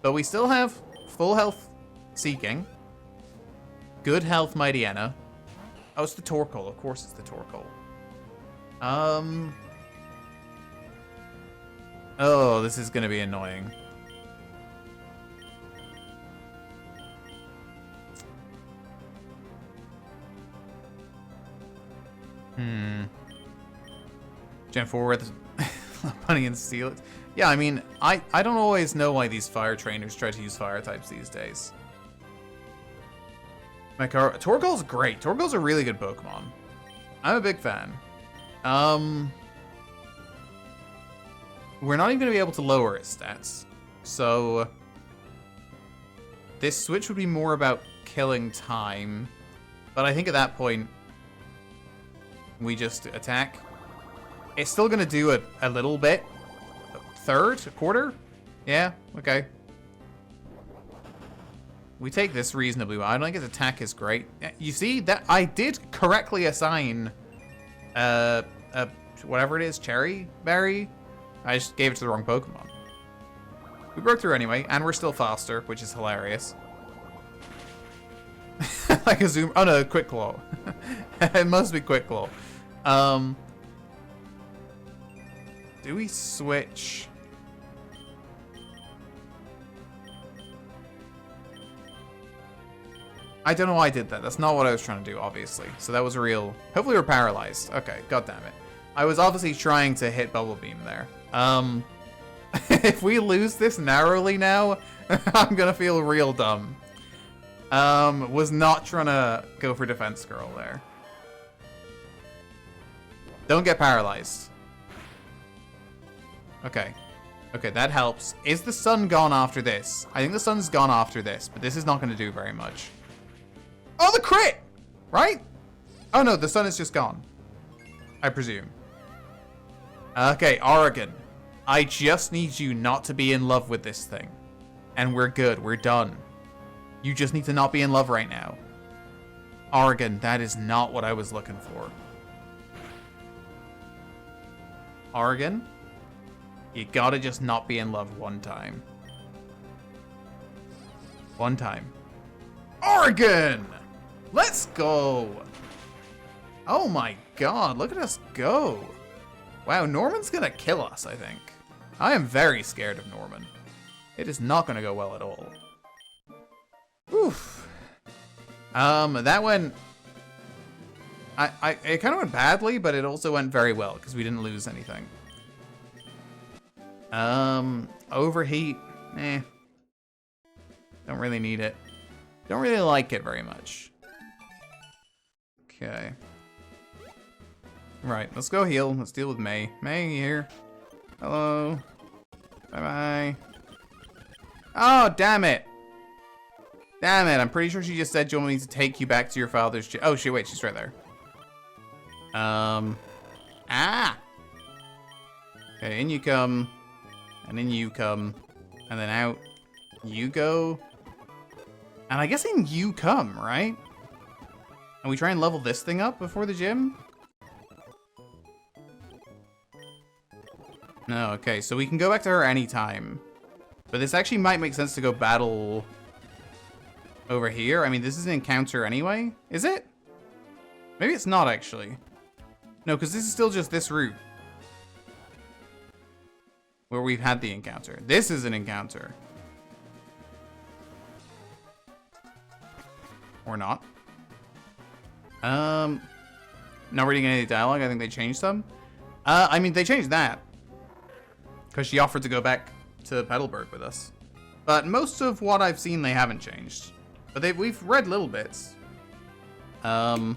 Speaker 1: But we still have full health Seeking. Good health Mightyena. Oh, it's the Torkoal. Of course it's the Torkoal. Oh, this is going to be annoying. Gen 4 with Bunny and Steal It. Yeah, I mean, I don't always know why these fire trainers try to use fire types these days. Torgal's great. Torgal's a really good Pokemon. I'm a big fan. We're not even going to be able to lower its stats. So this switch would be more about killing time. But I think at that point, we just attack. It's still going to do a little bit. A quarter? Yeah, okay. We take this reasonably well. I don't think his attack is great. You see, that I did correctly assign whatever it is, Cherry Berry. I just gave it to the wrong Pokemon. We broke through anyway, and we're still faster, which is hilarious. Like a zoom. Oh no, Quick Claw. It must be Quick Claw. Do we switch? I don't know why I did that. That's not what I was trying to do, obviously. So that was a real... Hopefully we're paralyzed. Okay, god damn it. I was obviously trying to hit Bubble Beam there. If we lose this narrowly now, I'm gonna feel real dumb. Was not trying to go for Defense Girl there. Don't get paralyzed. Okay. Okay, that helps. Is the sun gone after this? I think the sun's gone after this, but this is not going to do very much. Oh, the crit! Right? Oh no, the sun is just gone. I presume. Okay, Oregon. I just need you not to be in love with this thing. And we're good. We're done. You just need to not be in love right now. Oregon, that is not what I was looking for. Oregon, you gotta just not be in love one time. One time. Oregon! Let's go! Oh my god, look at us go. Wow, Norman's gonna kill us, I think. I am very scared of Norman. It is not gonna go well at all. Oof. That went... it kind of went badly, but it also went very well, because we didn't lose anything. Overheat. Eh. Don't really need it. Don't really like it very much. Okay. Right, let's go heal. Let's deal with May. May, you here? Hello. Bye-bye. Oh, damn it. Damn it, I'm pretty sure she just said you want me to take you back to your father's... Oh, shit, wait, she's right there. Ah! Okay, in you come. And in you come. And then out you go. And I guess in you come, right? And we try and level this thing up before the gym? No, okay, so we can go back to her anytime. But this actually might make sense to go battle over here. I mean, this is an encounter anyway. Is it? Maybe it's not, actually. No, because this is still just this route. Where we've had the encounter. This is an encounter. Or not. Not reading any dialogue. I think they changed some. I mean, they changed that. Because she offered to go back to Petalburg with us. But most of what I've seen, they haven't changed. But we've read little bits. Normal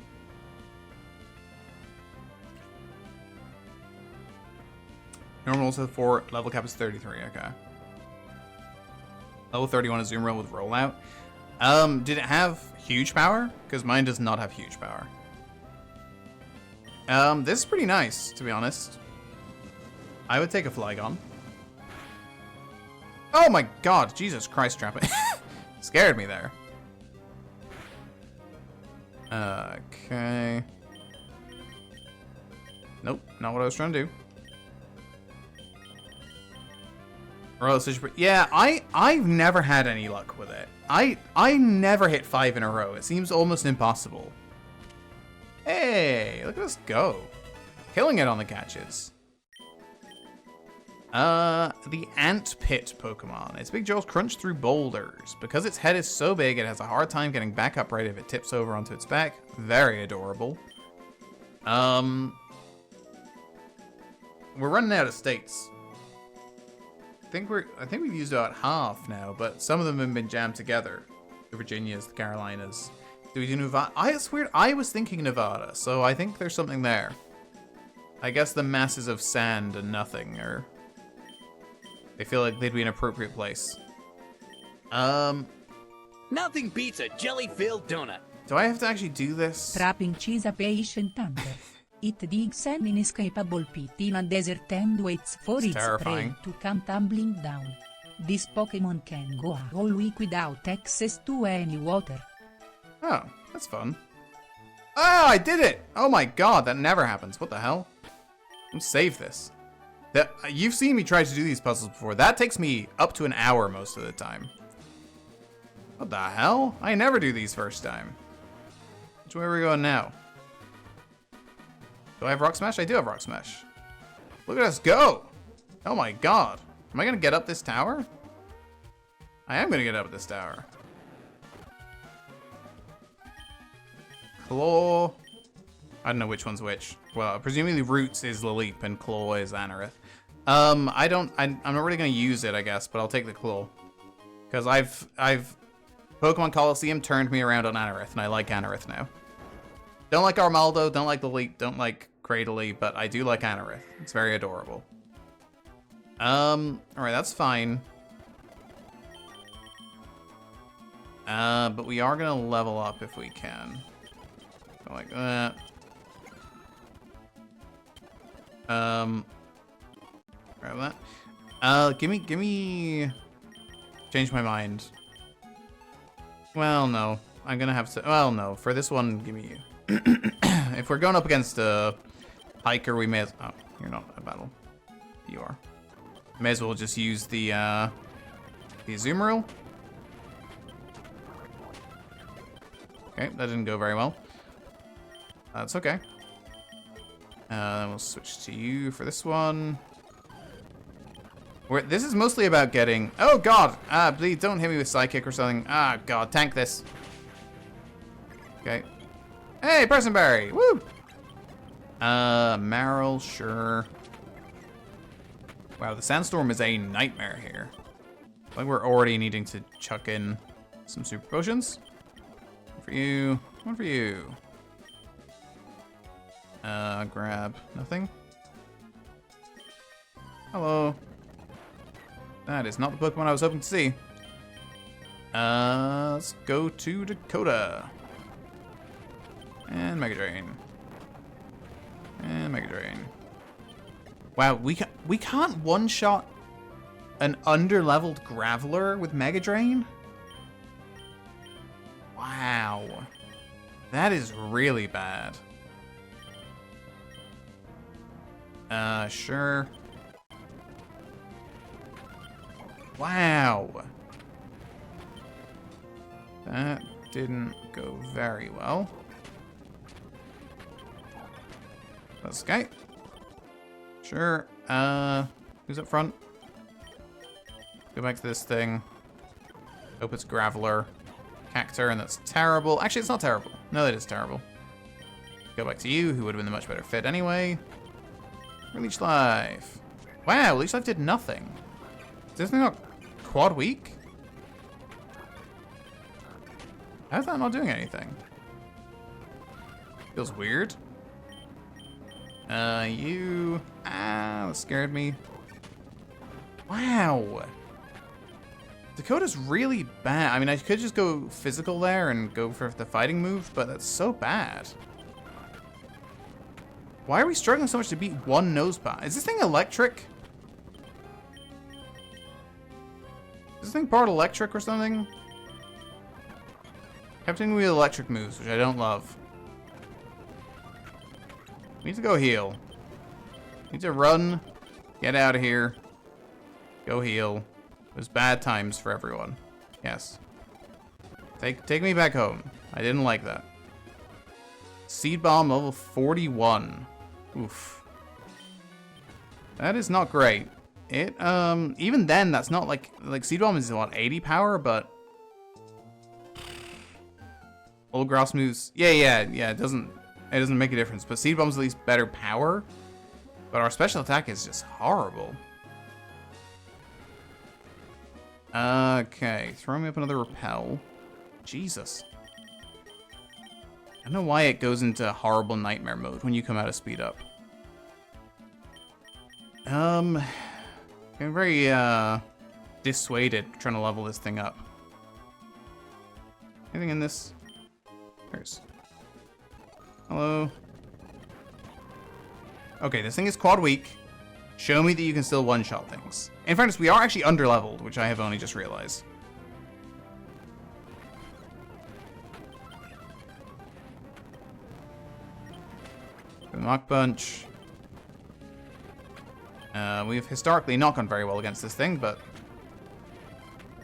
Speaker 1: also 4, level cap is 33, okay. Level 31 is Zoom Roll with Rollout. Did it have huge power? Because mine does not have huge power. This is pretty nice, to be honest. I would take a Flygon. Oh my god, Jesus Christ, Trapping. Scared me there. Okay. Nope, not what I was trying to do. Yeah, I've never had any luck with it. I never hit 5 in a row. It seems almost impossible. Hey, look at us go. Killing it on the catches. The Ant Pit Pokemon. Its big jaws crunch through boulders. Because its head is so big, it has a hard time getting back upright if it tips over onto its back. Very adorable. We're running out of states. I think we've used about half now, but some of them have been jammed together. The Virginias, the Carolinas. Do we do Nevada? It's weird. I was thinking Nevada, so I think there's something there. I guess the masses of sand and nothing are... They feel like they'd be an appropriate place.
Speaker 2: Nothing beats a jelly-filled donut.
Speaker 1: Do I have to actually do this?
Speaker 3: Trap incisa patient thunder. It digs an inescapable pit in a desert and waits for
Speaker 1: It's
Speaker 3: its prey
Speaker 1: terrifying.
Speaker 3: to come tumbling down. This Pokémon can go a whole week without access to any water.
Speaker 1: Oh, that's fun. Oh, I did it! Oh my god, that never happens. What the hell? Let's save this. You've seen me try to do these puzzles before. That takes me up to an hour most of the time. What the hell? I never do these first time. Which way are we going now? Do I have Rock Smash? I do have Rock Smash. Look at us go! Oh my god. Am I gonna get up this tower? I am gonna get up this tower. Claw. I don't know which one's which. Well, presumably Roots is Laleep and Claw is Anorith. I'm not really gonna use it, I guess, but I'll take the Claw. Because I've Pokemon Coliseum turned me around on Anorith, and I like Anorith now. Don't like Armaldo, don't like Laleep, don't like Cradily, but I do like Anorith. It's very adorable. Alright, that's fine. But we are gonna level up if we can. Go like that. Grab that. Give me... Change my mind. Well, no. I'm gonna have to... Well, no. For this one, give me you. If we're going up against a hiker, we may as... Oh, you're not a battle. You are. May as well just use the Azumarill. Okay, that didn't go very well. That's okay. Then we'll switch to you for this one. This is mostly about getting... Oh, God! Please don't hit me with Psychic or something. Ah, God, tank this. Okay. Hey, Personberry! Woo! Marill, sure. Wow, the Sandstorm is a nightmare here. Like we're already needing to chuck in some Super Potions. One for you. One for you. Grab nothing. Hello. That is not the Pokemon I was hoping to see. Let's go to Dakota. And Mega Drain. And Mega Drain. Wow, we can't one-shot an under-leveled Graveler with Mega Drain? Wow. That is really bad. Sure. Wow. That didn't go very well. Let's go. Sure. Who's up front? Go back to this thing. Hope it's Graveler. Cacturne, and that's terrible. Actually, it's not terrible. No, that is terrible. Go back to you, who would have been the much better fit anyway. Leech Life. Wow, Leech Life did nothing. Is this thing not quad weak? How's that not doing anything? Feels weird. You... Ah, that scared me. Wow. Dakota's really bad. I mean, I could just go physical there and go for the fighting move, but that's so bad. Why are we struggling so much to beat one Nosepad? Is this thing electric? Is this thing part electric or something? Kept hitting me with electric moves, which I don't love. Need to go heal. Need to run. Get out of here. Go heal. It was bad times for everyone. Yes. Take me back home. I didn't like that. Seed Bomb level 41. Oof. That is not great. It even then that's not like Seed Bomb is what, 80 power, but old grass moves. Yeah, it doesn't make a difference. But Seed Bomb's at least better power. But our special attack is just horrible. Okay, throw me up another repel. Jesus. I don't know why it goes into horrible nightmare mode when you come out of speed up. I'm very, dissuaded trying to level this thing up. Anything in this? There's... Hello? Okay, this thing is quad weak. Show me that you can still one-shot things. In fairness, we are actually under-leveled, which I have only just realized. The Mach Punch. We've historically not gone very well against this thing, but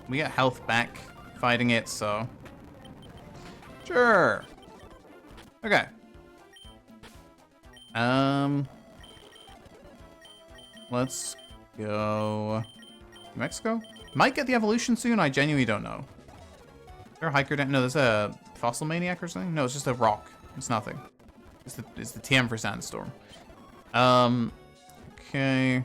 Speaker 1: we get health back fighting it, so... Sure. Okay. Let's go... New Mexico? Might get the evolution soon, I genuinely don't know. Is there a hiker down? No, there's a fossil maniac or something? No, it's just a rock. It's nothing. It's the TM for Sandstorm. Okay.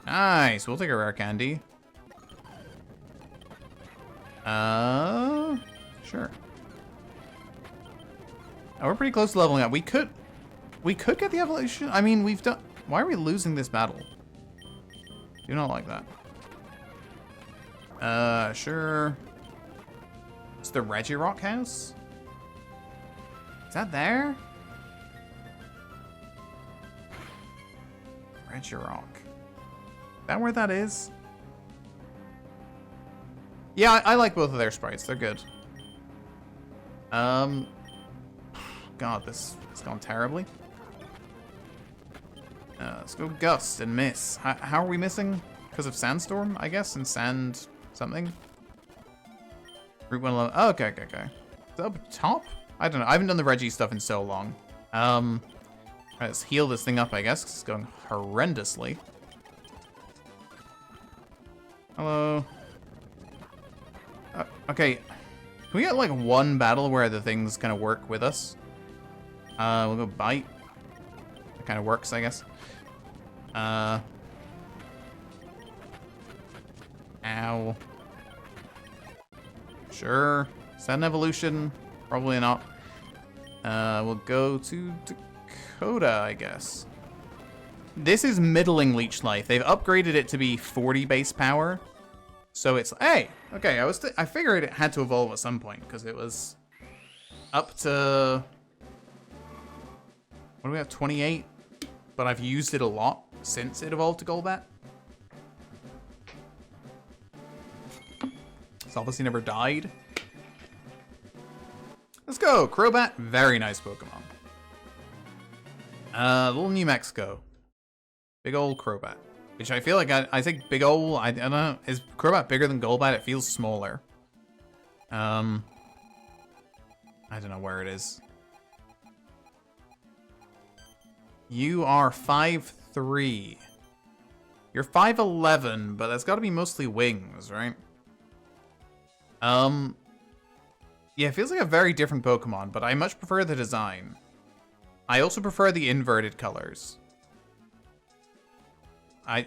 Speaker 1: Nice, we'll take a rare candy. Sure. Oh, we're pretty close to leveling up. We could get the evolution. I mean, we've done... Why are we losing this battle? Do not like that. Sure. It's the Regirock house? Is that there? Regirock. Is that where that is? Yeah, I like both of their sprites. They're good. God, this has gone terribly. Let's go Gust and miss. How are we missing? Because of Sandstorm, I guess? And Sand something? Route 111. Oh, okay. Is it up top? I don't know. I haven't done the Reggie stuff in so long. Right, let's heal this thing up, I guess, because it's going horrendously. Hello. Okay. Can we get, like, one battle where the things kind of work with us? We'll go Bite. It kind of works, I guess. Ow. Sure. Is that an evolution? Probably not. We'll go to Dakota, I guess. This is middling Leech Life. They've upgraded it to be 40 base power. So it's... Hey! Okay, I figured it had to evolve at some point, because it was up to... What do we have? 28? But I've used it a lot since it evolved to Golbat. It's obviously never died. Let's go! Crobat, very nice Pokemon. Little New Mexico. Big old Crobat. Which I feel like I think big ol', I don't know, is Crobat bigger than Golbat? It feels smaller. I don't know where it is. You are 5'3". You're 5'11", but that's got to be mostly wings, right? Yeah, it feels like a very different Pokemon, but I much prefer the design. I also prefer the inverted colors.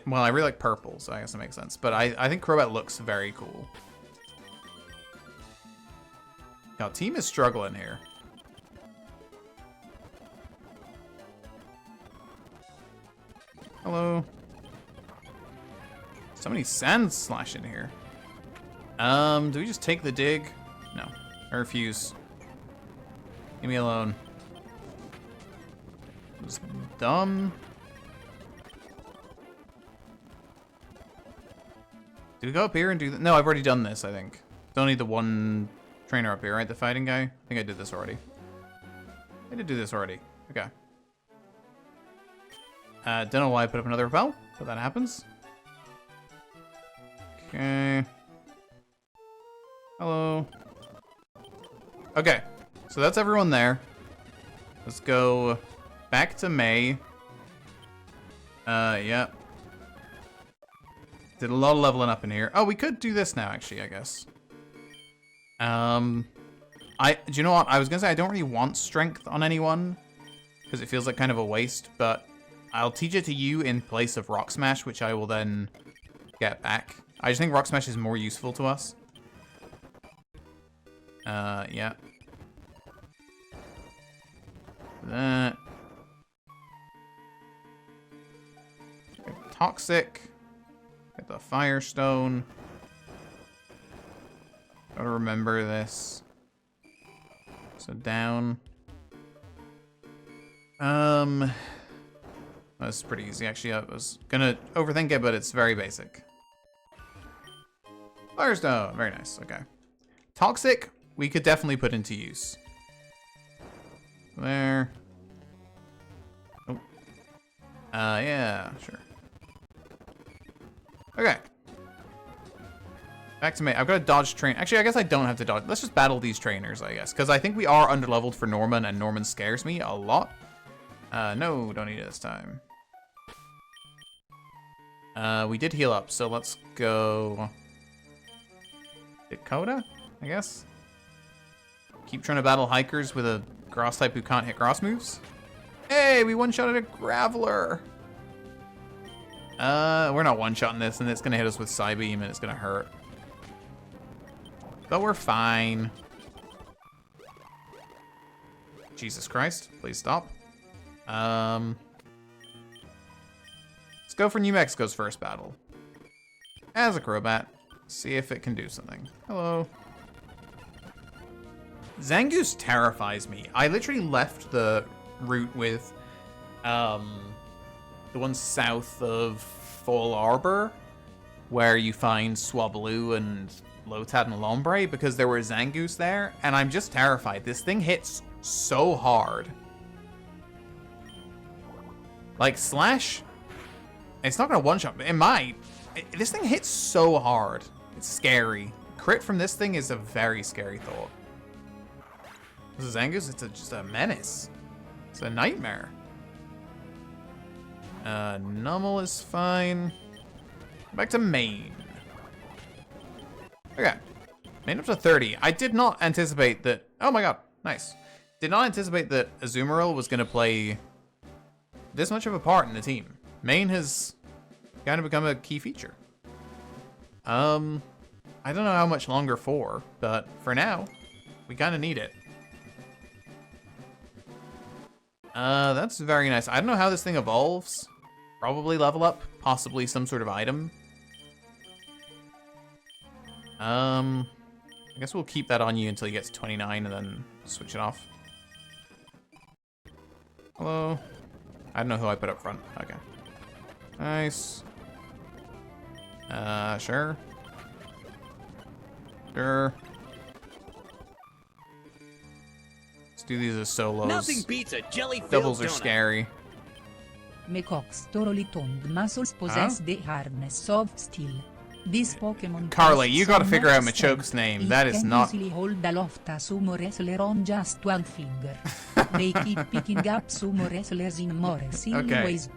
Speaker 1: Well, I really like purple, so I guess that makes sense. But I think Crobat looks very cool. Now, team is struggling here. Hello. So many Sand Slash in here. Do we just take the dig? No. I refuse. Leave me alone. It's dumb. Did we go up here and do that? No, I've already done this, I think. Don't need the one trainer up here, right? The fighting guy? I think I did this already. I did do this already. Okay. Don't know why I put up another repel, but that happens. Okay. Hello. Okay, so that's everyone there. Let's go back to May. Yeah. Did a lot of leveling up in here. Oh, we could do this now, actually, I guess. Do you know what? I was gonna say I don't really want strength on anyone because it feels like kind of a waste, but I'll teach it to you in place of Rock Smash, which I will then get back. I just think Rock Smash is more useful to us. Yeah. That. Toxic. Get the Firestone. Gotta remember this. So down. That's pretty easy. Actually, I was gonna overthink it, but it's very basic. Firestone. Very nice. Okay. Toxic, we could definitely put into use. There. Oh. Yeah, sure. Okay. Back to me. I've got to dodge train. Actually, I guess I don't have to dodge. Let's just battle these trainers, I guess. Because I think we are underleveled for Norman, and Norman scares me a lot. No, don't need it this time. We did heal up, so let's go... Dakota, I guess? Keep trying to battle hikers with a grass type who can't hit grass moves. Hey, we one-shotted a Graveler! We're not one-shotting this, and it's gonna hit us with Psybeam, and it's gonna hurt. But we're fine. Jesus Christ, please stop. Let's go for New Mexico's first battle. As a Crobat. See if it can do something. Hello. Zangoose terrifies me. I literally left the route with the one south of Fall Arbor, where you find Swablu and Lotad and Lombre, because there were Zangoose there, and I'm just terrified. This thing hits so hard. Like, Slash, it's not gonna one-shot, but it might. This thing hits so hard. It's scary. Crit from this thing is a very scary thought. This is Zangoose, it's just a menace. It's a nightmare. Nummel is fine. Back to Maine. Okay. Maine up to 30. I did not anticipate that... Oh my god, nice. Did not anticipate that Azumarill was going to play this much of a part in the team. Maine has kind of become a key feature. I don't know how much longer for, but for now, we kind of need it. That's very nice. I don't know how this thing evolves. Probably level up, possibly some sort of item. I guess we'll keep that on you until you get to 29 and then switch it off. Hello? I don't know who I put up front. Okay. Nice. Sure. Sure. Let's do these as solos.
Speaker 2: Nothing beats a jelly-filled
Speaker 1: Doubles are
Speaker 2: donut.
Speaker 1: scary.
Speaker 3: Mecox thoroughly toned muscles possess the hardness of steel. This Pokemon
Speaker 1: Carly,
Speaker 3: has
Speaker 1: you gotta
Speaker 3: so
Speaker 1: figure out
Speaker 3: much
Speaker 1: Machoke's
Speaker 3: strength,
Speaker 1: name.
Speaker 3: it
Speaker 1: That is
Speaker 3: can
Speaker 1: not...
Speaker 3: easily hold aloft a sumo wrestler on just one finger. They keep picking up sumo wrestlers in more silly
Speaker 1: Okay.
Speaker 3: ways.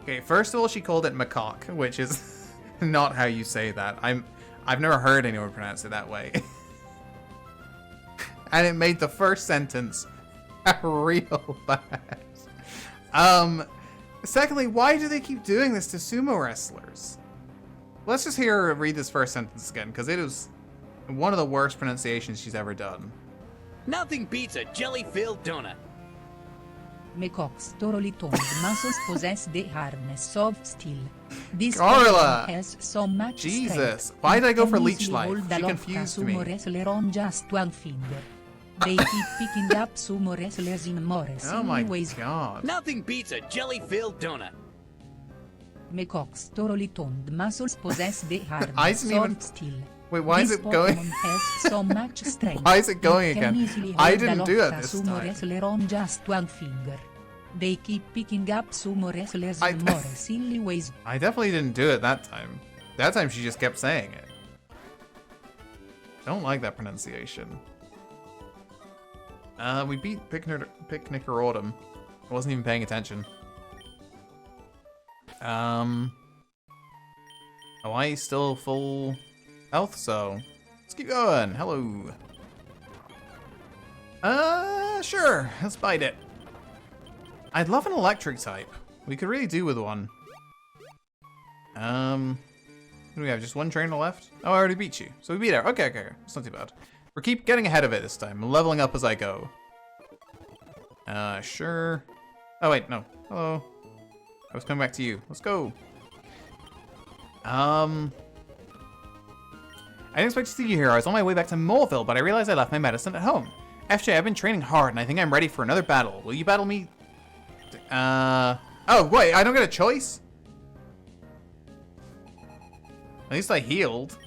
Speaker 1: Okay, first of all, she called it macaque, which is not how you say that. I've never heard anyone pronounce it that way. And it made the first sentence real bad. Secondly, why do they keep doing this to sumo wrestlers? Let's just hear her read this first sentence again, because it is one of the worst pronunciations she's ever done.
Speaker 2: Nothing beats a jelly-filled donut.
Speaker 3: Mecox thoroughly toned muscles possess the hardness of steel. This
Speaker 1: Carla!
Speaker 3: Pokemon has so much
Speaker 1: Jesus,
Speaker 3: strength,
Speaker 1: why
Speaker 3: it
Speaker 1: did I go
Speaker 3: can
Speaker 1: for Leech
Speaker 3: easily
Speaker 1: Life?
Speaker 3: hold
Speaker 1: She
Speaker 3: aloft
Speaker 1: confused
Speaker 3: a
Speaker 1: me.
Speaker 3: sumo wrestler on just one finger. They keep picking up sumo wrestlers in more
Speaker 1: Oh
Speaker 3: silly
Speaker 1: my
Speaker 3: ways.
Speaker 1: god.
Speaker 2: Nothing beats a jelly-filled donut.
Speaker 3: Mecox thoroughly toned muscles possess the
Speaker 1: I
Speaker 3: hardness
Speaker 1: didn't even-
Speaker 3: of steel.
Speaker 1: Wait, why is
Speaker 3: This
Speaker 1: it going?
Speaker 3: Pokemon has so much strength.
Speaker 1: Why is it going
Speaker 3: can
Speaker 1: again?
Speaker 3: easily
Speaker 1: I
Speaker 3: hold
Speaker 1: didn't do
Speaker 3: aloft
Speaker 1: it
Speaker 3: a
Speaker 1: this
Speaker 3: sumo
Speaker 1: time.
Speaker 3: wrestler on just one finger. They keep picking up sumo wrestlers
Speaker 1: I-
Speaker 3: in more silly ways.
Speaker 1: I definitely didn't do it that time. That time she just kept saying it. Don't like that pronunciation. We beat Picnicker Autumn. I wasn't even paying attention. Hawaii's still full health, so let's keep going. Hello. Sure. Let's bite it. I'd love an electric type. We could really do with one. What do we have? Just one trainer left? Oh, I already beat you. So we beat her. Okay. It's not too bad. Or keep getting ahead of it this time. Leveling up as I go. Sure. Oh, wait, no. Hello. I was coming back to you. Let's go. I didn't expect to see you here. I was on my way back to Moleville, but I realized I left my medicine at home. FJ, I've been training hard, and I think I'm ready for another battle. Will you battle me? Oh, wait, I don't get a choice? At least I healed.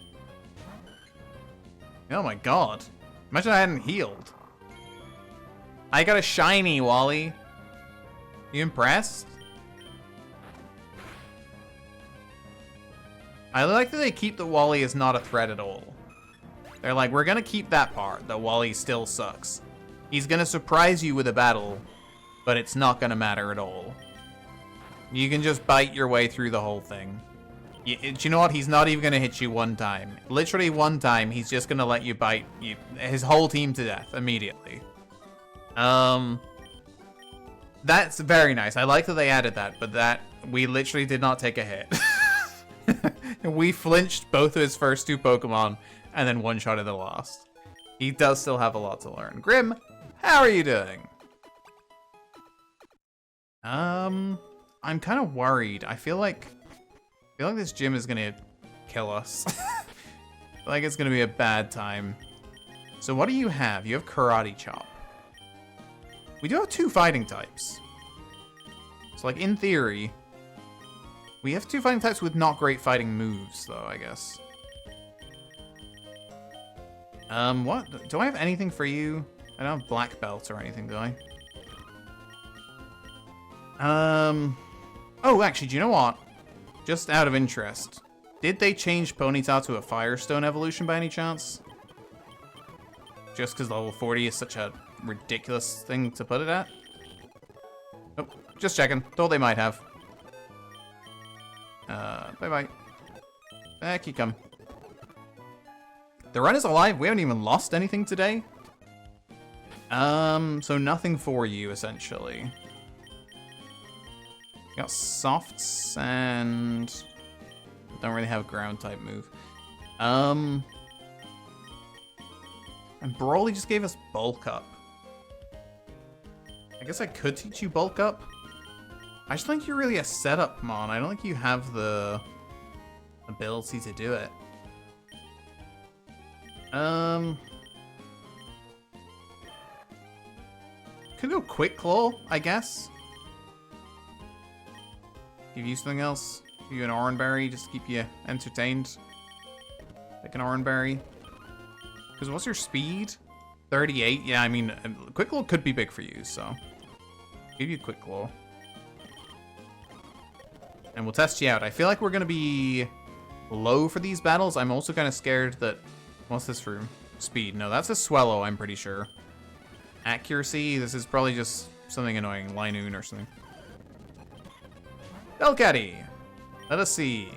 Speaker 1: Oh my god. Imagine I hadn't healed. I got a shiny, Wally. You impressed? I like that they keep that Wally is not a threat at all. They're like, we're gonna keep that part, that Wally still sucks. He's gonna surprise you with a battle, but it's not gonna matter at all. You can just bite your way through the whole thing. Do you know what? He's not even gonna hit you one time. Literally one time, he's just gonna let you bite his whole team to death immediately. That's very nice. I like that they added that, but that we literally did not take a hit. We flinched both of his first two Pokemon and then one-shotted the last. He does still have a lot to learn. Grim, how are you doing? I'm kind of worried. I feel like this gym is gonna kill us. I feel like it's gonna be a bad time. So what do you have? You have Karate Chop. We do have 2 fighting types. So like in theory, we have 2 fighting types with not great fighting moves though, I guess. What? Do I have anything for you? I don't have black belt or anything, do I? Oh, actually, do you know what? Just out of interest, did they change Ponyta to a Firestone evolution by any chance? Just because level 40 is such a ridiculous thing to put it at? Oh, just checking. Thought they might have. Bye-bye. Back you come. The run is alive. We haven't even lost anything today. So nothing for you, essentially. Got softs and don't really have a ground type move. And Brawly just gave us bulk up. I guess I could teach you bulk up. I just think you're really a setup mon. I don't think you have the ability to do it. Could go Quick Claw, I guess. Give you something else. Give you an Oran Berry just to keep you entertained. Like an Oran Berry. Because what's your speed? 38? Yeah, I mean, Quick Claw could be big for you, so. Give you Quick Claw. And we'll test you out. I feel like we're going to be low for these battles. I'm also kind of scared that... What's this for? Speed. No, that's a Swellow, I'm pretty sure. Accuracy. This is probably just something annoying. Linoon or something. Delcatty. Let us see.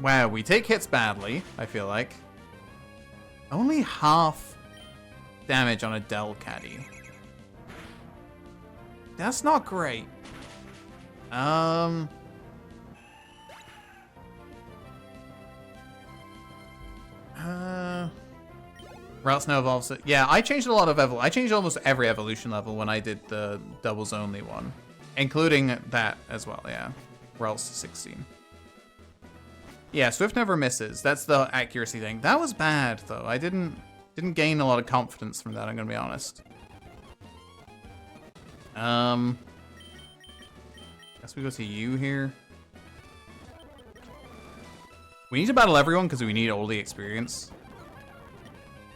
Speaker 1: Wow, we take hits badly, I feel like. Only half damage on a Delcatty. That's not great. Routes now evolves. Yeah, I changed a lot of I changed almost every evolution level when I did the doubles only one, including that as well. Yeah, Routes 16. Yeah, Swift never misses. That's the accuracy thing. That was bad though. I didn't gain a lot of confidence from that. I'm gonna be honest. Guess we go to you here. We need to battle everyone because we need all the experience.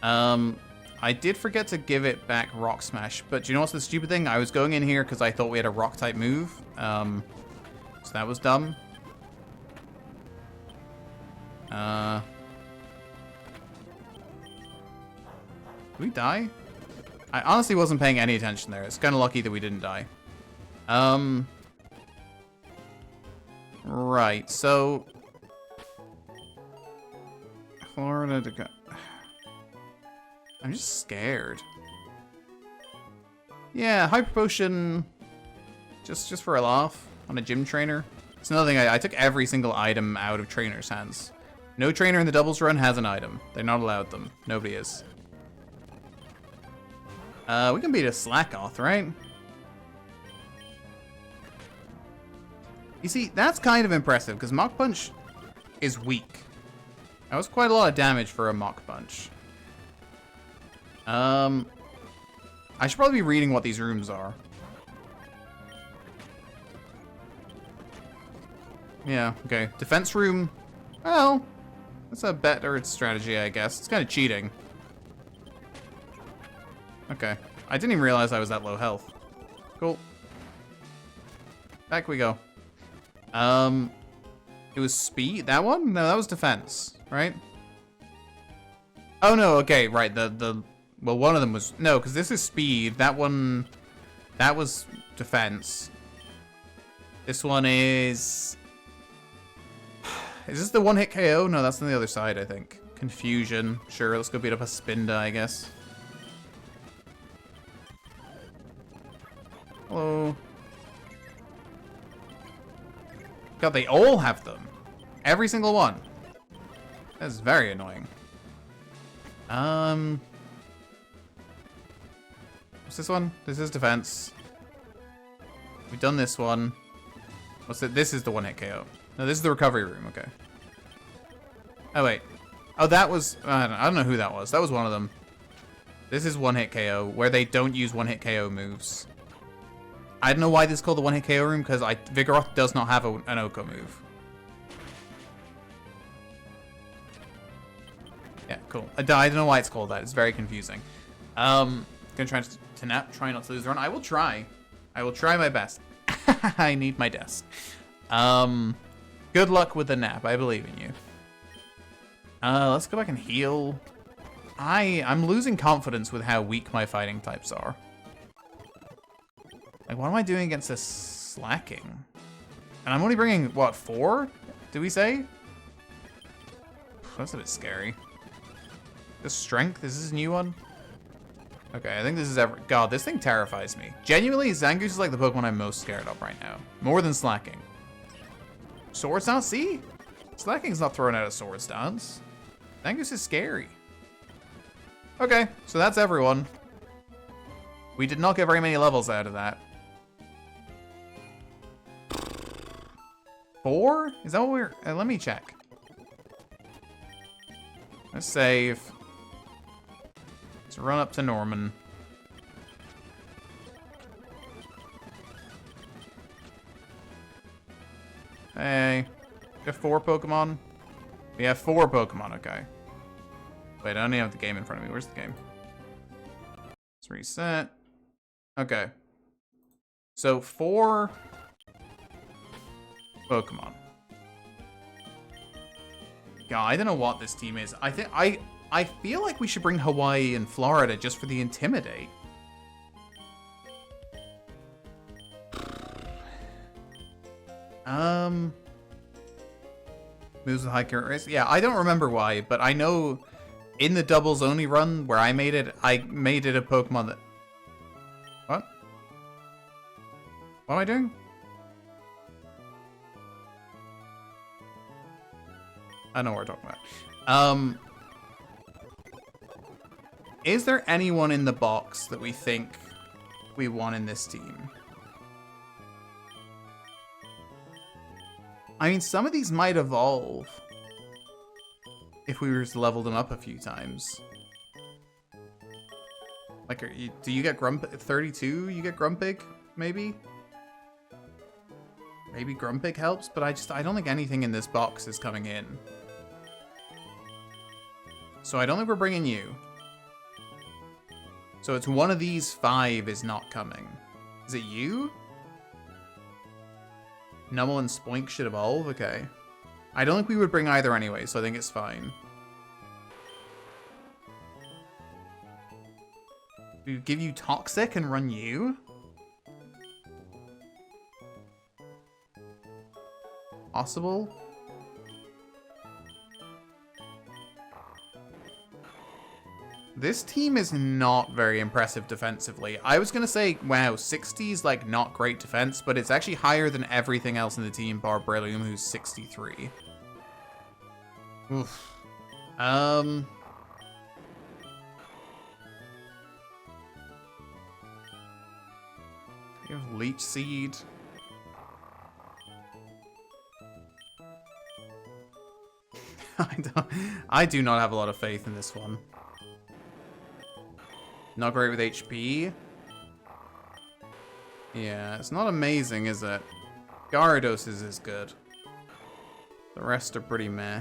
Speaker 1: I did forget to give it back Rock Smash, but do you know what's the stupid thing? I was going in here because I thought we had a Rock type move. So that was dumb. Did we die? I honestly wasn't paying any attention there. It's kind of lucky that we didn't die. Right, so... Florida to go... I'm just scared. Yeah, Hyper Potion... Just for a laugh on a gym trainer. It's another thing, I took every single item out of trainer's hands. No trainer in the doubles run has an item. They're not allowed them. Nobody is. We can beat a Slackoth, right? You see, that's kind of impressive, because Mach Punch is weak. That was quite a lot of damage for a Mach Punch. I should probably be reading what these rooms are. Yeah, okay. Defense room. Well, that's a better strategy, I guess. It's kind of cheating. Okay. I didn't even realize I was that low health. Cool. Back we go. It was speed? That one? No, that was defense, right? Oh, no, okay, right. Well, one of them was... No, because this is speed. That one... That was defense. This one is... Is this the one-hit KO? No, that's on the other side, I think. Confusion. Sure, let's go beat up a Spinda, I guess. Hello. God, they all have them. Every single one. That's very annoying. What's this one? This is defense. We've done this one. What's it? This is the one-hit KO. No, this is the recovery room. Okay. Oh, wait. Oh, that was... I don't know who that was. That was one of them. This is one-hit KO, where they don't use one-hit KO moves. I don't know why this is called the one-hit KO room, because Vigoroth does not have an Oko move. Yeah, cool. I don't know why it's called that. It's very confusing. Gonna try not to lose the run. I will try. I will try my best. I need my desk. Good luck with the nap. I believe in you. Let's go back and heal. I'm losing confidence with how weak my fighting types are. Like, what am I doing against this slacking? And I'm only bringing, what, 4? Did we say? That's a bit scary. The strength, is this a new one? Okay, I think this is God, this thing terrifies me. Genuinely, Zangoose is like the Pokemon I'm most scared of right now. More than Slacking. Swords Dance? See? Slacking's not throwing out a Swords Dance. Zangoose is scary. Okay, so that's everyone. We did not get very many levels out of that. 4? Is that what we're... let me check. Let's save. Let's run up to Norman. Hey. We have 4 Pokemon? We have 4 Pokemon, okay. Wait, I don't even have the game in front of me. Where's the game? Let's reset. Okay. So 4 Pokemon. God, I don't know what this team is. I feel like we should bring Hawaii and Florida just for the Intimidate. Moves with high current race. Yeah, I don't remember why, but I know in the doubles only run where I made it a Pokemon that... What? What am I doing? I know what we're talking about. Is there anyone in the box that we think we want in this team? I mean, some of these might evolve if we were to level them up a few times. Like, do you get 32? You get Grumpig, maybe? Maybe Grumpig helps, but I don't think anything in this box is coming in. So I don't think we're bringing you. So it's one of these 5 is not coming. Is it you? Numel and Spoink should evolve? Okay. I don't think we would bring either anyway, so I think it's fine. We give you Toxic and run you? Possible? This team is not very impressive defensively. I was going to say, wow, 60 is like not great defense, but it's actually higher than everything else in the team, bar Breloom, who's 63. Oof. You have Leech Seed. I do not have a lot of faith in this one. Not great with HP. Yeah, it's not amazing, is it? Gyarados is good. The rest are pretty meh.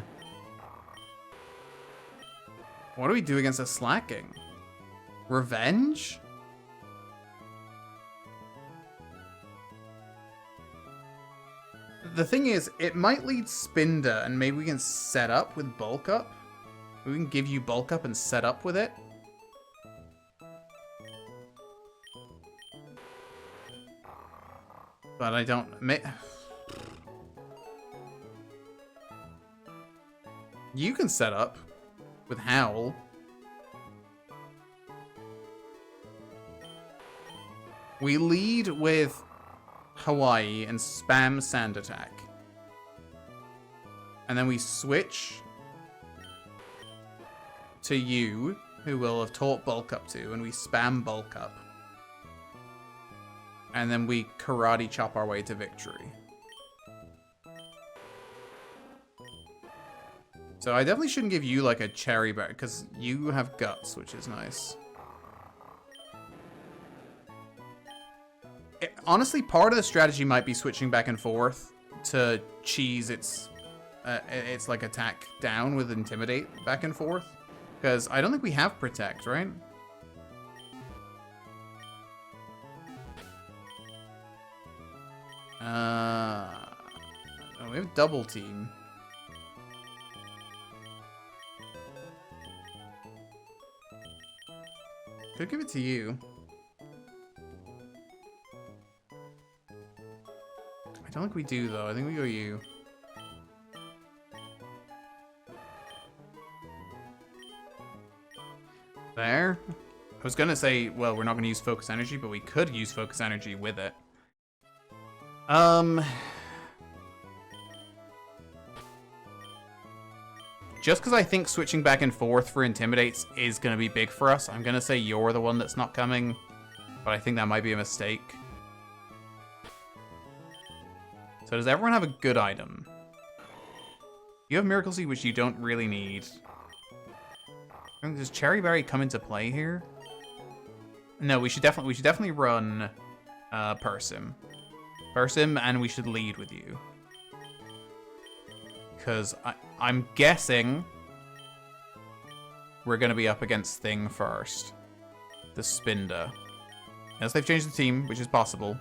Speaker 1: What do we do against a Slacking? Revenge? The thing is, it might lead Spinda, and maybe we can set up with Bulk Up. We can give you Bulk Up and set up with it. But I don't... You can set up with Howl. We lead with Hawaii and spam Sand Attack. And then we switch to you, who will have taught Bulk Up to, and we spam Bulk Up. And then we karate chop our way to victory. So I definitely shouldn't give you like a cherry berry, because you have guts, which is nice. Honestly, part of the strategy might be switching back and forth to cheese its like attack down with Intimidate back and forth. Because I don't think we have Protect, right? Oh, we have Double Team. Could give it to you. I don't think we do, though. I think we go you. There. I was gonna say, well, we're not gonna use Focus Energy, but we could use Focus Energy with it. Just because I think switching back and forth for Intimidates is going to be big for us, I'm going to say you're the one that's not coming, but I think that might be a mistake. So does everyone have a good item? You have Miracle Seed, which you don't really need. Does Cherry Berry come into play here? No, we should definitely run Persim. Persim, and we should lead with you. Because I'm guessing we're going to be up against Thing first. The Spinda. Unless they've changed the team, which is possible.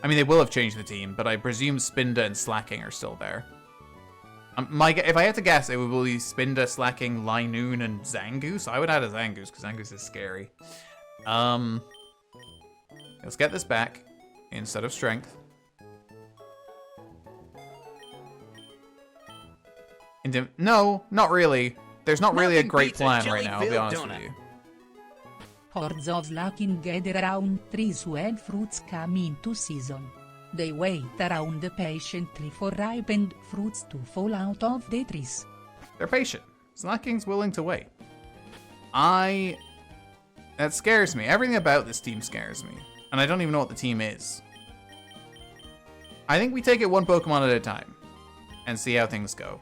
Speaker 1: I mean, they will have changed the team, but I presume Spinda and Slacking are still there. If I had to guess, it would be Spinda, Slacking, Linoon, and Zangoose. I would add a Zangoose, because Zangoose is scary. Let's get this back instead of Strength. No, not really. There's not really a great plan right now, I'll be honest with you.
Speaker 3: Hordes of Slacking gather around trees when fruits come into season. They wait around patiently for ripened fruits to fall out of the trees.
Speaker 1: They're patient. Slacking's willing to wait. That scares me. Everything about this team scares me. And I don't even know what the team is. I think we take it one Pokemon at a time. And see how things go.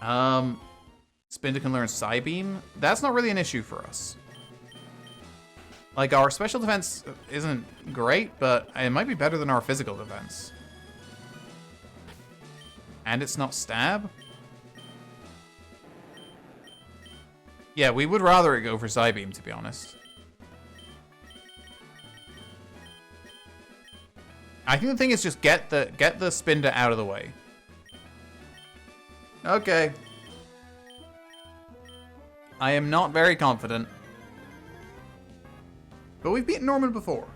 Speaker 1: Spinda can learn Psybeam. That's not really an issue for us. Like, our special defense isn't great, but it might be better than our physical defense. And it's not Stab? Yeah, we would rather it go for Psybeam, to be honest. I think the thing is just get the Spinda out of the way. Okay. I am not very confident. But we've beaten Norman before.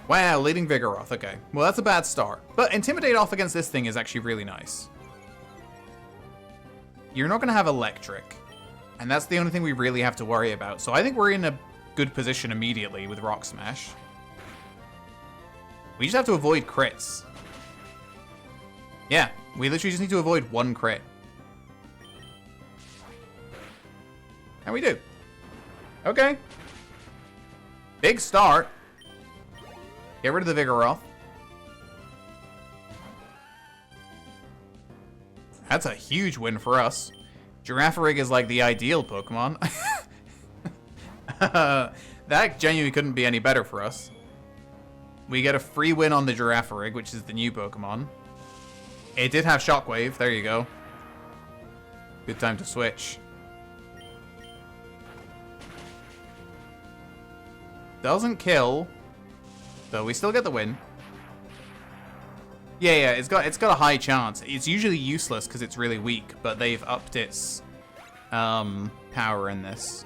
Speaker 1: Wow, leading Vigoroth. Okay. Well, that's a bad start. But Intimidate off against this thing is actually really nice. You're not going to have Electric. And that's the only thing we really have to worry about. So I think we're in a good position immediately with Rock Smash. We just have to avoid crits. Yeah, We literally just need to avoid one crit. And we do. Okay. Big start. Get rid of the Vigoroth. That's a huge win for us. Girafarig is like the ideal Pokemon. That genuinely couldn't be any better for us. We get a free win on the Girafarig, which is the new Pokemon. It did have Shockwave. There you go. Good time to switch. Doesn't kill, though we still get the win. Yeah, it's got a high chance. It's usually useless because it's really weak, but they've upped its power in this.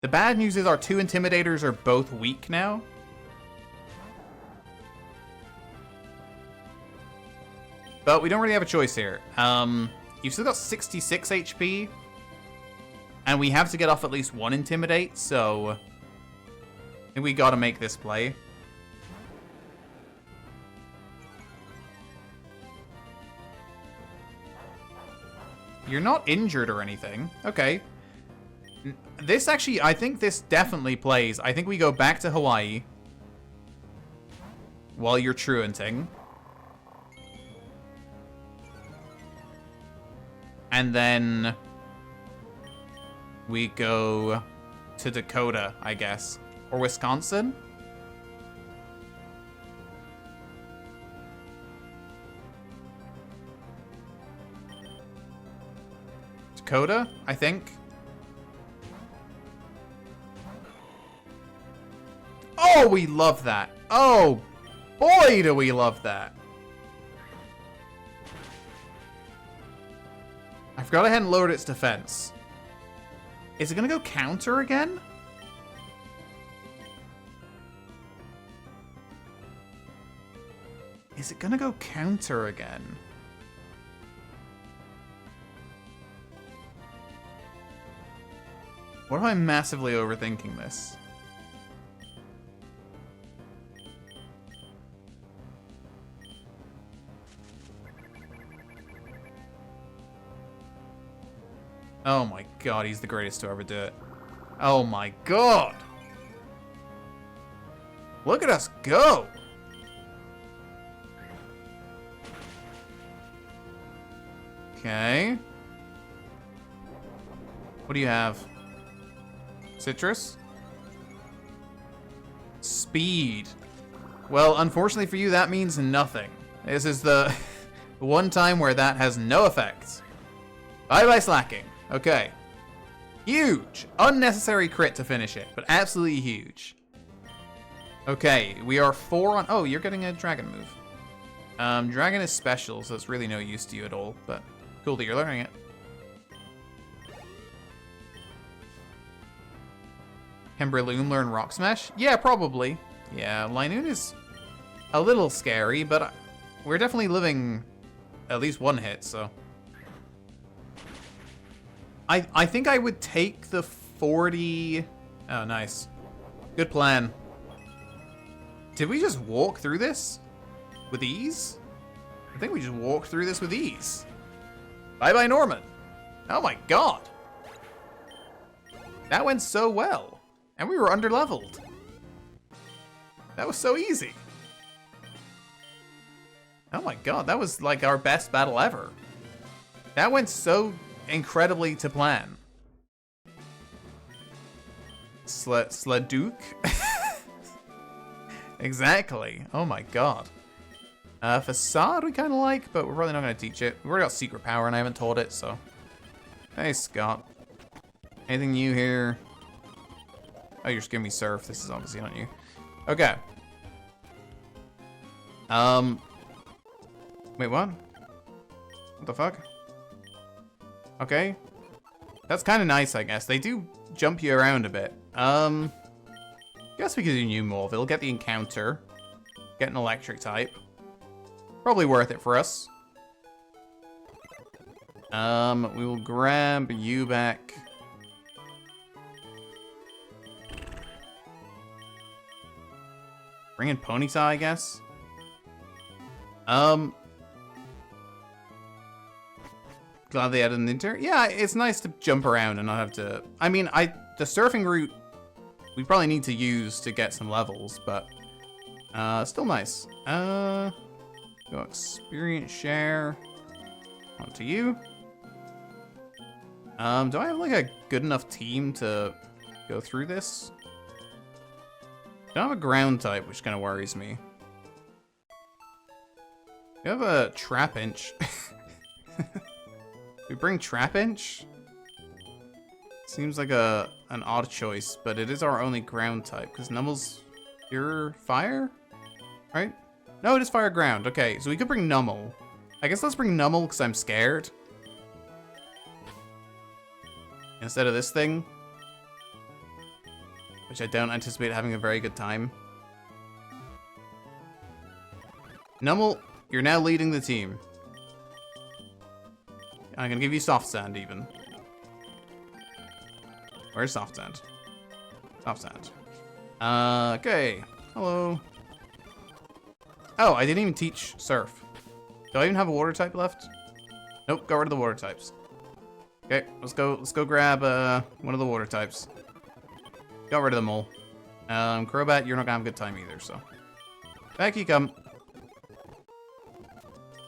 Speaker 1: The bad news is our two Intimidators are both weak now. But we don't really have a choice here. You've still got 66 HP. And we have to get off at least one Intimidate, so I think we gotta make this play. You're not injured or anything. Okay. This actually, I think this definitely plays. I think we go back to Hawaii while you're truanting. And then we go to Dakota, I guess. Or Wisconsin? Dakota, I think. Oh, we love that. Oh, boy, do we love that. I forgot I hadn't lowered its defense. Is it going to go counter again? Is it going to go counter again? What if I'm massively overthinking this? Oh my god, he's the greatest to ever do it. Oh my god! Look at us go! Okay. What do you have? Citrus? Speed. Well, unfortunately for you, that means nothing. This is the one time where that has no effect. Bye-bye slacking. Okay. Huge! Unnecessary crit to finish it, but absolutely huge. Okay, we are 4 on... Oh, you're getting a dragon move. Dragon is special, so it's really no use to you at all, but cool that you're learning it. Can Breloom learn Rock Smash? Yeah, probably. Yeah, Linoon is a little scary, but we're definitely living at least one hit, so... I think I would take the 40... Oh, nice. Good plan. Did we just walk through this with ease? I think we just walked through this with ease. Bye-bye, Norman. Oh my god. That went so well. And we were underleveled. That was so easy. Oh my god, that was like our best battle ever. That went so incredibly to plan. Sladuke? Exactly. Oh my god. Facade we kind of like, but we're probably not going to teach it. We've already got Secret Power and I haven't taught it, so. Hey, Scott. Anything new here? Oh, you're just giving me Surf. This is obviously not you. Okay. Wait, what? What the fuck? Okay. That's kind of nice, I guess. They do jump you around a bit. Guess we could do new move. It'll get the encounter. Get an electric type. Probably worth it for us. We will grab you back. Bring in Ponyta, I guess. glad they added an interior. Yeah, it's nice to jump around and not have to... I mean, the surfing route we probably need to use to get some levels, but still nice. Go experience share. Onto you. Do I have like a good enough team to go through this? I don't have a ground type, which kind of worries me. You have a Trap Inch. We bring Trap Inch? Seems like an odd choice, but it is our only ground type, because Nummel's pure fire? Right? No, it is fire ground. Okay, so we could bring Nummel. I guess let's bring Nummel, because I'm scared. Instead of this thing. Which I don't anticipate having a very good time. Nummel, you're now leading the team. I'm gonna give you soft sand even. Where's soft sand? Soft sand. Okay. Hello. Oh, I didn't even teach surf. Do I even have a water type left? Nope, got rid of the water types. Okay, let's go grab one of the water types. Got rid of them all. Crobat, you're not gonna have a good time either, so. Back you come.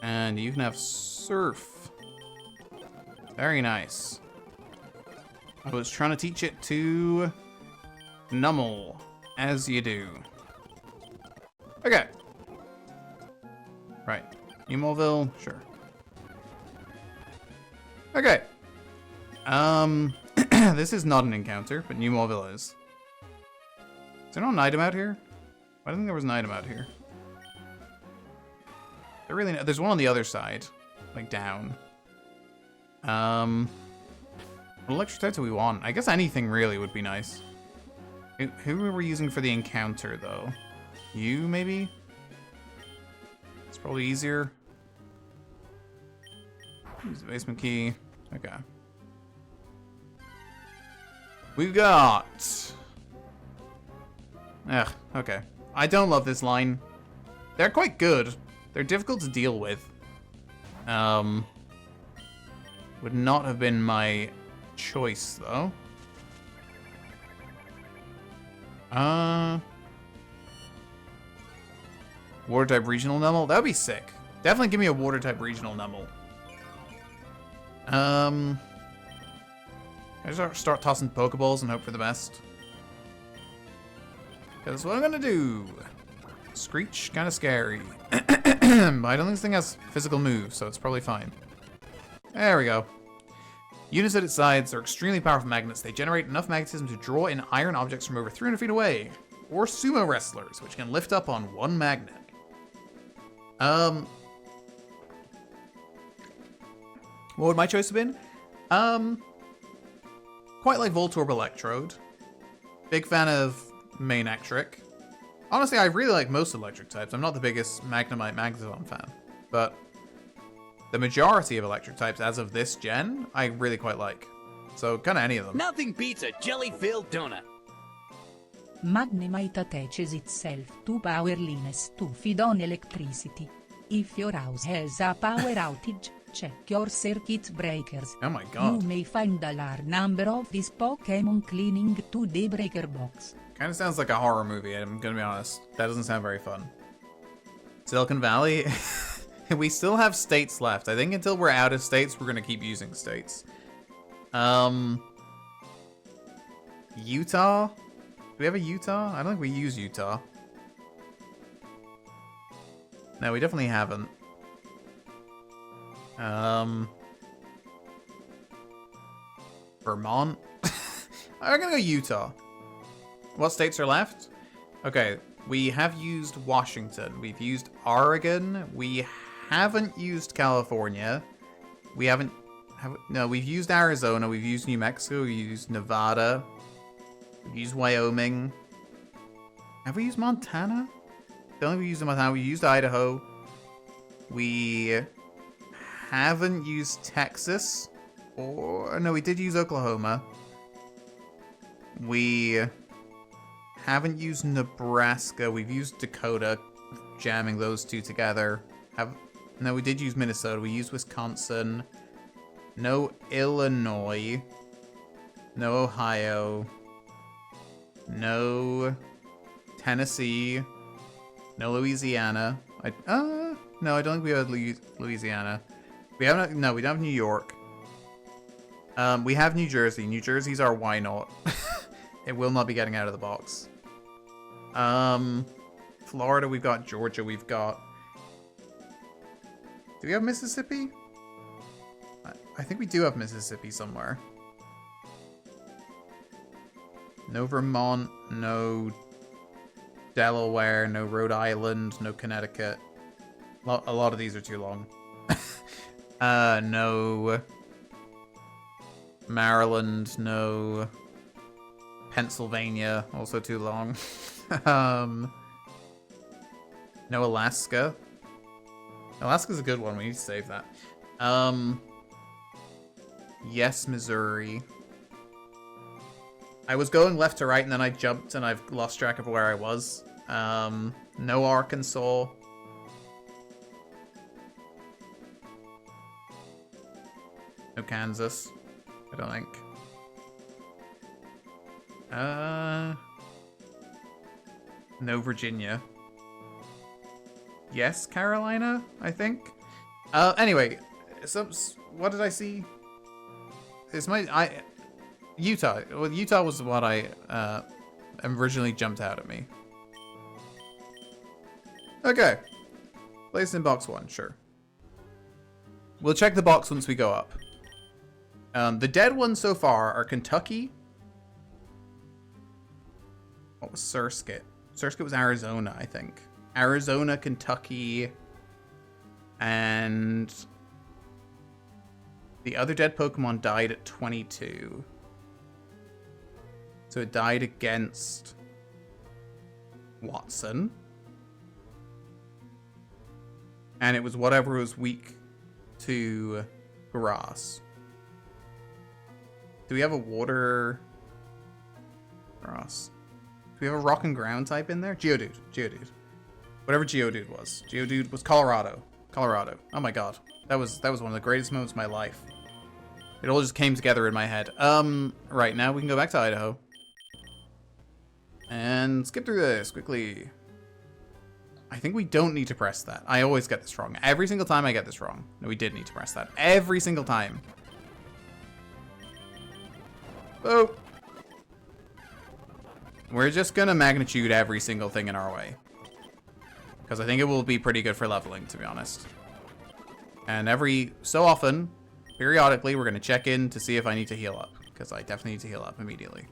Speaker 1: And you can have surf. Very nice. I was trying to teach it to Nummel, as you do. Okay. Right. Umolville, sure. Okay. This is not an encounter, but Numolville is. Is there not an item out here? I don't think there was an item out here. There's one on the other side, like down. What electric type do we want? I guess anything really would be nice. Who were we using for the encounter, though? You, maybe? It's probably easier. Use the basement key. Okay. We've got... Ugh, okay. I don't love this line. They're quite good. They're difficult to deal with. Would not have been my choice, though. Water type regional Nummel? That would be sick. Definitely give me a water type regional Nummel. I just start tossing Pokeballs and hope for the best. That's what I'm gonna do. Screech, kind of scary. But I don't think this thing has physical moves, so it's probably fine. There we go. Units at its sides are extremely powerful magnets. They generate enough magnetism to draw in iron objects from over 300 feet away. Or sumo wrestlers, which can lift up on one magnet. What would my choice have been? Quite like Voltorb Electrode. Big fan of Manectric. Honestly, I really like most electric types. I'm not the biggest Magnemite Magneton fan, but the majority of electric types as of this gen, I really quite like. So, kind of any of them.
Speaker 2: Nothing beats a jelly-filled donut.
Speaker 3: Magnemite attaches itself to power lines to feed on electricity. If your house has a power outage, check your circuit breakers.
Speaker 1: Oh my god.
Speaker 3: You may find a large number of these Pokémon clinging to the breaker box.
Speaker 1: Kind of sounds like a horror movie, I'm gonna be honest. That doesn't sound very fun. Silicon Valley? We still have states left. I think until we're out of states, we're gonna keep using states. Utah? Do we have a Utah? I don't think we use Utah. No, we definitely haven't. Vermont? I'm gonna go Utah. What states are left? Okay, we have used Washington. We've used Oregon. We haven't used California. We haven't... No, we've used Arizona. We've used New Mexico. We've used Nevada. We've used Wyoming. Have we used Montana? Don't think we used Montana. We used Idaho. We haven't used Texas. Or... No, we did use Oklahoma. We haven't used Nebraska. We've used Dakota, jamming those two together. No, we did use Minnesota. We used Wisconsin. No Illinois. No Ohio. No Tennessee. No Louisiana. No, I don't think we have Louisiana. We have no, we don't have New York. We have New Jersey. New Jersey's our why not. It will not be getting out of the box. Florida, we've got Georgia, we've got... Do we have Mississippi? I think we do have Mississippi somewhere. No Vermont, no Delaware, no Rhode Island, no Connecticut. A lot of these are too long. No Maryland, no Pennsylvania, also too long. No Alaska. Alaska's a good one, we need to save that. Yes, Missouri. I was going left to right and then I jumped and I've lost track of where I was. No Arkansas. No Kansas, I don't think. No Virginia. Yes, Carolina, I think. Anyway, what did I see? Utah. Well, Utah was what I originally jumped out at me. Okay. Place in box 1, sure. We'll check the box once we go up. The dead ones so far are Kentucky. What was Surskit? Surskit was Arizona, I think. Arizona, Kentucky, and the other dead Pokemon died at 22. So it died against Watson. And it was whatever was weak to grass. Do we have a water... Grass. Do we have a rock and ground type in there? Geodude. Geodude. Whatever Geodude was. Geodude was Colorado. Colorado. Oh my god. That was one of the greatest moments of my life. It all just came together in my head. Right, now we can go back to Idaho. And skip through this quickly. I think we don't need to press that. I always get this wrong. Every single time I get this wrong. No, we did need to press that. Every single time. Oh. We're just gonna magnitude every single thing in our way. Because I think it will be pretty good for leveling, to be honest. And every so often, periodically, we're gonna check in to see if I need to heal up. Because I definitely need to heal up immediately.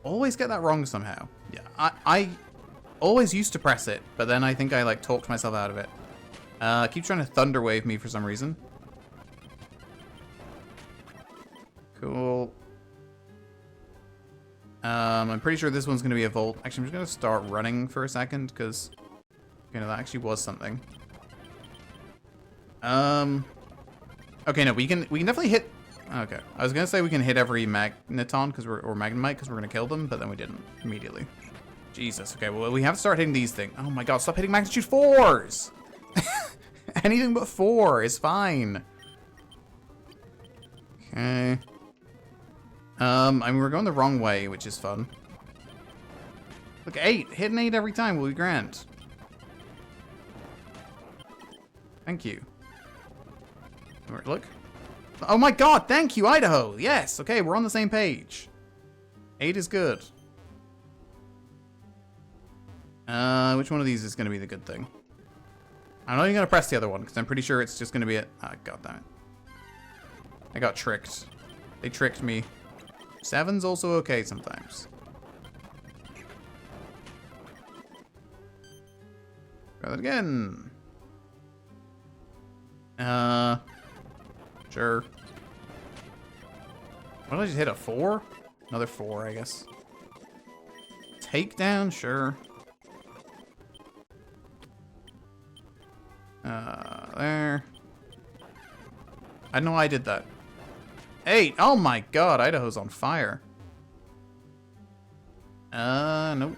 Speaker 1: Always get that wrong somehow. Yeah, I always used to press it, but then I think I like talked myself out of it. Keep trying to thunder wave me for some reason. Cool. I'm pretty sure this one's gonna be a volt. Actually, I'm just gonna start running for a second because you know that actually was something. Okay, no, we can definitely hit. Okay, I was gonna say we can hit every Magneton because or Magnemite because we're gonna kill them, but then we didn't immediately. Jesus. Okay, well we have to start hitting these things. Oh my god, stop hitting magnitude 4s. Anything but 4 is fine. Okay. I mean we're going the wrong way, which is fun. Look, 8. Hit an 8 every time will be grand. Thank you. Look. Oh my god, thank you, Idaho! Yes, okay, we're on the same page. 8 is good. Which one of these is going to be the good thing? I'm not even going to press the other one, because I'm pretty sure it's just going to be it. Ah, god damn it. I got tricked. They tricked me. 7's also okay sometimes. Try that again. Sure. What did I just hit? A 4? Another 4, I guess. Takedown? Sure. There. I know I did that. 8! Oh my god, Idaho's on fire. Nope.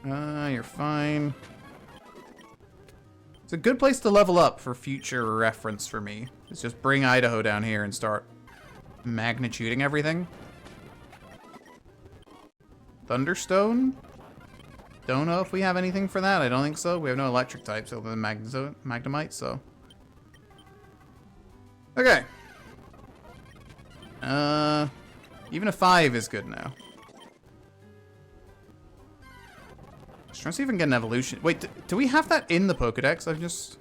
Speaker 1: You're fine. It's a good place to level up for future reference for me. It's just bring Idaho down here and start magnituding everything. Thunderstone? Don't know if we have anything for that. I don't think so. We have no electric types other than Magnemite, so. Okay. Even a 5 is good now. Just trying to see if I can get an evolution. Wait, do we have that in the Pokedex? I'm just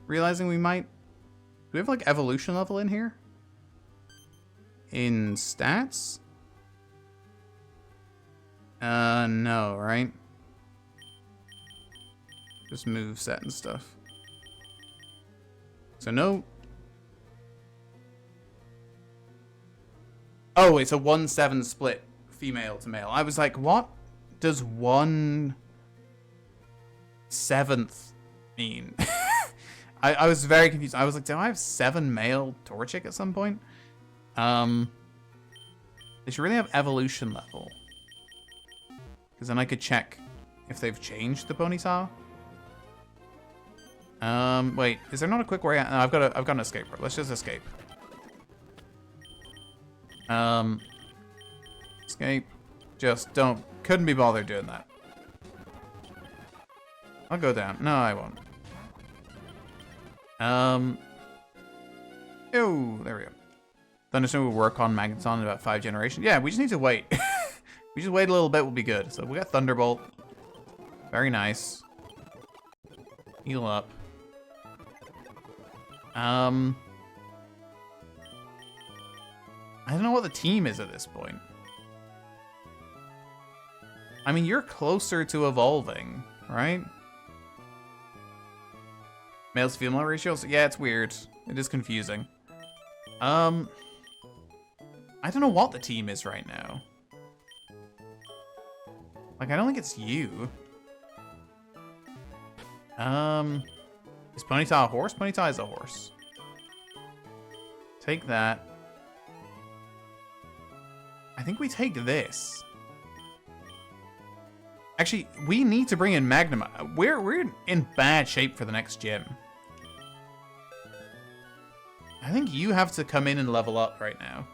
Speaker 1: realizing we might. Do we have like evolution level in here? In stats? No, right? Just move set and stuff. So no. Oh, it's a 1-7 split, female to male. I was like, what does 1/7 mean? I was very confused. I was like, do I have 7 male Torchic at some point? They should really have evolution level. Because then I could check if they've changed the Ponyta. Wait, is there not a quick way out? No, I've got an escape route. Let's just escape. Escape. Just couldn't be bothered doing that. I'll go down. No, I won't. Oh, there we go. Thunderstorm will work on Magneton in about 5 generations. Yeah, we just need to wait. We just wait a little bit, we'll be good. So we got Thunderbolt. Very nice. Heal up. I don't know what the team is at this point. I mean, you're closer to evolving, right? Males to female ratios? Yeah, it's weird. It is confusing. I don't know what the team is right now. Like, I don't think it's you. Is Ponyta a horse? Ponyta is a horse. Take that. I think we take this. Actually, we need to bring in Magnemite. We're in bad shape for the next gym. I think you have to come in and level up right now.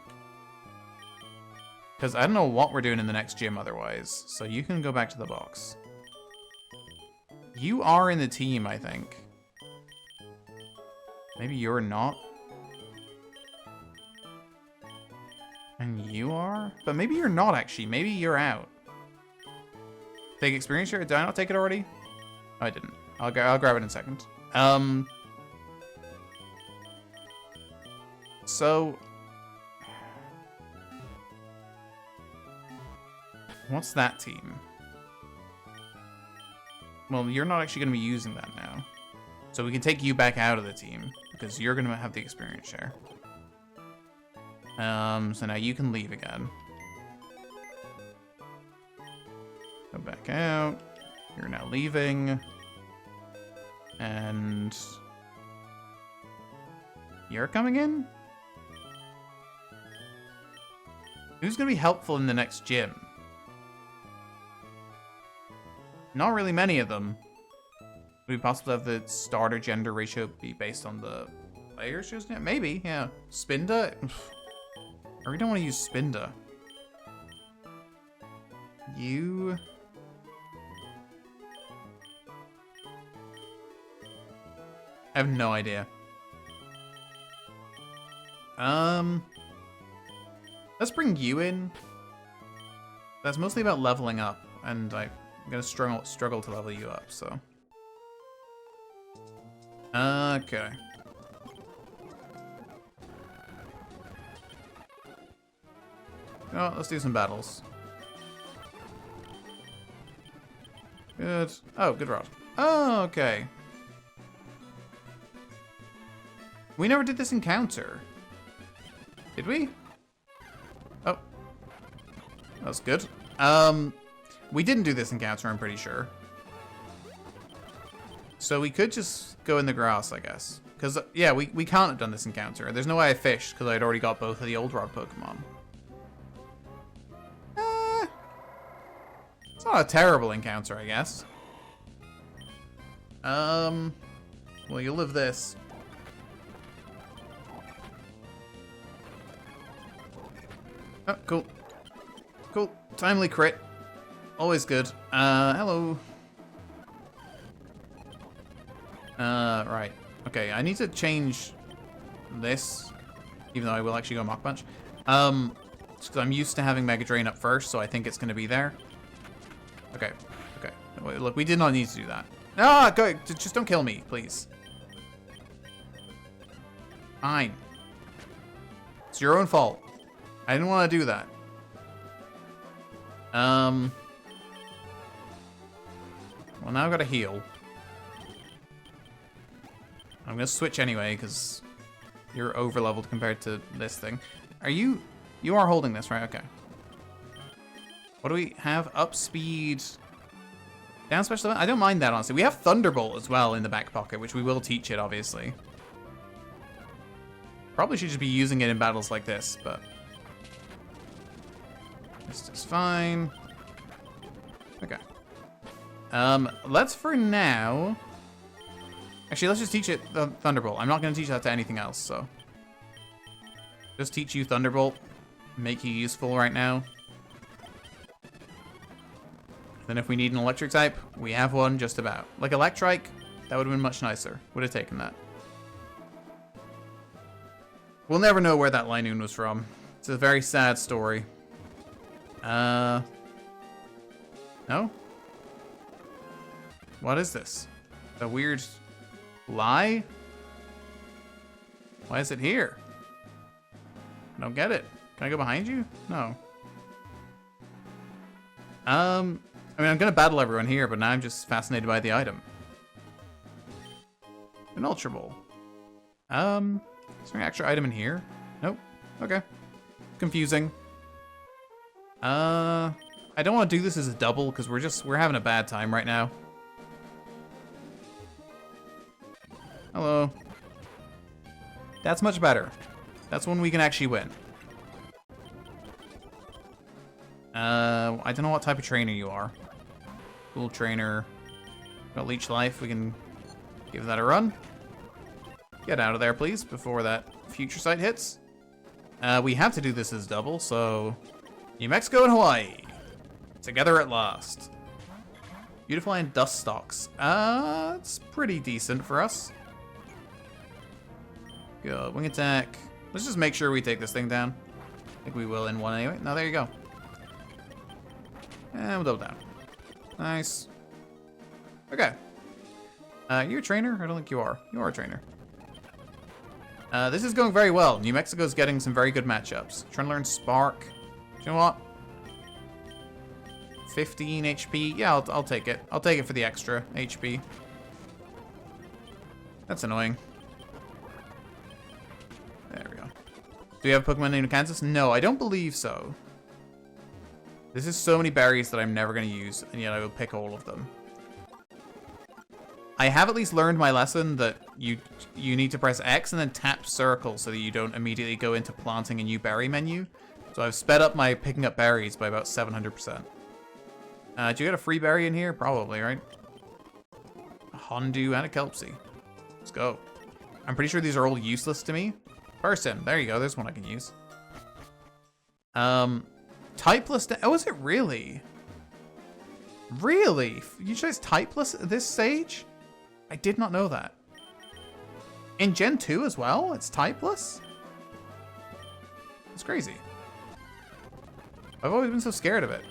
Speaker 1: Because I don't know what we're doing in the next gym otherwise. So you can go back to the box. You are in the team, I think. Maybe you're not. And you are? But maybe you're not, actually. Maybe you're out. Take experience share? Did I not take it already? Oh, I didn't. I'll grab it in a second. So... what's that team? Well, you're not actually going to be using that now. So we can take you back out of the team, because you're going to have the experience share. So now you can leave again. Go back out. You're now leaving. And... you're coming in? Who's going to be helpful in the next gym? Not really many of them. Would it be possible to have the starter gender ratio be based on the players just now? Maybe, yeah. Spinda? I really don't want to use Spinda. You... I have no idea. Let's bring you in. That's mostly about leveling up, and I'm gonna struggle to level you up, so. Okay. Oh, let's do some battles. Good. Oh, good rod. Oh, okay. We never did this encounter. Did we? Oh. That's good. We didn't do this encounter, I'm pretty sure. So we could just go in the grass, I guess. Because, yeah, we can't have done this encounter. There's no way I fished, because I'd already got both of the old rod Pokemon. It's not a terrible encounter, I guess. Well, you'll live this. Oh, cool. Cool. Timely crit. Always good. Hello. Right. Okay, I need to change this, even though I will actually go Mach Punch. Just because I'm used to having Mega Drain up first, so I think it's going to be there. Okay. Okay. Wait, look, we did not need to do that. Ah, go. Just don't kill me, please. Fine. It's your own fault. I didn't want to do that. Well, now I've got to heal. I'm going to switch anyway, because you're over-leveled compared to this thing. Are you... You are holding this, right? Okay. What do we have? Up speed. Down special event? I don't mind that, honestly. We have Thunderbolt as well in the back pocket, which we will teach it, obviously. Probably should just be using it in battles like this, but... This is fine. Okay. Let's for now... Actually, let's just teach it the Thunderbolt. I'm not going to teach that to anything else, so... Just teach you Thunderbolt. Make you useful right now. Then if we need an electric type, we have one just about. Like Electrike, that would have been much nicer. Would have taken that. We'll never know where that Linoon was from. It's a very sad story. No? What is this? A weird lie? Why is it here? I don't get it. Can I go behind you? No. I mean, I'm gonna battle everyone here, but now I'm just fascinated by the item. An Ultra Ball. Is there an extra item in here? Nope. Okay. Confusing. I don't want to do this as a double, because we're having a bad time right now. Hello. That's much better. That's one we can actually win. I don't know what type of trainer you are. Cool trainer. Got Leech Life. We can give that a run. Get out of there, please, before that future sight hits. We have to do this as double, so... New Mexico and Hawaii. Together at last. Beautiful and Dust Stalks. It's pretty decent for us. Go. Wing attack. Let's just make sure we take this thing down. I think we will in one anyway. No, there you go. And we'll double down. Nice. Okay. You're a trainer? I don't think you are. You are a trainer. This is going very well. New Mexico's getting some very good matchups. Trying to learn Spark. You know what? 15 HP. Yeah, I'll take it. I'll take it for the extra HP. That's annoying. There we go. Do we have a Pokemon named Kansas? No, I don't believe so. This is so many berries that I'm never going to use, and yet I will pick all of them. I have at least learned my lesson that you need to press X and then tap circle so that you don't immediately go into planting a new berry menu. So I've sped up my picking up berries by about 700%. Do you get a free berry in here? Probably, right? A Hondu and a Kelpsy. Let's go. I'm pretty sure these are all useless to me. Person. There you go. There's one I can use. Typeless. Oh, is it really? Really? You chose typeless at this stage? I did not know that. In Gen 2 as well? It's typeless? It's crazy. I've always been so scared of it.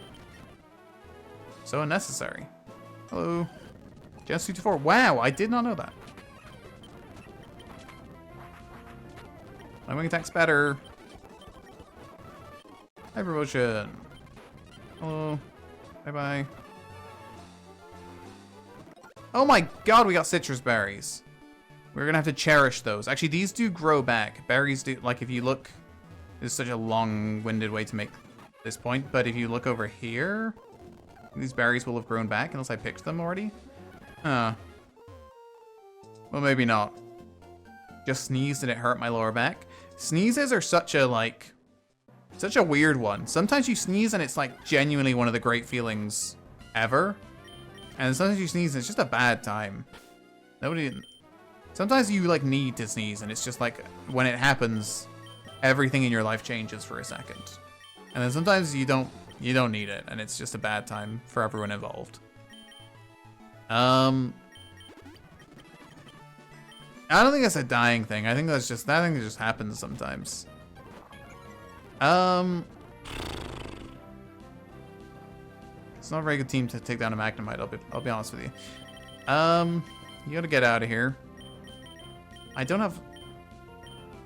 Speaker 1: So unnecessary. Hello. Gen 2-4. Wow, I did not know that. My wing attack's better. Hyper Potion. Hello. Bye-bye. Oh my god, we got citrus berries. We're gonna have to cherish those. Actually, these do grow back. Berries do, like if you look, this is such a long-winded way to make this point, but if you look over here, these berries will have grown back unless I picked them already. Well, maybe not. Just sneezed and it hurt my lower back. Sneezes are such a, like, such a weird one. Sometimes you sneeze and it's like genuinely one of the great feelings ever. And sometimes you sneeze and it's just a bad time. Nobody... Sometimes you, like, need to sneeze, and it's just, like, when it happens, everything in your life changes for a second. And then sometimes you don't need it, and it's just a bad time for everyone involved. I don't think that's a dying thing. I think that thing just happens sometimes. It's not a very good team to take down a Magnemite, I'll be honest with you. You gotta get out of here. I don't have...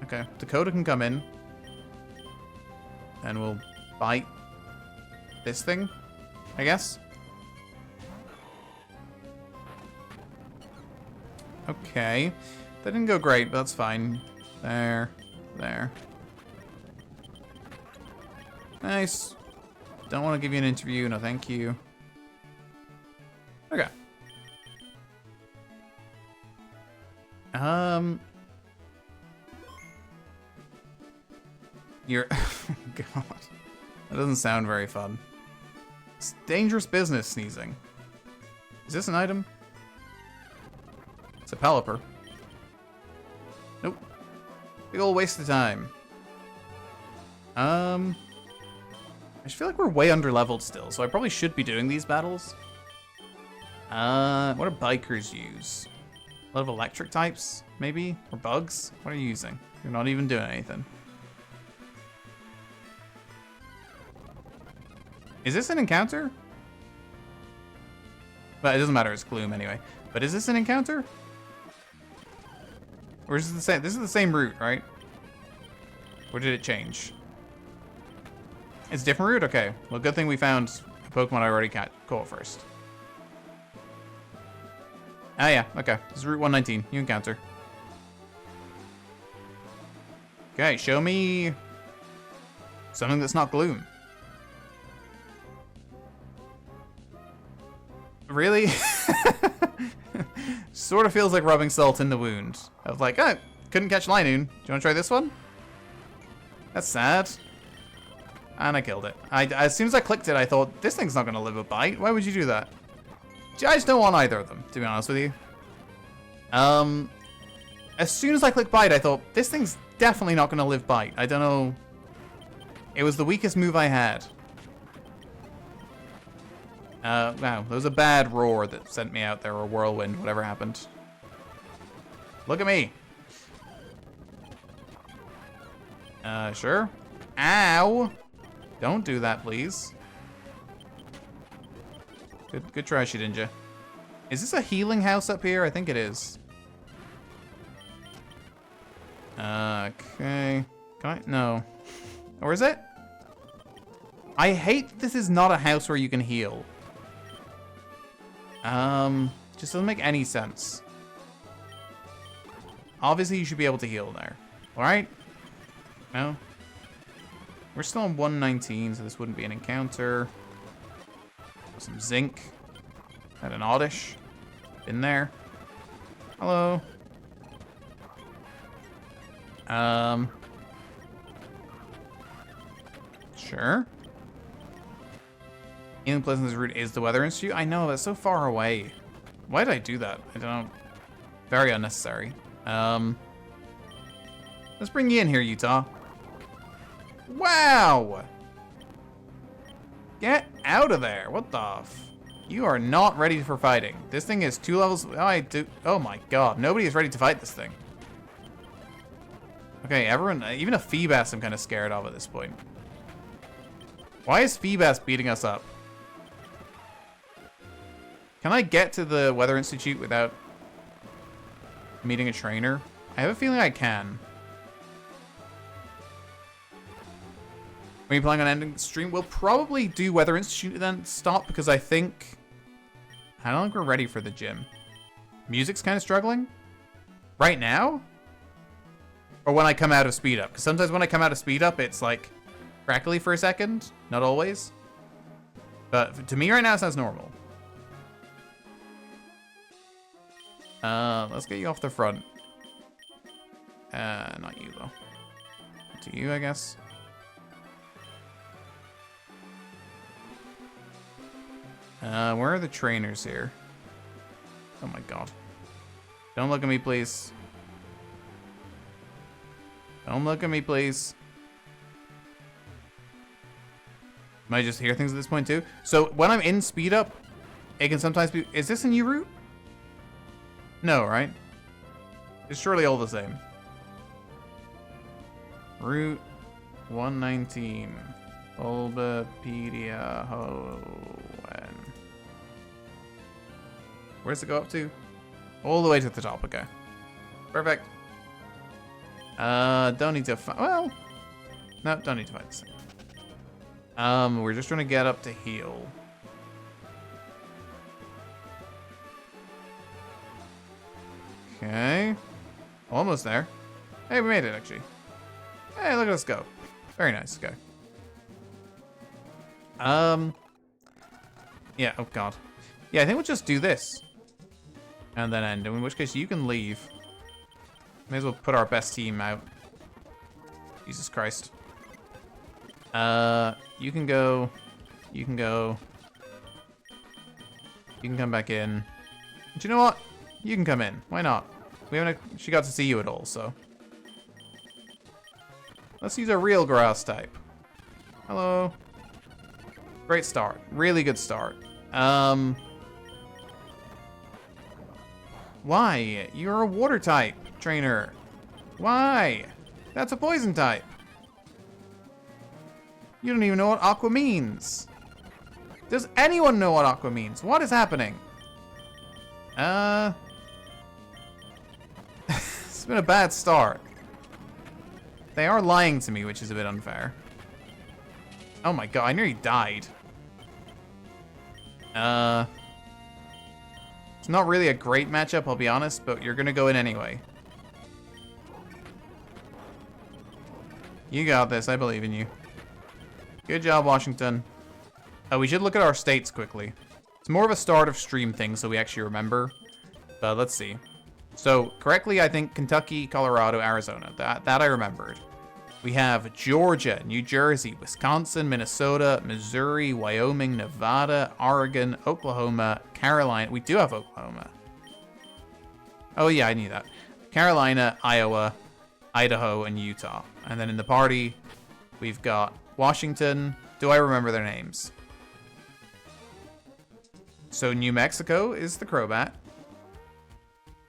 Speaker 1: Okay, Dakota can come in. And we'll bite this thing, I guess. Okay. That didn't go great, but that's fine. There. Nice. Don't want to give you an interview. No, thank you. Okay. You're... God. That doesn't sound very fun. It's dangerous business, sneezing. Is this an item? It's a Pelipper. Nope. Big ol' waste of time. I just feel like we're way under-leveled still, so I probably should be doing these battles. What do bikers use? A lot of electric types, maybe? Or bugs? What are you using? You're not even doing anything. Is this an encounter? But it doesn't matter, it's Gloom anyway. But is this an encounter? Or is it the same? This is the same route, right? Or did it change? It's a different route? Okay. Well, good thing we found a Pokemon I already caught first. Ah, yeah. Okay. This is Route 119. You encounter. Okay, show me something that's not Gloom. Really? Sort of feels like rubbing salt in the wound. I was like, oh, couldn't catch Linoon. Do you want to try this one? That's sad. And I killed it. As soon as I clicked it, I thought, this thing's not going to live a bite. Why would you do that? I just don't want either of them, to be honest with you. As soon as I clicked bite, I thought, this thing's definitely not going to live bite. I don't know. It was the weakest move I had. Wow, there was a bad roar that sent me out there, or a whirlwind, whatever happened. Look at me. Sure. Ow! Don't do that, please. Good try, Shedinja. Is this a healing house up here? I think it is. Okay. Can I? No. Or is it? I hate that this is not a house where you can heal. Just doesn't make any sense. Obviously, you should be able to heal there. Alright? No? We're still on 119, so this wouldn't be an encounter. Some zinc. Had an oddish. Been there. Hello. Sure. Healing Pleasant's route is the Weather Institute. I know, that's so far away. Why did I do that? I don't know. Very unnecessary. Let's bring you in here, Utah. Wow! Get out of there. What the f... You are not ready for fighting. This thing is 2 levels... Oh my god. Nobody is ready to fight this thing. Okay, everyone... Even a Feebas I'm kind of scared of at this point. Why is Feebas beating us up? Can I get to the Weather Institute without meeting a trainer? I have a feeling I can. Are you planning on ending the stream? We'll probably do Weather Institute and then stop because I don't think we're ready for the gym. Music's kind of struggling. Right now? Or when I come out of speed up? Because sometimes when I come out of speed up, it's like crackly for a second. Not always. But to me right now, it sounds normal. Let's get you off the front. Not you though. To you, I guess. Where are the trainers here? Oh my god. Don't look at me, please. Don't look at me, please. Might just hear things at this point, too. So, when I'm in speed up, it can sometimes be... Is this a new route? No, right? It's surely all the same. Route 119. Bulbapedia Hoenn. Where's it go up to? All the way to the top, okay. Perfect. Don't need to fight... Well... No, don't need to fight this thing. We're just trying to get up to heal. Okay. Almost there. Hey, we made it, actually. Hey, look at us go. Very nice, okay. Yeah, oh god. Yeah, I think we'll just do this. And then end, in which case you can leave. May as well put our best team out. Jesus Christ. You can go. You can go. You can come back in. But you know what? You can come in. Why not? We haven't. She got to see you at all, so. Let's use a real grass type. Hello. Great start. Really good start. Why? You're a water type, trainer. Why? That's a poison type. You don't even know what aqua means. Does anyone know what aqua means? What is happening? It's been a bad start. They are lying to me, which is a bit unfair. Oh my god, I nearly died. It's not really a great matchup, I'll be honest, but you're gonna go in anyway. You got this, I believe in you. Good job, Washington. We should look at our states quickly. It's more of a start of stream thing, so we actually remember. But let's see. So, correctly, I think Kentucky, Colorado, Arizona. That I remembered. We have Georgia, New Jersey, Wisconsin, Minnesota, Missouri, Wyoming, Nevada, Oregon, Oklahoma, Carolina. We do have Oklahoma. Oh yeah, I knew that. Carolina, Iowa, Idaho, and Utah. And then in the party, we've got Washington. Do I remember their names? So New Mexico is the Crobat.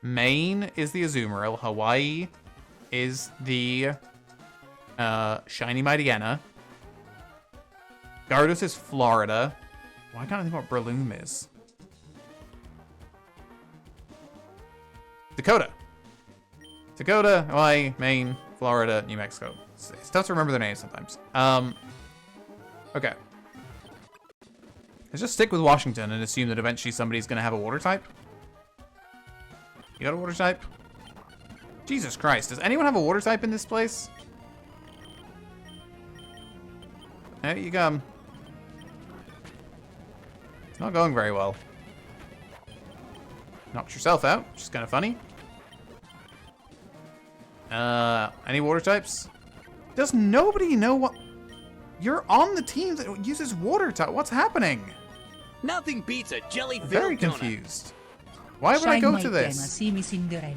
Speaker 1: Maine is the Azumarill. Hawaii is the Shiny Mightyena. Gyarados is Florida. Why can't I think what Breloom is? Dakota. Dakota, Hawaii, Maine, Florida, New Mexico. It's tough to remember their names sometimes. Okay. Let's just stick with Washington and assume that eventually somebody's going to have a water type. You got a water type? Jesus Christ. Does anyone have a water type in this place? There you come. It's not going very well. Knocked yourself out, which is kind of funny. Any water types? Does nobody know what... You're on the team that uses water type. What's happening?
Speaker 2: Nothing beats a jelly-filled
Speaker 1: Very
Speaker 2: donut.
Speaker 1: confused. Why would I go to this?
Speaker 3: Cinderella.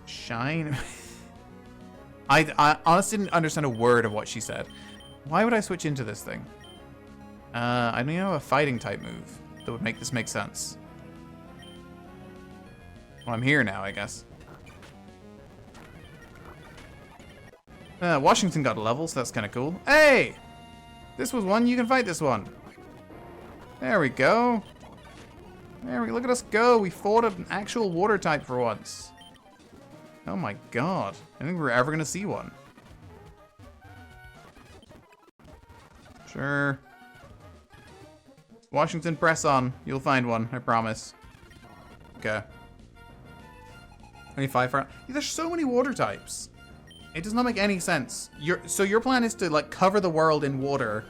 Speaker 1: Shine. I honestly didn't understand a word of what she said. Why would I switch into this thing? I don't even have a fighting type move that would make this make sense. Well, I'm here now, I guess. Washington got a level, so that's kind of cool. Hey! This was one, you can fight this one. There we go. Look at us go. We fought an actual water type for once. Oh my god. I don't think we're ever going to see one. Sure. Washington, press on. You'll find one, I promise. Okay. 25 for... There's so many water types. It does not make any sense. So your plan is to, like, cover the world in water,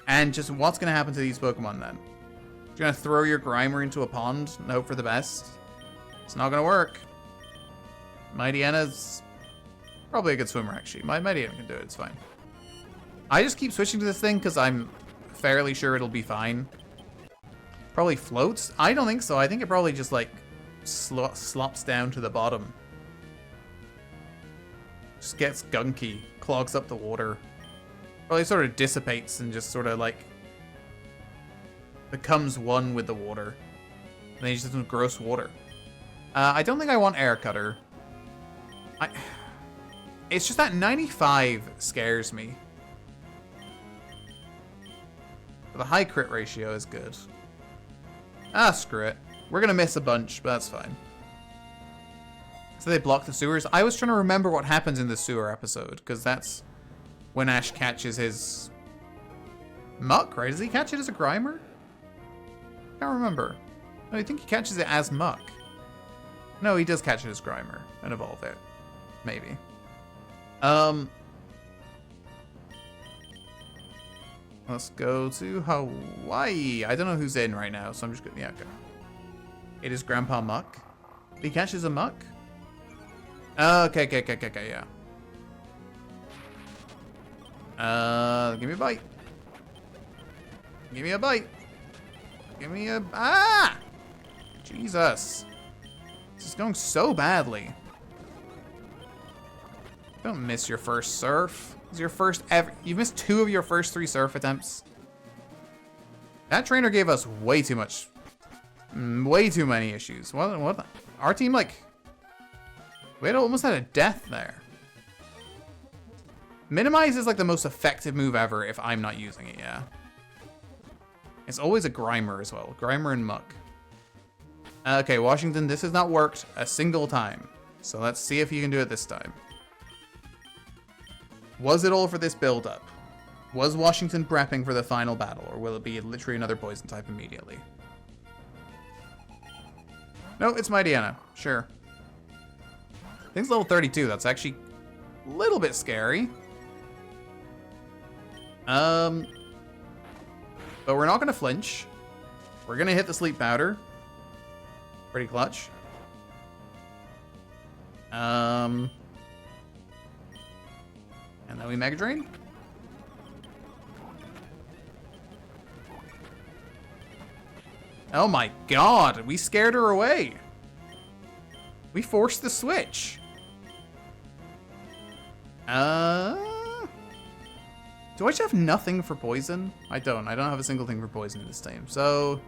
Speaker 1: and just what's going to happen to these Pokemon then? You're going to throw your Grimer into a pond and hope for the best? It's not going to work. Mightyena's probably a good swimmer, actually. Mightyena can do it, it's fine. I just keep switching to this thing because I'm fairly sure it'll be fine. Probably floats? I don't think so. I think it probably just, like, slops down to the bottom. Just gets gunky, clogs up the water. Well, he sort of dissipates and just sort of like becomes one with the water. And then he just doesn't gross water. I don't think I want Air Cutter. It's just that 95 scares me. But the high crit ratio is good. Ah, screw it. We're gonna miss a bunch, but that's fine. So they block the sewers. I was trying to remember what happens in the sewer episode, because that's when Ash catches his Muck, right? Does he catch it as a Grimer? I can't remember. No, I think he catches it as Muck. No, he does catch it as Grimer and evolve it. Maybe. Let's go to Hawaii. I don't know who's in right now, so I'm just gonna, yeah, go. It is Grandpa Muck. He catches a Muck? Okay, yeah. Give me a bite. Give me a bite. Give me a, ah! Jesus. This is going so badly. Don't miss your first surf. It's your first ever. You've missed 2 of your first 3 surf attempts. That trainer gave us way too much. Way too many issues. What? Our team, like, we almost had a death there. Minimize is like the most effective move ever if I'm not using it, yeah. It's always a Grimer as well. Grimer and Muck. Okay, Washington, this has not worked a single time. So let's see if you can do it this time. Was it all for this build-up? Was Washington prepping for the final battle, or will it be literally another poison type immediately? No, it's Mightyena. Sure. Thing's level 32. That's actually a little bit scary. But we're not going to flinch. We're going to hit the sleep powder. Pretty clutch. And then we Mega Drain. Oh my god, we scared her away. We forced the switch. Do I just have nothing for poison? I don't have a single thing for poison this time. So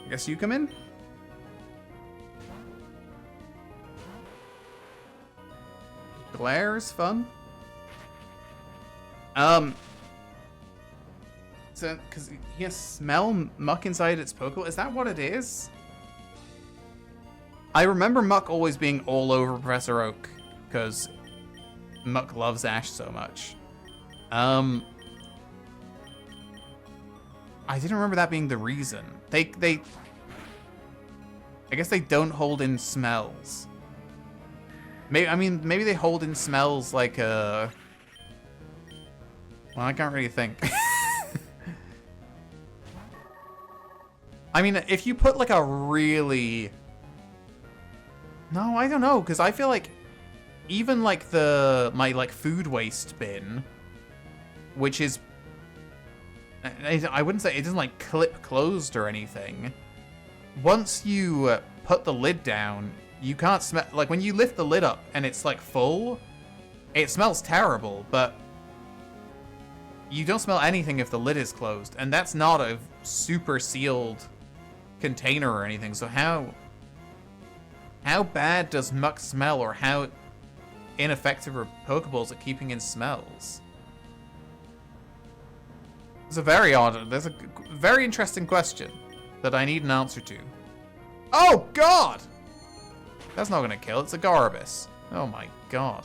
Speaker 1: I guess you come in. Glare is fun. So, because he has smell Muck inside its Pokeball. Is that what it is? I remember Muck always being all over Professor Oak, because Muck loves Ash so much. I didn't remember that being the reason. I guess they don't hold in smells. Maybe they hold in smells like well, I can't really think. I mean, if you put like a really... No, I don't know, because I feel like even like my like food waste bin, which is... I wouldn't say it doesn't like clip closed or anything. Once you put the lid down, you can't smell, like when you lift the lid up and it's like full, it smells terrible, but you don't smell anything if the lid is closed, and that's not a super sealed container or anything. So how bad does Muck smell, or how ineffective are Pokeballs at keeping in smells? It's a very odd, there's a very interesting question that I need an answer to. Oh god! That's not gonna kill, it's a Garabus. Oh my god.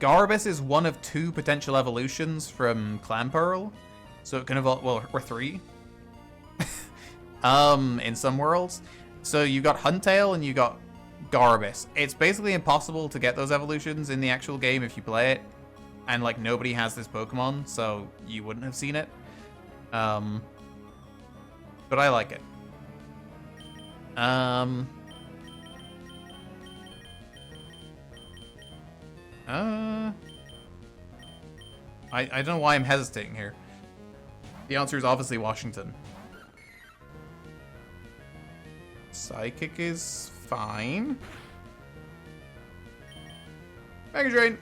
Speaker 1: Garabus is one of 2 potential evolutions from Clamperl, so it can evolve, well, or 3. In some worlds. So you got Huntail and you got Garabus. It's basically impossible to get those evolutions in the actual game if you play it. And like nobody has this Pokemon, so you wouldn't have seen it. But I like it. I don't know why I'm hesitating here. The answer is obviously Washington. Psychic is fine. Mega Drain.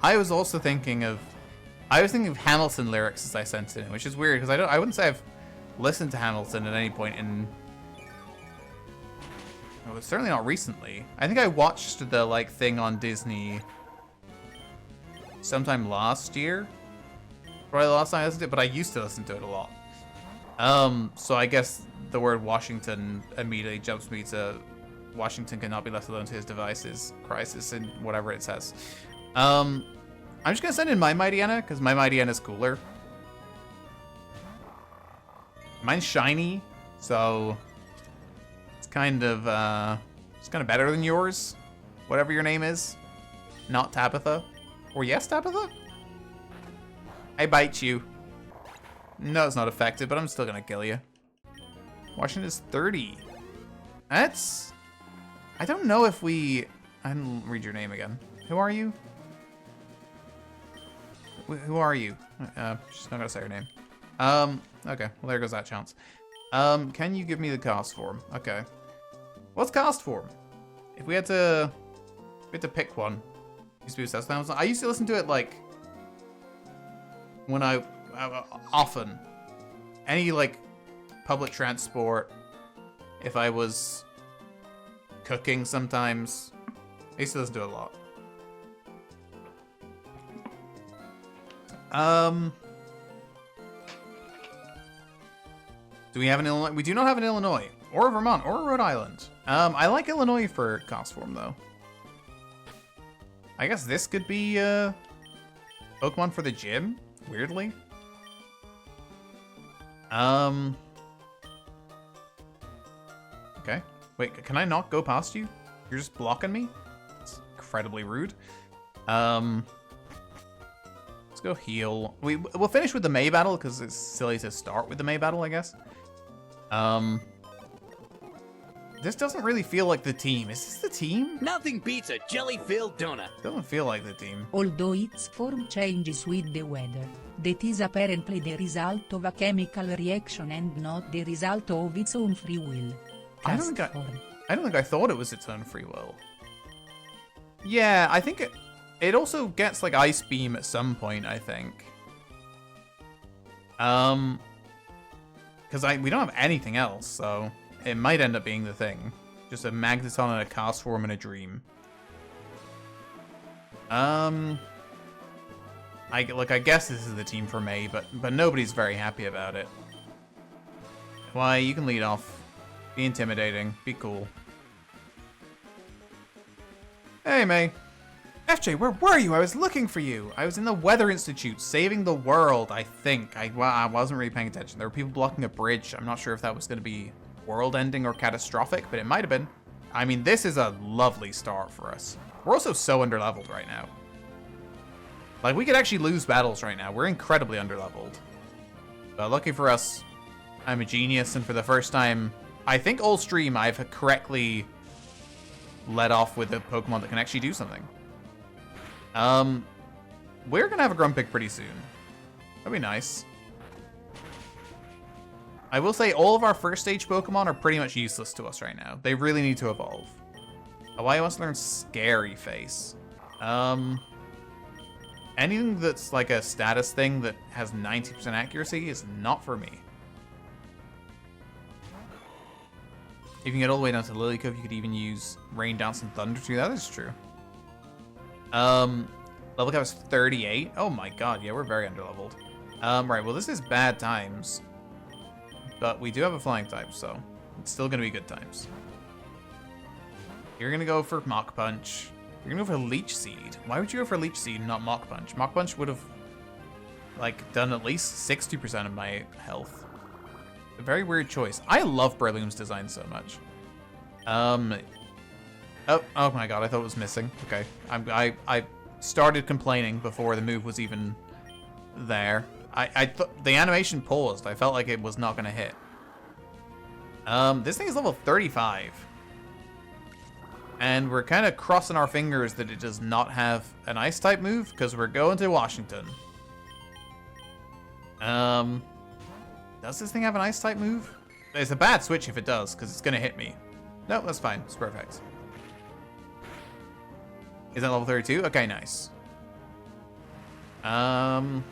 Speaker 1: I was thinking of Hamilton lyrics as I sent it in, which is weird because I wouldn't say I've listened to Hamilton at any point in. Well, certainly not recently. I think I watched the like thing on Disney sometime last year. Probably the last time I listened to it, but I used to listen to it a lot. So I guess the word Washington immediately jumps me to Washington cannot be left alone to his devices, crisis, and whatever it says. I'm just gonna send in my Mightyena, because my Mightyena's cooler. Mine's shiny, so it's kind of better than yours. Whatever your name is. Not Tabitha. Or yes, Tabitha? I bite you. No, it's not affected, but I'm still gonna kill you. Washington's 30. That's... I don't know if we... I didn't read your name again. Who are you? Who are you? Just not gonna say her name. Okay. Well, there goes that chance. Can you give me the cast form? Okay. What's cast form? If we had to pick one. Used to be obsessed with Amazon. I used to listen to it, like... when I often any like public transport, if I was cooking sometimes, I used to listen to it a lot. Do we have an Illinois? We do not have an Illinois or a Vermont or a Rhode Island. I like Illinois for cost form though. I guess this could be Pokemon for the gym. Weirdly. Okay. Wait, can I not go past you? You're just blocking me? It's incredibly rude. Let's go heal. We'll finish with the May battle because it's silly to start with the May battle, I guess. This doesn't really feel like the team. Is this the team?
Speaker 2: Nothing beats a jelly-filled donut.
Speaker 1: Doesn't feel like the team.
Speaker 3: Although its form changes with the weather, that is apparently the result of a chemical reaction and not the result of its own free will.
Speaker 1: I don't think I thought it was its own free will. Yeah, I think it also gets like Ice Beam at some point, I think. Because we don't have anything else, so it might end up being the thing. Just a Magneton and a cast form and a dream. I guess this is the team for May, but nobody's very happy about it. Why, you can lead off. Be intimidating. Be cool. Hey, May. FJ, where were you? I was looking for you. I was in the Weather Institute, saving the world, I think. I wasn't really paying attention. There were people blocking a bridge. I'm not sure if that was going to be world-ending or catastrophic, but it might have been. I mean, this is a lovely start for us. We're also so underleveled right now. Like, we could actually lose battles right now. We're incredibly underleveled. But lucky for us, I'm a genius, and for the first time, I think all stream, I've correctly led off with a Pokemon that can actually do something. We're gonna have a Grumpig pretty soon. That'd be nice. I will say all of our first stage Pokemon are pretty much useless to us right now. They really need to evolve. Hawaii wants to learn Scary Face. Anything that's like a status thing that has 90% accuracy is not for me. If you can get all the way down to Lilycove, you could even use Rain, Dance, and Thunder too. That is true. Level cap is 38. Oh my god, yeah, we're very underleveled. Right, well this is bad times. But we do have a flying type, so it's still gonna be good times. You're gonna go for Mach Punch. You're gonna go for Leech Seed. Why would you go for Leech Seed and not Mach Punch? Mach Punch would have, like, done at least 60% of my health. A very weird choice. I love Breloom's design so much. Oh my god, I thought it was missing. Okay, I started complaining before the move was even there. The animation paused. I felt like it was not gonna hit. This thing is level 35. And we're kind of crossing our fingers that it does not have an ice type move, because we're going to Washington. Does this thing have an ice type move? It's a bad switch if it does, because it's going to hit me. No, that's fine. It's perfect. Is that level 32? Okay, nice. Does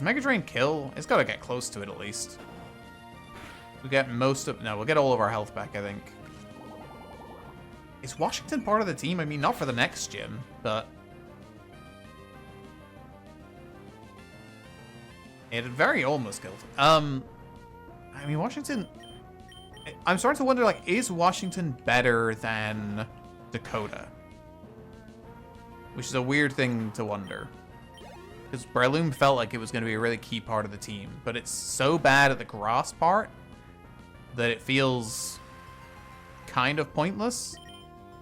Speaker 1: Mega Drain kill? It's got to get close to it at least. We get most of... No, we'll get all of our health back, I think. Is Washington part of the team? I mean, not for the next gym, but... It very almost killed. I mean, Washington... I'm starting to wonder, like, is Washington better than Dakota? Which is a weird thing to wonder. Because Breloom felt like it was going to be a really key part of the team. But it's so bad at the grass part that it feels kind of pointless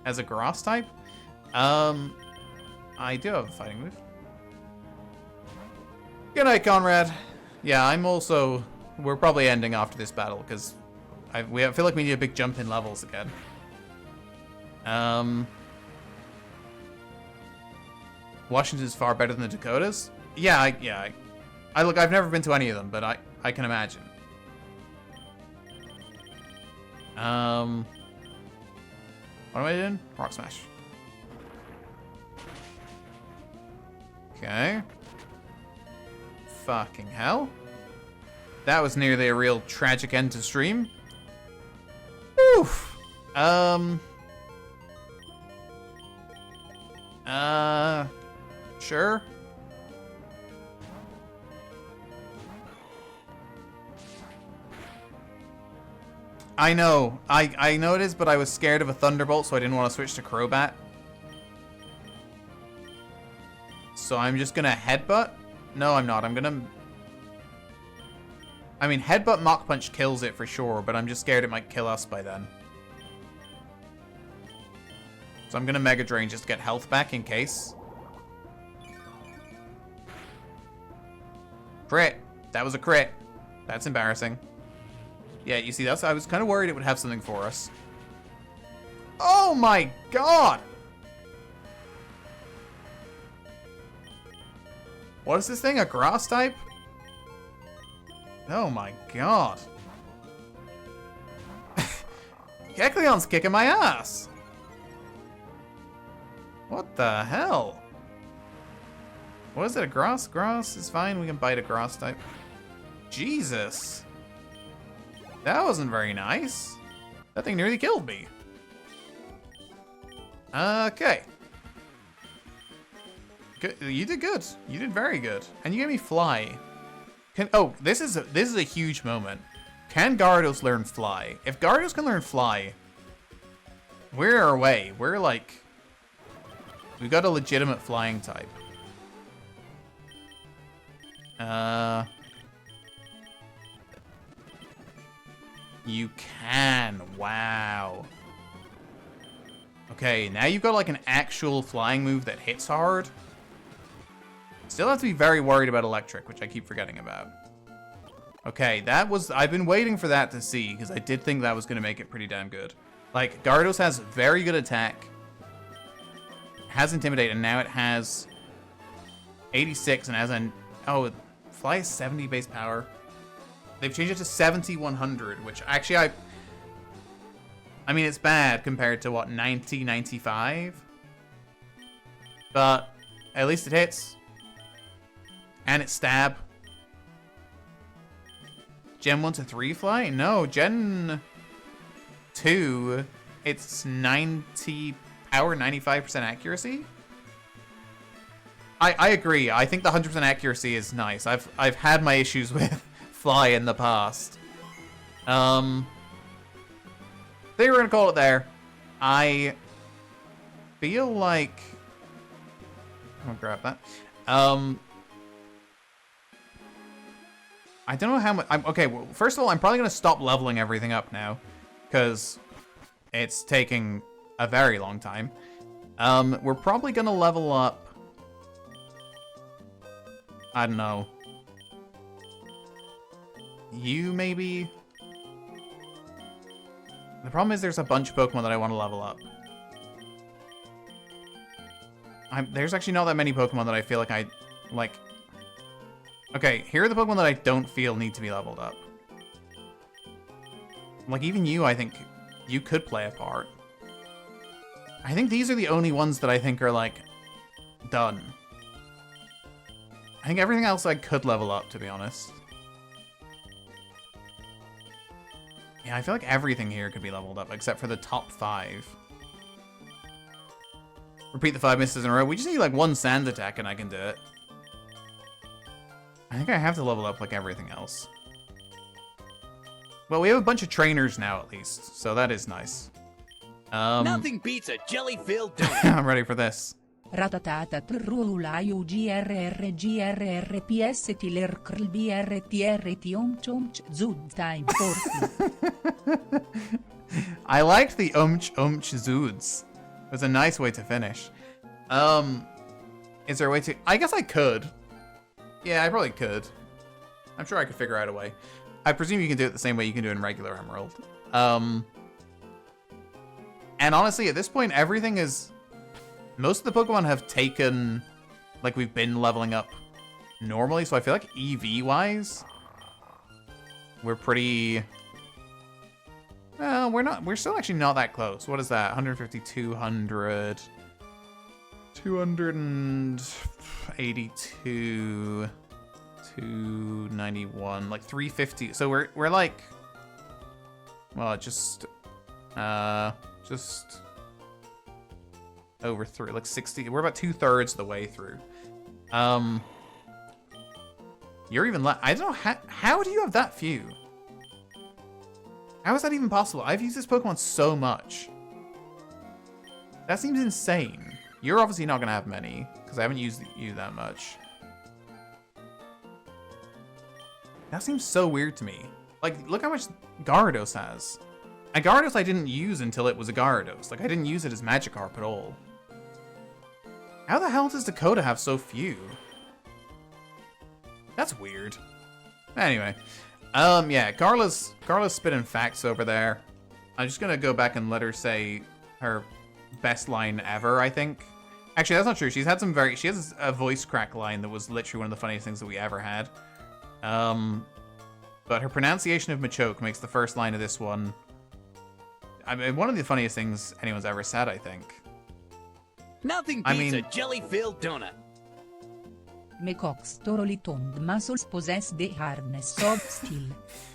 Speaker 1: as a grass type. I do have a fighting move. Good night, Conrad. Yeah, I'm also... We're probably ending after this battle, because I feel like we need a big jump in levels again. Washington's far better than the Dakotas? Yeah, I look, I've never been to any of them, but I can imagine. What am I doing? Rock Smash. Okay. Fucking hell. That was nearly a real tragic end to stream. Oof. Sure. I know. I know it is, but I was scared of a Thunderbolt, so I didn't want to switch to Crobat. So I'm just gonna Headbutt? No, I'm not. I'm gonna... I mean, Headbutt Mach Punch kills it for sure, but I'm just scared it might kill us by then. So I'm gonna Mega Drain just to get health back in case. Crit. That was a crit. That's embarrassing. Yeah, you see, that's... I was kind of worried it would have something for us. Oh my god! What is this thing? A grass type? Oh my god. Kecleon's kicking my ass! What the hell? What is it? A grass? Grass is fine. We can bite a grass type. Jesus. That wasn't very nice. That thing nearly killed me. Okay. Good. You did good. You did very good. And you gave me Fly. Oh, this is a huge moment. Can Gyarados learn Fly? If Gyarados can learn Fly, we're away. We're like... We've got a legitimate flying type. You can. Wow. Okay, now you've got like an actual flying move that hits hard. Still have to be very worried about electric, which I keep forgetting about. Okay, that was... I've been waiting for that to see, because I did think that was going to make it pretty damn good. Like, Gyarados has very good attack. Has Intimidate, and now it has 86, and has an... Oh, Fly is 70 base power. They've changed it to 70-100, which actually I mean, it's bad compared to, what, 90-95? But at least it hits. And it's Stab. Gen 1 to 3 Fly? No, Gen 2, it's 90 power, 95% accuracy? I agree. I think the 100% accuracy is nice. I've had my issues with Fly in the past. I think we're gonna call it there. I feel like... I'll grab that. I don't know how much... Okay, well, first of all, I'm probably going to stop leveling everything up now, because it's taking a very long time. We're probably going to level up... I don't know. You, maybe? The problem is there's a bunch of Pokemon that I want to level up. There's actually not that many Pokemon that I feel like I, like... Okay, here are the Pokemon that I don't feel need to be leveled up. Like, even you, I think, you could play a part. I think these are the only ones that I think are, like, done. I think everything else I could level up, to be honest. Yeah, I feel like everything here could be leveled up, except for the top 5. Repeat the 5 misses in a row. We just need, like, one sand attack and I can do it. I think I have to level up, like, everything else. Well, we have a bunch of trainers now, at least, so that is nice.
Speaker 2: Nothing beats a jelly-filled donut.
Speaker 1: I'm ready for this.
Speaker 3: Ratatata trululayu grr ps tiller krl br tiom chomch zud time 40.
Speaker 1: I liked the zoods. It was a nice way to finish. Is there a way to... I guess I could. Yeah, I probably could. I'm sure I could figure out a way. I presume you can do it the same way you can do it in regular Emerald. And honestly, at this point, everything is... Most of the Pokemon have taken... Like, we've been leveling up normally, so I feel like EV-wise, we're pretty... Well, we're still actually not that close. What is that? 150, 200... 282... 291, like 350. So we're like, well, just over through, like 60. We're about 2/3 of the way through. You're even I don't know how do you have that few? How is that even possible? I've used this Pokemon so much. That seems insane. You're obviously not gonna have many because I haven't used you that much. That seems so weird to me. Like, look how much Gyarados has. And Gyarados I didn't use until it was a Gyarados. Like, I didn't use it as Magikarp at all. How the hell does Dakota have so few? That's weird. Anyway. Yeah, Carla's spitting facts over there. I'm just gonna go back and let her say her best line ever, I think. Actually, that's not true. She's had some she has a voice crack line that was literally one of the funniest things that we ever had. But her pronunciation of Machoke makes the first line of this one, I mean, one of the funniest things anyone's ever said, I think.
Speaker 2: Nothing beats a jelly-filled donut.
Speaker 3: Macaques thoroughly toned muscles possess the hardness of steel.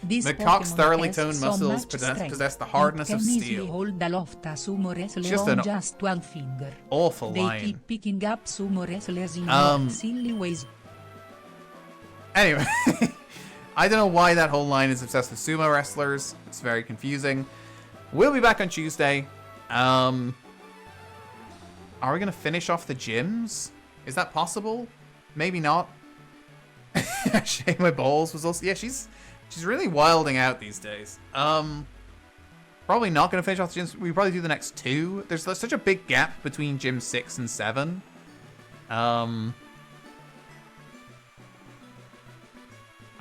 Speaker 1: Macaques thoroughly toned muscles possess the hardness of steel.
Speaker 3: Hold aloft a sumo wrestler
Speaker 1: Just
Speaker 3: on
Speaker 1: an
Speaker 3: just one finger.
Speaker 1: Awful
Speaker 3: They
Speaker 1: line.
Speaker 3: keep picking up sumo wrestlers in more silly ways.
Speaker 1: Anyway, I don't know why that whole line is obsessed with sumo wrestlers. It's very confusing. We'll be back on Tuesday. Are we going to finish off the gyms? Is that possible? Maybe not. Shake my balls was also... Yeah, she's really wilding out these days. Probably not going to finish off the gyms. We probably do the next 2. There's such a big gap between gym 6 and 7. I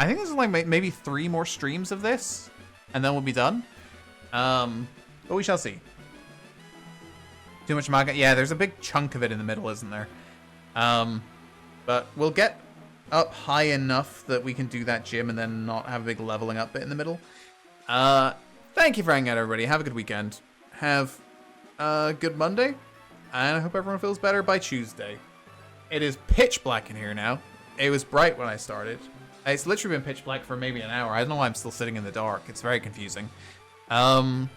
Speaker 1: think this is like maybe 3 more streams of this, and then we'll be done. But we shall see. Too much manga. Yeah, there's a big chunk of it in the middle, isn't there? But we'll get up high enough that we can do that gym and then not have a big leveling up bit in the middle. Thank you for hanging out, everybody. Have a good weekend. Have a good Monday. And I hope everyone feels better by Tuesday. It is pitch black in here now. It was bright when I started. It's literally been pitch black for maybe an hour. I don't know why I'm still sitting in the dark. It's very confusing. Have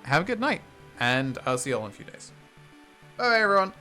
Speaker 1: a good night. And I'll see you all in a few days. Bye, everyone.